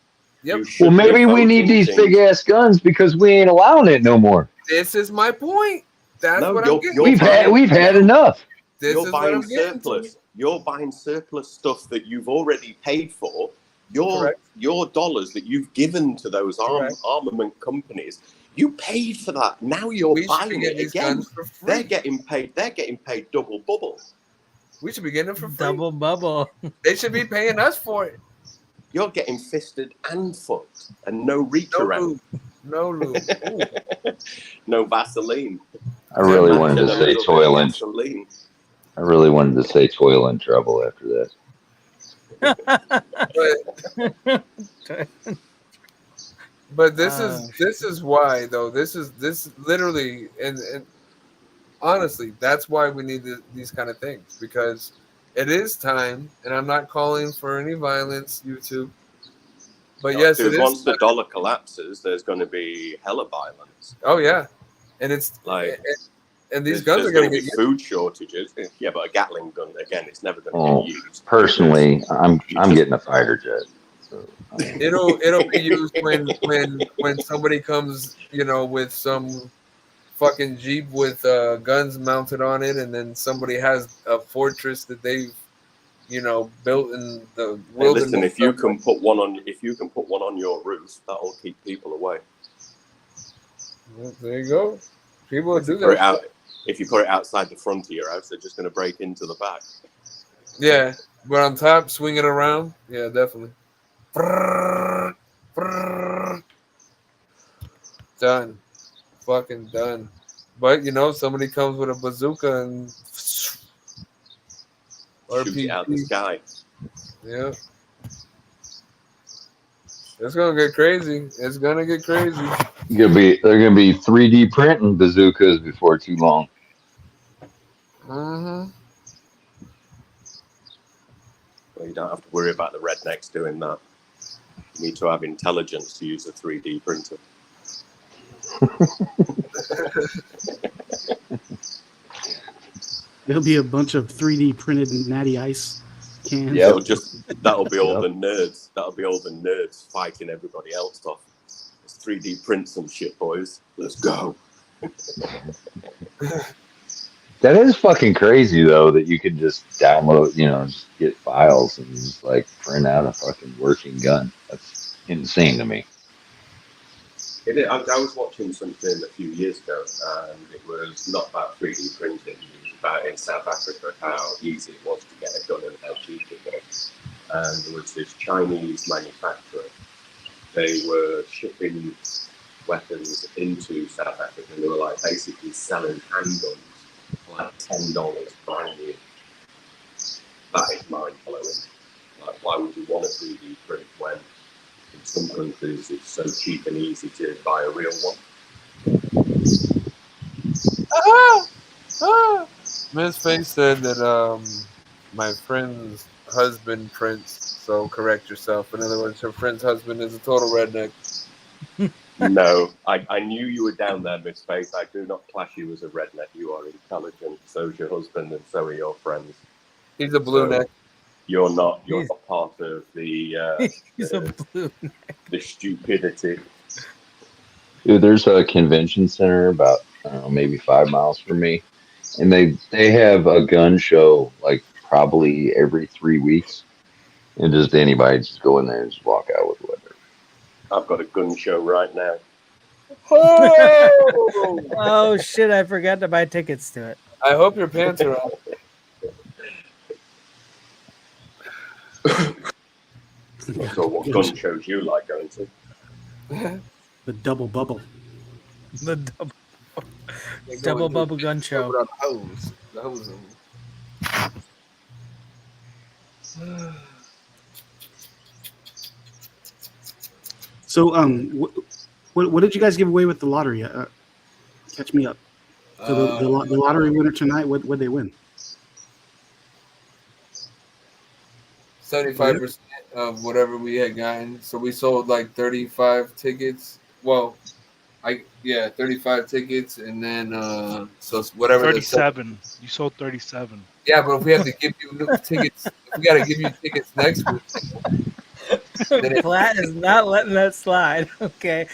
Yep. You should Well, be maybe we need voting these things- big ass guns because we ain't allowing it no more. This is my point. That's No, what you're- I'm getting. you're We've had enough. This You're is what buying I'm getting surplus. You're buying surplus stuff that you've already paid for. Your dollars that you've given to those armament companies, you paid for that. Now you're We should be buying getting it these again. guns for free. They're getting paid. They're getting paid double bubble. We should be getting them for free. Double bubble. They should be paying us for it. You're getting fisted and fucked, and no reach No around. lube. No lube. Ooh. No Vaseline. I really wanted Imagine to a say little bit of toil and gasoline. I really wanted to say toil and trouble after that. But this is why though. This literally and honestly, that's why we need these kind of things, because it is time, and I'm not calling for any violence, YouTube. But yes, Dude, it is. once the dollar collapses, there's going to be hella violence. Oh yeah, and it's like, and these guns are going to going be food shortages. Yeah, but a Gatling gun again, it's never going to Well, get used. personally, I'm getting a fighter jet. So, it'll be used when somebody comes, with some fucking Jeep with guns mounted on it, and then somebody has a fortress that they've built in the wilderness. Listen, if you can put one on your roof, that'll keep people away. Well, there you go. People will do that. If you put it outside the front of your house, they're just going to break into the back. Yeah, but on top, swing it around. Yeah, definitely. Done. Fucking done. But somebody comes with a bazooka and Shoot it out the sky. Yeah. It's gonna get crazy. It's gonna get crazy. they're gonna be 3D printing bazookas before too long. Mm-hmm. Well, you don't have to worry about the rednecks doing that. You need to have intelligence to use a 3D printer. There'll be a bunch of 3D printed natty ice cans. Yeah, that'll be all the nerds. That'll be all the nerds fighting everybody else off. Let's 3D print some shit, boys. Let's go. That is fucking crazy though, that you could just download, just get files and just like print out a fucking working gun. That's insane to me. I was watching something a few years ago, and it was not about 3D printing. It was about in South Africa how easy it was to get a gun and how cheap it was. And there was this Chinese manufacturer. They were shipping weapons into South Africa, and they were like basically selling handguns for like $10 brand new. That is mind blowing. Like, why would you want a 3D print when in some countries it's so cheap and easy to buy a real one? Miss Faye said that my friend's husband prints, so correct yourself. In other words, her friend's husband is a total redneck. No, I knew you were down there, Miss Faith. I do not class you as a redneck. You are intelligent. So is your husband, and so are your friends. He's a blue neck. You're not part of the. He's a blue neck. The stupidity. Dude, there's a convention center about I don't know, maybe 5 miles from me, and they have a gun show like probably every 3 weeks, and just anybody just go in there and just walk out with whatever. I've got a gun show right now. Oh shit! I forgot to buy tickets to it. I hope your pants are on. So what gun shows you like going to? The double bubble. The double bubble gun show. The hose. So, what did you guys give away with the lottery? Catch me up. So the lottery winner tonight, what they win? 75% of whatever we had gotten. So we sold like 35 tickets. Well, 35 tickets, and then so whatever. 37. You sold 37. Yeah, but if we have to give you new tickets, if we got to give you tickets next week. Platt is not letting that slide. Okay.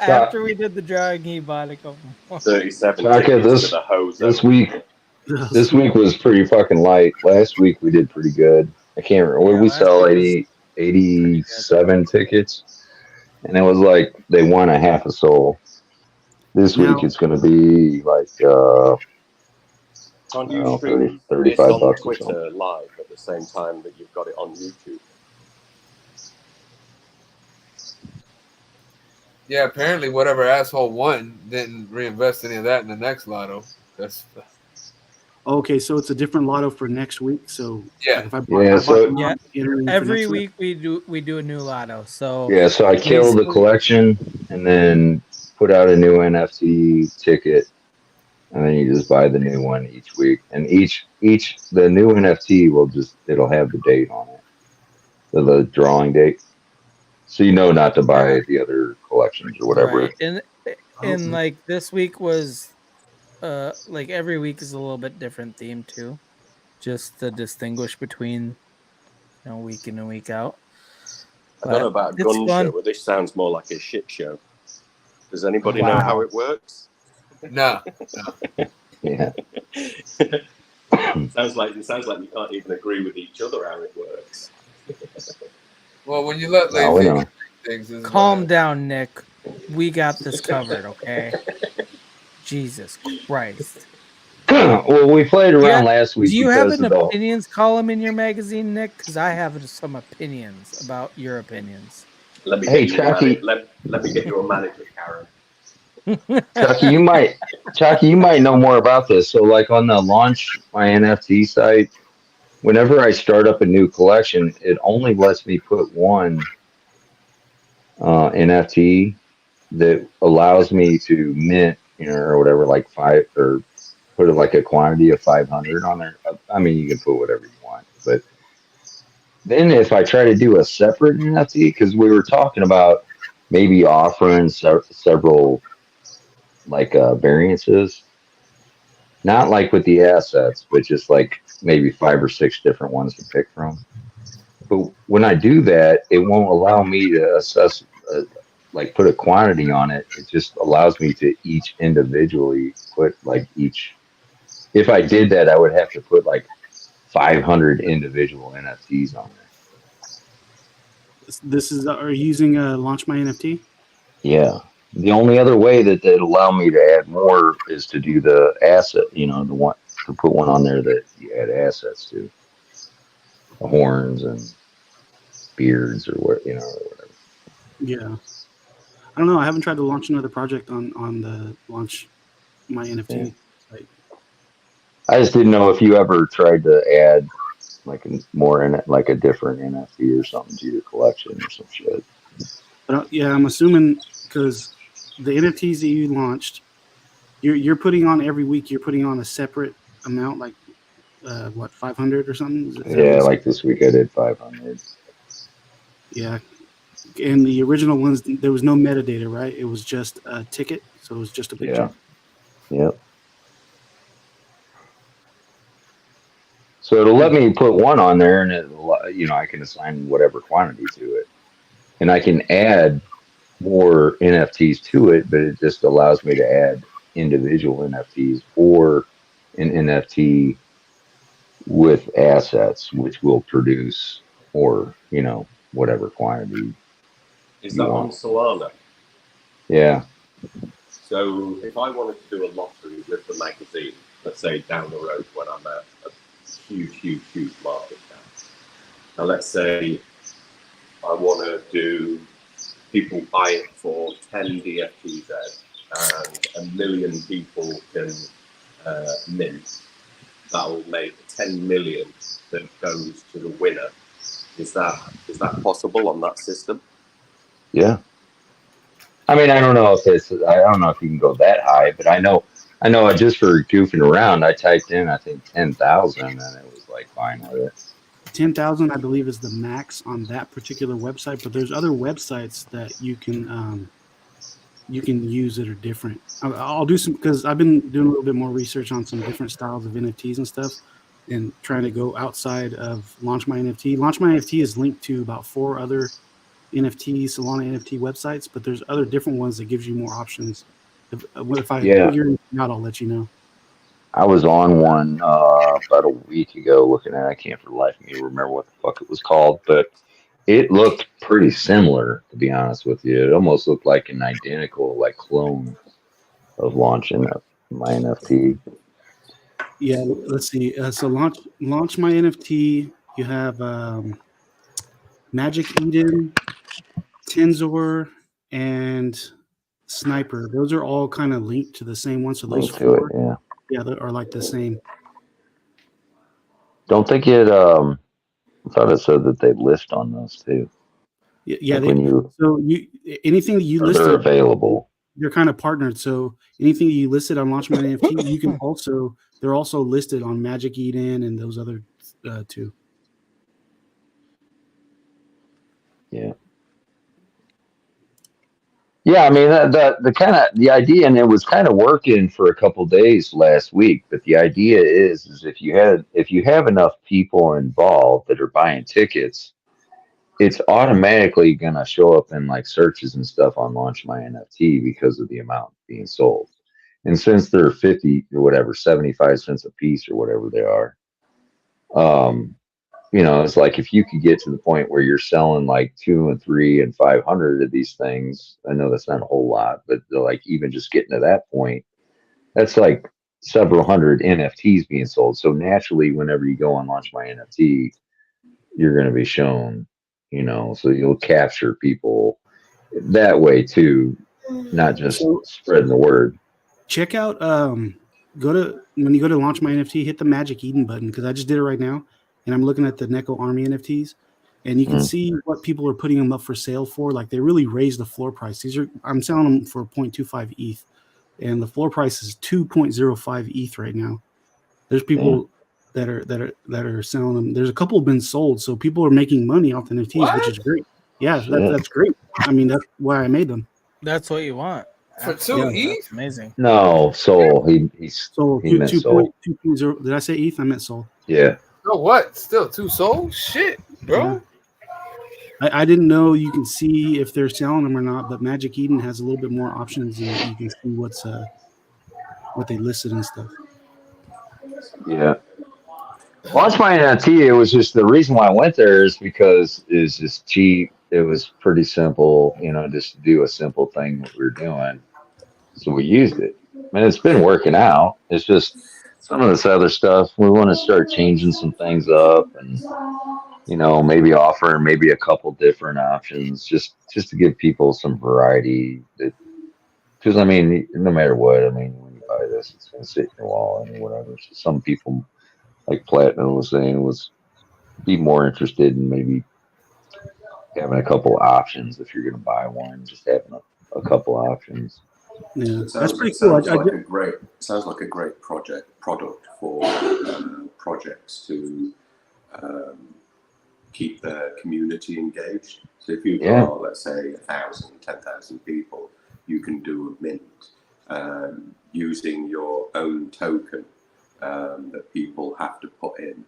After we did the drawing, he bought a couple more. 37 Chaka, tickets to the hose. This week was pretty fucking light. Last week we did pretty good. I can't remember. What did we sell? 87 tickets, and it was like they won a half a soul. This week it's going to be like can't you stream $35 on or Twitter something. live at the same time that you've got it on YouTube? Yeah, apparently whatever asshole won didn't reinvest any of that in the next lotto. That's Okay, so it's a different lotto for next week. So yeah, if I bought every week we do a new lotto. So Yeah, so I killed the collection and then put out a new NFT ticket, and then you just buy the new one each week. And the new NFT it'll have the date on it, the drawing date, so you know not to buy the other collections or whatever. Right. And like this week was, like every week is a little bit different theme too, just to distinguish between week in and week out. I don't know about a gun show, but this sounds more like a shit show. Does anybody know how it works? No. Yeah. Sounds like you can't even agree with each other how it works. Well, when you let things, calm down, Nick. We got this covered, okay? Jesus Christ. Well, we played around last week. Do you have an opinions column in your magazine, Nick? Because I have some opinions about your opinions. Let me get you a manager, Karen. Chucky, you might know more about this. So, like on the Launch My NFT site, whenever I start up a new collection, it only lets me put one NFT that allows me to mint, or whatever, like 5, or put it like a quantity of 500 on there. I mean, you can put whatever you want, but then if I try to do a separate NFT, because we were talking about maybe offering several like variances, not like with the assets, but just like maybe 5 or 6 different ones to pick from. But when I do that, it won't allow me to assess, like put a quantity on it. It just allows me to each individually put like each. If I did that, I would have to put like 500 individual NFTs on there. This is are you using Launch My NFT? Yeah. The only other way that they'd allow me to add more is to do the asset, the one to put one on there that you add assets to, the horns and beards or what, or whatever. Yeah, I don't know. I haven't tried to launch another project on the Launch My NFT site. I just didn't know if you ever tried to add like more in it, like a different NFT or something to your collection or some shit. But yeah, I'm assuming because the NFTs that you launched, you're putting on every week. You're putting on a separate amount, like 500 or something. Yeah, like this week I did 500. Yeah, In the original ones, there was no metadata, right? It was just a ticket, so it was just a picture. Yeah. Yep. So it'll let me put one on there, and I can assign whatever quantity to it, and I can add more NFTs to it, but it just allows me to add individual NFTs or an NFT with assets, which will produce or whatever quantity Is you that on want. Solana? Yeah. So if I wanted to do a lottery with the magazine, let's say down the road when I'm at a huge market cap. Now let's say I want to do people buy it for 10 DFTZ and 1 million people can mint. That will make 10 million that goes to the winner. Is that possible on that system? Yeah. I mean, I don't know if you can go that high, but I know just for goofing around, I typed in, I think 10,000 and it was like fine with it. 10,000, I believe, is the max on that particular website, but there's other websites that you can use that are different. I'll do some, because I've been doing a little bit more research on some different styles of NFTs and stuff, and trying to go outside of Launch My NFT. Launch My NFT is linked to about 4 other Solana NFT websites, but there's other different ones that gives you more options. If I figure it out, I'll let you know. I was on one about a week ago looking at it. I can't for the life of me remember what the fuck it was called, but it looked pretty similar, to be honest with you. It almost looked like an identical clone of launching my NFT. Yeah, let's see. So launch my NFT. You have Magic Eden, Tensor, and Sniper. Those are all kind of linked to the same one. So those Linked to it, yeah, they are like the same. Don't think it. I thought it said that they list on those too. Yeah, anything that you listed, they're available. They're kind of partnered. So anything you listed on Launch My NFT, you can they're also listed on Magic Eden and those other two. Yeah. Yeah, I mean the idea, and it was kind of working for a couple days last week. But the idea is if you have enough people involved that are buying tickets, it's automatically gonna show up in searches and stuff on Launch My NFT because of the amount being sold. And since they're 50 or whatever, 75 cents a piece or whatever they are, it's like if you could get to the point where you're selling 2 and 3 and 500 of these things, I know that's not a whole lot, but even just getting to that point, that's several hundred NFTs being sold. So naturally, whenever you go on Launch My NFT, you're going to be shown, so you'll capture people that way too, not just spreading the word. Check out, when you go to Launch My NFT, hit the Magic Eden button, because I just did it right now, and I'm looking at the Neko Army NFTs, and you can see what people are putting them up for sale for. They really raised the floor price. I'm selling them for 0.25 ETH, and the floor price is 2.05 ETH right now. There's people that are selling them. There's a couple have been sold, so people are making money off the NFTs, which is great. Yeah, that's great. I mean, that's why I made them. That's what you want. For 2 ETH? Amazing. No, Soul. He meant Soul. 2.0. Did I say ETH? I meant Soul. Yeah. No, what? Still 2 Soul? Shit, bro. Yeah. I didn't know you can see if they're selling them or not, but Magic Eden has a little bit more options, and you can see what they listed and stuff. Yeah. Launch My NFT, it was just the reason why I went there is because it's just cheap. It was pretty simple, just to do a simple thing that we were doing. So we used it. I mean, it's been working out. It's just some of this other stuff. We want to start changing some things up and, maybe offer maybe a couple different options just to give people some variety. Because, I mean, no matter what, I mean, when you buy this, it's going to sit in your wallet or whatever. So some people, like Platinum was saying, be more interested in maybe having a couple options if you're going to buy one, just having a couple options. Yeah, that's pretty cool. Sounds like a great product for projects to keep the community engaged. So if you've got, let's say, 1,000, 10,000 people, you can do a mint using your own token that people have to put in,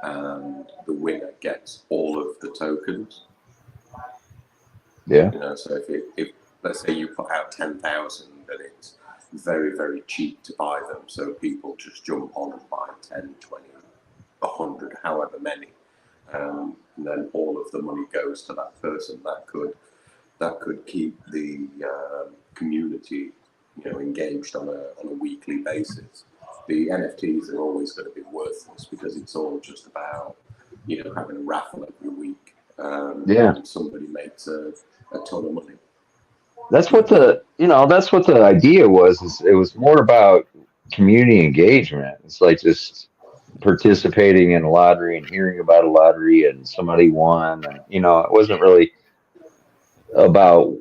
and the winner gets all of the tokens. Yeah. You know, so if let's say you put out 10,000, then it's very, very cheap to buy them. So people just jump on and buy 10, 20, 100, however many. And then all of the money goes to that person. That could keep the community, you know, engaged on a weekly basis. The NFTs are always going to be worthless because it's all just about, you know, having a raffle every week. And somebody makes a ton of money. That's what the idea was. Is it was more about community engagement. It's like just participating in a lottery and hearing about a lottery and somebody won, and you know, it wasn't really about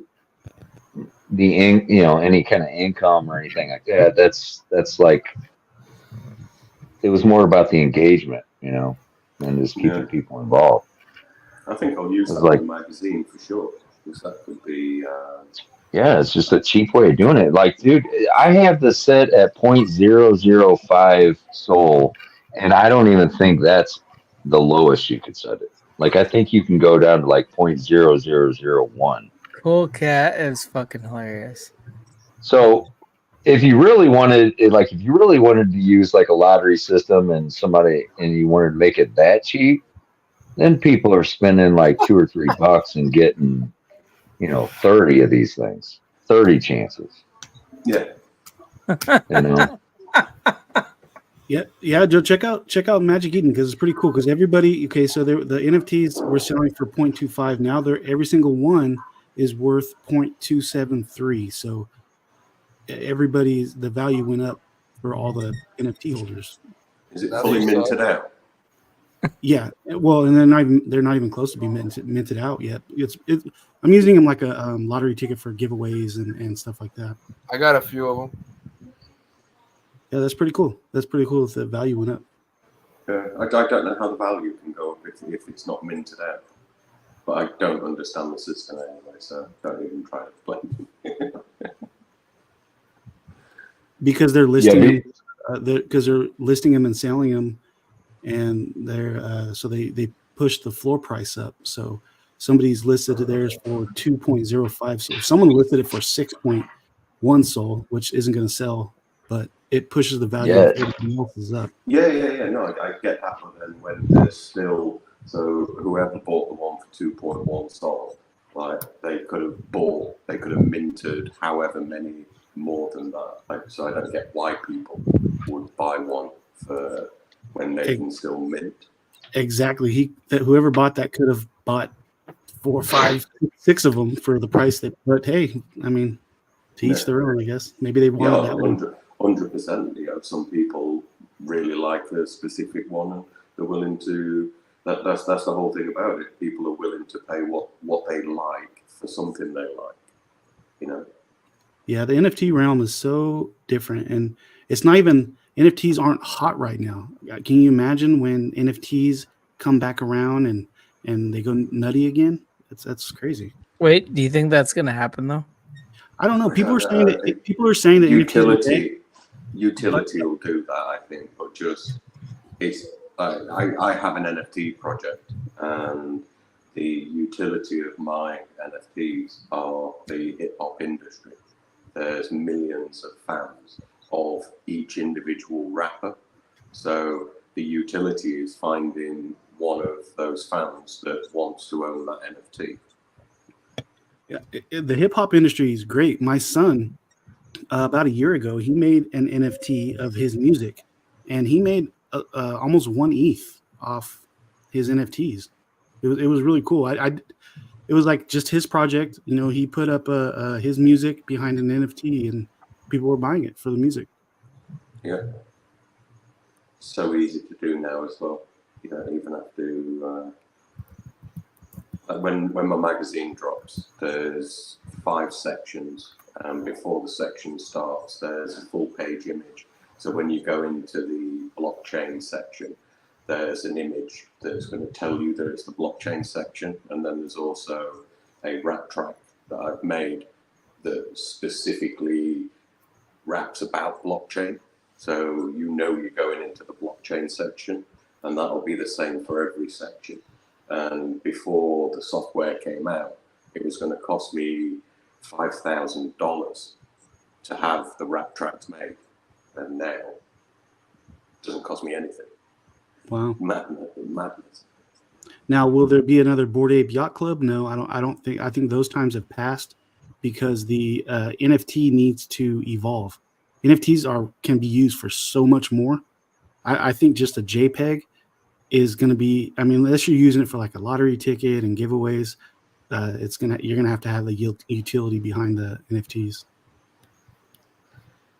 any kind of income or anything like that. That's like, it was more about the engagement, you know, and just keeping people involved. I think I'll use that like in the magazine for sure, because that could be. Yeah, it's just a cheap way of doing it. Like, dude, I have the set at 0.005 soul, and I don't even think that's the lowest you could set it. Like, I think you can go down to like 0.0001. Cool Cat is fucking hilarious. So if you really wanted to use like a lottery system and you wanted to make it that cheap, then people are spending like $2 or $3 and getting, 30 of these things, 30 chances. Yeah. You know. Yeah, Joe. Check out Magic Eden because it's pretty cool. Because everybody, okay, so the NFTs were selling for 0.25. Now every single one is worth 0.273. So the value went up for all the NFT holders. Is it fully minted out? Yeah, well, and they're not even close to being minted out yet. I'm using them like a lottery ticket for giveaways and stuff like that. I got a few of them. Yeah, that's pretty cool. That's pretty cool if the value went up. I don't know how the value can go up if it's not minted out. But I don't understand the system anyway, so don't even try to explain it. Because they're listing they're listing them and selling them, and they push the floor price up. So somebody's listed theirs for 2.05. So someone listed it for 6.1 soul, which isn't going to sell, but it pushes the value of everything else's up. Yeah. No, I get that, but then when there's still, so whoever bought the one for 2.1 sold, like they could have minted however many more than that. Like, so I don't get why people would buy one for when they can still mint. Exactly. Whoever bought that could have bought 4, 5, 6 of them for the price but hey, I mean, to each their own, I guess. Maybe they wanted that one. 100%. You know, some people really like the specific one, and they're willing to. That's the whole thing about it. People are willing to pay what they like for something they like. You know. Yeah, the NFT realm is so different, and it's not even NFTs aren't hot right now. Can you imagine when NFTs come back around and they go nutty again? That's crazy. Wait, do you think that's gonna happen thoe? I don't know. People are saying that utility will do that. I think, but just I have an NFT project, and the utility of my NFTs are the hip hop industry. There's millions of fans of each individual rapper, so the utility is finding one of those fans that wants to own that NFT. Yeah, the hip hop industry is great. My son, about a year ago, he made an NFT of his music, and he made almost 1 ETH off his NFTs. It was really cool. It was like just his project. You know, he put up his music behind an NFT, and people were buying it for the music. Yeah, so easy to do now as well. You don't even have to. When my magazine drops, there's 5 sections, and before the section starts, there's a full page image. So when you go into the blockchain section, there's an image that's going to tell you that it's the blockchain section, and then there's also a wrap track that I've made that specifically raps about blockchain. So you know you're going into the blockchain section, and that'll be the same for every section. And before the software came out, it was going to cost me $5,000 to have the wrap tracks made, and now it doesn't cost me anything. Wow. Madness. Now, will there be another Bored Ape Yacht Club? No, I don't think. I think those times have passed because the NFT needs to evolve. NFTs can be used for so much more. I think just a JPEG is going to be. I mean, unless you're using it for like a lottery ticket and giveaways, you're gonna have to have the utility behind the NFTs.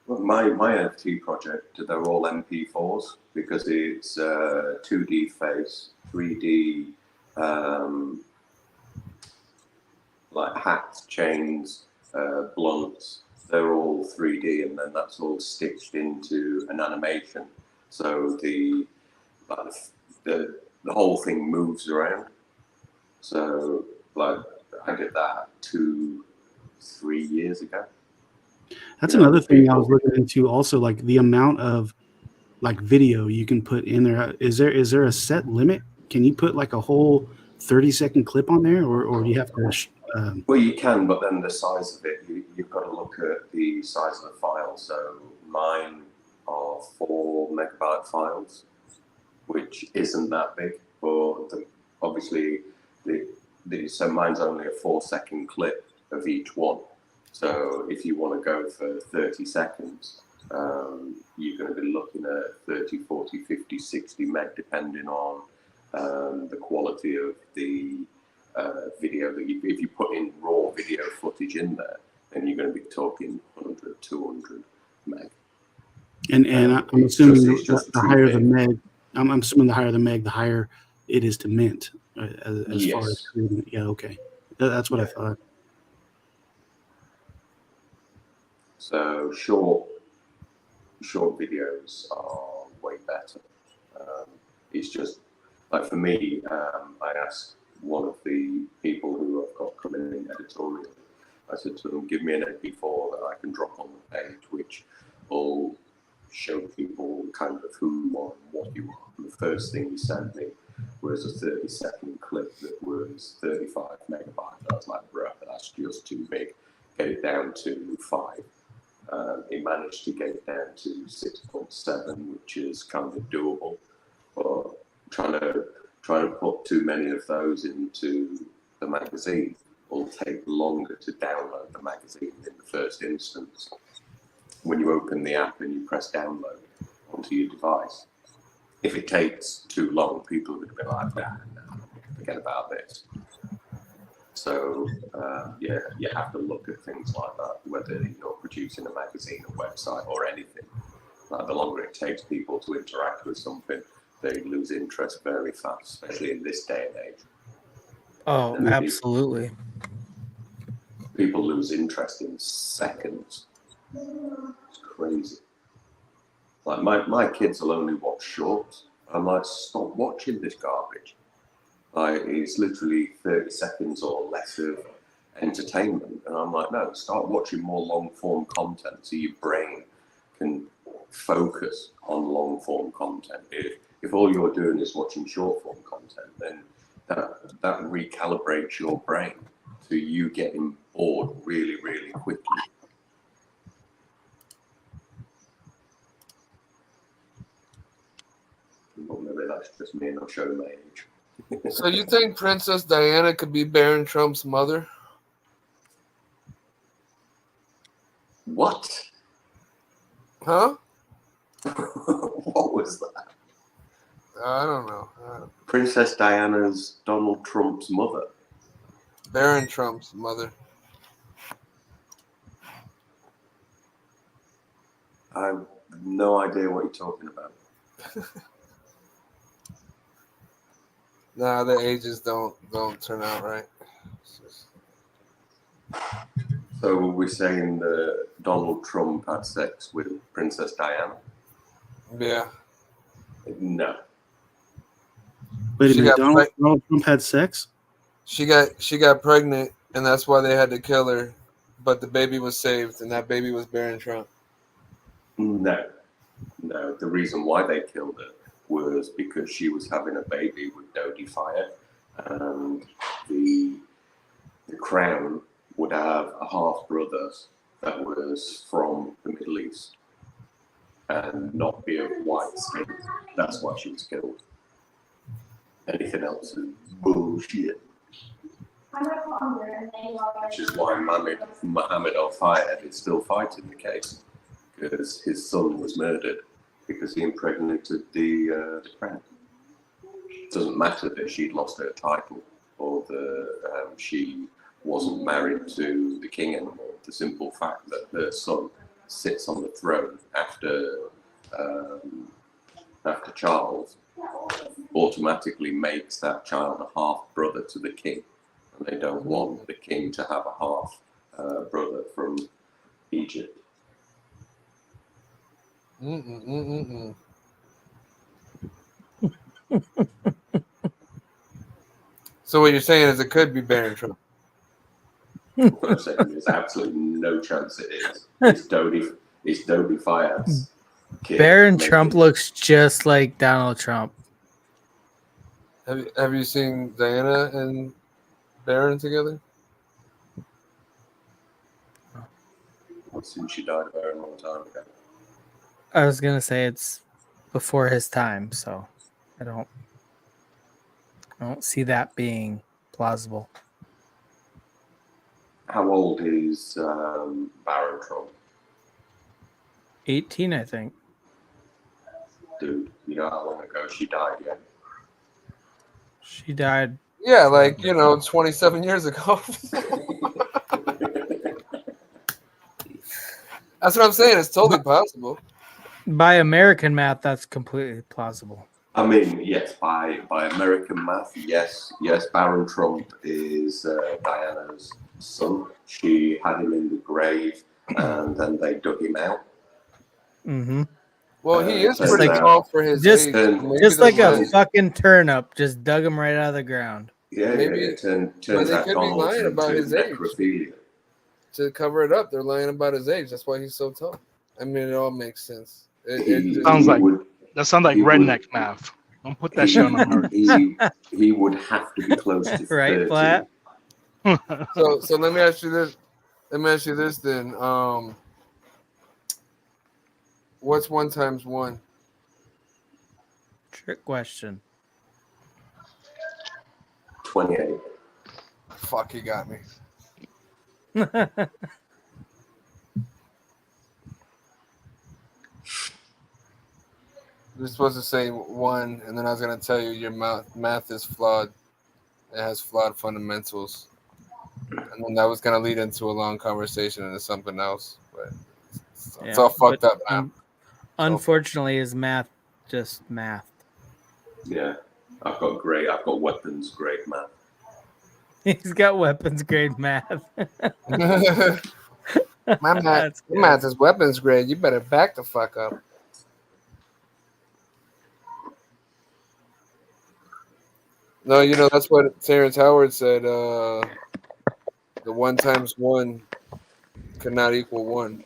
Well, my NFT project, they're all MP4s because it's 2D face, 3D like hats, chains, blunts. They're all 3D, and then that's all stitched into an animation. So the whole thing moves around. So like I did that 2-3 years ago. That's another thing I was looking into also, like the amount of like video you can put in there. Is there a set limit? Can you put like a whole 30-second clip on there, or do you have to? Well, you can, but then the size of it, you've got to look at the size of the file. So mine are 4 megabyte files, which isn't that big. But obviously, so mine's only a 4-second clip of each one. So if you want to go for 30 seconds, you're going to be looking at 30, 40, 50, 60 meg, depending on the quality of the video. If you put in raw video footage in there, then you're going to be talking 100, 200 meg. And I'm assuming the higher the meg, I'm assuming the higher the meg, the higher it is to mint. As far as creating it. Yeah, okay, that's what I thought. So short videos are way better. It's just like for me, I asked one of the people who I've got coming in editorial, I said to them, give me an MP4 that I can drop on the page, which will show people kind of who you are and what you are. And the first thing he sent me was a 30-second clip that was 35 megabytes. I was like, bro, that's just too big. Get it down to 5. He managed to get it down to 6.7, which is kind of doable. But trying to put too many of those into the magazine will take longer to download the magazine in the first instance. When you open the app and you press download onto your device, if it takes too long, people are going to be like, nah, forget about this. So yeah, you have to look at things like that, whether you're producing a magazine, a website, or anything. The longer it takes people to interact with something, they lose interest very fast, especially in this day and age. Oh, and absolutely. People lose interest in seconds. It's crazy. Like my kids will only watch shorts. I'm like, stop watching this garbage. Like, it's literally 30 seconds or less of entertainment. And I'm like, no, start watching more long-form content so your brain can focus on long-form content. If all you're doing is watching short-form content, then that recalibrates your brain to you getting bored really, really quickly. Well, maybe that's just me not showing my age. So you think Princess Diana could be Barron Trump's mother? What? Huh? What was that? I don't know. Princess Diana's Donald Trump's mother. Barron Trump's mother. I have no idea what you're talking about. Nah, the ages don't turn out right. So we're saying that Donald Trump had sex with Princess Diana? Yeah. No. Wait a She minute, got Donald Trump had sex? She got pregnant, and that's why they had to kill her. But the baby was saved, and that baby was Barron Trump. No. The reason why they killed her was because she was having a baby with Dodi Fire, and the crown would have a half brother that was from the Middle East and not be of white skin. That's why she was killed. Anything else is bullshit. Which is why Mohammed al-Fayed is still fighting the case, because his son was murdered because he impregnated the crown. It doesn't matter that she'd lost her title or that she wasn't married to the king anymore. The simple fact that her son sits on the throne after Charles automatically makes that child a half brother to the king, and they don't want the king to have a half brother from Egypt. So what you're saying is it could be Barron Trump? What I'm saying there's absolutely no chance it is. It's Dodi Fayed's kid. Barron Trump looks just like Donald Trump. Have you seen Diana and Barron together? Since she died a very long time ago. I was gonna say it's before his time, so I don't see that being plausible. How old is Barron Trump? 18, I think. Dude, you know how long ago she died yet? She died. Yeah, 27 years ago. That's what I'm saying. It's totally possible. By American math, that's completely plausible. I mean, yes, by American math, yes, Barron Trump is Diana's son. She had him in the grave, and then they dug him out. Mm-hmm. Well, he is pretty tall for his age. Just like a fucking turnip, just dug him right out of the ground. Yeah, Maybe, turns but they out could be Donald lying turned about to his age. necrophilia. To cover it up, they're lying about his age. That's why he's so tall. I mean, it all makes sense. Sounds like redneck math. Don't put that shit on the He would have to be close to 30. Right, Flat? So let me ask you this. Then. What's 1 times 1? Trick question. 28. Fuck, you got me. You're supposed to say 1, and then I was going to tell you your math is flawed. It has flawed fundamentals. And then that was going to lead into a long conversation into something else. But it's all fucked up now. Unfortunately, his math just math. Yeah, I've got weapons grade math. He's got weapons grade math. My math is weapons grade. You better back the fuck up. No, that's what Terrence Howard said. The 1 times 1 could not equal 1.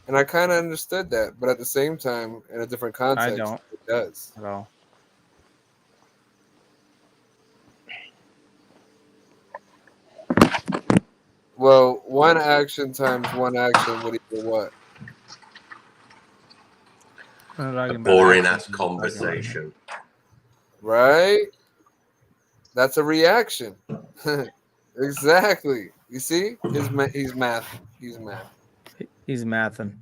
And I kind of understood that, but at the same time, in a different context, I don't. It does. At all. Well, 1 action times 1 action would equal what? A boring ass conversation. Right? That's a reaction. Exactly. You see? He's math. He's math. He's mathing.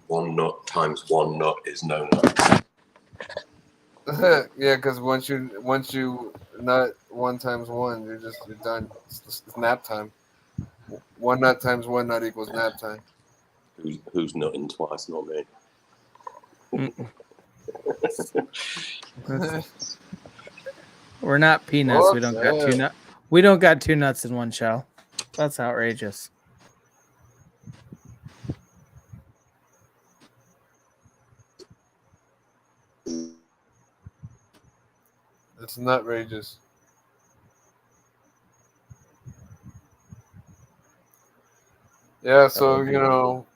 One nut times 1 nut is no nut. Yeah, because once you nut 1 times 1, you're done. It's nap time. 1 nut times 1 nut equals nap time. Who's nutting twice? Not me. We're not peanuts. We don't got 2 nuts. We don't got 2 nuts in 1 shell. That's outrageous. It's nutrageous. Yeah, so you know,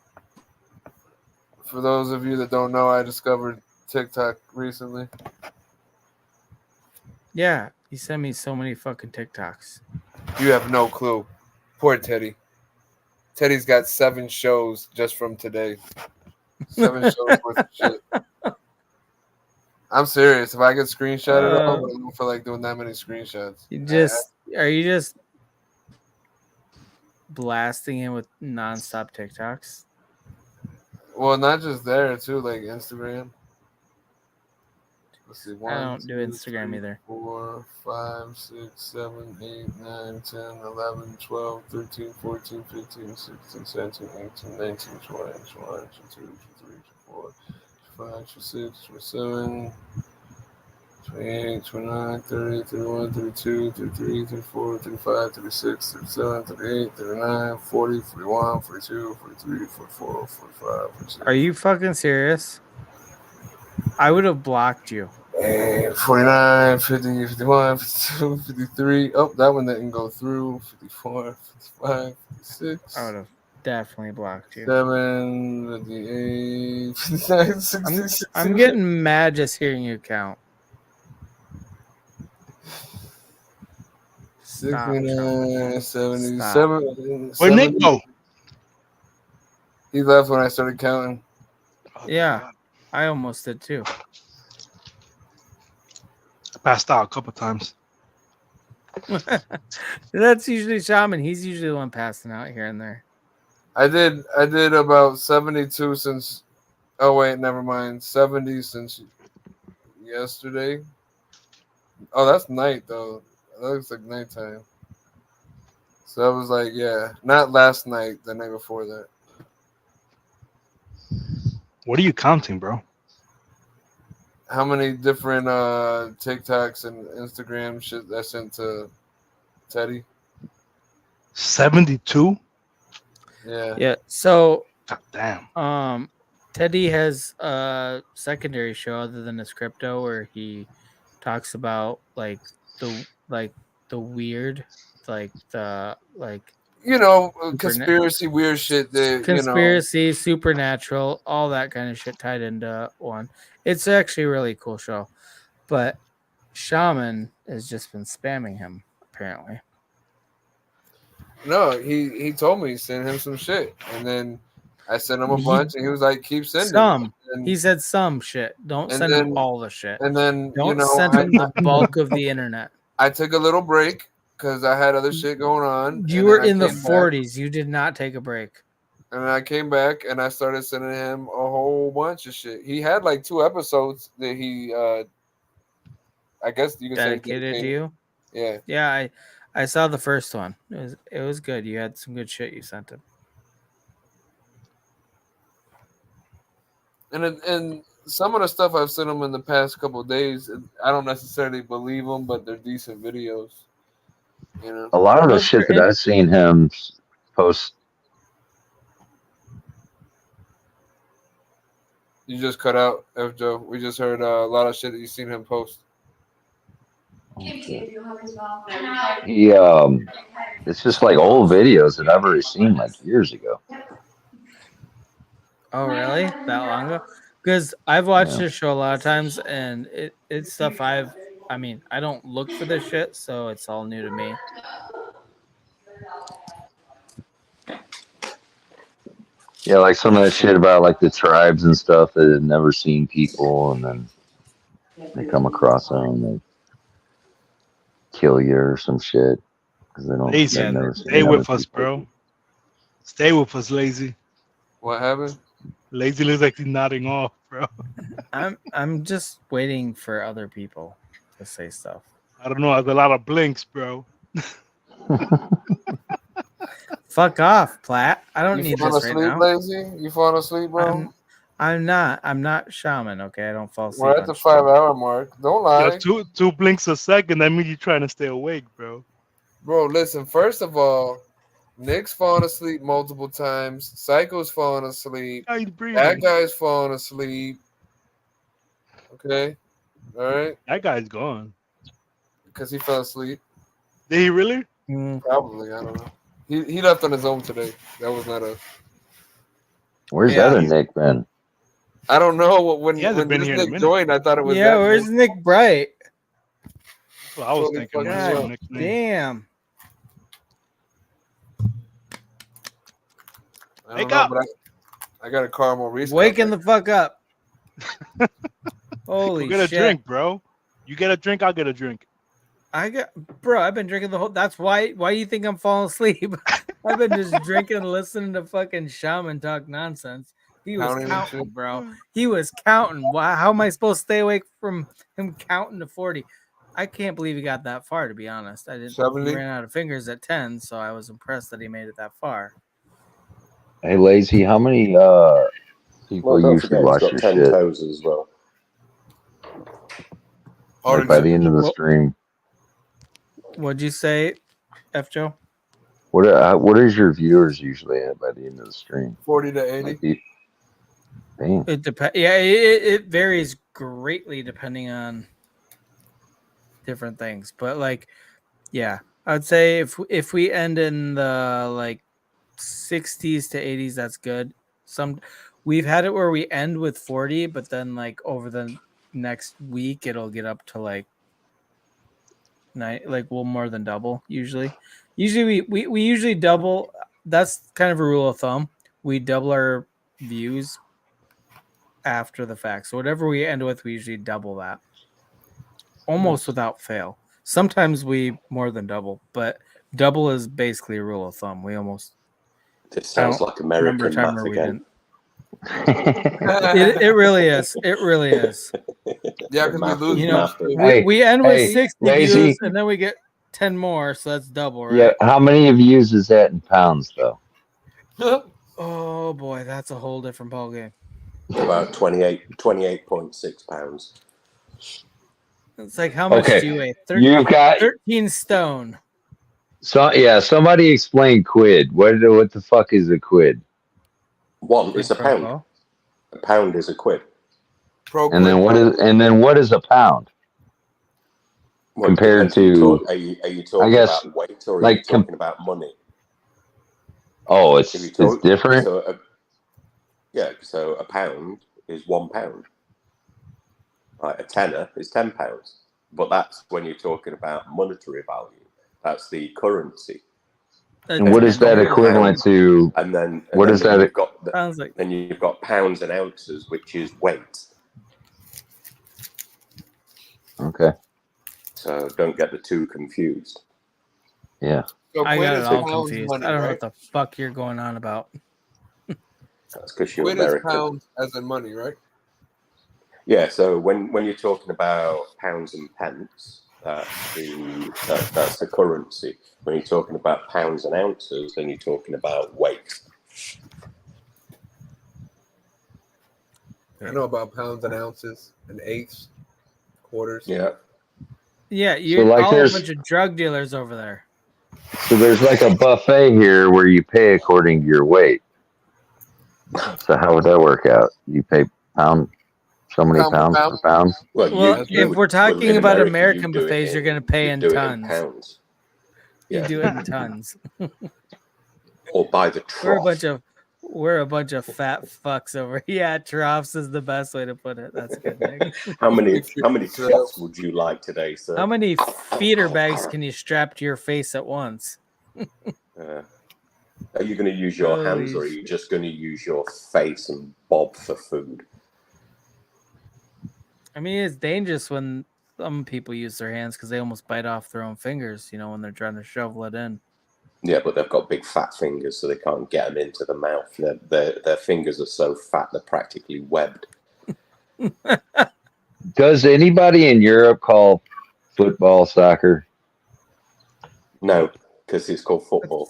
for those of you that don't know, I discovered TikTok recently. Yeah, he sent me so many fucking TikToks. You have no clue. Poor Teddy. Teddy's got 7 shows just from today. 7 shows worth of shit. I'm serious. If I could screenshot it all, but I don't feel like doing that many screenshots. Are you just blasting him with nonstop TikToks? Well, not just there too, like Instagram. Let's see. 1, I don't do 2, Instagram 3, either. 4, 5, 6, 7, 8, 9, 10, 11, 12, 13, 14, 15, 16, 17, 18, 19, 20, 21, 22, 23, 24, 25, 26, 27, 28, 29, 30, 31, 32, 33, 34, 35, 36, 37, 38, 39, 40, 41, 42, 43, 44, 45, 46. Are you fucking serious? I would have blocked you. 49, 50, 51, 52, 53. Oh, that one didn't go through. 54, 55, 56. I would have definitely blocked you. 7, 58, 59, 60, I'm getting mad just hearing you count. 69, 77. Where'd Nick go? He left when I started counting. Yeah, I almost did too. I passed out a couple times. That's usually Shaman. He's usually the one passing out here and there. I did about 72 since. Oh wait, never mind. 70 since yesterday. Oh, that's night though. That looks like nighttime. So that was like, yeah, not last night, the night before that. What are you counting, bro? How many different TikToks and Instagram shit I sent to Teddy? 72? Yeah. Yeah. So God damn. Teddy has a secondary show other than his crypto where he talks about like the weird, you know, conspiracy weird shit that conspiracy, supernatural, all that kind of shit tied into one. It's actually a really cool show. But Shaman has just been spamming him, apparently. No, he told me send him some shit. And then I sent him a bunch and he was like, keep sending. He said some shit. Don't send him all the shit. And then don't send him the bulk of the internet. I took a little break because I had other shit going on. You were in the 40s. You did not take a break. And I came back and I started sending him a whole bunch of shit. He had like 2 episodes that he I guess you could dedicated say to you. Yeah. Yeah, I saw the first one. It was good. You had some good shit you sent him. And some of the stuff I've sent him in the past couple of days, I don't necessarily believe them, but they're decent videos. You know, a lot of the shit that I've seen him post. You just cut out, F. Joe. We just heard a lot of shit that you've seen him post. He it's just like old videos that I've already seen like years ago. Oh, really? That long ago? Because I've watched this show a lot of times, and it's stuff I don't look for this shit, so it's all new to me. Yeah, like some of that shit about like the tribes and stuff that had never seen people, and then they come across them and they kill you or some shit because they don't. Lazy, Never seen stay with us, bro. Stay with us, Lazy. What happened? Lazy looks like he's nodding off, bro. I'm just waiting for other people to say stuff. I don't know. There's a lot of blinks, bro. Fuck off, Platt. I don't need this right now. Lazy? You falling asleep, bro? I'm not Shaman, okay? I don't fall asleep. We're at the 5-hour mark. Don't lie. Yeah, two blinks a second. That means you're trying to stay awake, bro. Bro, listen. First of all, Nick's falling asleep multiple times. Psycho's falling asleep. That guy's falling asleep. Okay. All right. That guy's gone. because he fell asleep. Did he really? Probably, I don't know. He left on his own today. That was not a. Where's other Nick been? I don't know. When He hasn't been this here in a Nick minute. joined, I thought it was Yeah, that where's Nick Bright? That's what I was Totally thinking. fucking When I saw up. Nick's name. Damn. I Wake don't know, up. but I got a caramel Reese. Waking the fuck up. Holy We'll get a shit. drink, bro. You get a drink, I'll get a drink. Bro, I've been drinking the whole. That's why you think I'm falling asleep? I've been just drinking, listening to fucking Shaman talk nonsense. He was Counting and counting, shit. bro. He was counting. Why? How am I supposed to stay awake from him counting to 40? I can't believe he got that far. To be honest, I didn't. 70? He ran out of fingers at 10, so I was impressed that he made it that far. Hey, Lazy, how many people Well, don't usually forget, he's watch got your 10 shit? toes as well. Like by the end of the stream, What'd you say, F. Joe? what is your viewers usually at by the end of the stream? 40 to 80. Like, damn. It depends. Yeah, it varies greatly depending on different things. But like, yeah, I'd say if we end in the like 60s to 80s, that's good. We've had it where we end with 40, but then like over the next week it'll get up to like more than double usually. Usually we usually double. That's kind of a rule of thumb. We double our views after the fact. So whatever we end with, we usually double that. Almost without fail. Sometimes we more than double, but double is basically a rule of thumb. We almost. This sounds like American math again. It really is. It really is. Yeah, because we lose. You know, Hey, we end with hey, 60 Lazy. views, and then we get 10 more, so that's double, right? Yeah, how many views is that in pounds though? Oh boy, that's a whole different ballgame. About 28.6 pounds. It's like how much Okay, do you weigh? you've got 13 stone. So yeah, somebody explain quid. What the fuck is a quid? It's a pound. A pound is a quid. And then what is a pound? Well, compared to are you talking about weight or are you talking about money? Oh, it's different. So a pound is £1. Right, a tenner is £10, but that's when you're talking about monetary value. That's the currency. And what is that equivalent to? And then what is that? Then you've got pounds and ounces, which is weight. Okay. So don't get the two confused. Yeah. So I got it all pounds confused. money, I don't know right? what the fuck you're going on about. That's because you're Quid American. is pounds as in money, right? Yeah. So when you're talking about pounds and pence, that's the currency. When you're talking about pounds and ounces, then you're talking about weight. I know about pounds and ounces and eighths, quarters. Yeah. Yeah, you're like all a there's- bunch of drug dealers over there. So there's like a buffet here where you pay according to your weight. So how would that work out? You pay so many pounds per pound? Well, if we're talking about American buffets, you're going to pay in tons. Pounds. You do it in tons. Or by the trough. We're a bunch of fat fucks over. Yeah, troughs is the best way to put it. That's good, Nick. How many troughs would you like today, sir? How many feeder bags can you strap to your face at once? Are you going to use your hands, or are you just going to use your face and bob for food? I mean, it's dangerous when some people use their hands because they almost bite off their own fingers, when they're trying to shovel it in. Yeah, but they've got big fat fingers, so they can't get them into the mouth. Their fingers are so fat, they're practically webbed. Does anybody in Europe call football soccer? No, because it's called football.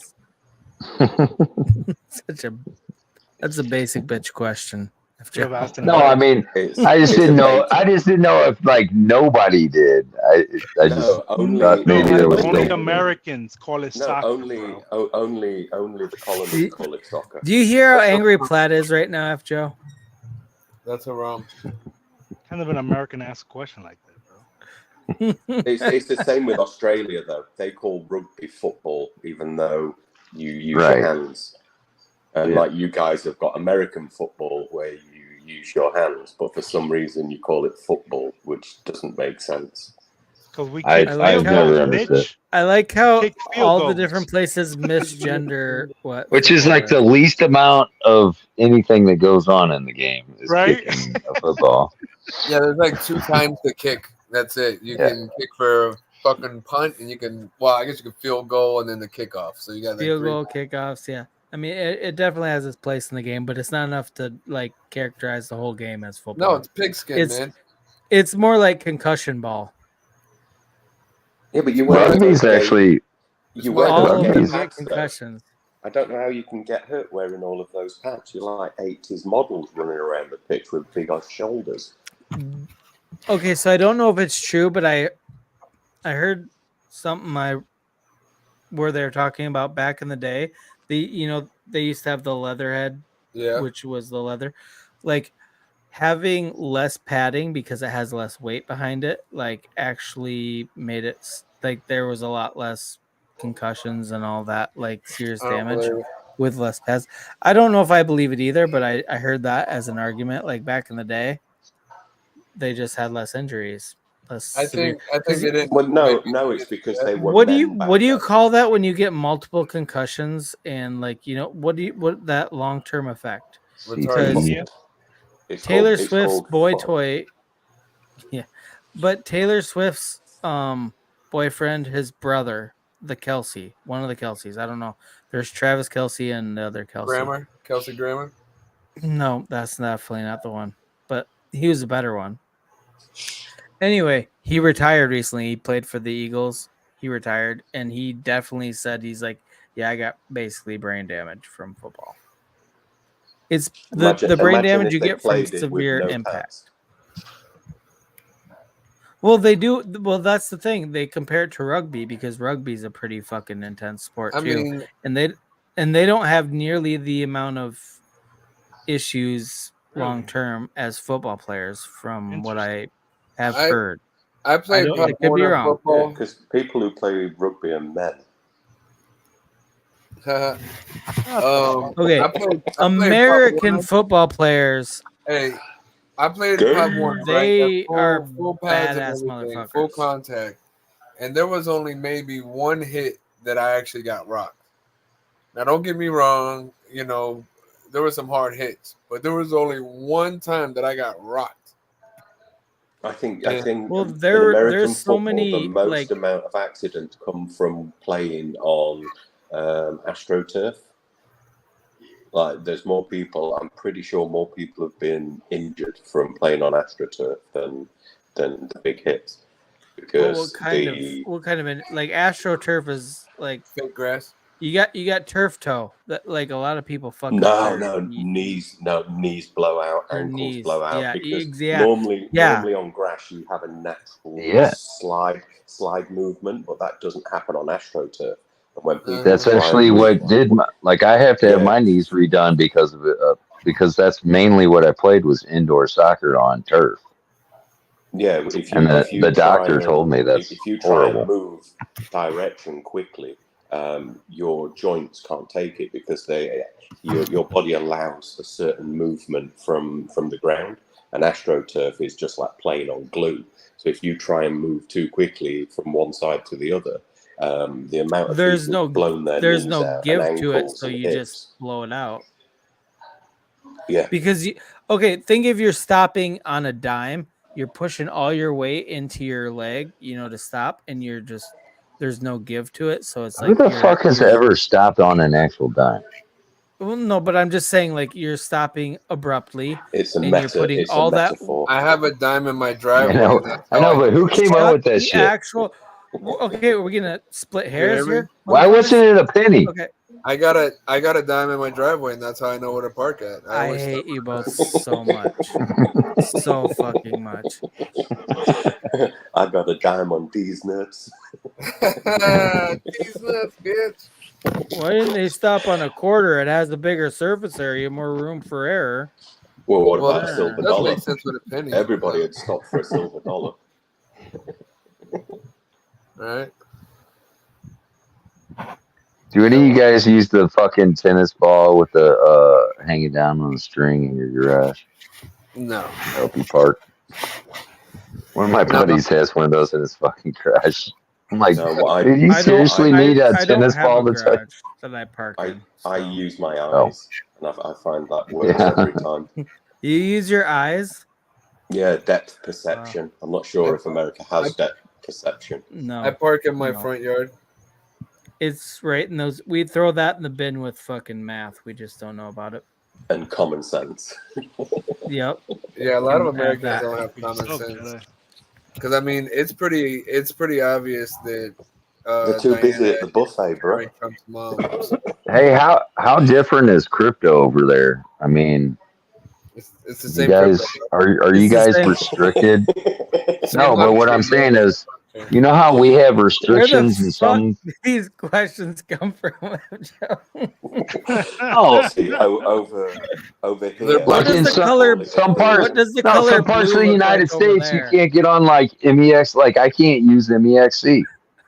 That's a basic bitch question. No, I mean, I just didn't know. I just didn't know if like nobody did. I just thought maybe there was only Americans call it soccer. Only the colonists call it soccer. Do you hear how angry Platt is right now, F. Joe? That's a wrong. Kind of an American ass question like that, bro. It's the same with Australia, though. They call rugby football, even though you use Right. your hands. And Yeah. like you guys have got American football where you use your hands, but for some reason you call it football, which doesn't make sense. Because we I've kick field never goals, understood. Mitch. I like how Kick field all the goals. different places misgender what, Which is like the football least amount of anything that goes on in the game is Right? kicking a football. Yeah, there's like 2 times the kick. That's it. You Yeah. can kick for a fucking punt, and you can. Well, I guess you can field goal and then the kickoff. So you got like field 3. goal, kickoffs. Yeah, I mean it definitely has its place in the game, but it's not enough to like characterize the whole game as football. No, it's pigskin, man. It's more like concussion ball. Yeah, but you wear Rugby's those actually. You wear all those of them pads, get though. concussions. I don't know how you can get hurt wearing all of those pads. You're like 80s models running around the pitch with big old shoulders. Okay, so I don't know if it's true, but I heard something where they're talking about back in the day. They used to have the leather head, which was the leather, like having less padding because it has less weight behind it, like actually made it like there was a lot less concussions and all that, like serious damage with less pads. I don't know if I believe it either, but I heard that as an argument. Like back in the day, they just had less injuries. I think they didn't. Well, no, it's because they were. What do you call that when you get multiple concussions and like what that long term effect? Because Taylor Swift's boy toy, yeah, but Taylor Swift's boyfriend, his brother, one of the Kelseys. I don't know. There's Travis Kelce and the other Kelce. Kelsey Grammer. No, that's definitely not the one. But he was a better one. Anyway, he retired recently. He played for the Eagles. He retired, and he definitely said he's like, yeah, I got basically brain damage from football. It's the brain damage you get from severe impact. Well, they do. Well, that's the thing. They compare it to rugby because rugby is a pretty fucking intense sport too, and they don't have nearly the amount of issues long term as football players, from what I have heard. I played I could be wrong. football because people who play rugby are men. Okay, I played American football players. Hey, I played Pop 1. They are full pads and badass everything, motherfuckers. full contact, and there was only maybe one hit that I actually got rocked. Now, don't get me wrong. There were some hard hits, but there was only one time that I got rocked. I think. Well, in American there's so football, many the most amount of accidents come from playing on AstroTurf. Like, there's more people. I'm pretty sure more people have been injured from playing on AstroTurf than the big hits. Because what kind of like AstroTurf is like fake grass. You got turf toe that like a lot of people fuck up their knees blow out, ankles blow out. Yeah, because exactly. normally on grass you have a natural slide movement, but that doesn't happen on AstroTurf. And when people That's actually what did I have to have my knees redone because of it, because that's mainly what I played was indoor soccer on turf. Yeah, if you the doctor told me that's if you try horrible. and move direction quickly, your joints can't take it because your body allows a certain movement from the ground, and AstroTurf is just like playing on glue. So if you try and move too quickly from one side to the other, the amount of people who've blown their there's knees no out give and to it, ankles so and you hips. just blow it out. Yeah, because think if you're stopping on a dime, you're pushing all your weight into your leg, to stop, and you're just there's no give to it, so it's Who like the fuck has ever stopped on an actual dime? Well, no, but I'm just saying, like, you're stopping abruptly. It's a you're putting all that. I have a dime in my driveway. I know, but who came up with that shit? Okay, we're gonna split hairs here. Why wasn't it a penny? Okay, I got a dime in my driveway, and that's how I know where to park at. I hate you both so much, so fucking much. I got a dime on these nuts. These nuts, bitch. Why didn't they stop on a quarter? It has a bigger surface area, more room for error. Well, what about a silver that dollar? makes sense with a penny. Everybody had stopped for a silver dollar. right? Do any of you guys use the fucking tennis ball with the hanging down on the string in your garage? No. Help you park. One of my buddies has one of those in his fucking garage. I'm like, dude, you seriously need a tennis ball to touch? That I park in. I use my eyes, and I find that works every time. You use your eyes? Yeah, depth perception. I'm not sure if America has depth perception. No. I park in my front yard. It's right in those. We throw that in the bin with fucking math. We just don't know about it. And common sense. Yep. Yeah, a lot of And Americans don't have common sense. Because I mean, it's pretty obvious that they're too busy at the buffet, bro. Trump's mom. Hey, how different is crypto over there? I mean, it's the you same. guys are you guys restricted? No, but what I'm saying is, you know how we have restrictions in some. These questions come from. Oh, see, over here. Like in some parts, some parts of the United States, you can't get on like MEX. Like I can't use MEXC.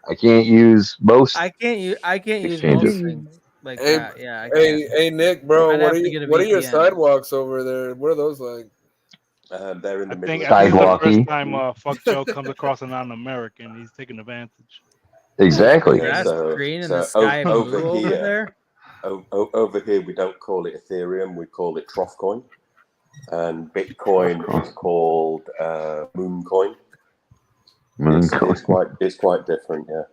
I can't use most. I can't use exchanges. most things like Hey, that. Yeah. Hey, Nick, bro, I'd what have are to get a what are your VPN. sidewalks over there? What are those like? They're in the middle. I think the first time Fuck Joe comes across a non-American, he's taking advantage. Exactly. Grass green and the sky blue over there. Over here, we don't call it Ethereum, we call it Trothcoin. And Bitcoin is called Mooncoin. It's quite different, yeah.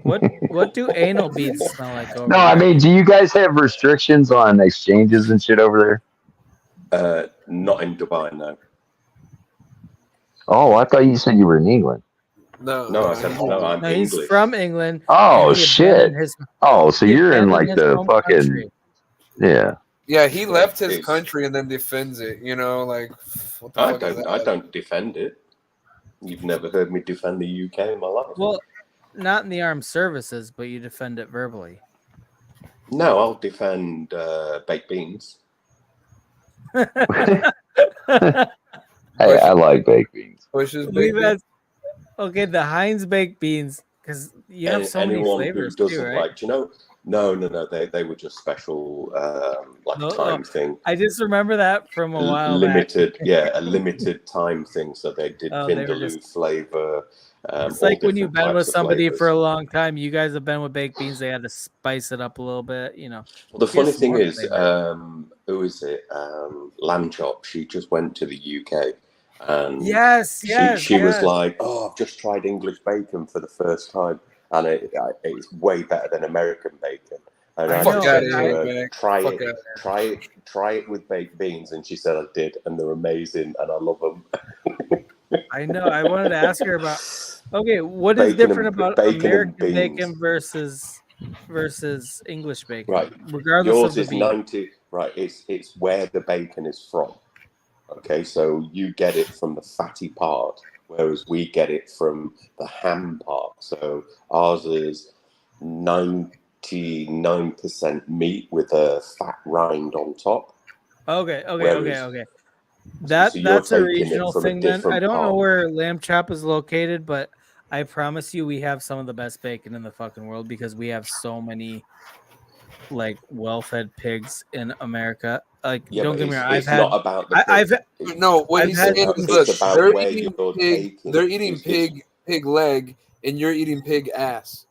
What do anal beads smell like over No, there? I mean, do you guys have restrictions on exchanges and shit over there? Not in Dubai, no. Oh, I thought you said you were in England. No, I said no. I'm English. He's from England. Oh shit! So you're in like the fucking country. yeah. Yeah, he left his country and then defends it. You know, like what the fuck is that? I don't defend it. You've never heard me defend the UK in my life. Well, not in the armed services, but you defend it verbally. No, I'll defend baked beans. Hey, I like baked beans. Okay, the Heinz baked beans, because you have so many flavors too, right? Like, you know, no, they were just special, time thing. I just remember that from a while limited, back. Yeah, a limited time thing. So they did Vindaloo flavor. It's like when you've been with somebody for a long time. You guys have been with baked beans. They had to spice it up a little bit, you know. Well, the funny thing is, who is it? Lamb Chop. She just went to the UK. And she was like, "Oh, I've just tried English bacon for the first time, and it's way better than American bacon." And I try it with baked beans, and she said I did, and they're amazing, and I love them. I know. I wanted to ask her about. Okay, what is different about American bacon versus English bacon? Right, regardless yours of the is bean. 90. Right, it's where the bacon is from. Okay, so you get it from the fatty part, whereas we get it from the ham part. So ours is 99% meat with a fat rind on top. Okay. That's a regional thing then. I don't know where Lamb Chop is located, but I promise you we have some of the best bacon in the fucking world because we have so many like well-fed pigs in America. Like, don't get me wrong. They're eating pig leg, and you're eating pig ass.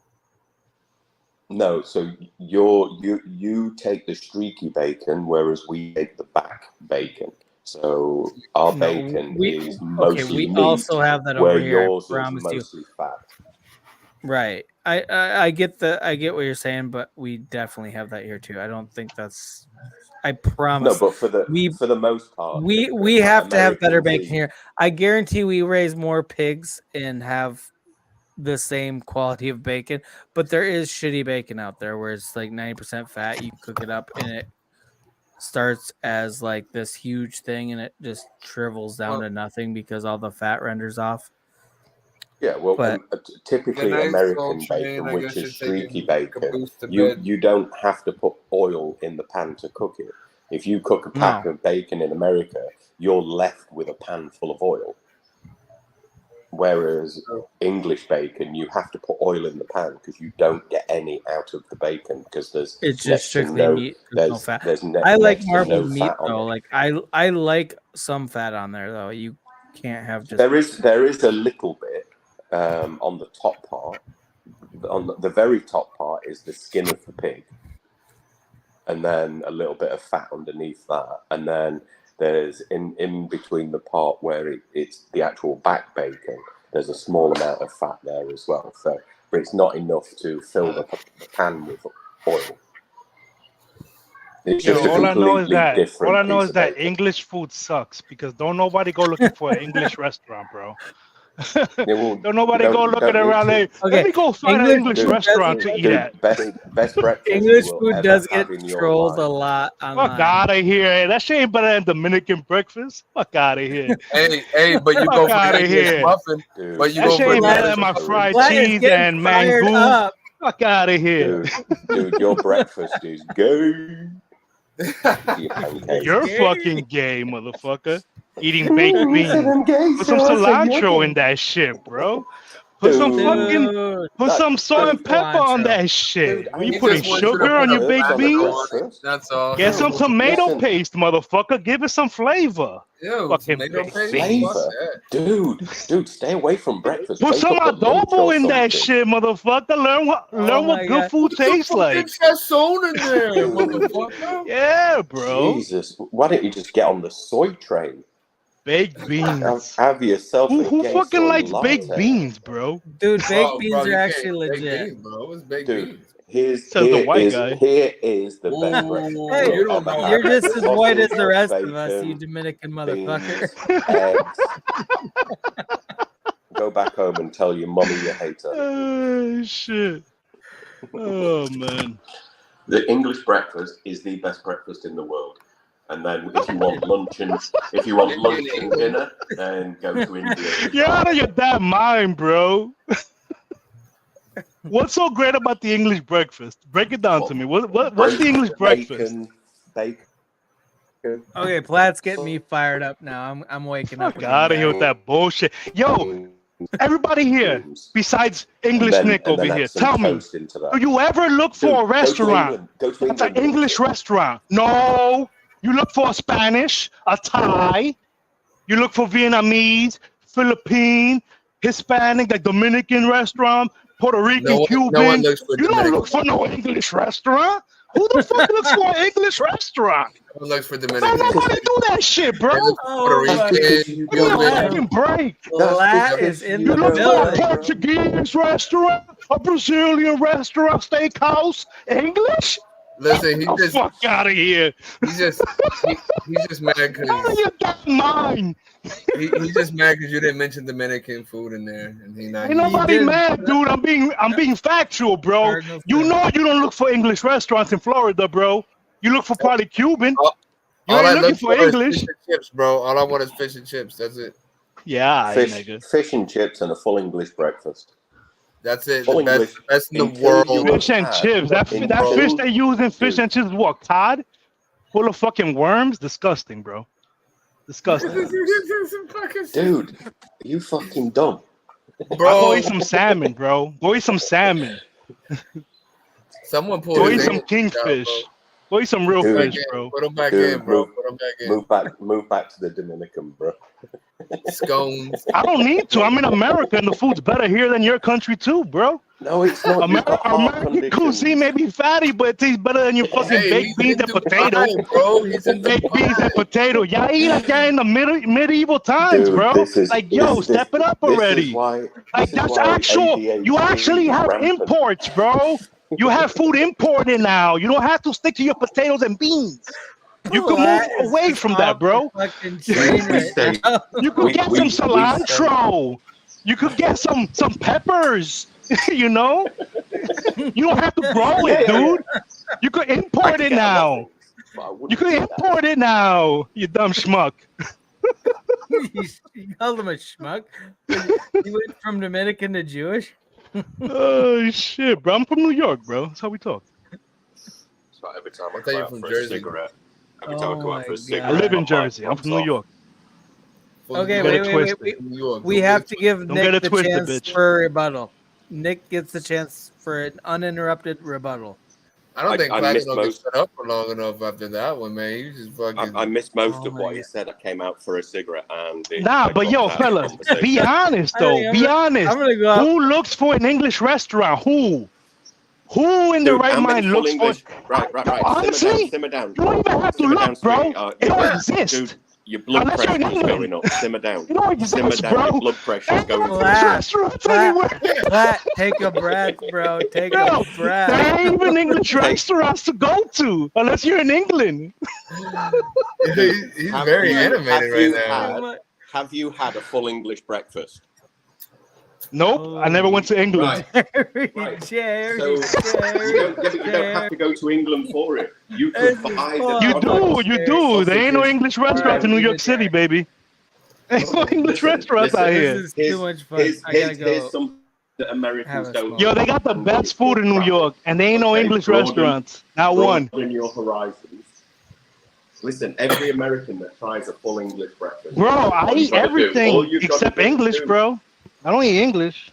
No, so you take the streaky bacon, whereas we take the back bacon. So our bacon is mostly meat, also have that where over here. yours is mostly fat. Right. I get what you're saying, but we definitely have that here too. I don't think that's. I promise. No, but for the most part, we have to have better bacon here. I guarantee we raise more pigs and have the same quality of bacon, but there is shitty bacon out there where it's like 90% fat. You cook it up and it starts as like this huge thing and it just shrivels down to nothing because all the fat renders off. Yeah, well, typically American bacon, which is streaky bacon, you don't have to put oil in the pan to cook it. If you cook a pack of bacon in America, you're left with a pan full of oil. Whereas English bacon, you have to put oil in the pan because you don't get any out of the bacon because there's It's just next to strictly no meat. There's no fat. there's I like next to marbled no meat fat on though. it. Like I like some fat on there though. You can't have just. There is a little bit on the top part. On the very top part is the skin of the pig, and then a little bit of fat underneath that, and then there's in between the part where it's the actual back bacon. There's a small amount of fat there as well. So, but it's not enough to fill the pan with oil. It's just a completely different. All I know piece is of that bacon. English food sucks because don't nobody go looking for an English restaurant, bro. Don't nobody go looking around like, let me go find an English restaurant to eat at. Best breakfast English you will food ever does have get in your trolled life. a lot online. Fuck out of here. That shit ain't better than Dominican breakfast. Fuck out of here. Hey, but you go for the English muffin. But you That go shit for ain't the better English than my muffin. fried Vlad is cheese getting and fired mango. up. Fuck out of here. Dude, your breakfast is gay. You're fucking gay, motherfucker. Eating baked beans. Put some cilantro in that shit, bro. Put some salt and pepper on that shit. Are you putting sugar on your baked beans? That's all. Get some tomato paste, motherfucker. Give it some flavor. Yo, Fucking tomato baked paste? beans. Fuck that. Dude, stay away from breakfast. Put Wake some up at lunch or adobo in that something. shit, motherfucker. Learn what good food tastes like. Sazon in there, motherfucker. Yeah, bro. Jesus, why don't you just get on the soy train? Baked beans. Have yourself a Who gay fucking soy likes latte. baked beans, bro? Dude, baked beans bro, are you actually can't- baked legit. beans, bro. It's baked Dude, beans. here is the best breakfast Ooh, you don't know. You're just as white as the Sausage, rest of us, you bacon, Dominican motherfucker. eggs. Go back home and tell your mummy you hate her. Oh shit. Oh man. The English breakfast is the best breakfast in the world. And then if you want lunch and dinner, then go to India. You're out of your damn mind, bro. What's so great about the English breakfast? Break it down to me. What's the English breakfast? Bacon. Okay, Platt's getting me fired up now. I'm waking up. Fuck out of here with that bullshit. Yo, everybody here, besides English Nick over here, tell me, do you ever look for a restaurant that's an English restaurant? No. You look for a Spanish, a Thai. You look for Vietnamese, Philippine, Hispanic, like Dominican restaurant, Puerto Rican, Cuban. No one looks for you don't look for no English restaurant. Who the fuck looks for an English restaurant? No one looks for Dominican. Nobody do that shit, bro. Puerto Rican, Fucking break. Is in You the look for a building. Portuguese restaurant, a Brazilian restaurant, steakhouse, English? Listen, he just fuck out of here. He's just mad because he's just mad because you didn't mention Dominican food in there, and he not. Ain't nobody mad, dude. I'm being factual, bro. You know you don't look for English restaurants in Florida, bro. You look for probably Cuban. You All I ain't look looking for is English. fish and chips, bro. All I want is fish and chips. That's it. Yeah, fish and chips and a full English breakfast. That's it. Full The English best in the world. Fish and chips. That fish they use in fish and chips is what? Cod? Full of fucking worms? Disgusting, bro. Disgusting. Dude, you fucking dumb. Bro. I'll go eat some salmon, bro. Go eat some salmon. Someone pulled Go his eat some English out, kingfish. bro. Go eat some real fish, bro. Put them back Dude, in, bro. Put them back in. Move back to the Dominican, bro. Scones. I don't need to. I'm in America, and the food's better here than your country too, bro. No, it's not. American cuisine may be fatty, but it tastes better than your fucking baked beans and potato. Bro, he's in baked beans and potato. Y'all eat like y'all in the medieval times, Dude, bro. this is- Like, yo, this- step it up this is already. why- Like, this is that's why actual. ADHD You actually is have rampant. imports, bro. You have food imported now. You don't have to stick to your potatoes and beans. You can move away from that, bro. Fucking chain right now. You could get some cilantro. You could get some peppers. You know, you don't have to grow it, dude. You could import it now. You could import it now. You dumb schmuck. You called him a schmuck. You went from Dominican to Jewish. Oh shit, bro! I'm from New York, bro. That's how we talk. So every time I thought go you out from for Jersey. a cigarette, every time I go out for a cigarette, I live in my pipe Jersey. I'm from comes New York. Okay, wait. We have to give Nick the chance for a rebuttal. Nick gets the chance for an uninterrupted rebuttal. I don't think Claggett will get shut up for long enough after that one, man. You just fucking. I missed most of what he said. I came out for a cigarette and. But yo, fellas, be honest though. Be honest. Who looks for an English restaurant? Who? Who in their right mind looks for? Right. Honestly, simmer down. You don't even have to look, bro. It don't exist. Dude, your blood pressure is going up. Simmer down. You don't exist, Simmer down. bro. Your blood pressure is going up. Take a breath, bro. Take a breath. There ain't even English restaurants to go to unless you're in England. He's very animated right now. Have you had a full English breakfast? Nope, I never went to England. Right. Jerry, so you don't have to go to England for it. You could buy You do. There ain't no English restaurants in New York City, baby. There's no English restaurants out here. This is too much fun. I gotta go. Here's something that Americans don't. Yo, they got the best food in New York, and there ain't no English restaurants. Not one. In your horizons. Listen, every American that tries a full English breakfast. Bro, I eat everything except English, bro. I don't eat English.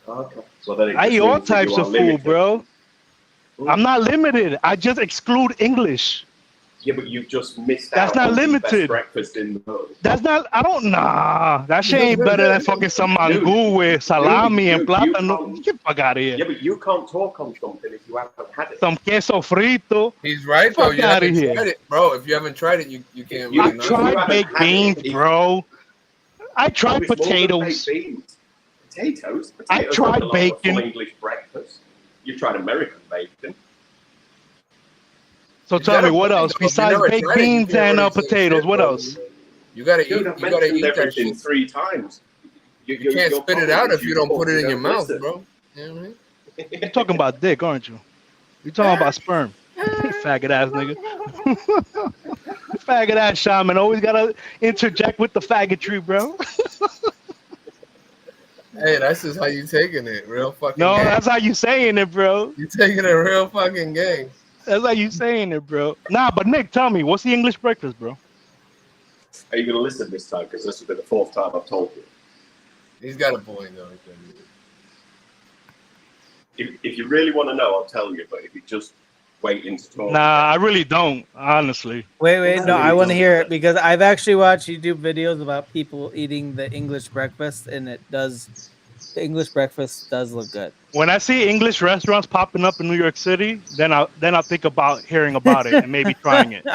Okay. Well, then I eat all types of food, bro. I'm not limited. I just exclude English. Yeah, but you've just missed That's out. not on the limited. best breakfast in the world. That's not. I don't. Nah, that shit ain't better than fucking some mangú with salami and plátano. Get the fuck out of here. Yeah, but you can't talk on something if you haven't had it. Some queso frito. He's right, though. You haven't tried it, bro. If you haven't tried it, you can't. I tried baked beans, bro. I tried potatoes. Potatoes. I tried bacon. Full English breakfast. You tried American bacon. So tell me, what else besides baked beans and potatoes? What else? You gotta eat. You gotta eat that shit 3 times. You can't spit it out if you don't put it in your mouth, bro. You know what I mean? You're talking about dick, aren't you? You're talking about sperm. Faggot ass nigga. Faggot ass shaman always gotta interject with the faggotry, bro. Hey, that's just how you taking it, real fucking. No, gang. that's how you saying it, bro. You taking it real fucking gang. That's how you saying it, bro. Nah, but Nick, tell me, what's the English breakfast, bro? Are you gonna listen this time? Because this has been the 4th time I've told you. He's got a point, though. If you really want to know, I'll tell you. But if you just waiting to talk. Nah, I really don't, honestly. Wait, no, I want to hear it because I've actually watched YouTube videos about people eating the English breakfast, and the English breakfast does look good. When I see English restaurants popping up in New York City, then I'll think about hearing about it and maybe trying it.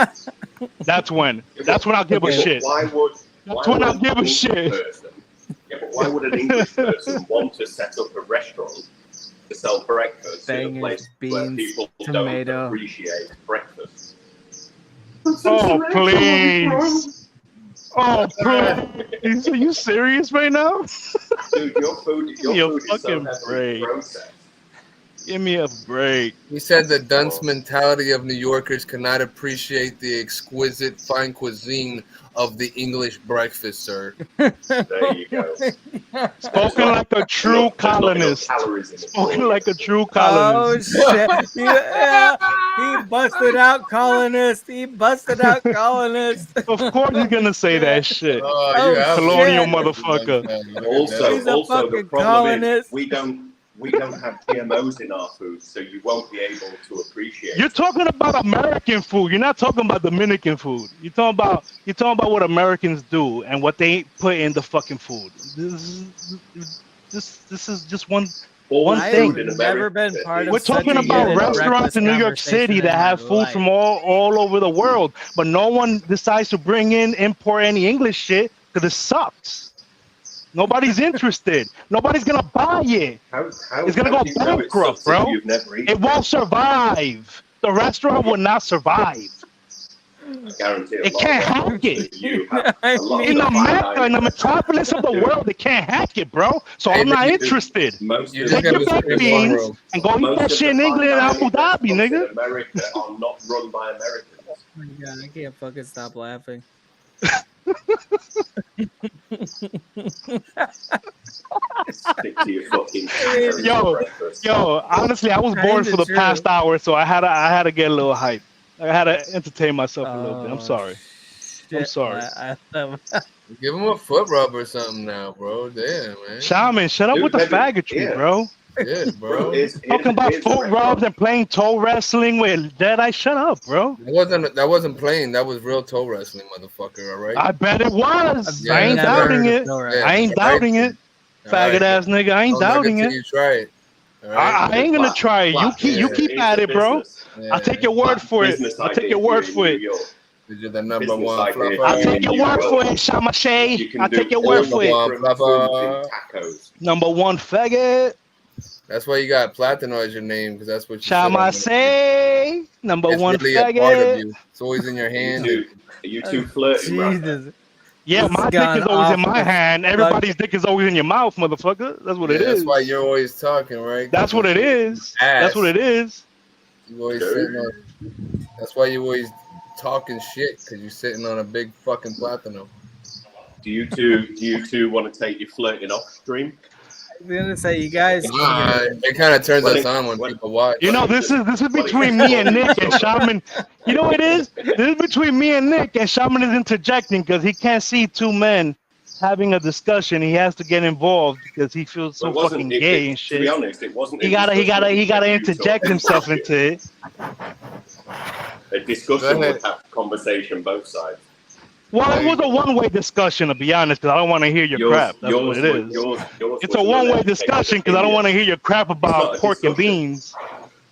That's when I'll give a shit. That's when I'll give a shit. Yeah, but why would an English person want to set up a restaurant to sell breakfast in a place where people don't appreciate breakfast? Oh, please. Oh, please. Are you serious right now? Dude, your food is fucking break. Give me a break. He said the dunce mentality of New Yorkers cannot appreciate the exquisite fine cuisine of the English breakfast, sir. There you go. Spoken like a true colonist. Spoken like a true colonist. Oh, shit. Yeah, he busted out colonist. He busted out colonist. Of course he's going to say that shit. Oh, colonial motherfucker. Also, he's a fucking the problem colonist. is we don't have GMOs in our food, so you won't be able to appreciate. You're talking about American food. You're not talking about Dominican food. You're talking about what Americans do and what they put in the fucking food. This is just one thing. I've never been part of. We're talking about restaurants in New York City that have food from all over the world, but no one decides to import any English shit because it sucks. Nobody's interested. Nobody's gonna buy it. It's gonna go bankrupt, bro. It won't survive. The restaurant will not survive. I guarantee it can't hack it. In America, in the metropolis of the world, they can't hack it, bro. So I'm not interested. Take your baked beans and go eat that shit in England and Abu Dhabi, nigga. America are not run by Americans. Oh my god, I can't fucking stop laughing. Stick to your fucking yo, honestly, I was bored for the past hour, so I had to get a little hype. I had to entertain myself a little bit. I'm sorry. Shit, I'm sorry. Give him a foot rub or something now, bro. Damn, man. Shaman, shut up with the faggotry, bro. Yeah, bro. Talking about foot rubs and playing toe wrestling with Jedi. Shut up, bro. That wasn't playing. That was real toe wrestling, motherfucker. All right. I bet it was. Yeah, I ain't doubting it. Yeah, I ain't doubting it. Faggot ass nigga. I ain't doubting it. You try it. I ain't gonna try it. You keep at it, bro. I'll take your word for it. I'll take your word for it. You're the number one fluffer. I'll take your word for it, Shaman Shay. I'll take your word for it. Number one faggot. That's why you got Platino as your name, because that's what you Shaman Shay. Number one really faggot. A part of you. It's always in your hand. You two flirting, Jesus. Yeah, my dick is always in my hand. Everybody's dick is always in your mouth, motherfucker. That's what it is. That's why you're always talking, right? That's what it is. That's what it is. You always sitting on. That's why you always talking shit, because you're sitting on a big fucking platinum. Do you two want to take your flirting off stream? I was gonna say, you guys. It kind of turns us on when people watch. You know, this is between me and Nick and Shaman. You know what it is? This is between me and Nick, and Shaman is interjecting because he can't see two men having a discussion. He has to get involved because he feels so fucking gay and shit. To be honest, it wasn't. He gotta interject himself into it. A discussion would have conversation both sides. Well, it was a one-way discussion, to be honest, because I don't want to hear your crap. That's what it is. It's a one-way discussion because I don't want to hear your crap about pork and beans.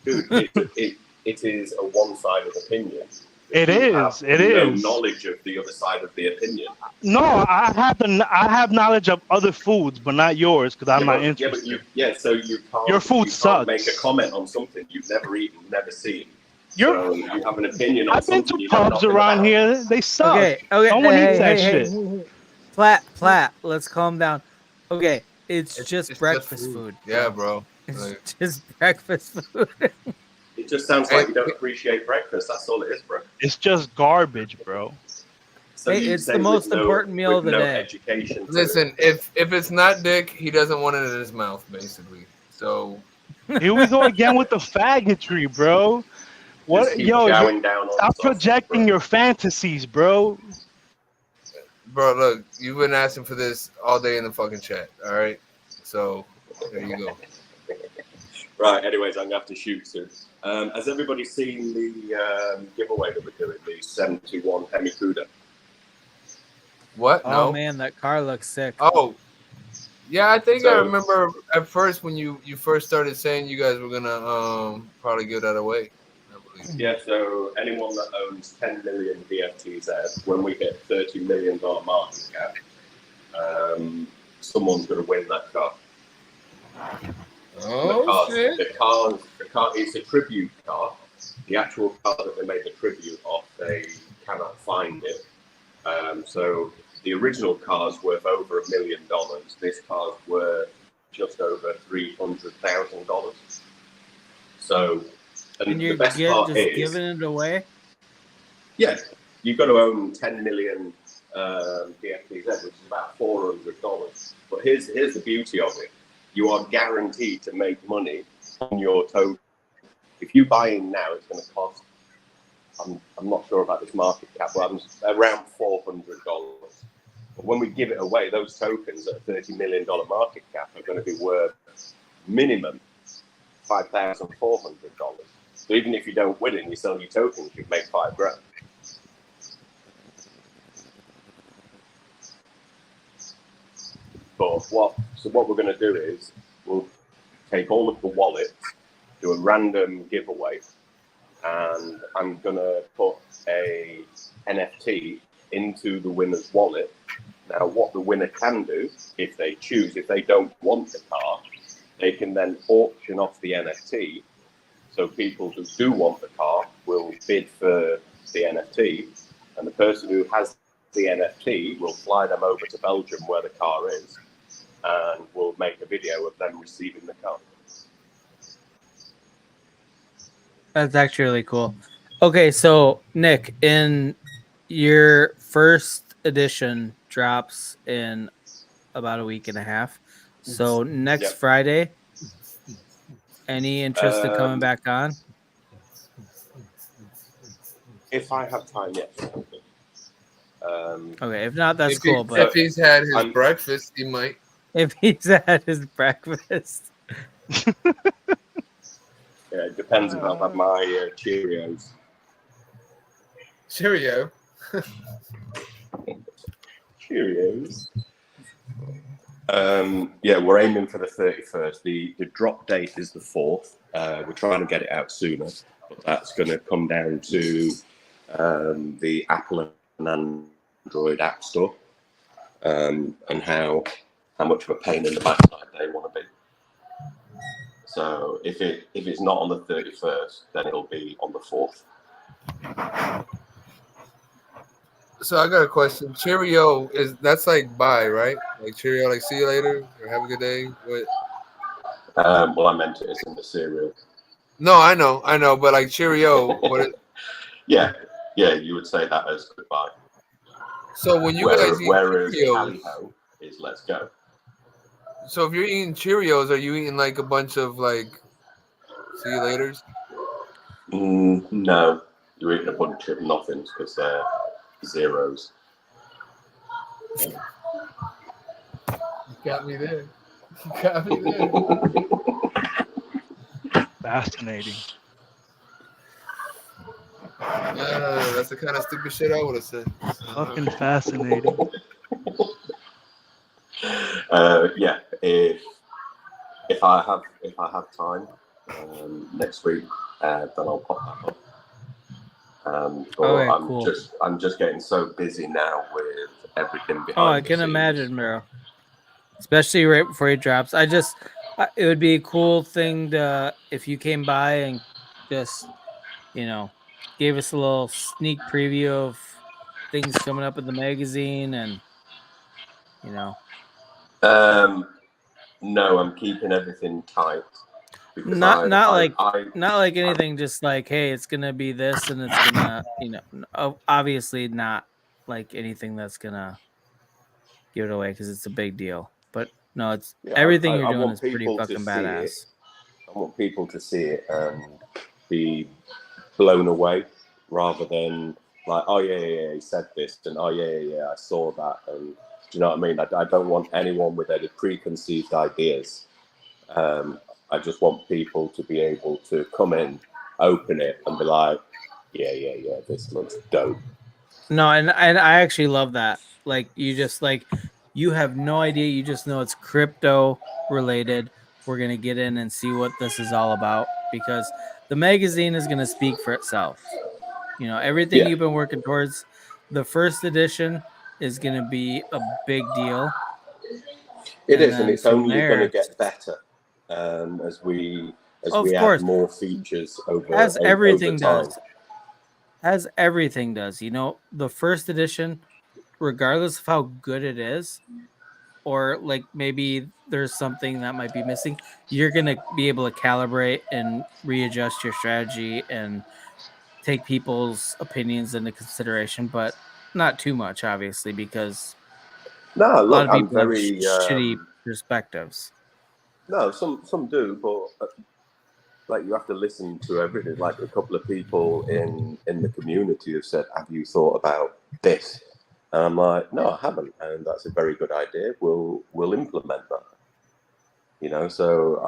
Dude, it is a one-sided opinion. It is. It is. No knowledge of the other side of the opinion. No, I have knowledge of other foods, but not yours because I'm not interested. So you can't. Your food sucks. Make a comment on something you've never eaten, never seen. So you have an opinion on I've been something to you know pubs nothing around about. here. They suck. Okay. No one eats that shit. Platt, let's calm down. Okay, it's just breakfast food. Yeah, bro. It's just breakfast food. It just sounds like you don't appreciate breakfast. That's all it is, bro. It's just garbage, bro. So hey, it's the most important meal of the day. Education Listen, if it's not dick, he doesn't want it in his mouth, basically. So here we go again with the faggotry, bro. What, yo? Stop projecting your fantasies, bro. Bro, look, you've been asking for this all day in the fucking chat. All right, so there you go. Right. Anyways, I'm gonna have to shoot soon. Has everybody seen the giveaway that we're doing? The 71 Hemi-Cuda. What? Oh No. man, that car looks sick. Oh, yeah. I think I remember at first when you first started saying you guys were gonna probably give that away. Yeah, so anyone that owns 10 million BFTZ, when we hit $30 million market cap, someone's going to win that car. Oh, shit. The car is a tribute car. The actual car that they made the tribute of, they cannot find it. So the original car's worth over $1 million. This car's worth just over $300,000. So... And you're the best just part is, giving it away? Yeah, you've got to own 10 million BFTZ, which is about $400. But here's the beauty of it. You are guaranteed to make money on your token. If you buy in now, it's going to cost, I'm not sure about this market cap, but around $400. But when we give it away, those tokens at a $30 million market cap are going to be worth minimum $5,400. So even if you don't win it and you sell your tokens, you've made $5,000. But what we're going to do is we'll take all of the wallets, do a random giveaway, and I'm going to put a NFT into the winner's wallet. Now, what the winner can do, if they choose, if they don't want the car, they can then auction off the NFT. So people who do want the car will bid for the NFT, and the person who has the NFT will fly them over to Belgium where the car is, and we'll make a video of them receiving the car. That's actually really cool. Okay, so Nick, in your first edition drops in about a week and a half. So next Friday, any interest in coming back on? If I have time, yes. Okay, if not, that's cool. But if he's had his breakfast, he might. If he's had his breakfast. Yeah, it depends if I've had my Cheerios. Cheerio. Cheerios. Yeah, we're aiming for the 31st. The drop date is the 4th. We're trying to get it out sooner, but that's going to come down to the Apple and Android App Store and how much of a pain in the backside they want to be. So if it's not on the 31st, then it'll be on the 4th. So I got a question. Cheerio that's like bye, right? Like Cheerio, like see you later or have a good day. What? Well, I meant it as in the cereal. No, I know, but like Cheerio, what? Yeah, you would say that as goodbye. So when you guys eat whereas Cheerios, tally-ho is let's go. So if you're eating Cheerios, are you eating like a bunch of like see you laters? No, you're eating a bunch of nothings because they're zeros. You got me there. You got me there. Fascinating. That's the kind of stupid shit I would have said. Fucking fascinating. Yeah, if I have time next week, then I'll pop that up. But I'm just getting so busy now with everything behind. Oh, I can imagine, bro. Especially right before he drops. It would be a cool thing to if you came by and just, gave us a little sneak preview of things coming up in the magazine and, No, I'm keeping everything tight. Not like anything, just like, hey, it's gonna be this and it's gonna, obviously not like anything that's gonna give it away because it's a big deal. But no, it's everything you're doing is pretty fucking badass. I want people to see it and be blown away rather than like, oh yeah, he said this, and oh yeah, I saw that, and do you know what I mean? I don't want anyone with any preconceived ideas. I just want people to be able to come in, open it, and be like, yeah, this looks dope. No, and I actually love that. Like, you have no idea. You just know it's crypto related. We're going to get in and see what this is all about because the magazine is going to speak for itself. Everything you've been working towards, the first edition is going to be a big deal. It is, and it's only going to get better as we add more features over as everything over time. does. As everything does. The first edition, regardless of how good it is, or like maybe there's something that might be missing, you're going to be able to calibrate and readjust your strategy and take people's opinions into consideration, but not too much, obviously, because a lot of people have shitty perspectives. No, some do, but like you have to listen to everything. Like a couple of people in the community have said, "Have you thought about this?" And I'm like, "No, I haven't," and that's a very good idea. We'll implement that. So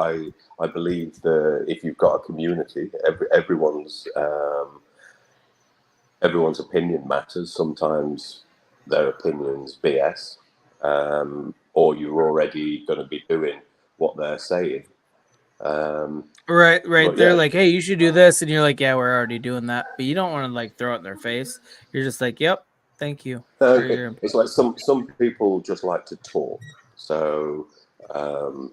I believe that if you've got a community, everyone's opinion matters. Sometimes their opinion's BS, or you're already going to be doing what they're saying. Right. They're like, hey, you should do this, and you're like, yeah, we're already doing that, but you don't want to like throw it in their face. You're just like, yep, thank you. It's like some people just like to talk. So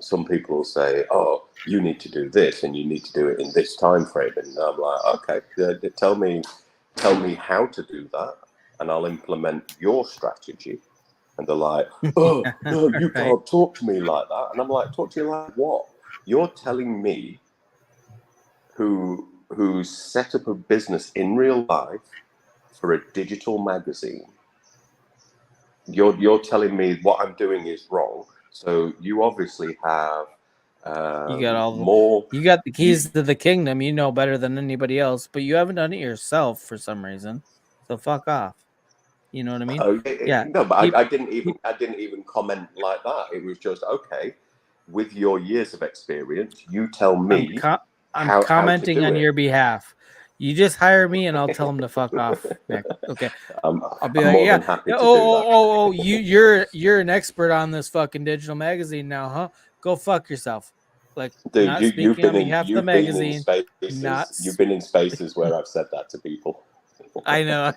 some people will say, oh, you need to do this and you need to do it in this time frame, and I'm like, okay, tell me how to do that and I'll implement your strategy. And they're like, oh no, you can't talk to me like that. And I'm like, talk to you like what? You're telling me who set up a business in real life for a digital magazine. You're telling me what I'm doing is wrong. So you obviously have you got more. You got the keys to the kingdom. You know better than anybody else, but you haven't done it yourself for some reason. So fuck off. You know what I mean? Oh, Yeah. No, but I didn't even comment like that. It was just, okay, with your years of experience, you tell me I'm how commenting to do on it. your behalf. You just hire me, and I'll tell them to fuck off. Nick. Okay. I'll be like, more yeah. than happy to do Oh, you're an expert on this fucking digital magazine now, huh? Go fuck yourself. Like, Dude, not speaking on behalf of the magazine. You've been in spaces where I've said that to people. I know,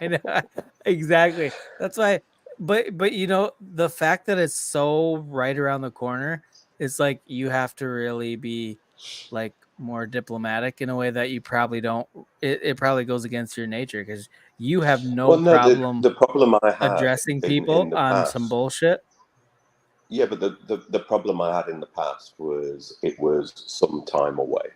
exactly. That's why. But you know, the fact that it's so right around the corner, it's like you have to really be like more diplomatic in a way that you probably don't. It probably goes against your nature because you have no problem. The problem I had addressing in people the on past, some bullshit. Yeah, but the problem I had in the past was it was some time away,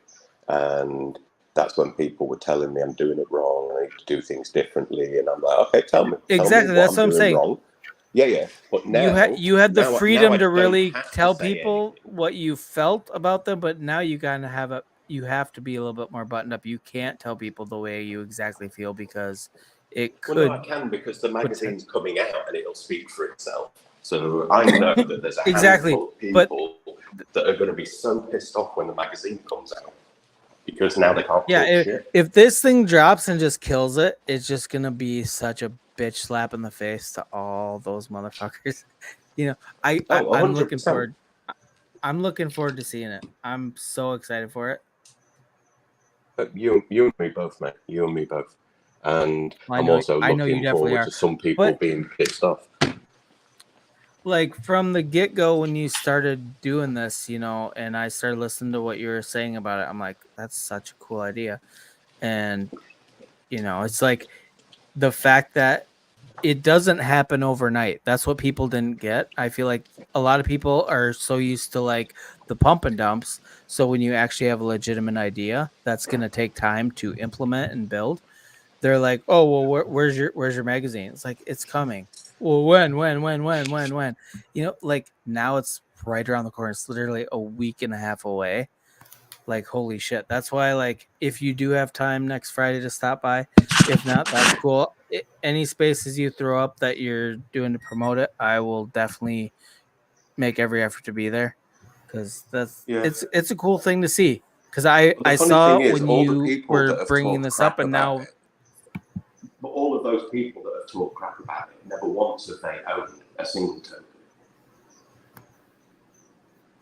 and that's when people were telling me I'm doing it wrong. I need to do things differently, and I'm like, okay, tell me Exactly. That's what I'm doing saying. wrong. Yeah. But now you had the now freedom I to don't really have to tell say people what you felt about them, but now you kind of have you have to be a little bit more buttoned up. You can't tell people the way you exactly feel because it could. Well, no, I can because the magazine's coming out and it'll speak for itself. So I know that there's a handful of people that are going to be so pissed off when the magazine comes out because now they can't talk shit. If this thing drops and just kills it, it's just gonna be such a bitch slap in the face to all those motherfuckers. You know, I'm looking 100%. forward. I'm looking forward to seeing it. I'm so excited for it. You and me both, mate. You and me both. And I'm also looking forward to some people being pissed off. Like from the get-go when you started doing this, you know, and I started listening to what you were saying about it, I'm like, that's such a cool idea. And you know, it's like the fact that it doesn't happen overnight. That's what people didn't get. I feel like a lot of people are so used to like the pump and dumps. So when you actually have a legitimate idea that's going to take time to implement and build, they're like, oh, well, where's your magazine? It's like, it's coming. Well, when? You know, like now it's right around the corner. It's literally a week and a half away. Like, holy shit. That's why, like, if you do have time next Friday to stop by, if not, that's cool. Any spaces you throw up that you're doing to promote it, I will definitely make every effort to be there because it's a cool thing to see. Because I saw it when you were bringing this up, and now. But all of those people that have talked crap about it never once have they owned a single token.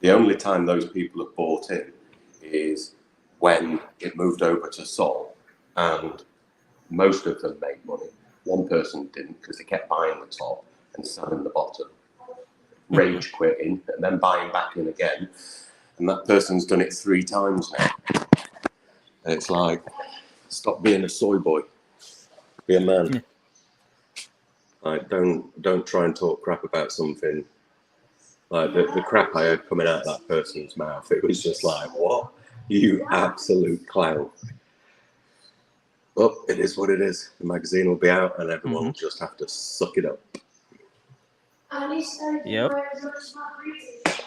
The only time those people have bought in is when it moved over to Sol, and most of them made money. One person didn't because they kept buying the top and selling the bottom, rage quitting, and then buying back in again. And that person's done it 3 times now. And it's like, stop being a soy boy. Be a man. Yeah. Like, don't try and talk crap about something. Like the crap I heard coming out of that person's mouth, it was just like, what? You absolute clown. Well, it is what it is. The magazine will be out and everyone will just have to suck it up. Yep.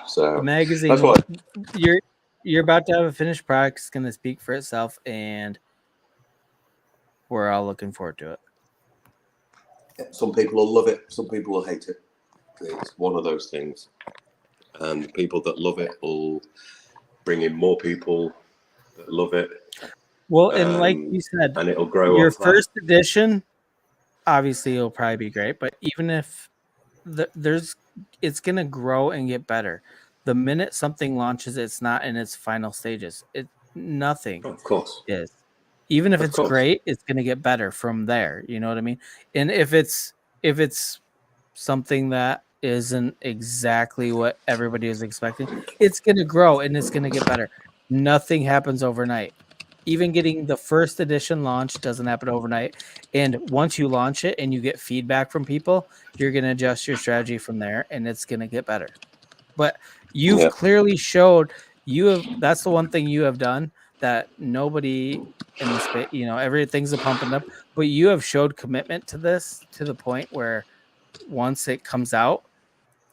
So the magazine, that's what you're about to have a finished product. It's going to speak for itself, and we're all looking forward to it. Some people will love it. Some people will hate it. It's one of those things. And people that love it will bring in more people that love it. Well, and like you said, and it'll grow. Your first edition, obviously, it'll probably be great. But even if it's going to grow and get better. The minute something launches, it's not in its final stages. Nothing. Of course. Is. Even if it's great, it's going to get better from there. You know what I mean? And if it's something that isn't exactly what everybody is expecting, it's going to grow and it's going to get better. Nothing happens overnight. Even getting the first edition launched doesn't happen overnight. And once you launch it and you get feedback from people, you're going to adjust your strategy from there and it's going to get better. But you've clearly showed that's the one thing you have done that nobody in the space, you know, everything's a pumping up, but you have showed commitment to this to the point where once it comes out,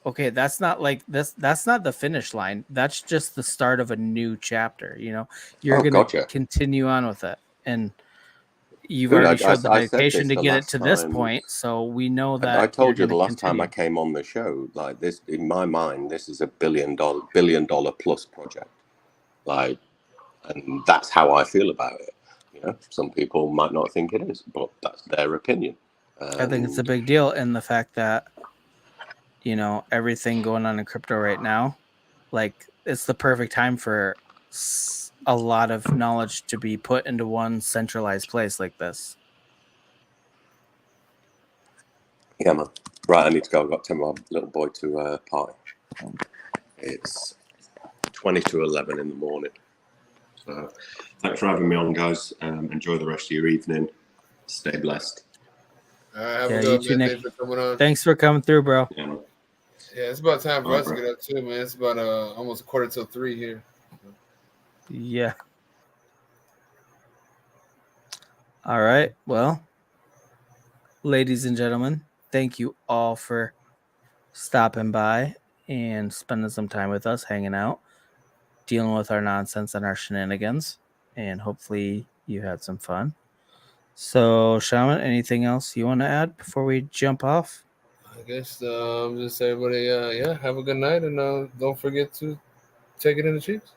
okay, that's not like this. That's not the finish line. That's just the start of a new chapter. You know, you're going to continue on with it. And You've already showed the dedication to get it to this point, so we know that. I told you the last time I came on the show, like this, in my mind, this is a billion dollar plus project. Like, and that's how I feel about it. You know, some people might not think it is, but that's their opinion. I think it's a big deal in the fact that, you know, everything going on in crypto right now, like it's the perfect time for a lot of knowledge to be put into one centralized place like this. Yeah, man. Right, I need to go. I've got to take my little boy to party. It's 20 to 11 in the morning. So thanks for having me on, guys. Enjoy the rest of your evening. Stay blessed. Have a good one, man. Thanks for coming on. Thanks for coming through, bro. Yeah, it's about time for us to get up too, man. It's about almost 2:45 here. Yeah. All right. Well, ladies and gentlemen, thank you all for stopping by and spending some time with us, hanging out, dealing with our nonsense and our shenanigans, and hopefully you had some fun. So, Shaman, anything else you want to add before we jump off? I guess just everybody, have a good night, and don't forget to take it in the cheeks.